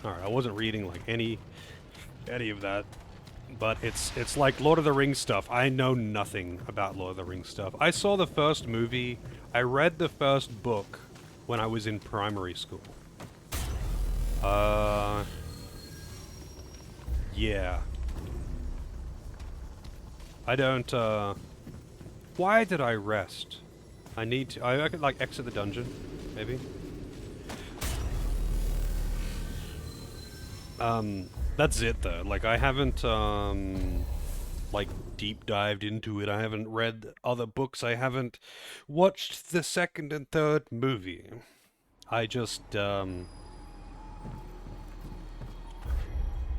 Alright, I wasn't reading like any of that. But it's like Lord of the Rings stuff. I know nothing about Lord of the Rings stuff. I saw the first movie. I read the first book when I was in primary school. Yeah. I don't, why did I rest? I need to, I could, like, exit the dungeon, maybe? That's it, though. Like, I haven't, like, deep dived into it. I haven't read other books. I haven't watched the second and third movie. I just, yeah,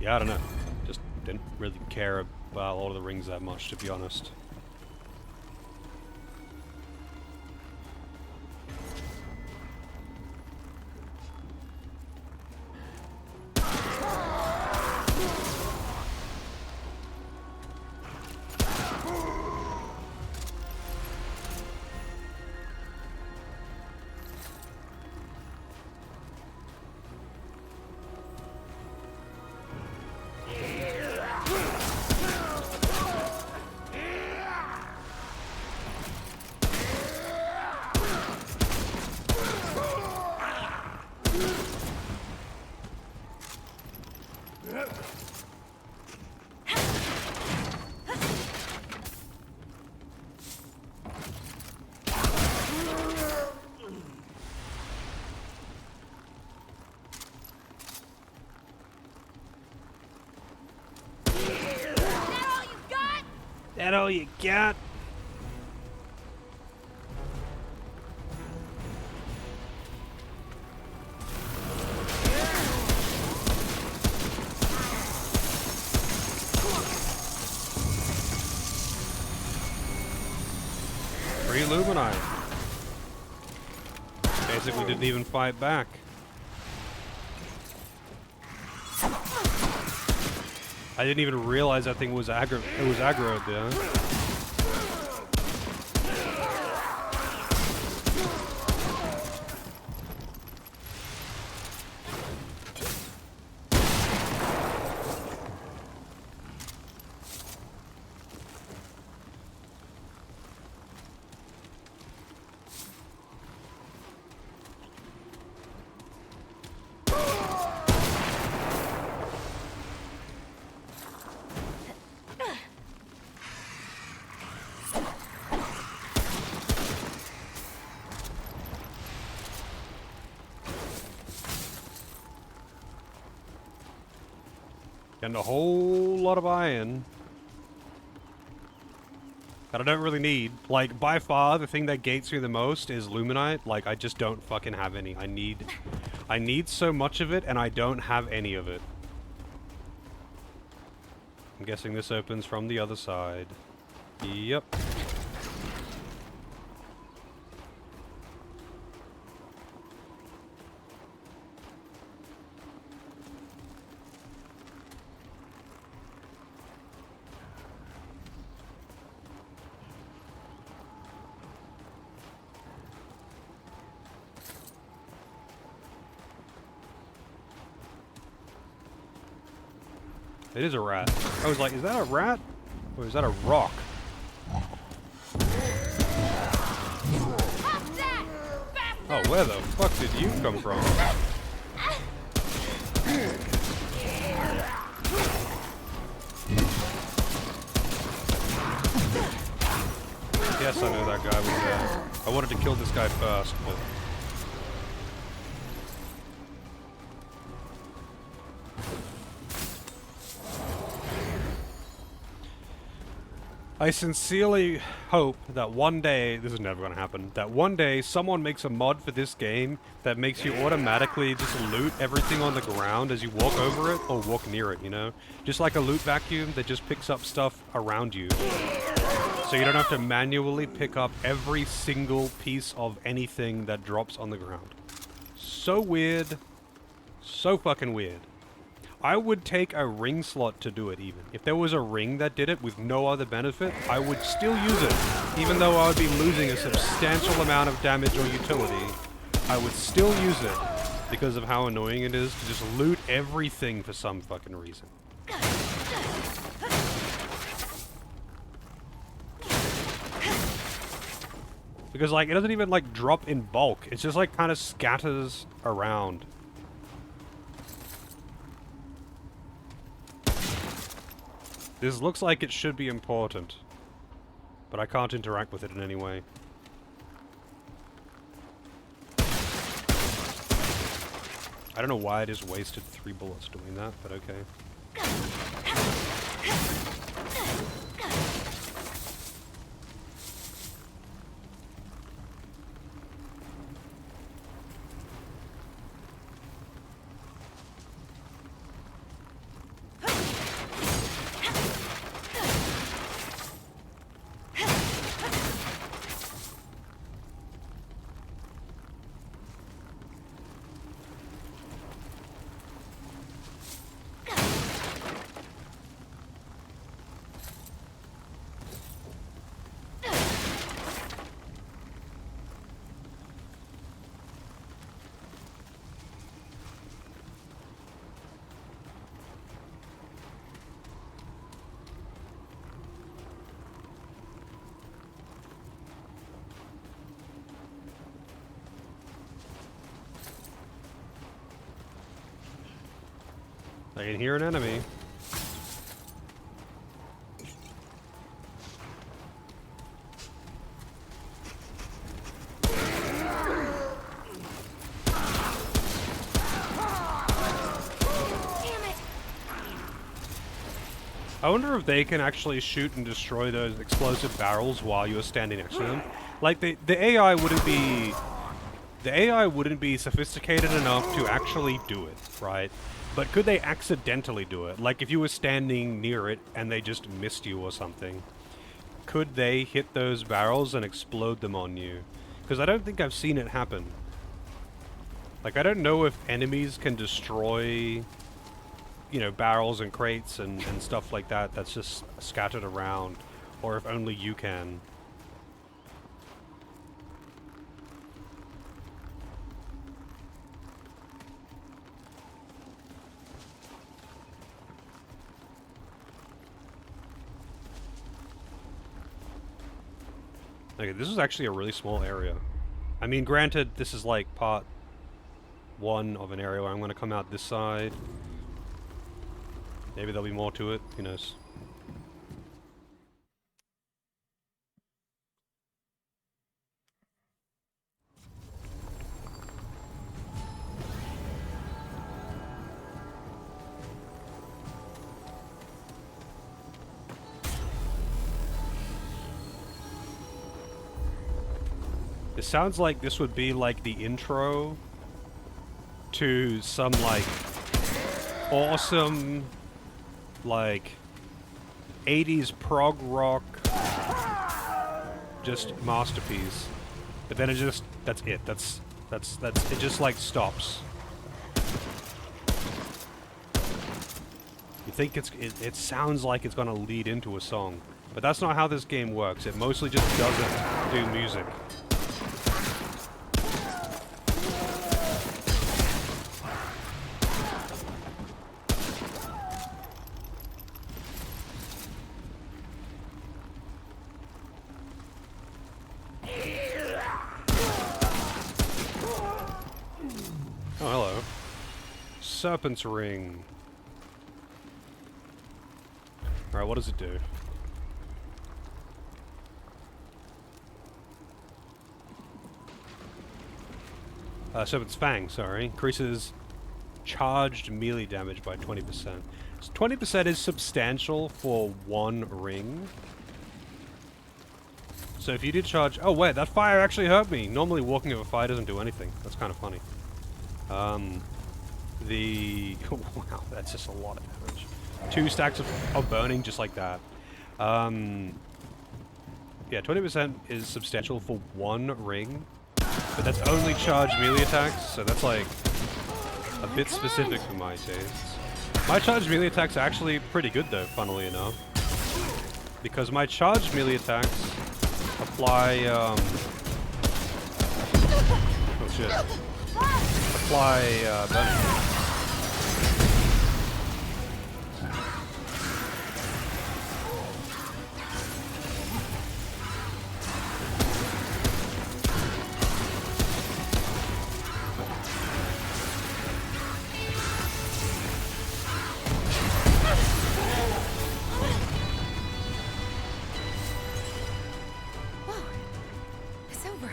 I don't know. Just didn't really care about Lord of the Rings that much, to be honest. That all you got? Free Luminite. Basically didn't even fight back. I didn't even realize that thing was aggro. It was aggroed there. And a whole lot of iron that I don't really need. Like, by far, the thing that gates me the most is Luminite. Like, I just don't fucking have any. I need so much of it, and I don't have any of it. I'm guessing this opens from the other side. Yep. It is a rat. I was like, is that a rat? Or is that a rock? Oh, where the fuck did you come from? Yes, I know that guy was there. I wanted to kill this guy first, but... I sincerely hope that one day, this is never going to happen, that one day someone makes a mod for this game that makes you automatically just loot everything on the ground as you walk over it or walk near it, you know? Just like a loot vacuum that just picks up stuff around you. So you don't have to manually pick up every single piece of anything that drops on the ground. So weird. So fucking weird. I would take a ring slot to do it even. If there was a ring that did it with no other benefit, I would still use it. Even though I would be losing a substantial amount of damage or utility, I would still use it because of how annoying it is to just loot everything for some fucking reason. Because like, it doesn't even like drop in bulk. It's just like kind of scatters around. This looks like it should be important, but I can't interact with it in any way. I don't know why I just wasted 3 bullets doing that, but okay. I can hear an enemy. I wonder if they can actually shoot and destroy those explosive barrels while you're standing next to them. Like the AI wouldn't be sophisticated enough to actually do it, right? But could they accidentally do it? Like if you were standing near it and they just missed you or something. Could they hit those barrels and explode them on you? Because I don't think I've seen it happen. Like I don't know if enemies can destroy, you know, barrels and crates and stuff like that that's just scattered around. Or if only you can. Okay, this is actually a really small area. I mean, granted, this is like part 1 of an area where I'm going to come out this side. Maybe there'll be more to it, who knows. It sounds like this would be like the intro to some like awesome like 80s prog rock just masterpiece. But then it just that's it. That's it just like stops. You think it sounds like it's gonna lead into a song. But that's not how this game works. It mostly just doesn't do music. Serpent's Ring. Alright, what does it do? Serpent's Fang, sorry. Increases charged melee damage by 20%. So 20% is substantial for one ring. So if you did charge... Oh wait, that fire actually hurt me! Normally walking over fire doesn't do anything. That's kind of funny. Wow, that's just a lot of damage. 2 stacks of burning just like that. Yeah, 20% is substantial for one ring. But that's only charged melee attacks, so that's like a bit specific for my tastes. My charged melee attacks are actually pretty good though, funnily enough. Because my charged melee attacks apply, oh shit. Apply, burning. It's over.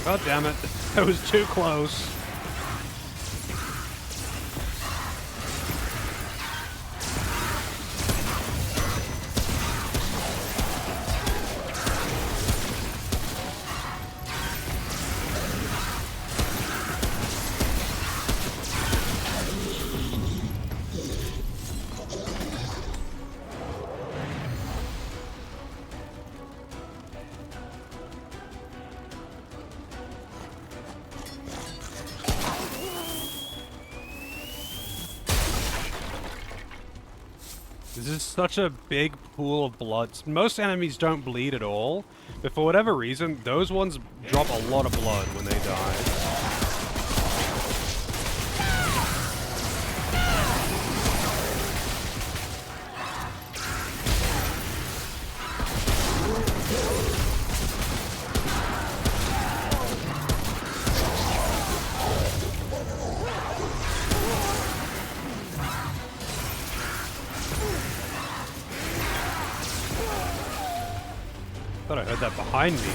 God damn it. That was too close. This is such a big pool of blood. Most enemies don't bleed at all, but for whatever reason, those ones drop a lot of blood when they die. Thought I heard that behind me.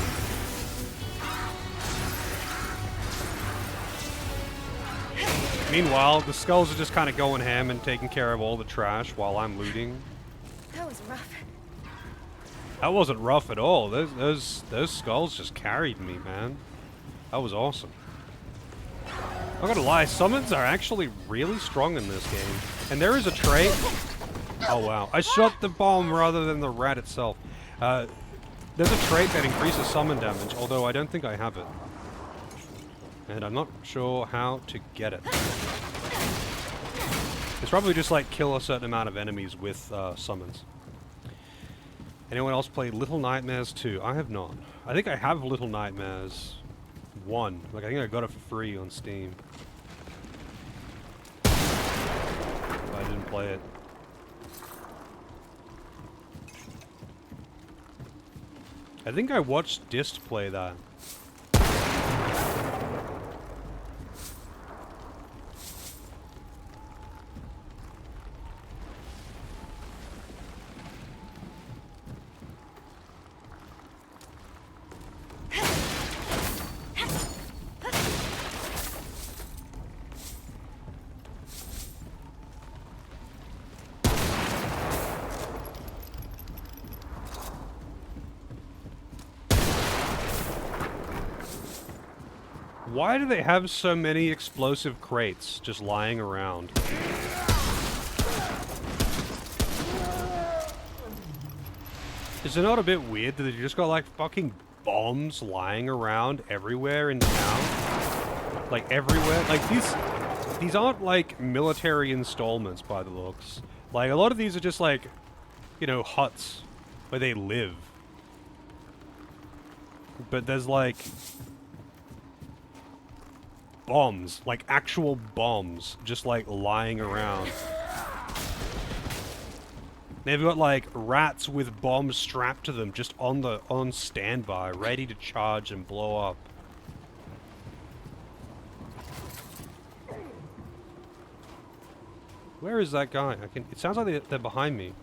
Meanwhile, the skulls are just kind of going ham and taking care of all the trash while I'm looting. That was rough. That wasn't rough at all. Those skulls just carried me, man. That was awesome. I'm not gonna lie, summons are actually really strong in this game. And there is a trait... Oh wow. I shot the bomb rather than the rat itself. There's a trait that increases summon damage, although I don't think I have it. And I'm not sure how to get it. It's probably just like kill a certain amount of enemies with summons. Anyone else play Little Nightmares 2? I have not. I think I have Little Nightmares 1. Like, I think I got it for free on Steam. But I didn't play it. I think I watched Dist play that. Why do they have so many explosive crates just lying around? Is it not a bit weird that they just got like fucking bombs lying around everywhere in town? Like everywhere? Like these aren't like military installments by the looks. Like a lot of these are just like, you know, huts where they live. But there's like... bombs, like actual bombs, just like lying around. They've got like rats with bombs strapped to them, just on standby, ready to charge and blow up. Where is that guy? It sounds like they're behind me.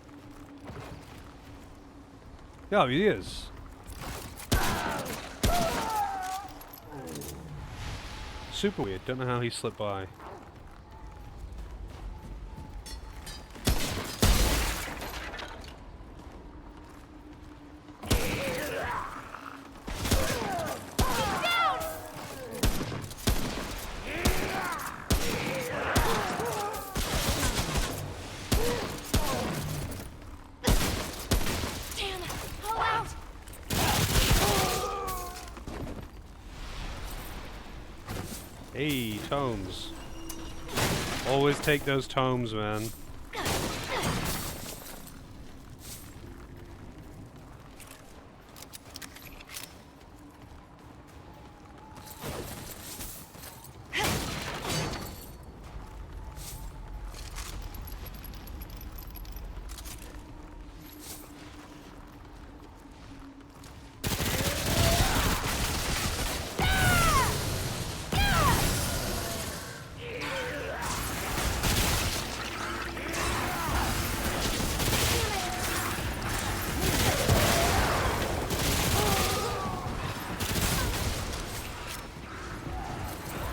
Yeah, he is. Super weird. Don't know how he slipped by. Hey, tomes. Always take those tomes, man.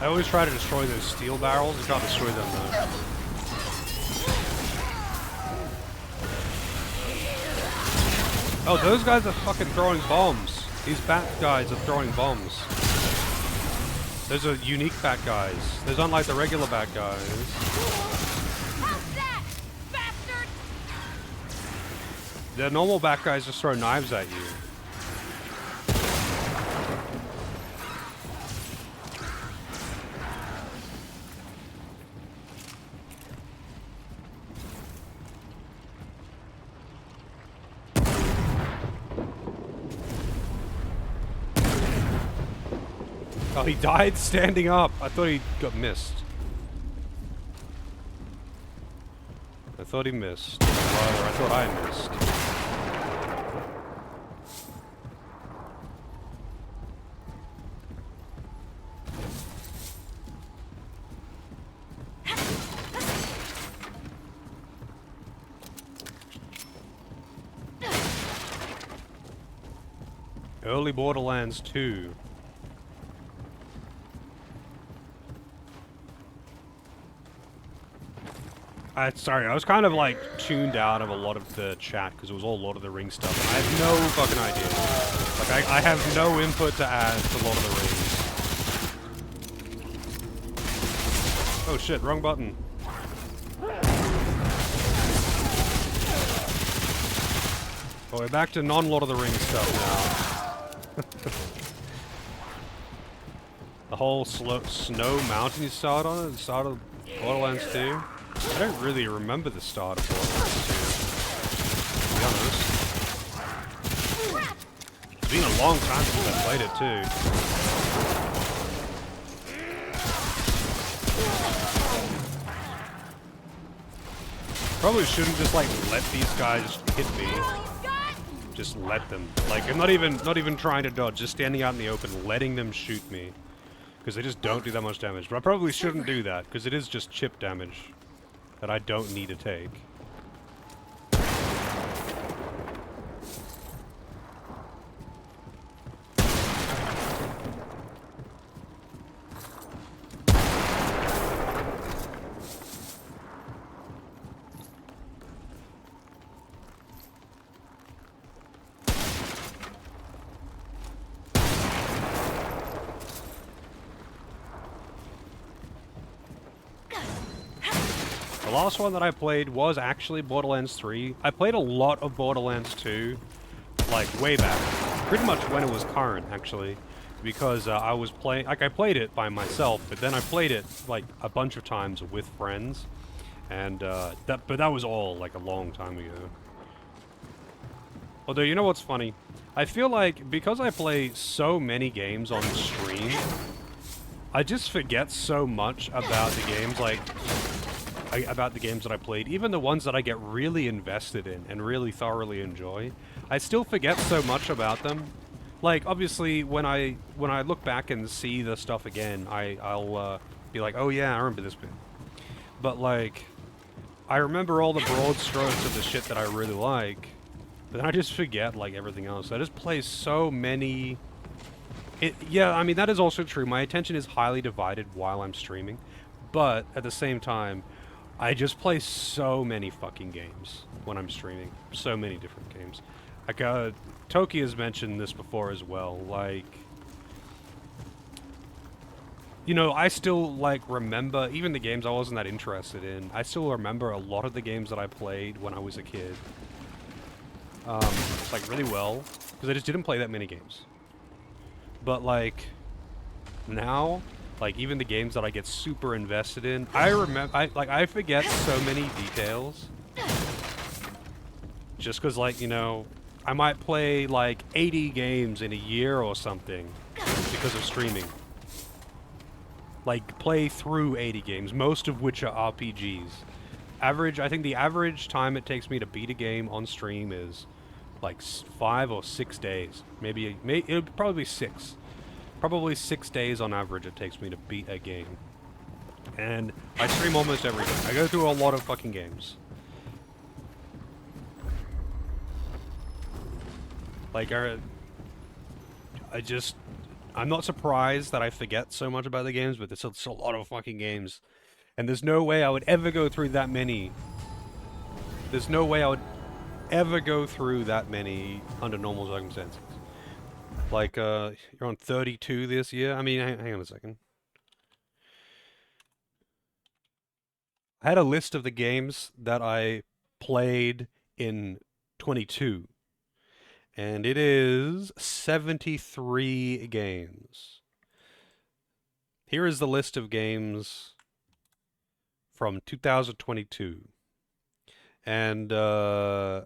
I always try to destroy those steel barrels. You can't destroy them though. Oh, those guys are fucking throwing bombs. These bat guys are throwing bombs. Those are unique bat guys. Those aren't like the regular bat guys. How's that, bastard? The normal bat guys just throw knives at you. Oh, he died standing up. I thought he got missed. I thought he missed. Or I thought I missed. Early Borderlands 2. Sorry, I was kind of like tuned out of a lot of the chat because it was all Lord of the Rings stuff. And I have no fucking idea. Like, I have no input to add to Lord of the Rings. Oh shit, wrong button. Oh, we're back to non-Lord of the Rings stuff now. The whole snow mountain you started on at the start of Borderlands 2? I don't really remember the start of Borderlands 2, to be honest. It's been a long time since I played it too. Probably shouldn't just like let these guys hit me. Just let them. Like, I'm not even trying to dodge, just standing out in the open, letting them shoot me. Because they just don't do that much damage. But I probably shouldn't do that, because it is just chip damage that I don't need to take. The last one that I played was actually Borderlands 3. I played a lot of Borderlands 2, like, way back. Pretty much when it was current, actually. Because I was playing... Like, I played it by myself, but then I played it, like, a bunch of times with friends. And, but that was all, like, a long time ago. Although, you know what's funny? I feel like, because I play so many games on stream... I just forget so much about the games, like, about the games that I played, even the ones that I get really invested in and really thoroughly enjoy. I still forget so much about them. Like, obviously, when I look back and see the stuff again, I'll be like, oh yeah, I remember this bit. But like, I remember all the broad strokes of the shit that I really like, but then I just forget like everything else. I just play so many. Yeah, I mean that is also true. My attention is highly divided while I'm streaming, but at the same time, I just play so many fucking games when I'm streaming. So many different games. Like, Toki has mentioned this before as well, like, you know, I still, like, remember, even the games I wasn't that interested in, I still remember a lot of the games that I played when I was a kid. Like, really well, because I just didn't play that many games. But, like, now, like, even the games that I get super invested in, I remember, I forget so many details. Just because, like, you know, I might play, like, 80 games in a year or something because of streaming. Like, play through 80 games, most of which are RPGs. I think the average time it takes me to beat a game on stream is, like, 5 or 6 days. Maybe, it would probably be 6. Probably 6 days on average it takes me to beat a game. And I stream almost every day. I go through a lot of fucking games. Like, I'm not surprised that I forget so much about the games, but there's a lot of fucking games. And there's no way I would ever go through that many. There's no way I would ever go through that many under normal circumstances. Like, you're on 32 this year? I mean, hang on a second. I had a list of the games that I played in 22. And it is 73 games. Here is the list of games from 2022. And, yeah,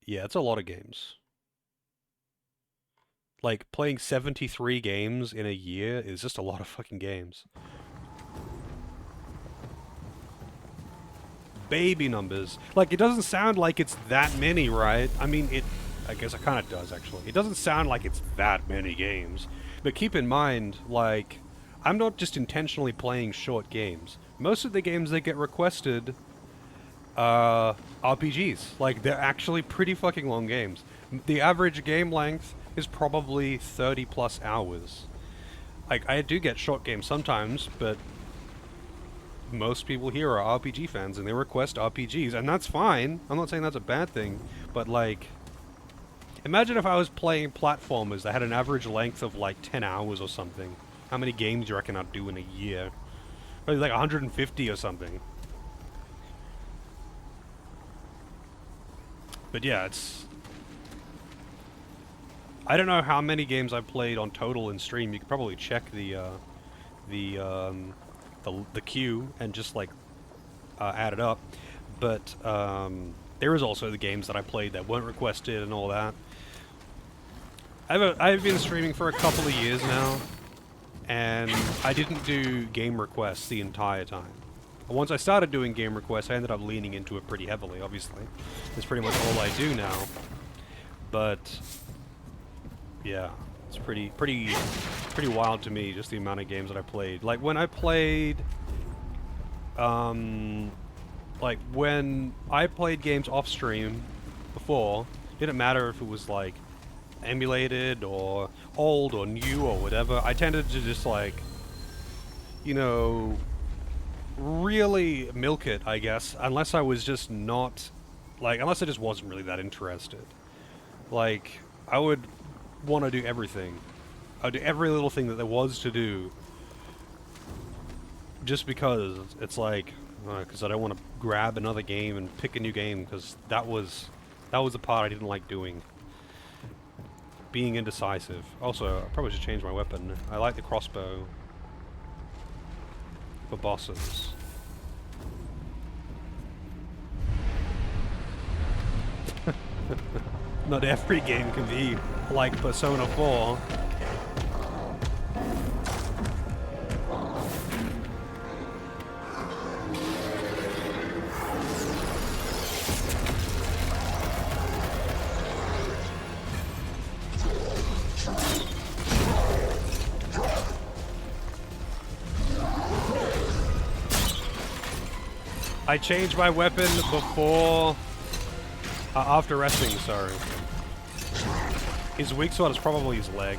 it's a lot of games. Like, playing 73 games in a year is just a lot of fucking games. Baby numbers. Like, it doesn't sound like it's that many, right? I mean, I guess it kind of does, actually. It doesn't sound like it's that many games. But keep in mind, like, I'm not just intentionally playing short games. Most of the games that get requested are RPGs. Like, they're actually pretty fucking long games. The average game length is probably 30 plus hours. Like, I do get short games sometimes, but most people here are RPG fans and they request RPGs, and that's fine. I'm not saying that's a bad thing, but like, imagine if I was playing platformers that had an average length of like 10 hours or something. How many games do you reckon I'd do in a year? Probably like 150 or something. But yeah, I don't know how many games I played on total in stream. You could probably check the queue and just like add it up, but there is also the games that I played that weren't requested and all that. I've been streaming for a couple of years now, and I didn't do game requests the entire time. Once I started doing game requests, I ended up leaning into it pretty heavily. Obviously, it's pretty much all I do now. But yeah, it's pretty wild to me, just the amount of games that I played. Like, when I played, like, when I played games off stream before, it didn't matter if it was, like, emulated or old or new or whatever. I tended to just, like, you know, really milk it, I guess, unless I was just not, like, unless I just wasn't really that interested. Like, I would want to do everything. I'd do every little thing that there was to do, just because it's like, because I don't want to grab another game and pick a new game, because that was the part I didn't like doing. Being indecisive. Also, I probably should change my weapon. I like the crossbow for bosses. Not every game can be like Persona 4. I changed my weapon before... after resting, sorry. His weak spot is probably his leg.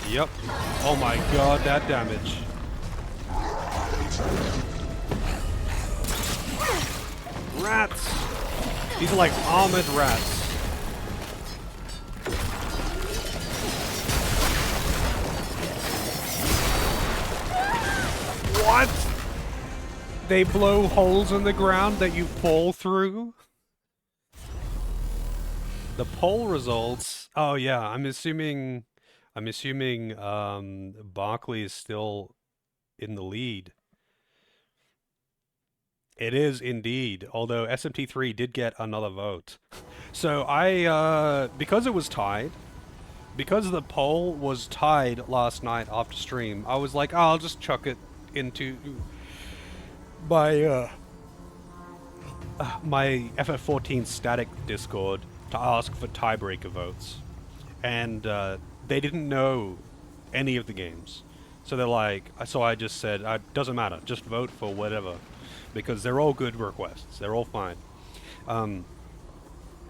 Yep. Oh my god, that damage. Rats! These are like armored rats. What? They blow holes in the ground that you fall through? The poll results... Oh yeah, I'm assuming Barkley is still in the lead. It is indeed, although SMT3 did get another vote. So because it was tied, because the poll was tied last night after stream, I was like, oh, I'll just chuck it into my my FF14 static Discord to ask for tiebreaker votes. And they didn't know any of the games. So they're like, so I just said, doesn't matter, just vote for whatever. Because they're all good requests, they're all fine.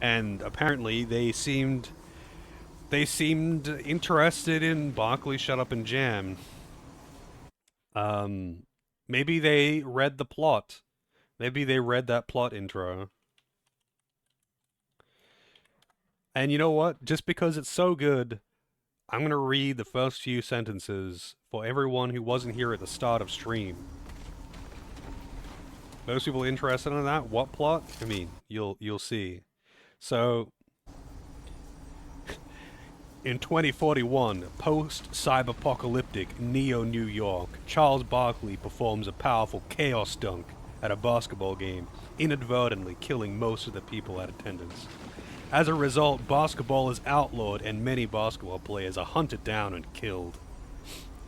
And apparently they seemed interested in Barkley Shut Up and Jam. Maybe they read the plot. Maybe they read that plot intro. And you know what? Just because it's so good, I'm gonna read the first few sentences for everyone who wasn't here at the start of stream. Most people interested in that? What plot? I mean, you'll see. So, in 2041, post-cyberpocalyptic Neo-New York, Charles Barkley performs a powerful chaos dunk at a basketball game, inadvertently killing most of the people at attendance. As a result, basketball is outlawed and many basketball players are hunted down and killed.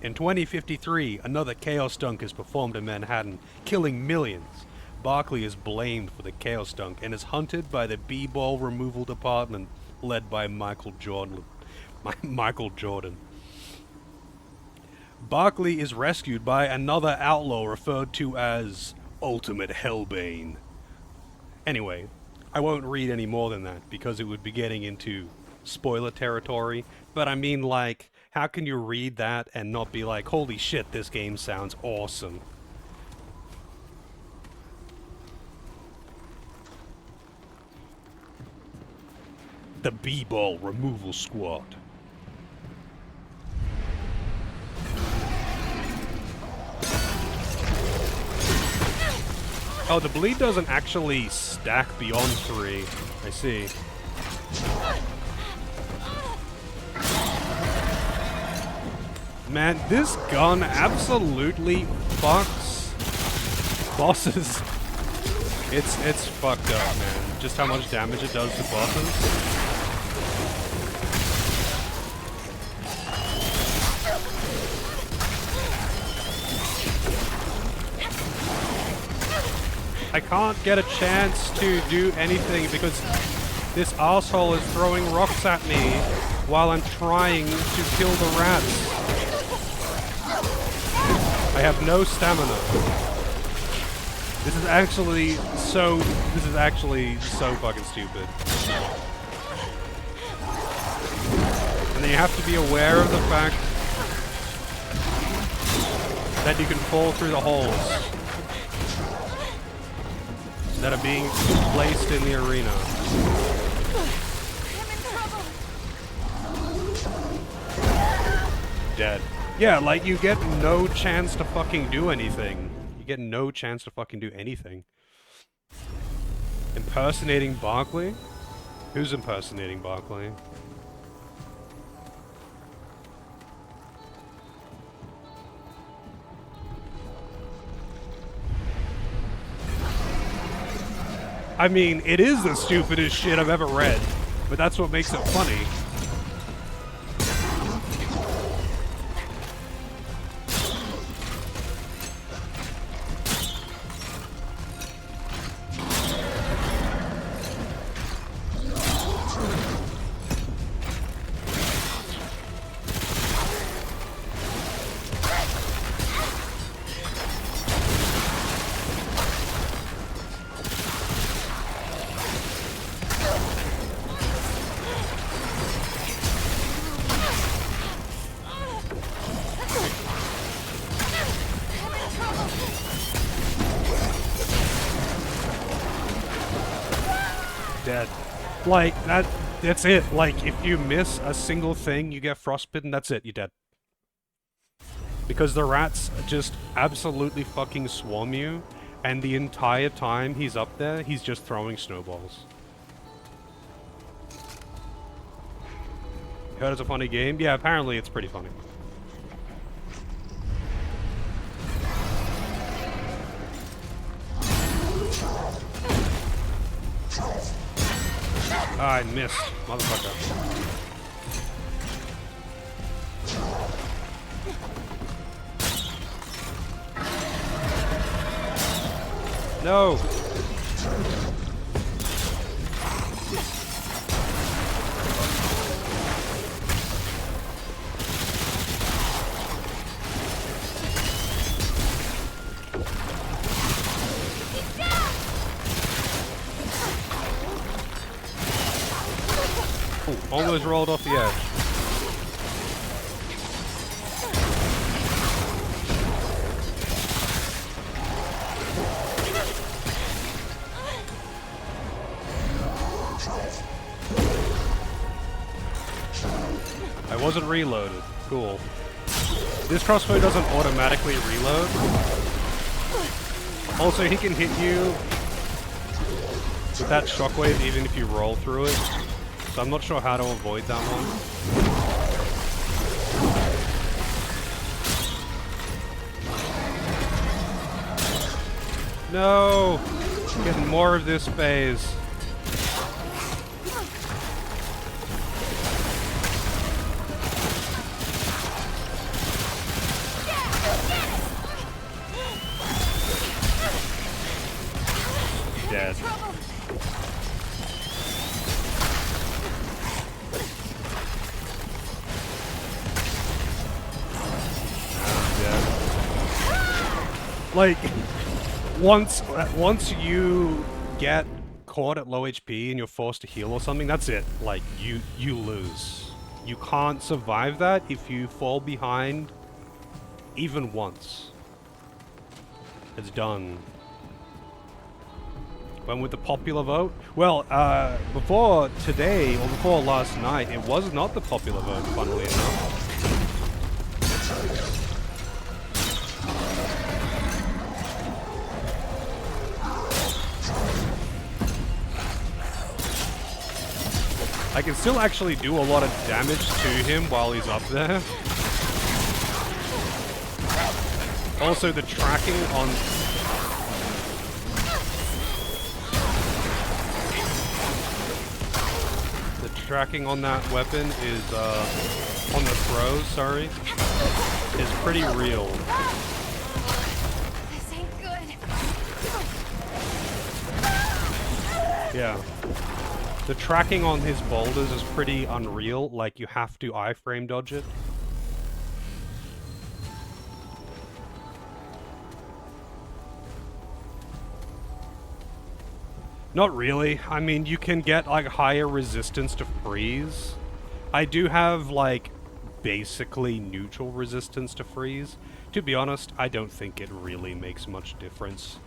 In 2053, another chaos dunk is performed in Manhattan, killing millions. Barkley is blamed for the chaos dunk and is hunted by the B-ball removal department led by Michael Jordan. Barkley is rescued by another outlaw referred to as Ultimate Hellbane. Anyway, I won't read any more than that because it would be getting into spoiler territory, but I mean, like, how can you read that and not be like, holy shit, this game sounds awesome? The B-ball removal squad. Oh, the bleed doesn't actually stack beyond 3. I see. Man, this gun absolutely fucks bosses. It's fucked up, man. Just how much damage it does to bosses. I can't get a chance to do anything because this asshole is throwing rocks at me while I'm trying to kill the rats. I have no stamina. This is actually so fucking stupid. And then you have to be aware of the fact that you can fall through the holes that are being placed in the arena. Dead. Yeah, like, you get no chance to fucking do anything. You get no chance to fucking do anything. Impersonating Barkley? Who's impersonating Barkley? I mean, it is the stupidest shit I've ever read, but that's what makes it funny. Like, that's it. Like, if you miss a single thing, you get frostbitten, that's it, you're dead. Because the rats just absolutely fucking swarm you, and the entire time he's up there, he's just throwing snowballs. Heard it's a funny game? Yeah, apparently it's pretty funny. I missed, motherfucker. No! Ooh, almost rolled off the edge. I wasn't reloaded. Cool. This crossbow doesn't automatically reload. Also, he can hit you with that shockwave even if you roll through it. So I'm not sure how to avoid that one. No! Getting more of this phase. Dead. Like, once you get caught at low HP and you're forced to heal or something, that's it. Like, you lose. You can't survive that if you fall behind even once. It's done. When with the popular vote? Well, before today, or before last night, it was not the popular vote, funnily enough. I can still actually do a lot of damage to him while he's up there. Also, the tracking on... The tracking on that weapon is, on the throws, sorry, is pretty real. This ain't good. Yeah. The tracking on his boulders is pretty unreal, like you have to iframe dodge it. Not really. I mean, you can get like higher resistance to freeze. I do have like basically neutral resistance to freeze. To be honest, I don't think it really makes much difference.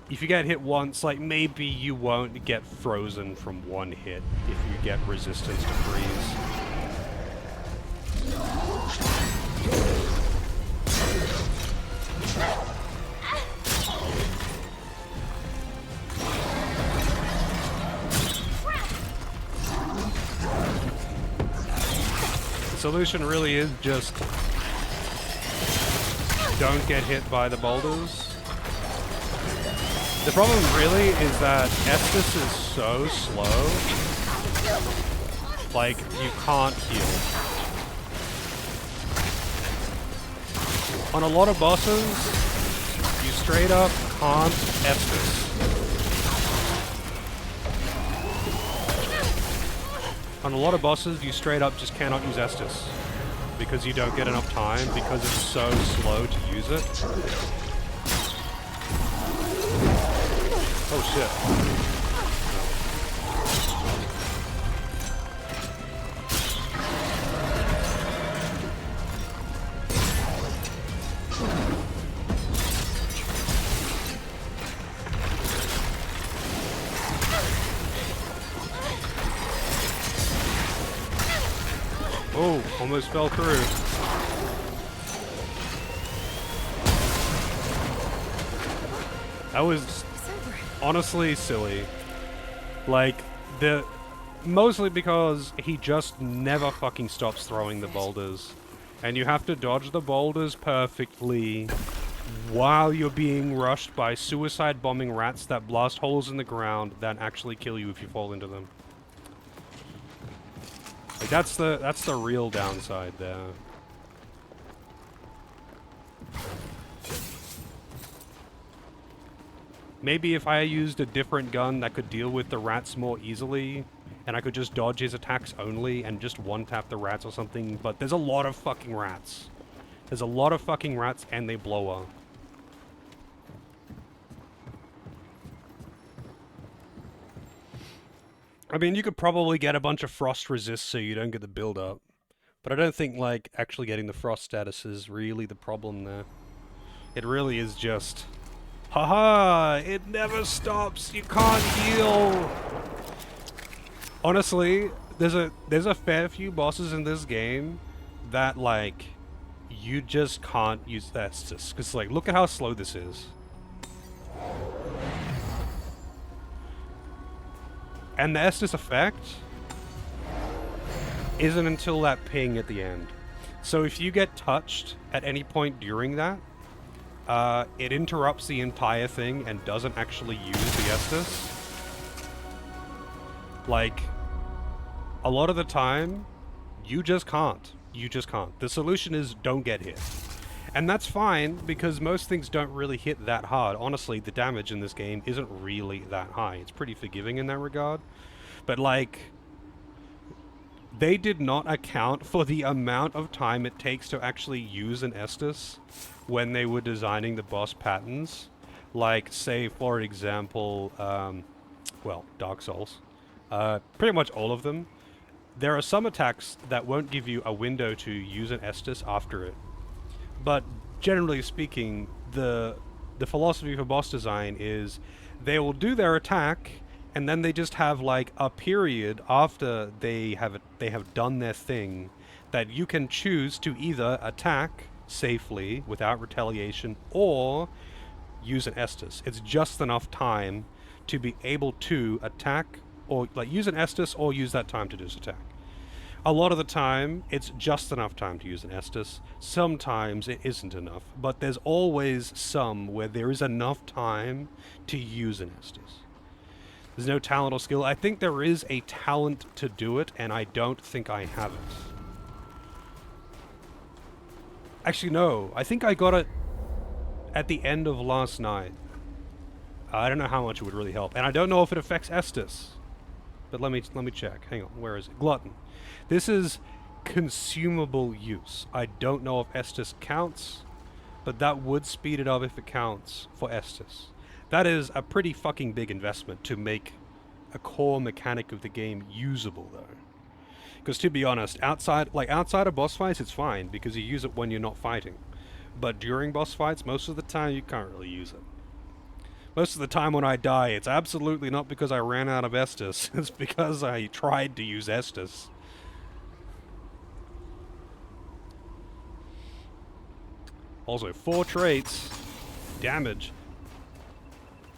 If you get hit once, like, maybe you won't get frozen from one hit if you get resistance to freeze. The solution really is just don't get hit by the boulders. The problem really is that Estus is so slow, like, you can't heal. On a lot of bosses, you straight up can't Estus. On a lot of bosses, you straight up just cannot use Estus, because you don't get enough time, because it's so slow to use it. Oh shit. Oh, almost fell through. That was honestly silly. Like, mostly because he just never fucking stops throwing the boulders. And you have to dodge the boulders perfectly while you're being rushed by suicide bombing rats that blast holes in the ground that actually kill you if you fall into them. Like, that's the real downside there. Maybe if I used a different gun that could deal with the rats more easily, and I could just dodge his attacks only and just one-tap the rats or something, but there's a lot of fucking rats. There's a lot of fucking rats, and they blow up. I mean, you could probably get a bunch of frost resist so you don't get the build-up. But I don't think, like, actually getting the frost status is really the problem there. It really is just... Haha! It never stops! You can't heal! Honestly, there's a fair few bosses in this game that, like, you just can't use Estus. Because, like, look at how slow this is. And the Estus effect isn't until that ping at the end. So if you get touched at any point during that, it interrupts the entire thing and doesn't actually use the Estus. Like, a lot of the time, you just can't. You just can't. The solution is don't get hit. And that's fine, because most things don't really hit that hard. Honestly, the damage in this game isn't really that high. It's pretty forgiving in that regard. But, like, they did not account for the amount of time it takes to actually use an Estus when they were designing the boss patterns. Like, say, for example, well, Dark Souls. Pretty much all of them. There are some attacks that won't give you a window to use an Estus after it. But generally speaking, the philosophy for boss design is they will do their attack, and then they just have like a period after they have done their thing that you can choose to either attack safely without retaliation or use an Estus. It's just enough time to be able to attack or like use an Estus or use that time to just attack. A lot of the time, it's just enough time to use an Estus. Sometimes it isn't enough, but there's always some where there is enough time to use an Estus. There's no talent or skill. I think there is a talent to do it, and I don't think I have it. Actually, no. I think I got it at the end of last night. I don't know how much it would really help, and I don't know if it affects Estus. But let me check. Hang on. Where is it? Glutton. This is consumable use. I don't know if Estus counts, but that would speed it up if it counts for Estus. That is a pretty fucking big investment to make a core mechanic of the game usable, though. Because to be honest, outside of boss fights, it's fine because you use it when you're not fighting. But during boss fights, most of the time you can't really use it. Most of the time when I die, it's absolutely not because I ran out of Estus. It's because I tried to use Estus. Also, 4 traits. Damage.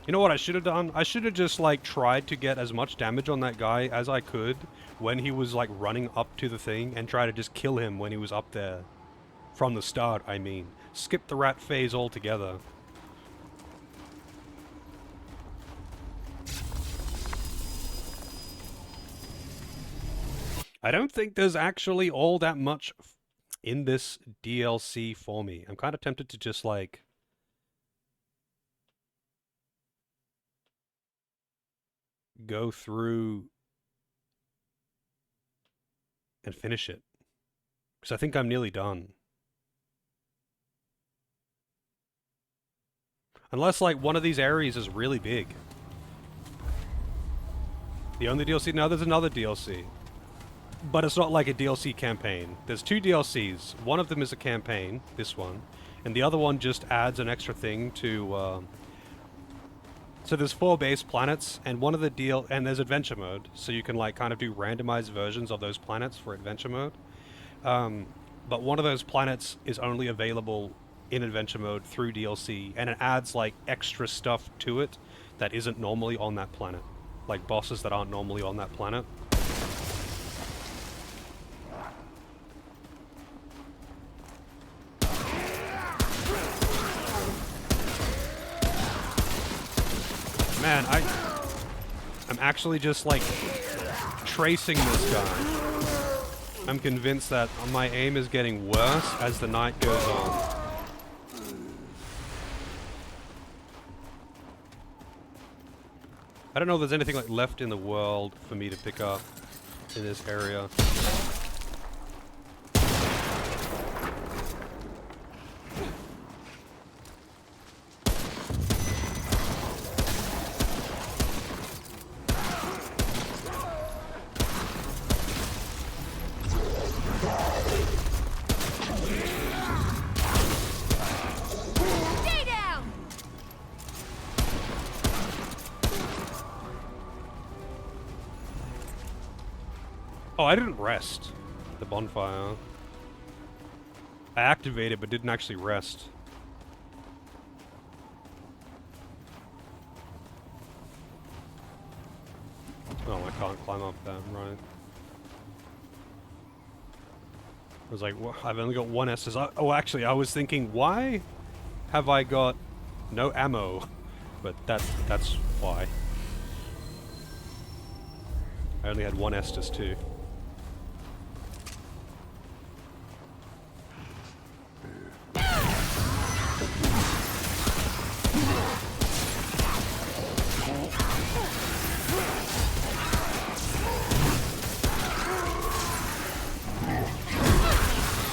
You know what I should have done? I should have just, like, tried to get as much damage on that guy as I could when he was, like, running up to the thing and try to just kill him when he was up there. From the start, I mean. Skip the rat phase altogether. I don't think there's actually all that much in this DLC for me. I'm kind of tempted to just, like, go through and finish it. Because I think I'm nearly done. Unless, like, one of these areas is really big. The only DLC? No, there's another DLC. But it's not like a DLC campaign. There's 2 DLCs. One of them is a campaign, this one, and the other one just adds an extra thing to, So there's 4 base planets, and one of the and there's adventure mode, so you can, like, kind of do randomized versions of those planets for adventure mode. But one of those planets is only available in adventure mode through DLC, and it adds like extra stuff to it that isn't normally on that planet, like bosses that aren't normally on that planet. Man, I'm actually just like tracing this guy. I'm convinced that my aim is getting worse as the night goes on. I don't know if there's anything like left in the world for me to pick up in this area. Oh, I didn't rest the bonfire. I activated but didn't actually rest. Oh, I can't climb up that, right. I was like, well, I've only got one Estus. Oh, actually, I was thinking, why have I got no ammo? But that's why. I only had one Estus too.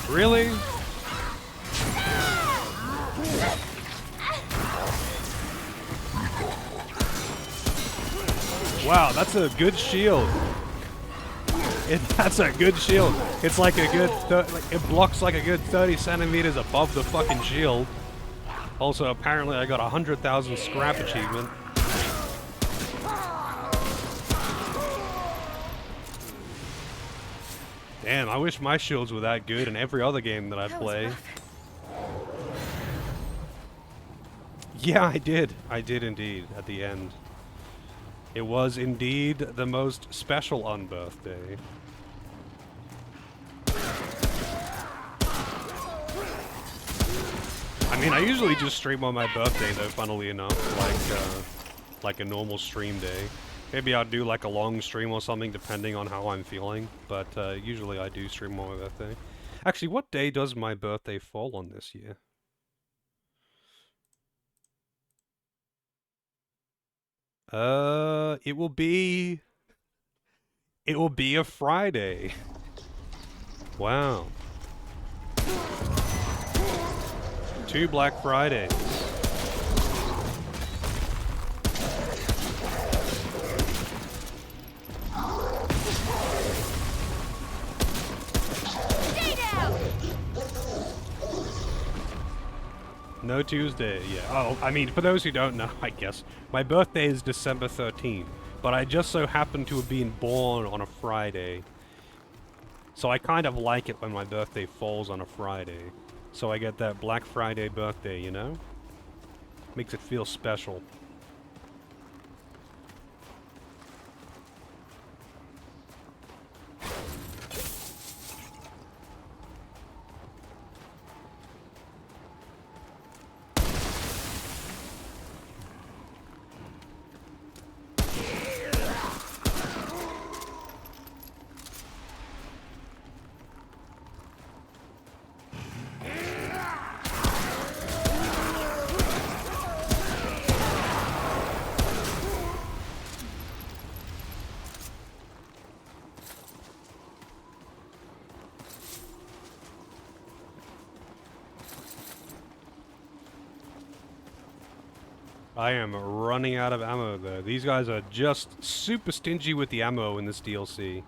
Really? Wow, that's a good shield. That's a good shield. It's like a good, it blocks like a good 30 centimeters above the fucking shield. Also, apparently I got a 100,000 scrap achievement. Damn, I wish my shields were that good in every other game that I play. Yeah, I did. I did indeed, at the end. It was indeed the most special unbirthday. I mean, I usually just stream on my birthday, though, funnily enough, like a normal stream day. Maybe I'll do like a long stream or something, depending on how I'm feeling, but usually I do stream on my birthday. Actually, what day does my birthday fall on this year? It will be a Friday. Wow. 2 Black Fridays. No Tuesday, yeah. Oh, I mean, for those who don't know, I guess, my birthday is December 13th, but I just so happen to have been born on a Friday. So I kind of like it when my birthday falls on a Friday. So I get that Black Friday birthday, you know? Makes it feel special. I am running out of ammo, though. These guys are just super stingy with the ammo in this DLC.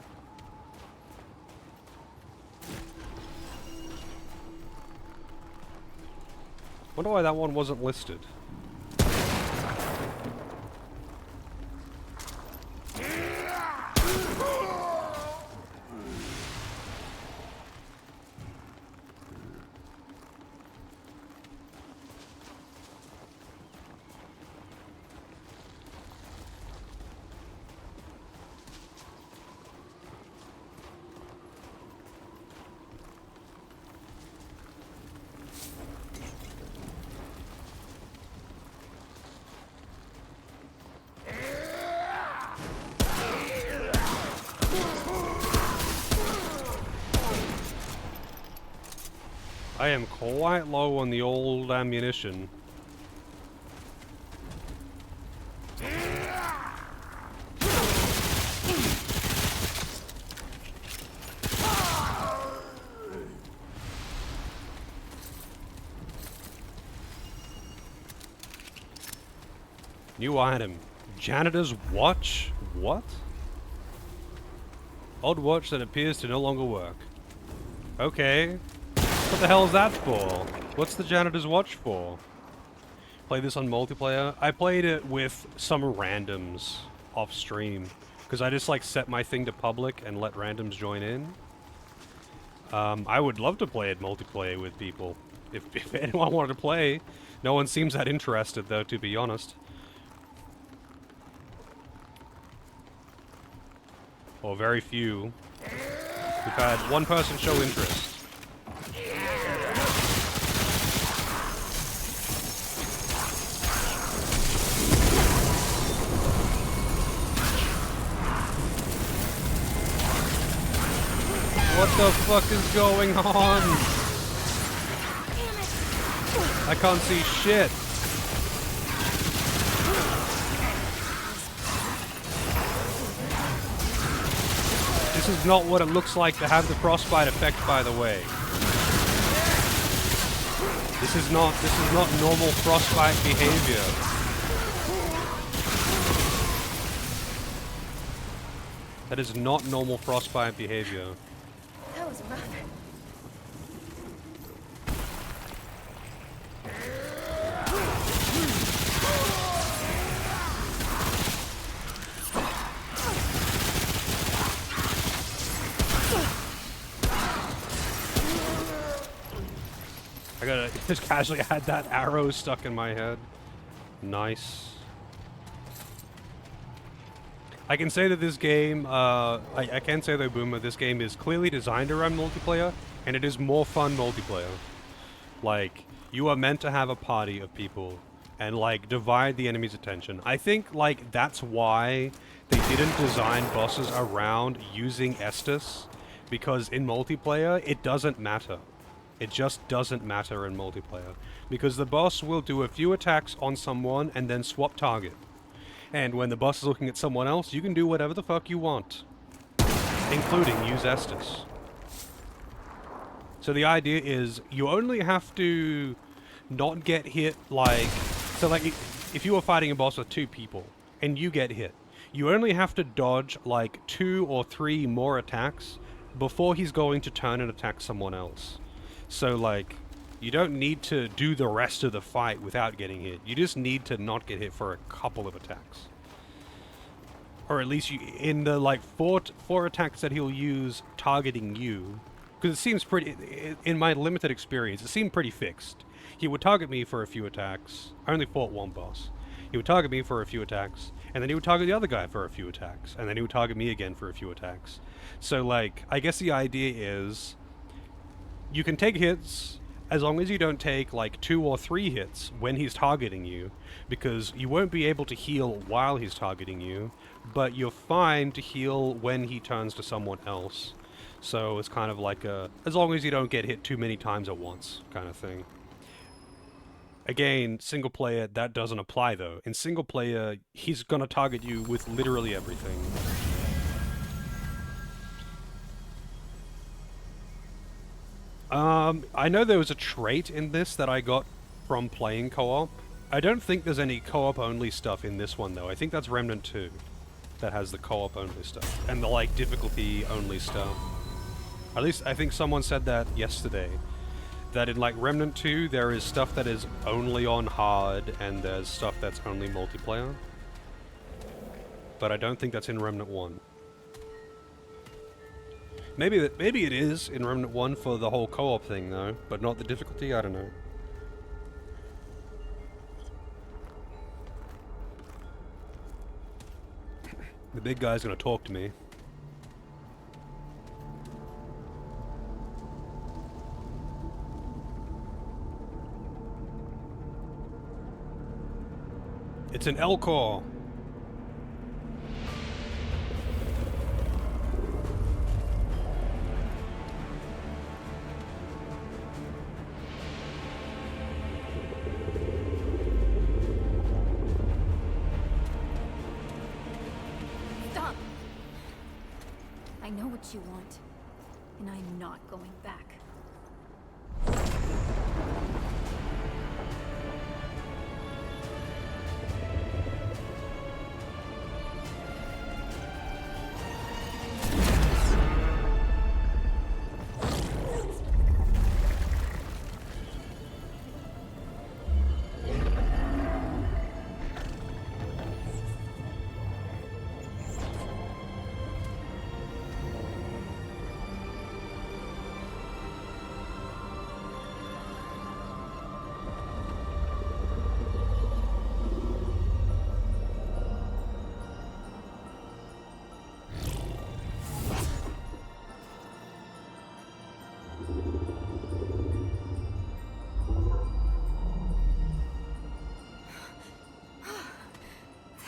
Wonder why that one wasn't listed. I am quite low on the old ammunition. New item. Janitor's watch? What? Old watch that appears to no longer work. Okay. What the hell is that for? What's the janitor's watch for? Play this on multiplayer? I played it with some randoms off stream. Because I just like set my thing to public and let randoms join in. I would love to play it multiplayer with people. If anyone wanted to play. No one seems that interested though, to be honest. Or very few. We've had one person show interest. What the fuck is going on? I can't see shit. This is not what it looks like to have the frostbite effect, by the way. This is not normal frostbite behavior. That is not normal frostbite behavior. That was rough. I gotta just casually had that arrow stuck in my head. Nice. I can say that this game, I can say though, Boomer, this game is clearly designed around multiplayer, and it is more fun multiplayer. Like, you are meant to have a party of people, and like, divide the enemy's attention. I think, like, that's why they didn't design bosses around using Estus, because in multiplayer, it doesn't matter. It just doesn't matter in multiplayer. Because the boss will do a few attacks on someone and then swap target. And when the boss is looking at someone else, you can do whatever the fuck you want. Including use Estus. So the idea is, you only have to not get hit like... So like, if you were fighting a boss with 2 people, and you get hit, you only have to dodge like 2 or 3 more attacks before he's going to turn and attack someone else. So, like, you don't need to do the rest of the fight without getting hit. You just need to not get hit for a couple of attacks. Or at least you, in the, like, four attacks that he'll use targeting you. Because it seems pretty, in my limited experience, it seemed pretty fixed. He would target me for a few attacks. I only fought one boss. He would target me for a few attacks, and then he would target the other guy for a few attacks, and then he would target me again for a few attacks. So, like, I guess the idea is... You can take hits as long as you don't take like 2 or 3 hits when he's targeting you, because you won't be able to heal while he's targeting you, but you're fine to heal when he turns to someone else. So it's kind of like a, as long as you don't get hit too many times at once kind of thing. Again, single player, that doesn't apply though. In single player, he's gonna target you with literally everything. I know there was a trait in this that I got from playing co-op. I don't think there's any co-op only stuff in this one though. I think that's Remnant 2 that has the co-op only stuff. And the like difficulty only stuff. At least I think someone said that yesterday. That in like Remnant 2 there is stuff that is only on hard and there's stuff that's only multiplayer. But I don't think that's in Remnant 1. Maybe it is in Remnant 1 for the whole co-op thing though, but not the difficulty, I don't know. The big guy's gonna talk to me. It's an Elcor! know what you want, and I'm not going back.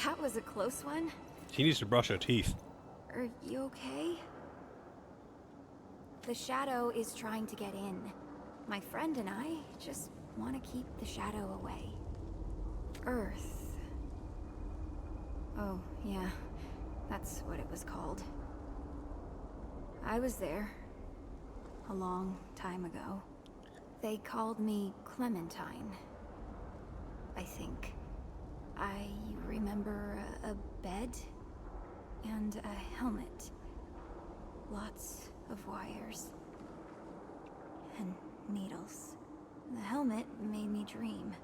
That was a close one. She needs to brush her teeth. Are you okay? The shadow is trying to get in. My friend and I just want to keep the shadow away. Earth. Oh, yeah. That's what it was called. I was there. A long time ago. They called me Clementine. I think. I remember a bed and a helmet. Lots of wires. And needles. The helmet made me dream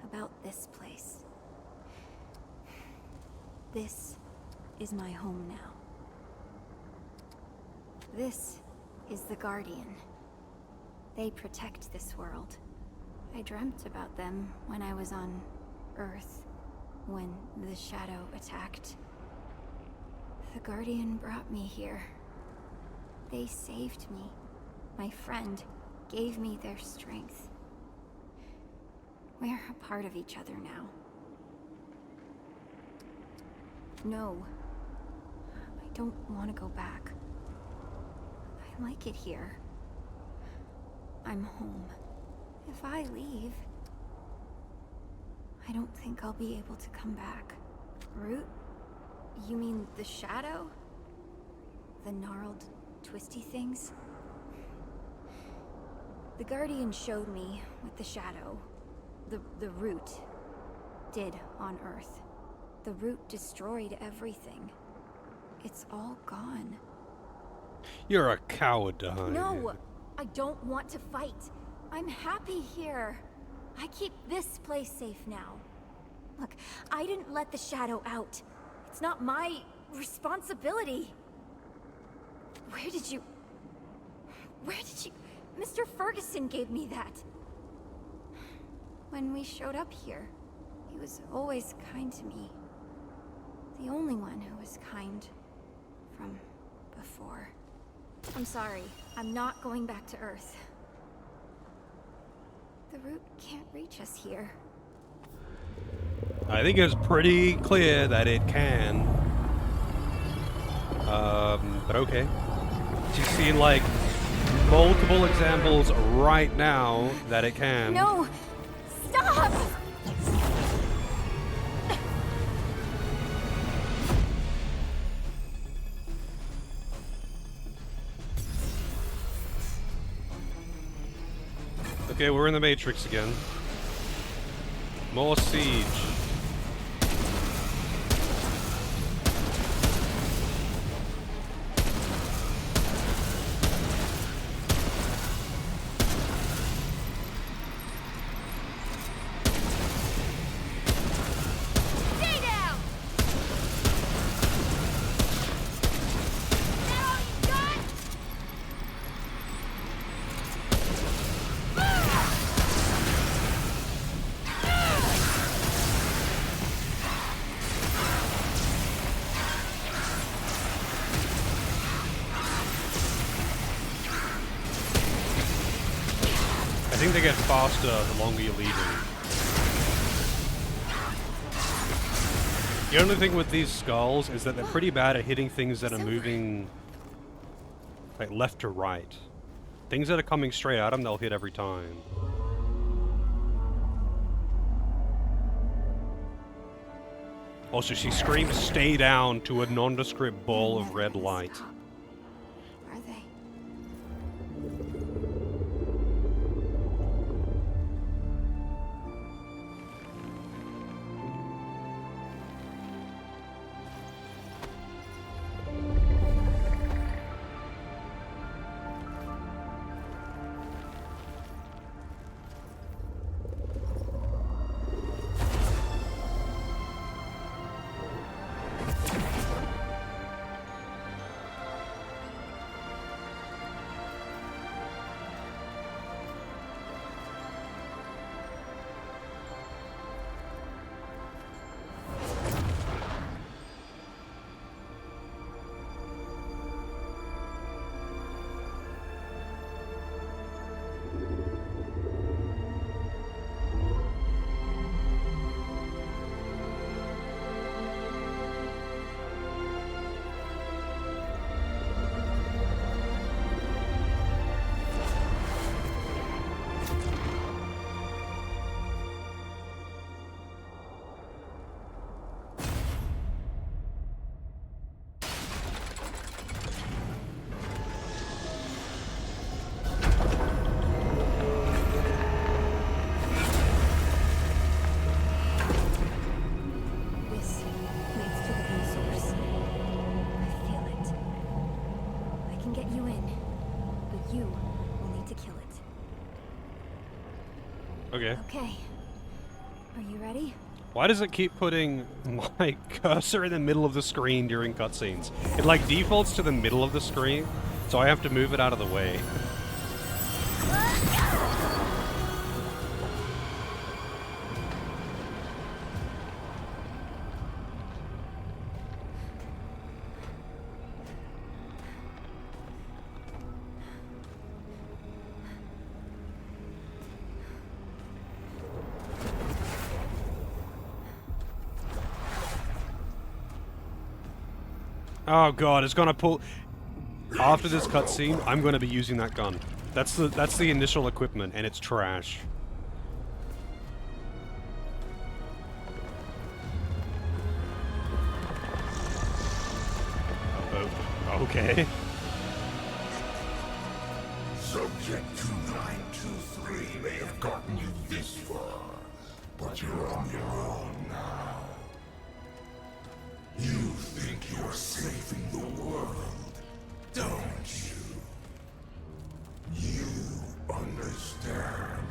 about this place. This is my home now. This is the Guardian. They protect this world. I dreamt about them when I was on Earth, when the shadow attacked. The Guardian brought me here. They saved me. My friend gave me their strength. We're a part of each other now. No. I don't want to go back. I like it here. I'm home. If I leave, I don't think I'll be able to come back. Root? You mean the shadow? The gnarled, twisty things? The Guardian showed me what the shadow, the root, did on Earth. The root destroyed everything. It's all gone. You're a coward, Dahani. No! I don't want to fight. I'm happy here. I keep this place safe now. Look, I didn't let the shadow out. It's not my responsibility. Where did you... Mr. Ferguson gave me that. When we showed up here, he was always kind to me. The only one who was kind from before. I'm sorry. I'm not going back to Earth. The root can't reach us here. I think it's pretty clear that it can. But okay. She's seen, like, multiple examples right now that it can. No! Stop! Okay, we're in the Matrix again. More siege. Stay down! Is that all you got? I think they get faster the longer you leave them. The only thing with these skulls is that they're pretty bad at hitting things that are moving like left to right. Things that are coming straight at them, they'll hit every time. Also, she screams "stay down" to a nondescript ball of red light. they? Okay. Okay. Are you ready? Why does it keep putting my cursor in the middle of the screen during cutscenes? It like defaults to the middle of the screen, so I have to move it out of the way. Oh god, it's gonna pull. After this cutscene, I'm gonna be using that gun. That's the initial equipment, and it's trash. Oh, okay. Subject 2923 may have gotten you this far, but you're on your own now. You think you're saving the world, don't you? You understand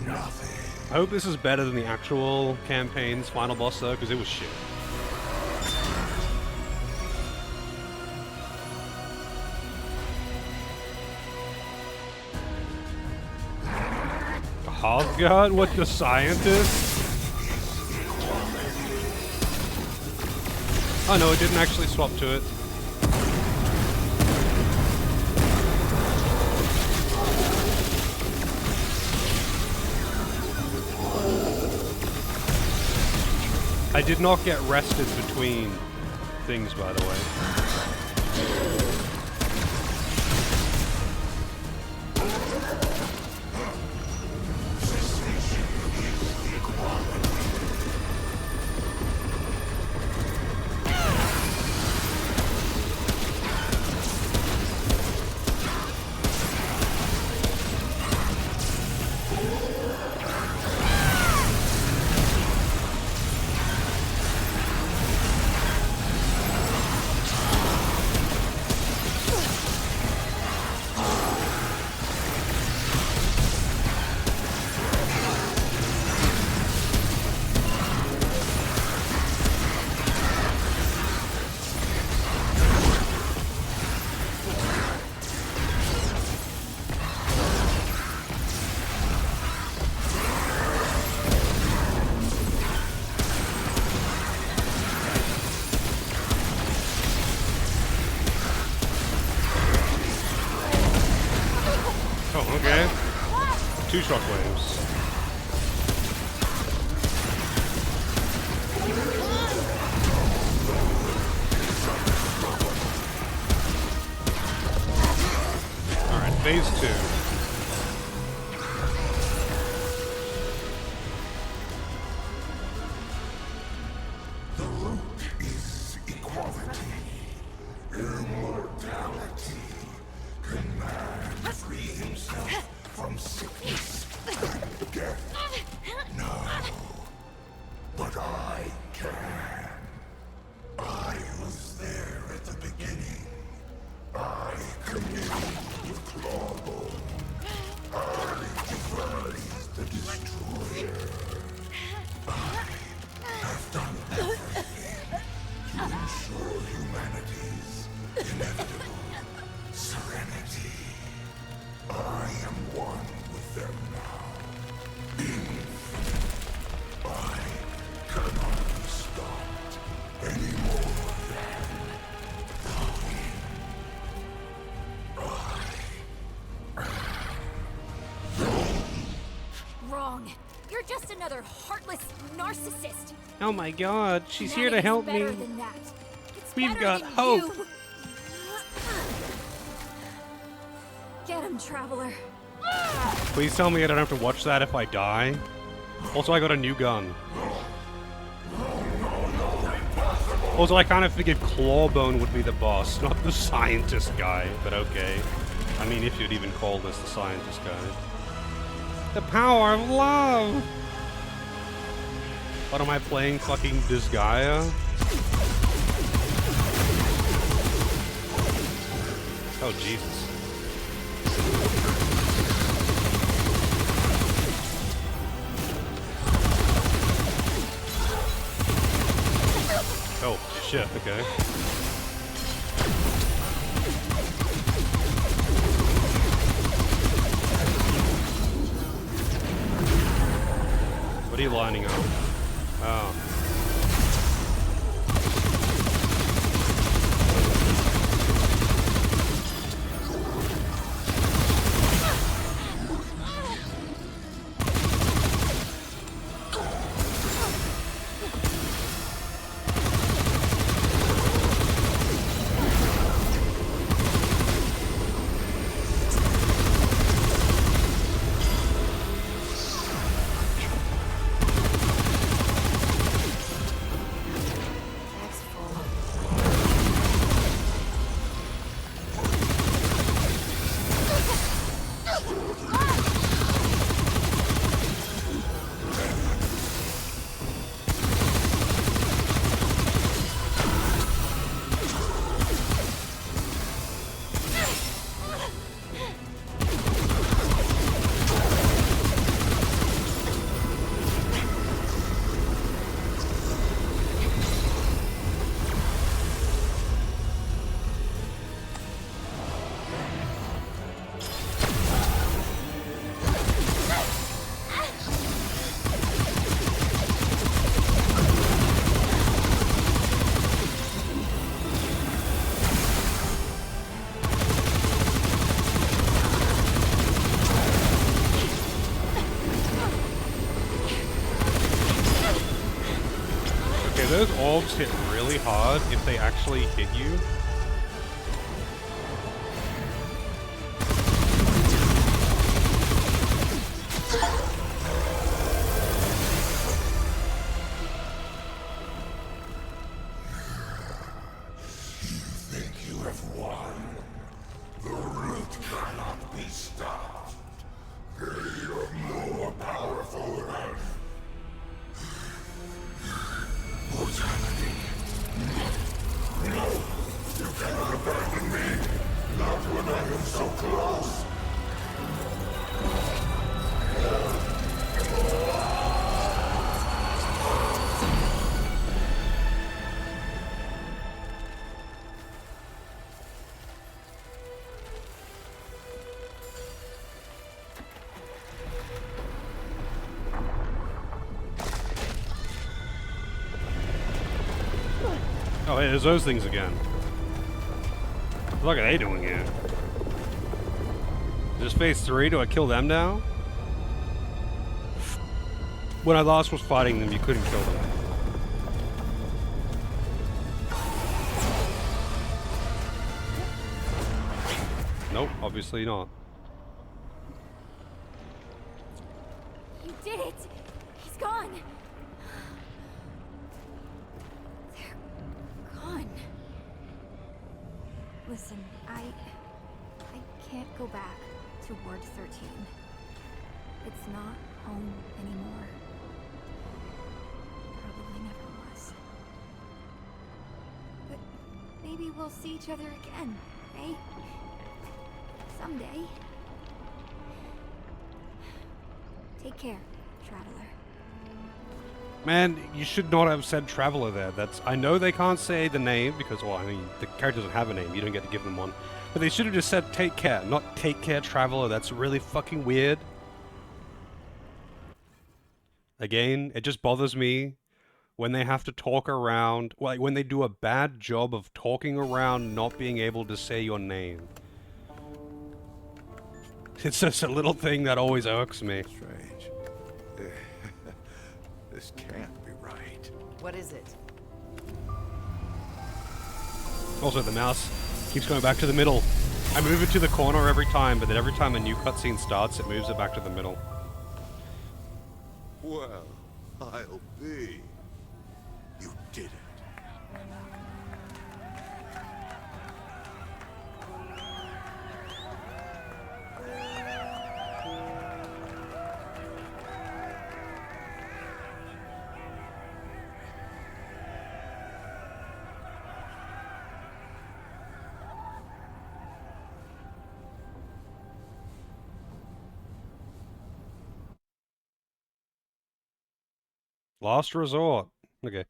nothing. I hope this is better than the actual campaign's final boss, though, because it was shit. Hofgard? What, the scientist? Oh no, it didn't actually swap to it. I did not get rested between things, by the way. Oh, okay. 2 shockwaves. Alright, phase 2. The root is equality, immortality. just another heartless narcissist. Oh my god, she's here to Humanity's help me. better than that. It's We've better got than hope. you. Get him, Traveler. Please tell me I don't have to watch that if I die. Also, I got a new gun. Also, I kind of figured Clawbone would be the boss, not the scientist guy, but okay. I mean, if you'd even call this the scientist guy. The power of love! What am I playing, fucking Disgaea? Oh, Jesus. Oh, shit, okay. What are you lining up? Oh. Those orbs hit really hard if they actually hit you. Oh, hey, there's those things again. What are they doing here? Is this phase 3? Do I kill them now? When I last was fighting them, you couldn't kill them. Nope, obviously not. You did it! He's gone! Listen, I can't go back to Ward 13. It's not home anymore. Probably never was. But maybe we'll see each other again, eh? Someday. Take care, Traveler. Man, you should not have said Traveler there. I know they can't say the name because, well, I mean, the character doesn't have a name. You don't get to give them one. But they should have just said Take Care, not Take Care Traveler. That's really fucking weird. Again, it just bothers me when they have to talk around, like when they do a bad job of talking around not being able to say your name. It's just a little thing that always irks me. Strange. This can't be right. What is it? Also, the mouse keeps going back to the middle. I move it to the corner every time, but then every time a new cutscene starts, it moves it back to the middle. Well, I'll be. You did it. Last resort. Okay.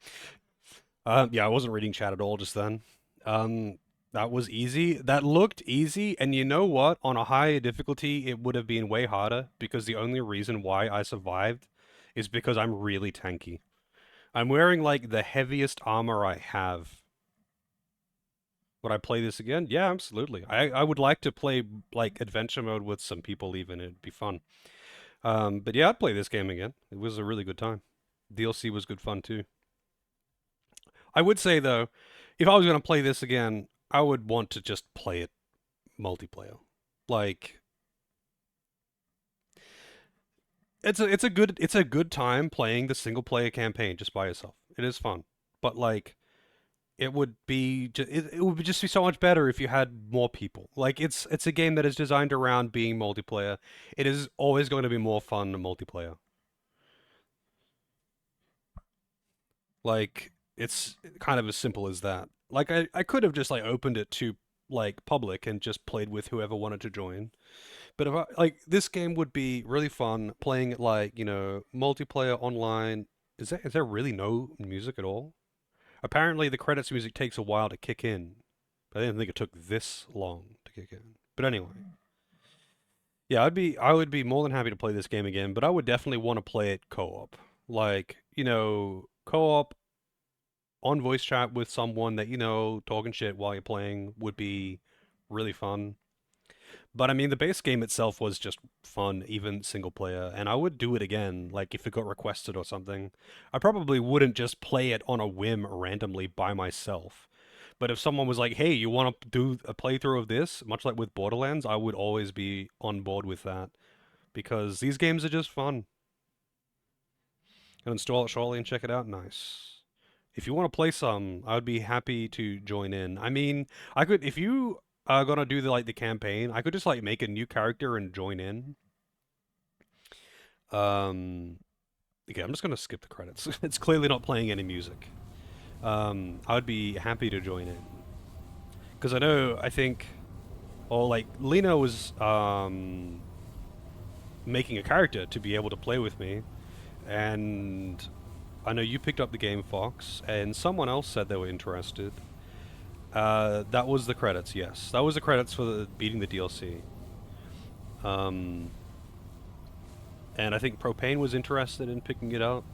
Yeah, I wasn't reading chat at all just then. That was easy. That looked easy, and you know what? On a higher difficulty, it would have been way harder, because the only reason why I survived is because I'm really tanky. I'm wearing, like, the heaviest armor I have. Would I play this again? Yeah, absolutely. I would like to play, like, adventure mode with some people even. It'd be fun. But yeah, I'd play this game again. It was a really good time. DLC was good fun, too. I would say, though, if I was going to play this again, I would want to just play it multiplayer. Like, it's a good time playing the single player campaign just by yourself. It is fun, but like, it would be it would just be so much better if you had more people. Like, it's a game that is designed around being multiplayer. It is always going to be more fun than multiplayer. Like, it's kind of as simple as that. Like, I could have just, like, opened it to, like, public and just played with whoever wanted to join. But if I, like, this game would be really fun playing it, like, you know, multiplayer online. Is there really no music at all? Apparently the credits music takes a while to kick in. But I didn't think it took this long to kick in. But anyway. Yeah, I would be more than happy to play this game again, but I would definitely want to play it co-op. Like, you know, co-op on voice chat with someone that, you know, talking shit while you're playing would be really fun. But I mean, the base game itself was just fun, even single player, and I would do it again, like if it got requested or something. I probably wouldn't just play it on a whim randomly by myself. But if someone was like, hey, you want to do a playthrough of this, much like with Borderlands, I would always be on board with that. Because these games are just fun. I'll install it shortly and check it out. Nice. If you want to play some, I would be happy to join in. I mean, I could, if you are gonna do the campaign, I could just like make a new character and join in. Okay, I'm just gonna skip the credits. It's clearly not playing any music. I would be happy to join in. Because I think, or like, Lena was, making a character to be able to play with me. And I know you picked up the game, Fox, and someone else said they were interested. That was the credits, yes. That was the credits for beating the DLC. And I think Propane was interested in picking it up.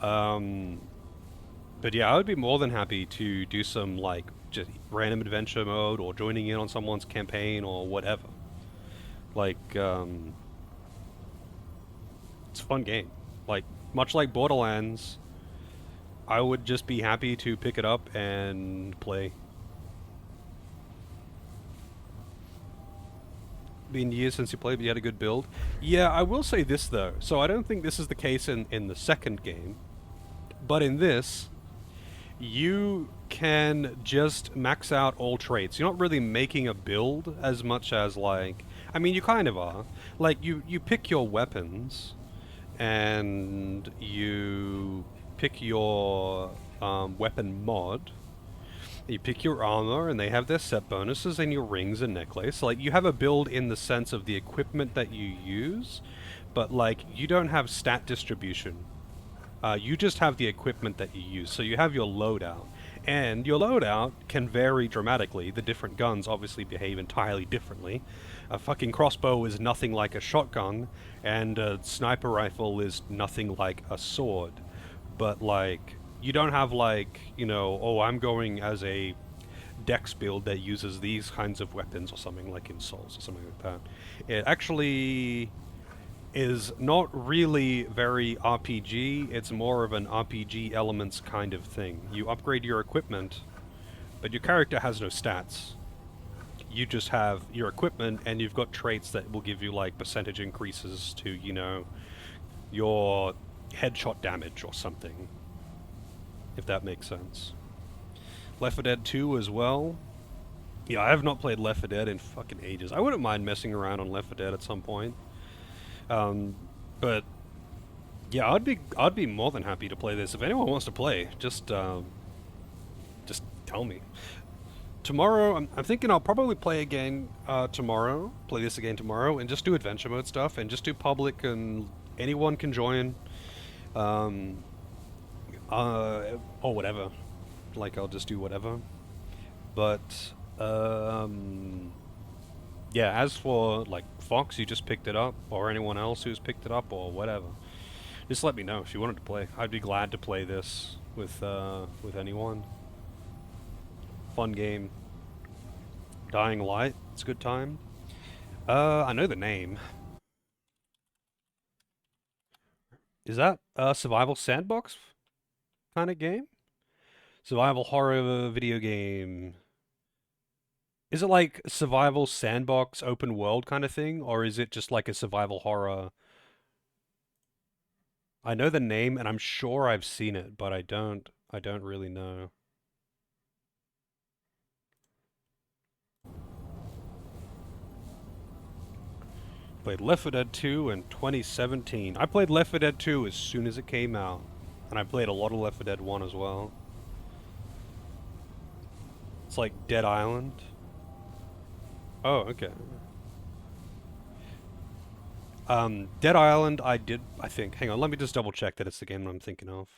But yeah, I would be more than happy to do some, like, just random adventure mode or joining in on someone's campaign or whatever. Like, it's a fun game. Like, much like Borderlands, I would just be happy to pick it up and play. Been years since you played, but you had a good build. Yeah, I will say this though. So I don't think this is the case in the second game. But in this, you can just max out all traits. You're not really making a build as much as, like, I mean, you kind of are. Like, you pick your weapons, and you pick your weapon mod. You pick your armor, and they have their set bonuses, and your rings and necklace. Like, you have a build in the sense of the equipment that you use, but, like, you don't have stat distribution. You just have the equipment that you use. So you have your loadout. And your loadout can vary dramatically. The different guns obviously behave entirely differently. A fucking crossbow is nothing like a shotgun, and a sniper rifle is nothing like a sword. But, like, you don't have, like, you know, oh, I'm going as a dex build that uses these kinds of weapons or something, like in Souls or something like that. It actually is not really very RPG. It's more of an RPG elements kind of thing. You upgrade your equipment, but your character has no stats. You just have your equipment, and you've got traits that will give you like percentage increases to, you know, your headshot damage or something, if that makes sense. Left 4 Dead 2 as well. Yeah, I have not played Left 4 Dead in fucking ages. I wouldn't mind messing around on Left 4 Dead at some point. But yeah, I'd be more than happy to play this. If anyone wants to play, just tell me. Tomorrow, I'm thinking I'll probably play again tomorrow. Play this again tomorrow, and just do adventure mode stuff, and just do public, and anyone can join, or whatever. Like I'll just do whatever. But yeah, as for like Fox, you just picked it up, or anyone else who's picked it up, or whatever, just let me know if you wanted to play. I'd be glad to play this with anyone. Fun game. Dying Light, it's a good time. I know the name. Is that a survival sandbox kind of game? Survival horror video game. Is it like survival sandbox open world kind of thing, or is it just like a survival horror? I know the name and I'm sure I've seen it, but I don't really know. Played Left 4 Dead 2 in 2017. I played Left 4 Dead 2 as soon as it came out, and I played a lot of Left 4 Dead 1 as well. It's like Dead Island. Oh, okay. Dead Island, I think. Hang on, let me just double check that it's the game I'm thinking of.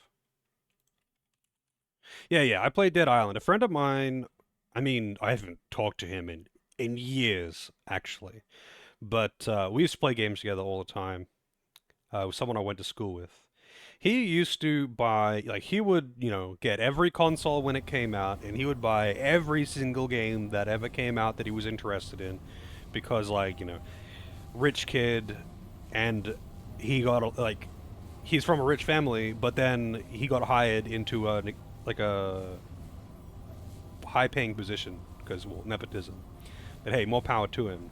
Yeah, I played Dead Island. A friend of mine, I mean, I haven't talked to him in years, actually. But we used to play games together all the time. With someone I went to school with. He used to buy, like, he would, you know, get every console when it came out, and he would buy every single game that ever came out that he was interested in. Because, like, you know, rich kid, and he got, like, he's from a rich family, but then he got hired into a high-paying position, because, well, nepotism. But hey, more power to him.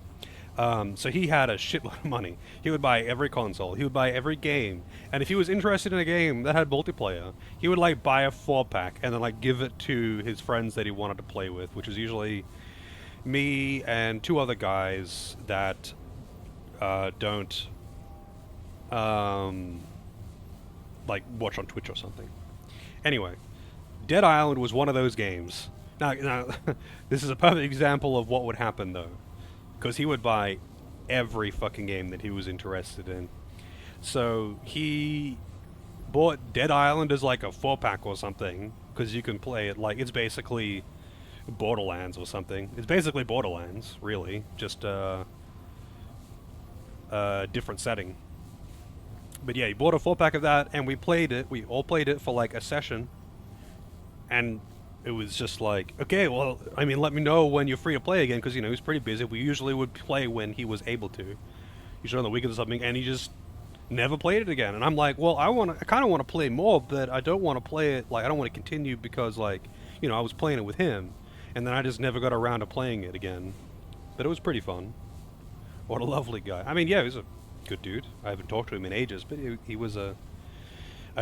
So he had a shitload of money. He would buy every console. He would buy every game. And if he was interested in a game that had multiplayer, he would like buy a 4-pack and then like give it to his friends that he wanted to play with, which was usually me and 2 other guys that don't like watch on Twitch or something. Anyway, Dead Island was one of those games. Now this is a perfect example of what would happen though. Because he would buy every fucking game that he was interested in. So he bought Dead Island as like a 4-pack or something. Because you can play it like, it's basically Borderlands or something. It's basically Borderlands, really. Just a different setting. But yeah, he bought a 4-pack of that and we played it. We all played it for like a session. And it was just like, okay, well, I mean, let me know when you're free to play again, because, you know, he's pretty busy. We usually would play when he was able to. Usually on the weekends or something, and he just never played it again. And I'm like, well, I kind of want to play more, but I don't want to play it, like, I don't want to continue because, like, you know, I was playing it with him, and then I just never got around to playing it again. But it was pretty fun. What a lovely guy. I mean, yeah, he's a good dude. I haven't talked to him in ages, but he was a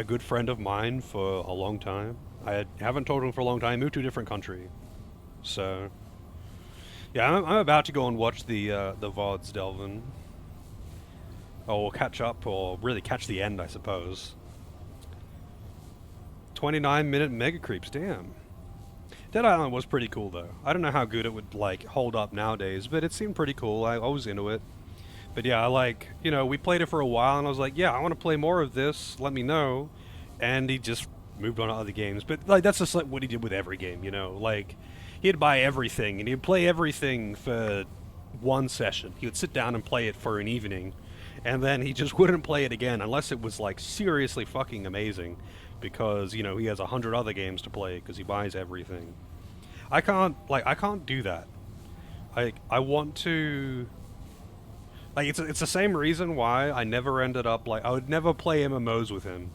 good friend of mine for a long time. I haven't talked to him for a long time. He moved to a different country. So, yeah, I'm about to go and watch the VODs, Delvin. Or catch up, or really catch the end, I suppose. 29-minute mega creeps, damn. Dead Island was pretty cool, though. I don't know how good it would, like, hold up nowadays, but it seemed pretty cool. I was into it. But yeah, you know, we played it for a while, and I was like, yeah, I want to play more of this. Let me know. And he just moved on to other games. But, like, that's just like what he did with every game, you know? Like, he'd buy everything, and he'd play everything for one session. He would sit down and play it for an evening, and then he just wouldn't play it again unless it was, like, seriously fucking amazing. Because, you know, he has 100 other games to play because he buys everything. I can't do that. I want to... Like, it's the same reason why I never ended up, like, I would never play MMOs with him.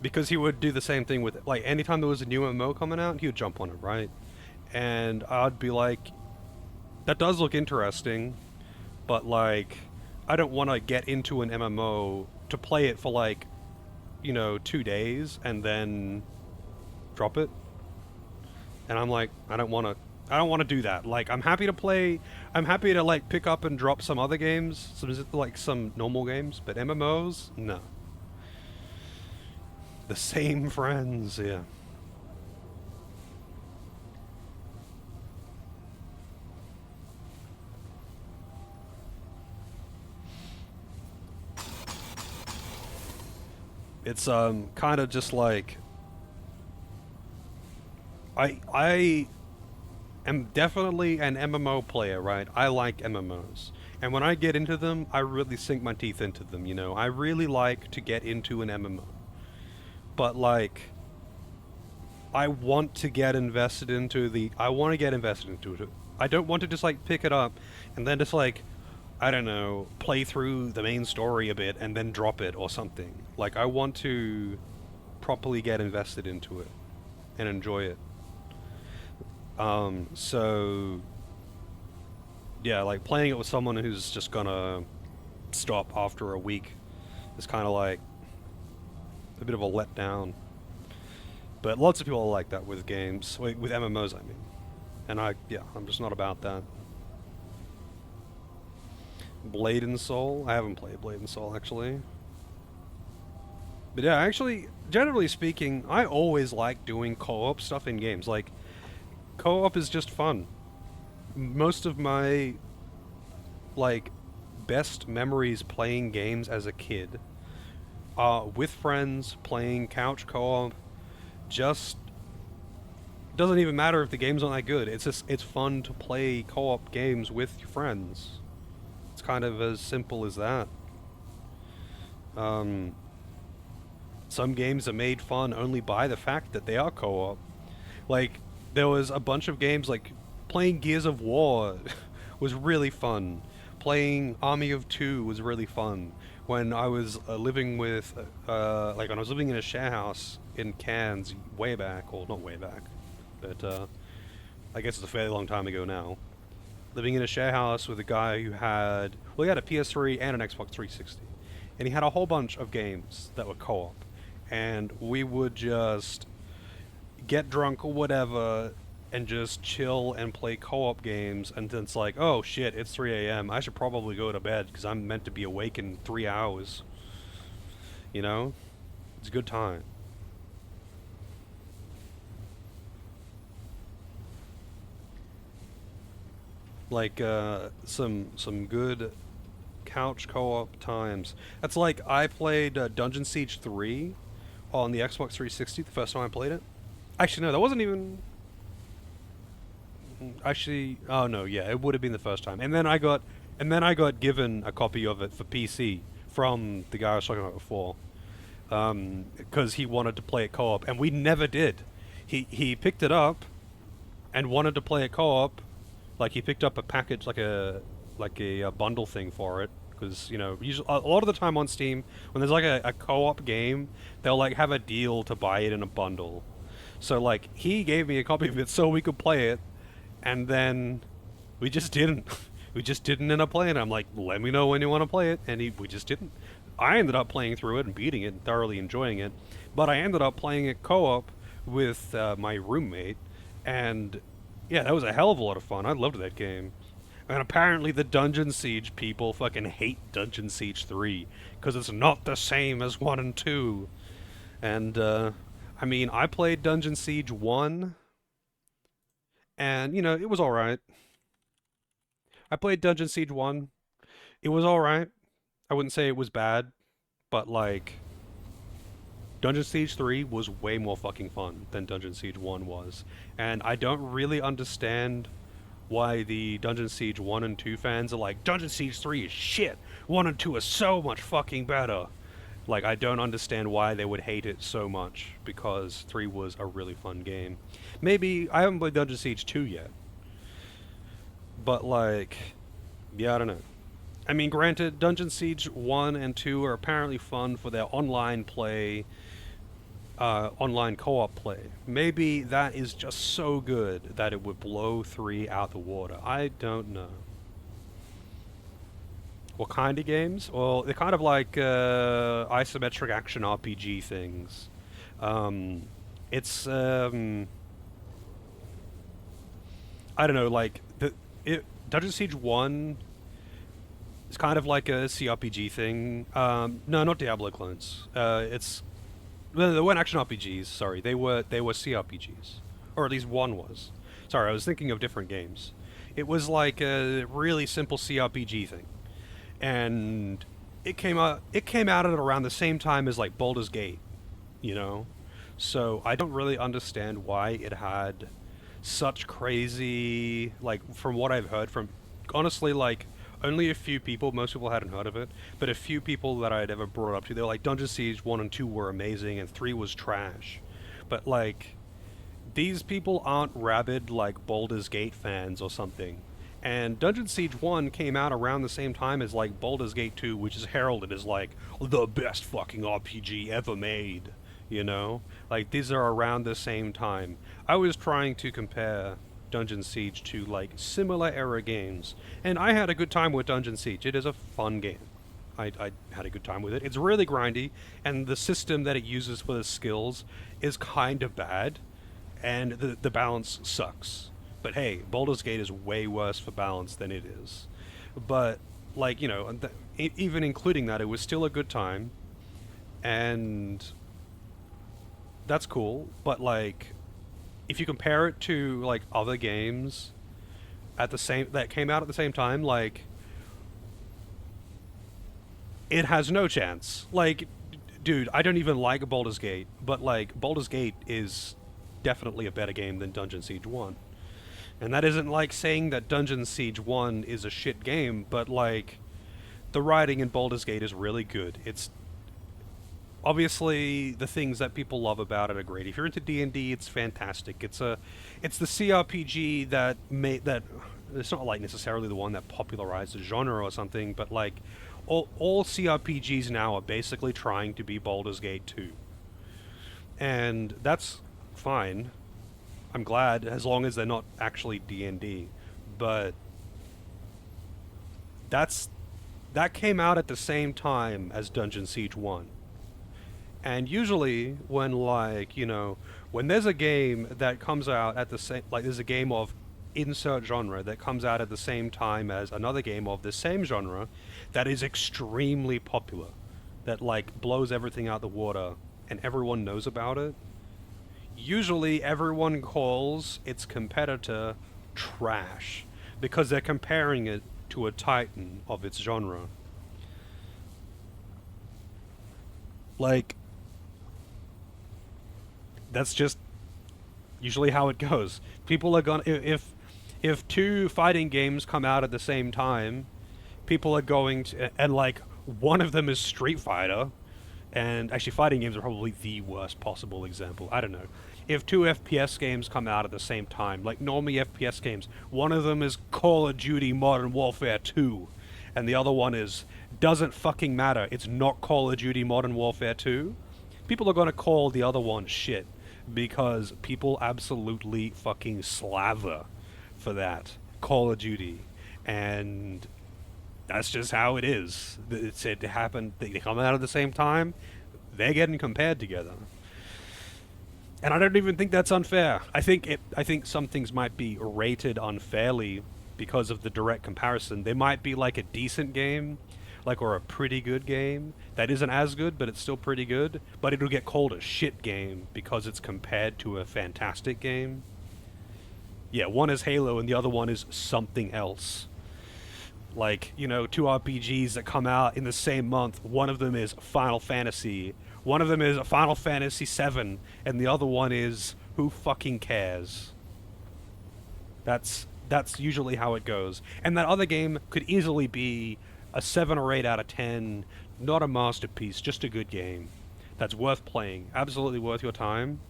Because he would do the same thing with, like, anytime there was a new MMO coming out, he would jump on it, right? And I'd be like, that does look interesting, but, like, I don't want to get into an MMO to play it for, like, 2 days and then drop it. And I'm like, I don't want to do that. Like, I'm happy to like pick up and drop some other games, some normal games, but MMOs, no. The same friends, yeah. It's kind of just like I am definitely an MMO player, right? I like MMOs. And when I get into them, I really sink my teeth into them, you know? I really like to get into an MMO. But, like, I want to get invested into it. I don't want to just, like, pick it up and then just, like, I don't know, play through the main story a bit and then drop it or something. Like, I want to properly get invested into it and enjoy it. So yeah, like playing it with someone who's just gonna stop after a week is kind of like a bit of a letdown. But lots of people are like that with games, with MMOs, I mean. And I'm just not about that. Blade and Soul? I haven't played Blade and Soul, actually. But yeah, actually, generally speaking, I always like doing co-op stuff in games. Like, co-op is just fun. Most of my, like, best memories playing games as a kid are with friends, playing couch co-op. Just doesn't even matter if the game's not that good. It's fun to play co-op games with your friends. It's kind of as simple as that. Some games are made fun only by the fact that they are co-op. Like, there was a bunch of games, like, playing Gears of War was really fun. Playing Army of Two was really fun. When I was living with, when I was living in a share house in Cairns way back, or not way back, but I guess it's a fairly long time ago now. Living in a share house with a guy who had, he had a PS3 and an Xbox 360. And he had a whole bunch of games that were co-op. And we would just get drunk or whatever and just chill and play co-op games, and then it's like, oh shit, it's 3 a.m. I should probably go to bed because I'm meant to be awake in 3 hours. You know? It's a good time. Like, some good couch co-op times. That's like, I played Dungeon Siege 3 on the Xbox 360 the first time I played it. Actually, no, that wasn't even... Actually, oh no, yeah, it would have been the first time. And then I got given a copy of it for PC from the guy I was talking about before. Because he wanted to play it co-op, and we never did. He picked it up and wanted to play it co-op. Like, he picked up a package, like a bundle thing for it. Because, you know, usually, a lot of the time on Steam, when there's like a co-op game, they'll like have a deal to buy it in a bundle. So like, he gave me a copy of it so we could play it, and then we just didn't. We just didn't end up playing it. I'm like, let me know when you want to play it, and we just didn't. I ended up playing through it and beating it and thoroughly enjoying it, but I ended up playing it co-op with my roommate, and yeah, that was a hell of a lot of fun. I loved that game. And apparently the Dungeon Siege people fucking hate Dungeon Siege 3, because it's not the same as 1 and 2. And, I mean, I played Dungeon Siege 1, and, you know, it was alright. I played Dungeon Siege 1. It was alright. I wouldn't say it was bad, but, like, Dungeon Siege 3 was way more fucking fun than Dungeon Siege 1 was. And I don't really understand why the Dungeon Siege 1 and 2 fans are like, Dungeon Siege 3 is shit! 1 and 2 are so much fucking better! Like, I don't understand why they would hate it so much, because 3 was a really fun game. Maybe, I haven't played Dungeon Siege 2 yet. But, like, yeah, I don't know. I mean, granted, Dungeon Siege 1 and 2 are apparently fun for their online play, online co-op play. Maybe that is just so good that it would blow 3 out the water. I don't know. What kind of games? Well, they're kind of like isometric action RPG things. It's I don't know, like Dungeon Siege 1 is kind of like a CRPG thing. No, not Diablo clones. They weren't action RPGs. Sorry, they were CRPGs, or at least one was. Sorry, I was thinking of different games. It was like a really simple CRPG thing, and it came out at around the same time as like Baldur's Gate, you know. So I don't really understand why it had such crazy, like, from what I've heard from, honestly, like, only a few people, most people hadn't heard of it, but a few people that I'd ever brought up to, they were like, Dungeon Siege 1 and 2 were amazing, and 3 was trash. But, like, these people aren't rabid, like, Baldur's Gate fans or something. And Dungeon Siege 1 came out around the same time as, like, Baldur's Gate 2, which is heralded as, like, the best fucking RPG ever made. You know? Like, these are around the same time. I was trying to compare Dungeon Siege to, like, similar era games, and I had a good time with Dungeon Siege. It is a fun game. I had a good time with it. It's really grindy, and the system that it uses for the skills is kind of bad, and the balance sucks. But hey, Baldur's Gate is way worse for balance than it is. But, like, you know, even including that, it was still a good time, and that's cool, but, like, if you compare it to, like, other games that came out at the same time, like, it has no chance. Like, dude, I don't even like Baldur's Gate, but, like, Baldur's Gate is definitely a better game than Dungeon Siege 1. And that isn't like saying that Dungeon Siege 1 is a shit game, but, like, the writing in Baldur's Gate is really good. It's obviously the things that people love about it are great. If you're into D&D, it's fantastic. It's the CRPG that it's not like necessarily the one that popularized the genre or something, but, like, all CRPGs now are basically trying to be Baldur's Gate 2. And that's fine. I'm glad, as long as they're not actually D&D. But that came out at the same time as Dungeon Siege 1. And usually when, like, you know, when there's a game that comes out at the same, like, there's a game of insert genre that comes out at the same time as another game of the same genre that is extremely popular, that, like, blows everything out the water and everyone knows about it, usually everyone calls its competitor trash because they're comparing it to a titan of its genre. Like, that's just usually how it goes. People are gonna, if two fighting games come out at the same time, people are going to, and, like, one of them is Street Fighter, and actually fighting games are probably the worst possible example. I don't know. If two FPS games come out at the same time, like normally FPS games, one of them is Call of Duty Modern Warfare 2, and the other one doesn't fucking matter, it's not Call of Duty Modern Warfare 2, people are gonna call the other one shit, because people absolutely fucking slaver for that Call of Duty, and that's just how it is. It's it happened. They come out at the same time. They're getting compared together, and I don't even think that's unfair. I think some things might be rated unfairly because of the direct comparison. They might be like a decent game, like, or a pretty good game that isn't as good, but it's still pretty good. But it'll get called a shit game because it's compared to a fantastic game. Yeah, one is Halo and the other one is something else. Like, you know, two RPGs that come out in the same month. One of them is Final Fantasy. One of them is Final Fantasy VII, and the other one is who fucking cares? That's usually how it goes. And that other game could easily be a 7 or 8 out of 10, not a masterpiece, just a good game that's worth playing, absolutely worth your time,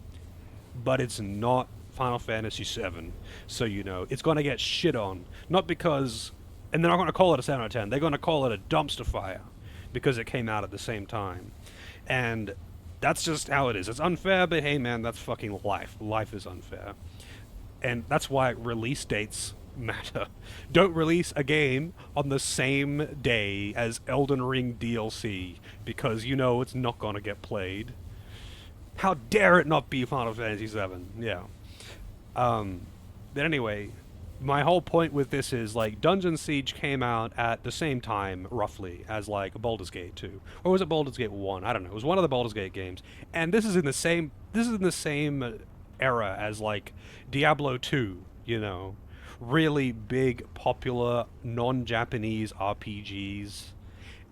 but it's not Final Fantasy VII. So, you know, it's going to get shit on, not because And they're not going to call it a 7 out of 10. They're going to call it a dumpster fire because it came out at the same time. And that's just how it is. It's unfair, but hey man, that's fucking life. Life is unfair. And that's why release dates matter. Don't release a game on the same day as Elden Ring DLC because you know it's not going to get played. How dare it not be Final Fantasy VII? Yeah. But anyway, my whole point with this is, like, Dungeon Siege came out at the same time, roughly, as, like, Baldur's Gate 2. Or was it Baldur's Gate 1? I don't know. It was one of the Baldur's Gate games. And this is in the same era as, like, Diablo 2, you know. Really big, popular, non-Japanese RPGs.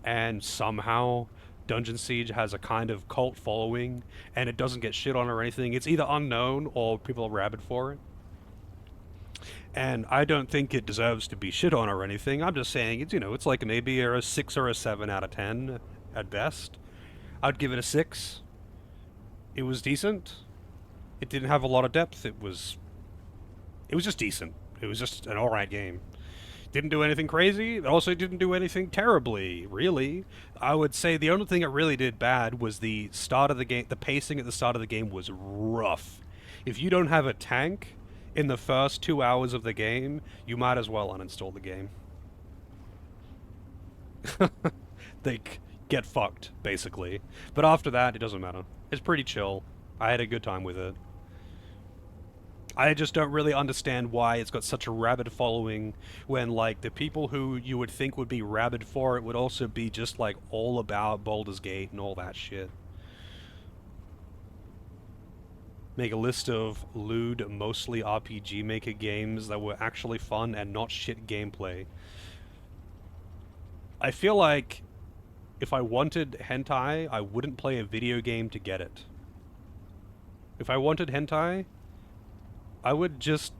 And somehow Dungeon Siege has a kind of cult following, and it doesn't get shit on or anything. It's either unknown or people are rabid for it. And I don't think it deserves to be shit on or anything. I'm just saying it's, you know, it's like maybe a 6 or a 7 out of 10 at best. I'd give it a 6. It was decent. It didn't have a lot of depth. It was just decent. It was just an alright game. Didn't do anything crazy. It also didn't do anything terribly, really. I would say the only thing it really did bad was the start of the game. The pacing at the start of the game was rough. If you don't have a tank in the first 2 hours of the game, you might as well uninstall the game. They get fucked, basically. But after that, it doesn't matter. It's pretty chill. I had a good time with it. I just don't really understand why it's got such a rabid following when, like, the people who you would think would be rabid for it would also be just, like, all about Baldur's Gate and all that shit. Make a list of lewd, mostly RPG Maker games that were actually fun and not shit gameplay. I feel like if I wanted hentai, I wouldn't play a video game to get it. If I wanted hentai, I would just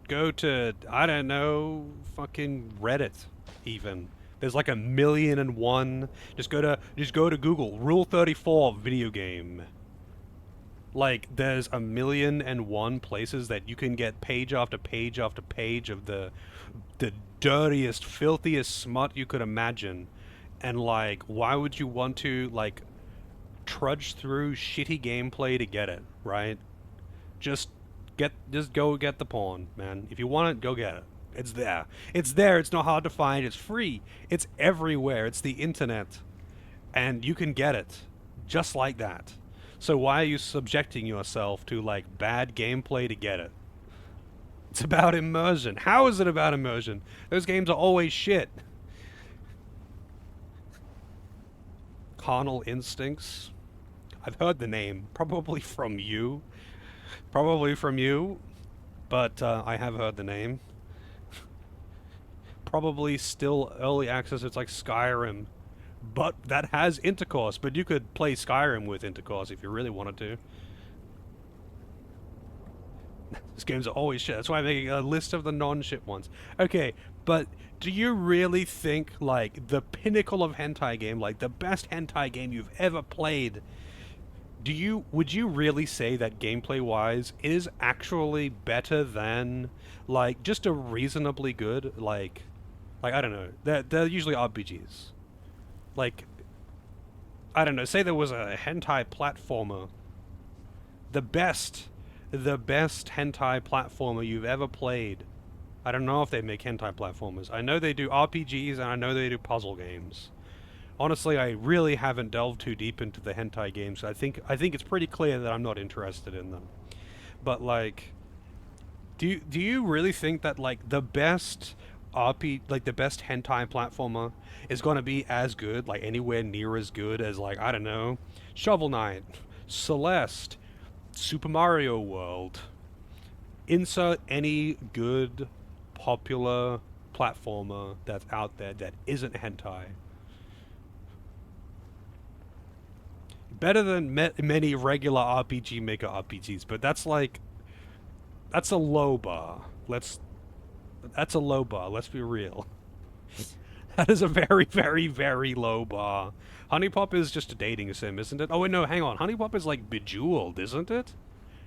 go to, I don't know, fucking Reddit, even. There's like 1,000,001. Just go to Google. Rule 34 video game. Like, there's 1,000,001 places that you can get page after page after page of the dirtiest, filthiest smut you could imagine. And, like, why would you want to, like, trudge through shitty gameplay to get it, right? Just go get the porn, man. If you want it, go get it. It's there. It's there. It's not hard to find. It's free. It's everywhere. It's the internet. And you can get it. Just like that. So why are you subjecting yourself to, like, bad gameplay to get it? It's about immersion. How is it about immersion? Those games are always shit. Carnal Instincts. I've heard the name. Probably from you. But I have heard the name. Probably still early access. It's like Skyrim. But that has intercourse. But you could play Skyrim with intercourse if you really wanted to. These games are always shit. That's why I'm making a list of the non-shit ones. Okay, but do you really think, like, the pinnacle of hentai game, like the best hentai game you've ever played, would you really say that gameplay-wise is actually better than, like, just a reasonably good, like I don't know, they're usually RPGs. Like, I don't know, say there was a hentai platformer. The best hentai platformer you've ever played. I don't know if they make hentai platformers. I know they do RPGs and I know they do puzzle games. Honestly, I really haven't delved too deep into the hentai games. I think it's pretty clear that I'm not interested in them. But, like, do you really think that, like, the best the best hentai platformer is going to be as good, like anywhere near as good as, like, I don't know, Shovel Knight, Celeste, Super Mario World? Insert any good, popular platformer that's out there that isn't hentai. Better than many regular RPG Maker RPGs, but that's like, that's a low bar. That's a low bar, let's be real. That is a very, very, very low bar. Honey Pop is just a dating sim, isn't it? Oh wait, no, hang on. Honey Pop is like Bejeweled, isn't it?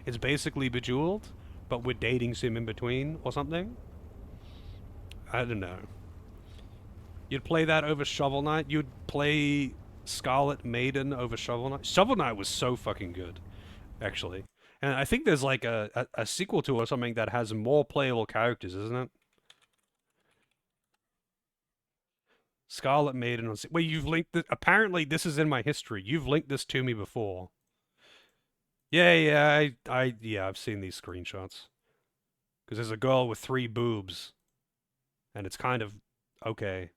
It's basically Bejeweled, but with dating sim in between, or something? I don't know. You'd play that over Shovel Knight. You'd play Scarlet Maiden over Shovel Knight. Shovel Knight was so fucking good, actually. And I think there's like a sequel to it or something that has more playable characters, isn't it? Scarlet Maiden. Well, you've linked the. Apparently, this is in my history. You've linked this to me before. Yeah, yeah, yeah, I've seen these screenshots. Because there's a girl with 3 boobs, and it's kind of okay.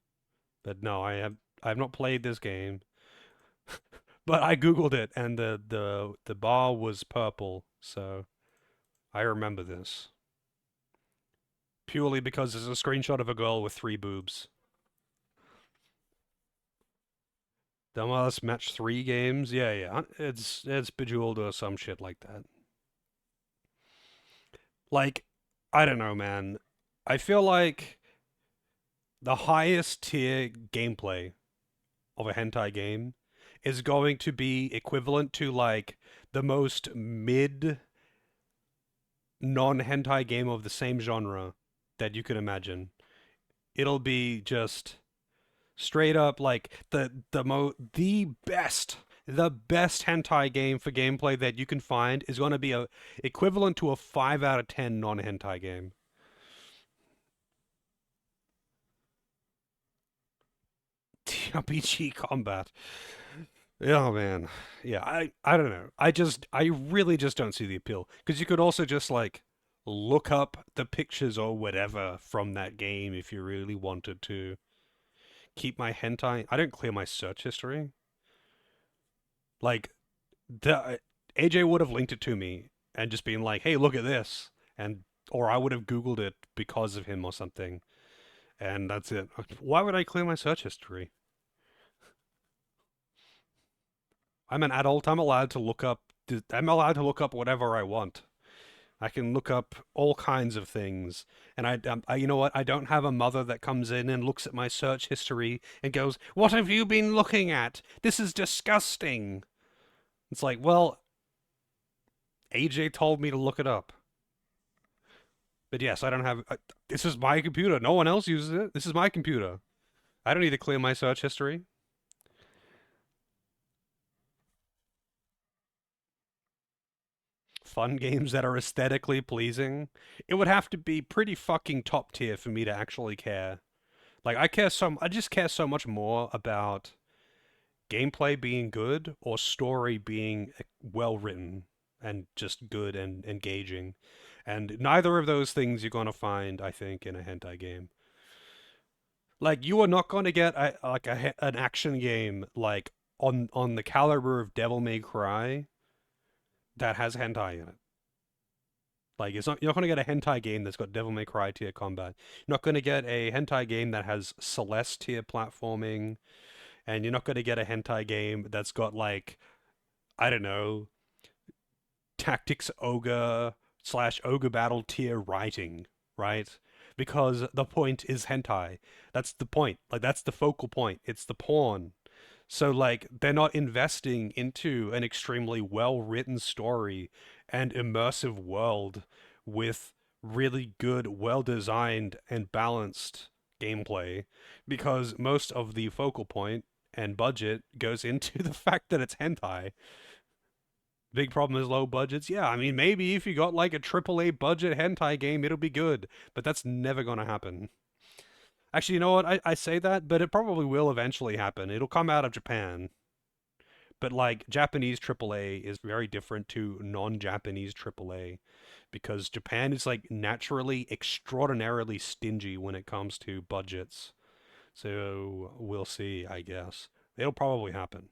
But no, I have not played this game. But I googled it, and the bar was purple, so I remember this purely because there's a screenshot of a girl with 3 boobs. Dumbass match 3 games, yeah, yeah, it's Bejeweled or some shit like that. Like, I don't know, man. I feel like the highest tier gameplay of a hentai game is going to be equivalent to like the most mid non-hentai game of the same genre that you can imagine. It'll be just straight up like the best hentai game for gameplay that you can find is going to be a equivalent to a 5 out of 10 non-hentai game. RPG combat. Oh man. Yeah, I don't know. I really just don't see the appeal because you could also just like look up the pictures or whatever from that game if you really wanted to. Keep my hentai. I don't clear my search history. Like the AJ would have linked it to me and just been like, "Hey, look at this." And or I would have googled it because of him or something. And that's it. Why would I clear my search history? I'm an adult. I'm allowed to look up. I'm allowed to look up whatever I want. I can look up all kinds of things, and you know what? I don't have a mother that comes in and looks at my search history and goes, "What have you been looking at? This is disgusting." It's like, well, AJ told me to look it up, but yes, I don't have. This is my computer. No one else uses it. This is my computer. I don't need to clear my search history. Fun games that are aesthetically pleasing. It would have to be pretty fucking top tier for me to actually care. Like I just care so much more about gameplay being good or story being well written and just good and engaging. And neither of those things you're going to find, I think, in a hentai game. Like you are not going to get an action game like on the caliber of Devil May Cry that has hentai in it. Like it's not you're not going to get a hentai game that's got Devil May Cry tier combat. You're not going to get a hentai game that has Celeste tier platforming, and you're not going to get a hentai game that's got like I don't know, Tactics Ogre / Ogre Battle tier writing, right? Because the point is hentai. That's the point. Like that's the focal point. It's the porn. So like they're not investing into an extremely well-written story and immersive world with really good, well-designed and balanced gameplay because most of the focal point and budget goes into the fact that it's hentai. Big problem is low budgets. Yeah, I mean maybe if you got like a AAA budget hentai game, it'll be good, but that's never gonna happen. Actually, you know what? I say that, but it probably will eventually happen. It'll come out of Japan. But like Japanese AAA is very different to non-Japanese AAA because Japan is like naturally extraordinarily stingy when it comes to budgets. So we'll see, I guess. It'll probably happen.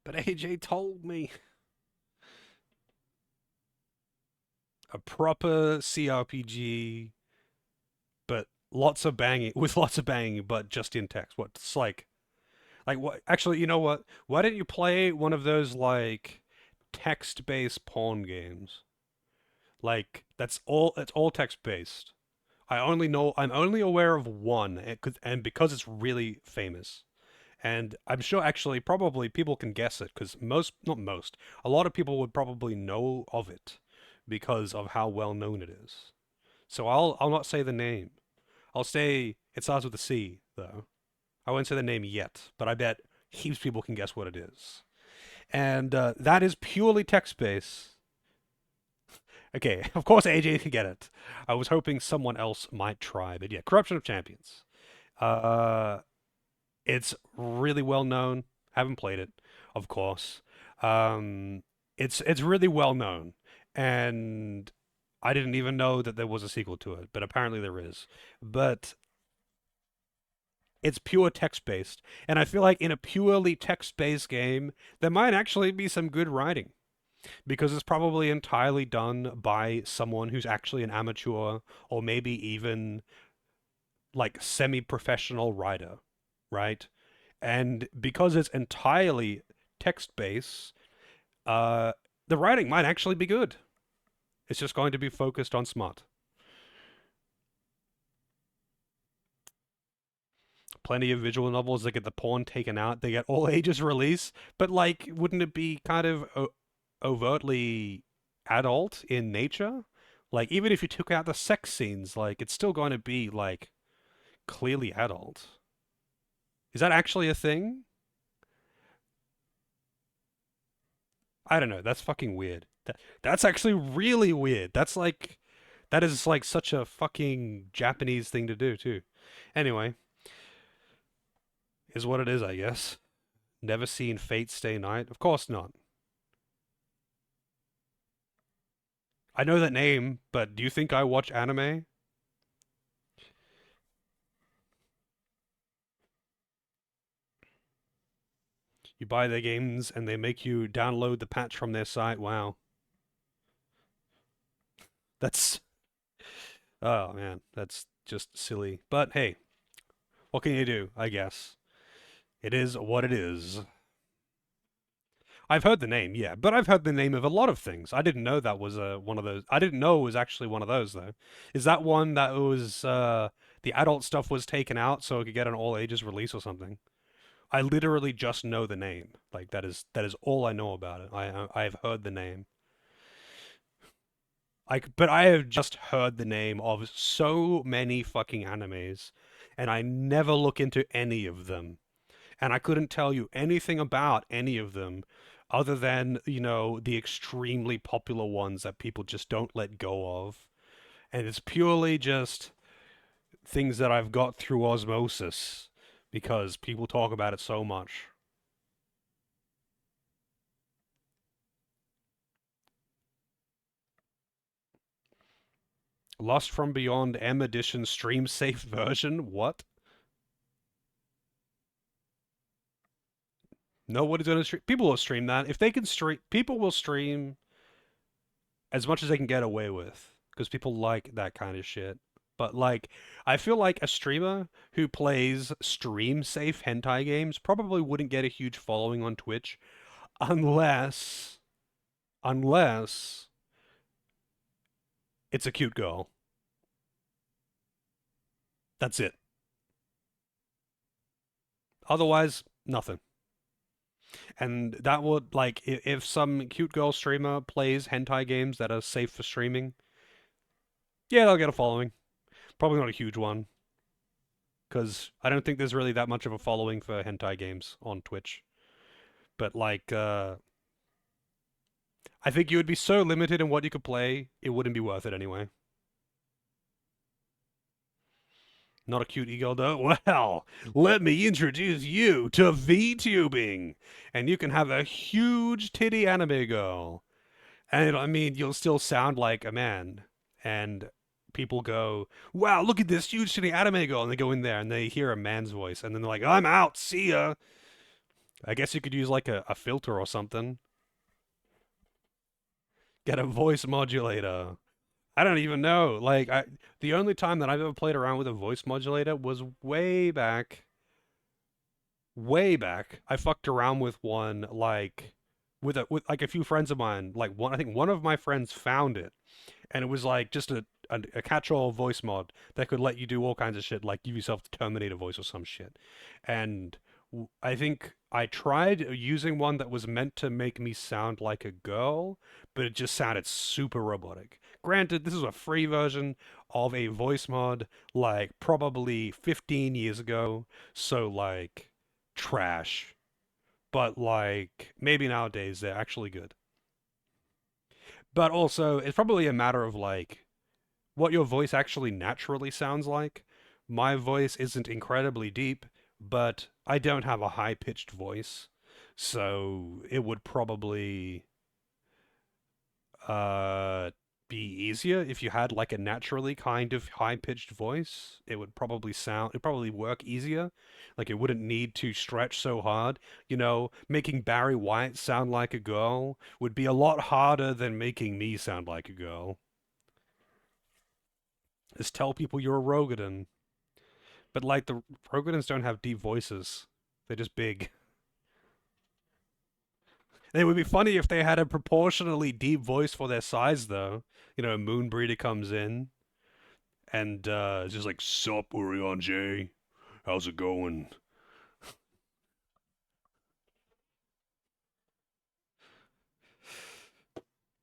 But AJ told me a proper CRPG, but lots of banging with lots of banging, but just in text. What's like what? Actually, you know what? Why don't you play one of those like text-based porn games? Like that's all. It's all text-based. I'm only aware of one, and because it's really famous, And I'm sure actually probably people can guess it because not most, a lot of people would probably know of it because of how well known it is. So I'll not say the name. I'll say it starts with a C though. I won't say the name yet, but I bet heaps of people can guess what it is. And that is purely text based. Okay, of course AJ can get it. I was hoping someone else might try, but yeah, Corruption of Champions. Uh, it's really well known. Haven't played it, of course. Um, it's really well known, and I didn't even know that there was a sequel to it, but apparently there is. But it's pure text based, and I feel like in a purely text based game, there might actually be some good writing because it's probably entirely done by someone who's actually an amateur or maybe even like semi-professional writer, right? And because it's entirely text-based, uh, the writing might actually be good. It's just going to be focused on smart. Plenty of visual novels that get the porn taken out. They get all ages release, but like, wouldn't it be kind of overtly adult in nature? Like, even if you took out the sex scenes, like, it's still going to be like clearly adult. Is that actually a thing? I don't know. That's fucking weird. That's actually really weird. That is like such a fucking Japanese thing to do too. Anyway, is what it is, I guess. Never seen Fate Stay Night? Of course not. I know that name, but do you think I watch anime? You buy their games and they make you download the patch from their site. Wow. That's oh man, that's just silly. But hey, what can you do, I guess? It is what it is. I've heard the name, yeah, but I've heard the name of a lot of things. I didn't know that was one of those. I didn't know it was actually one of those though. Is that one that was the adult stuff was taken out so it could get an all ages release or something? I literally just know the name. Like that is all I know about it. I have heard the name. But I have just heard the name of so many fucking animes, and I never look into any of them. And I couldn't tell you anything about any of them other than, the extremely popular ones that people just don't let go of. And it's purely just things that I've got through osmosis because people talk about it so much. Lost from Beyond M Edition stream safe version? What? Nobody's gonna stream. People will stream that. If they can stream, people will stream as much as they can get away with because people like that kind of shit. But like, I feel like a streamer who plays stream safe hentai games probably wouldn't get a huge following on Twitch unless it's a cute girl. That's it. Otherwise, nothing. And that would, like, if some cute girl streamer plays hentai games that are safe for streaming, yeah, they'll get a following. Probably not a huge one, because I don't think there's really that much of a following for hentai games on Twitch. But, like, I think you would be so limited in what you could play, it wouldn't be worth it anyway. Not a cute ego though? Well, let me introduce you to VTubing. And you can have a huge titty anime girl. And I mean, you'll still sound like a man. And people go, wow, look at this huge titty anime girl. And they go in there and they hear a man's voice. And then they're like, I'm out, see ya. I guess you could use like a filter or something. Get a voice modulator. I don't even know. Like, the only time that I've ever played around with a voice modulator was way back. Way back. I fucked around with one, like, with like a few friends of mine. Like I think one of my friends found it, and it was like just a catch-all voice mod that could let you do all kinds of shit, like give yourself the Terminator voice or some shit. And I think I tried using one that was meant to make me sound like a girl, but it just sounded super robotic. Granted, this is a free version of a voice mod, like probably 15 years ago, so like trash. But like maybe nowadays they're actually good. But also, it's probably a matter of like what your voice actually naturally sounds like. My voice isn't incredibly deep, but I don't have a high pitched voice. So it would probably uh, be easier if you had like a naturally kind of high pitched voice. It'd probably work easier. Like it wouldn't need to stretch so hard. You know, making Barry White sound like a girl would be a lot harder than making me sound like a girl. Just tell people you're a Rogadin. But like the Rogadins don't have deep voices. They're just big. It would be funny if they had a proportionally deep voice for their size, though. You know, a Moonbreeder comes in and it's just like, "Sup, Urion J? How's it going?"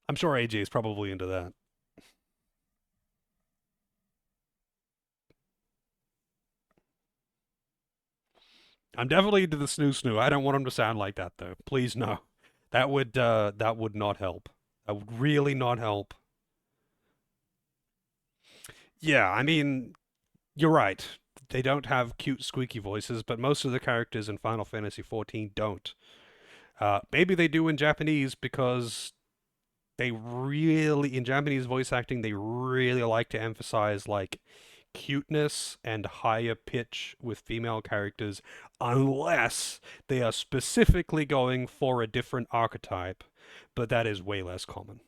I'm sure AJ is probably into that. I'm definitely into the snoo snoo. I don't want him to sound like that, though. Please, no. That would not help. That would really not help. Yeah, I mean, you're right. They don't have cute squeaky voices, but most of the characters in Final Fantasy XIV don't. Maybe they do in Japanese because in Japanese voice acting, they really like to emphasize like cuteness and higher pitch with female characters, unless they are specifically going for a different archetype, but that is way less common.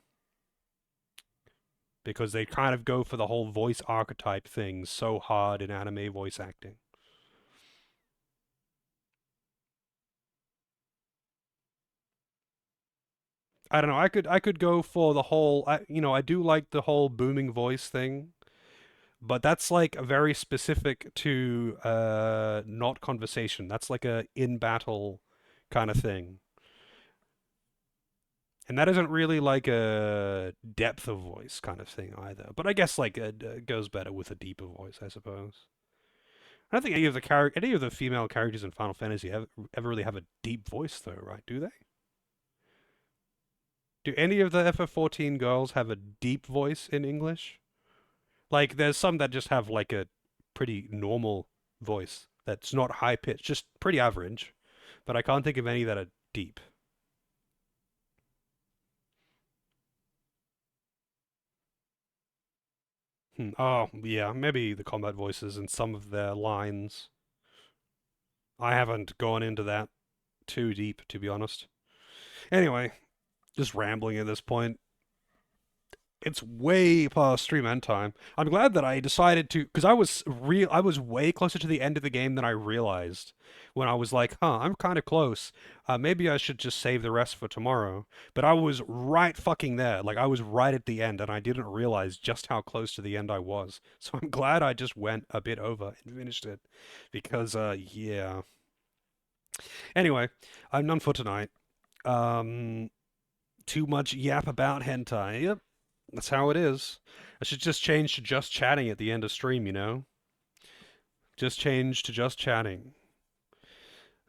Because they kind of go for the whole voice archetype thing so hard in anime voice acting. I don't know. I could go for the whole. I do like the whole booming voice thing, but that's like a very specific to not conversation. That's like a in battle kind of thing, and that isn't really like a depth of voice kind of thing either. But I guess like it goes better with a deeper voice, I suppose. I don't think any of the female characters in Final Fantasy ever really have a deep voice though, right? Do they? Do any of the FF14 girls have a deep voice in English? Like, there's some that just have like a pretty normal voice that's not high pitched, just pretty average. But I can't think of any that are deep. Oh, yeah, maybe the combat voices and some of their lines. I haven't gone into that too deep, to be honest. Anyway, just rambling at this point. It's way past stream end time. I'm glad that I decided to, because I was way closer to the end of the game than I realized. When I was like, huh, I'm kind of close. Maybe I should just save the rest for tomorrow. But I was right fucking there. Like I was right at the end, and I didn't realize just how close to the end I was. So I'm glad I just went a bit over and finished it, because yeah. Anyway, I'm none for tonight. Um, Too much yap about hentai. Yep, that's how it is. I should just change to just chatting at the end of stream, you know? Just change to just chatting.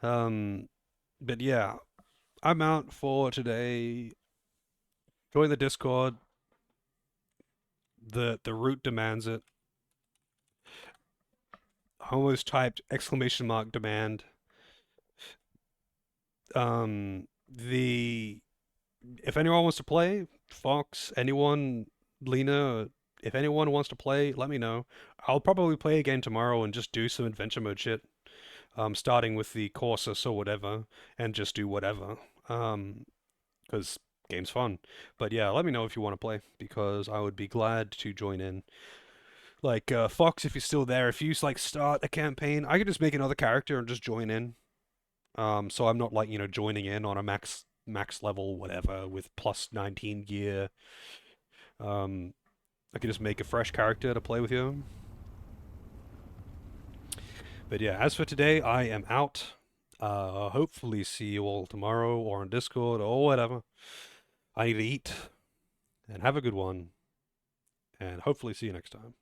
Um, but yeah, I'm out for today. Join the Discord. The route demands it. I almost typed exclamation mark demand. The If anyone wants to play, Fox, anyone, Lena, if anyone wants to play, let me know. I'll probably play again tomorrow and just do some adventure mode shit. Starting with the Corsus or whatever, and just do whatever. Because game's fun. But yeah, let me know if you want to play, because I would be glad to join in. Like, Fox, if you're still there, if you like start a campaign, I could just make another character and just join in. So I'm not like, joining in on a max level, whatever, with plus 19 gear. Um, I could just make a fresh character to play with you. But yeah, as for today, I am out. Hopefully see you all tomorrow or on Discord or whatever. I need to eat, and have a good one, and hopefully see you next time.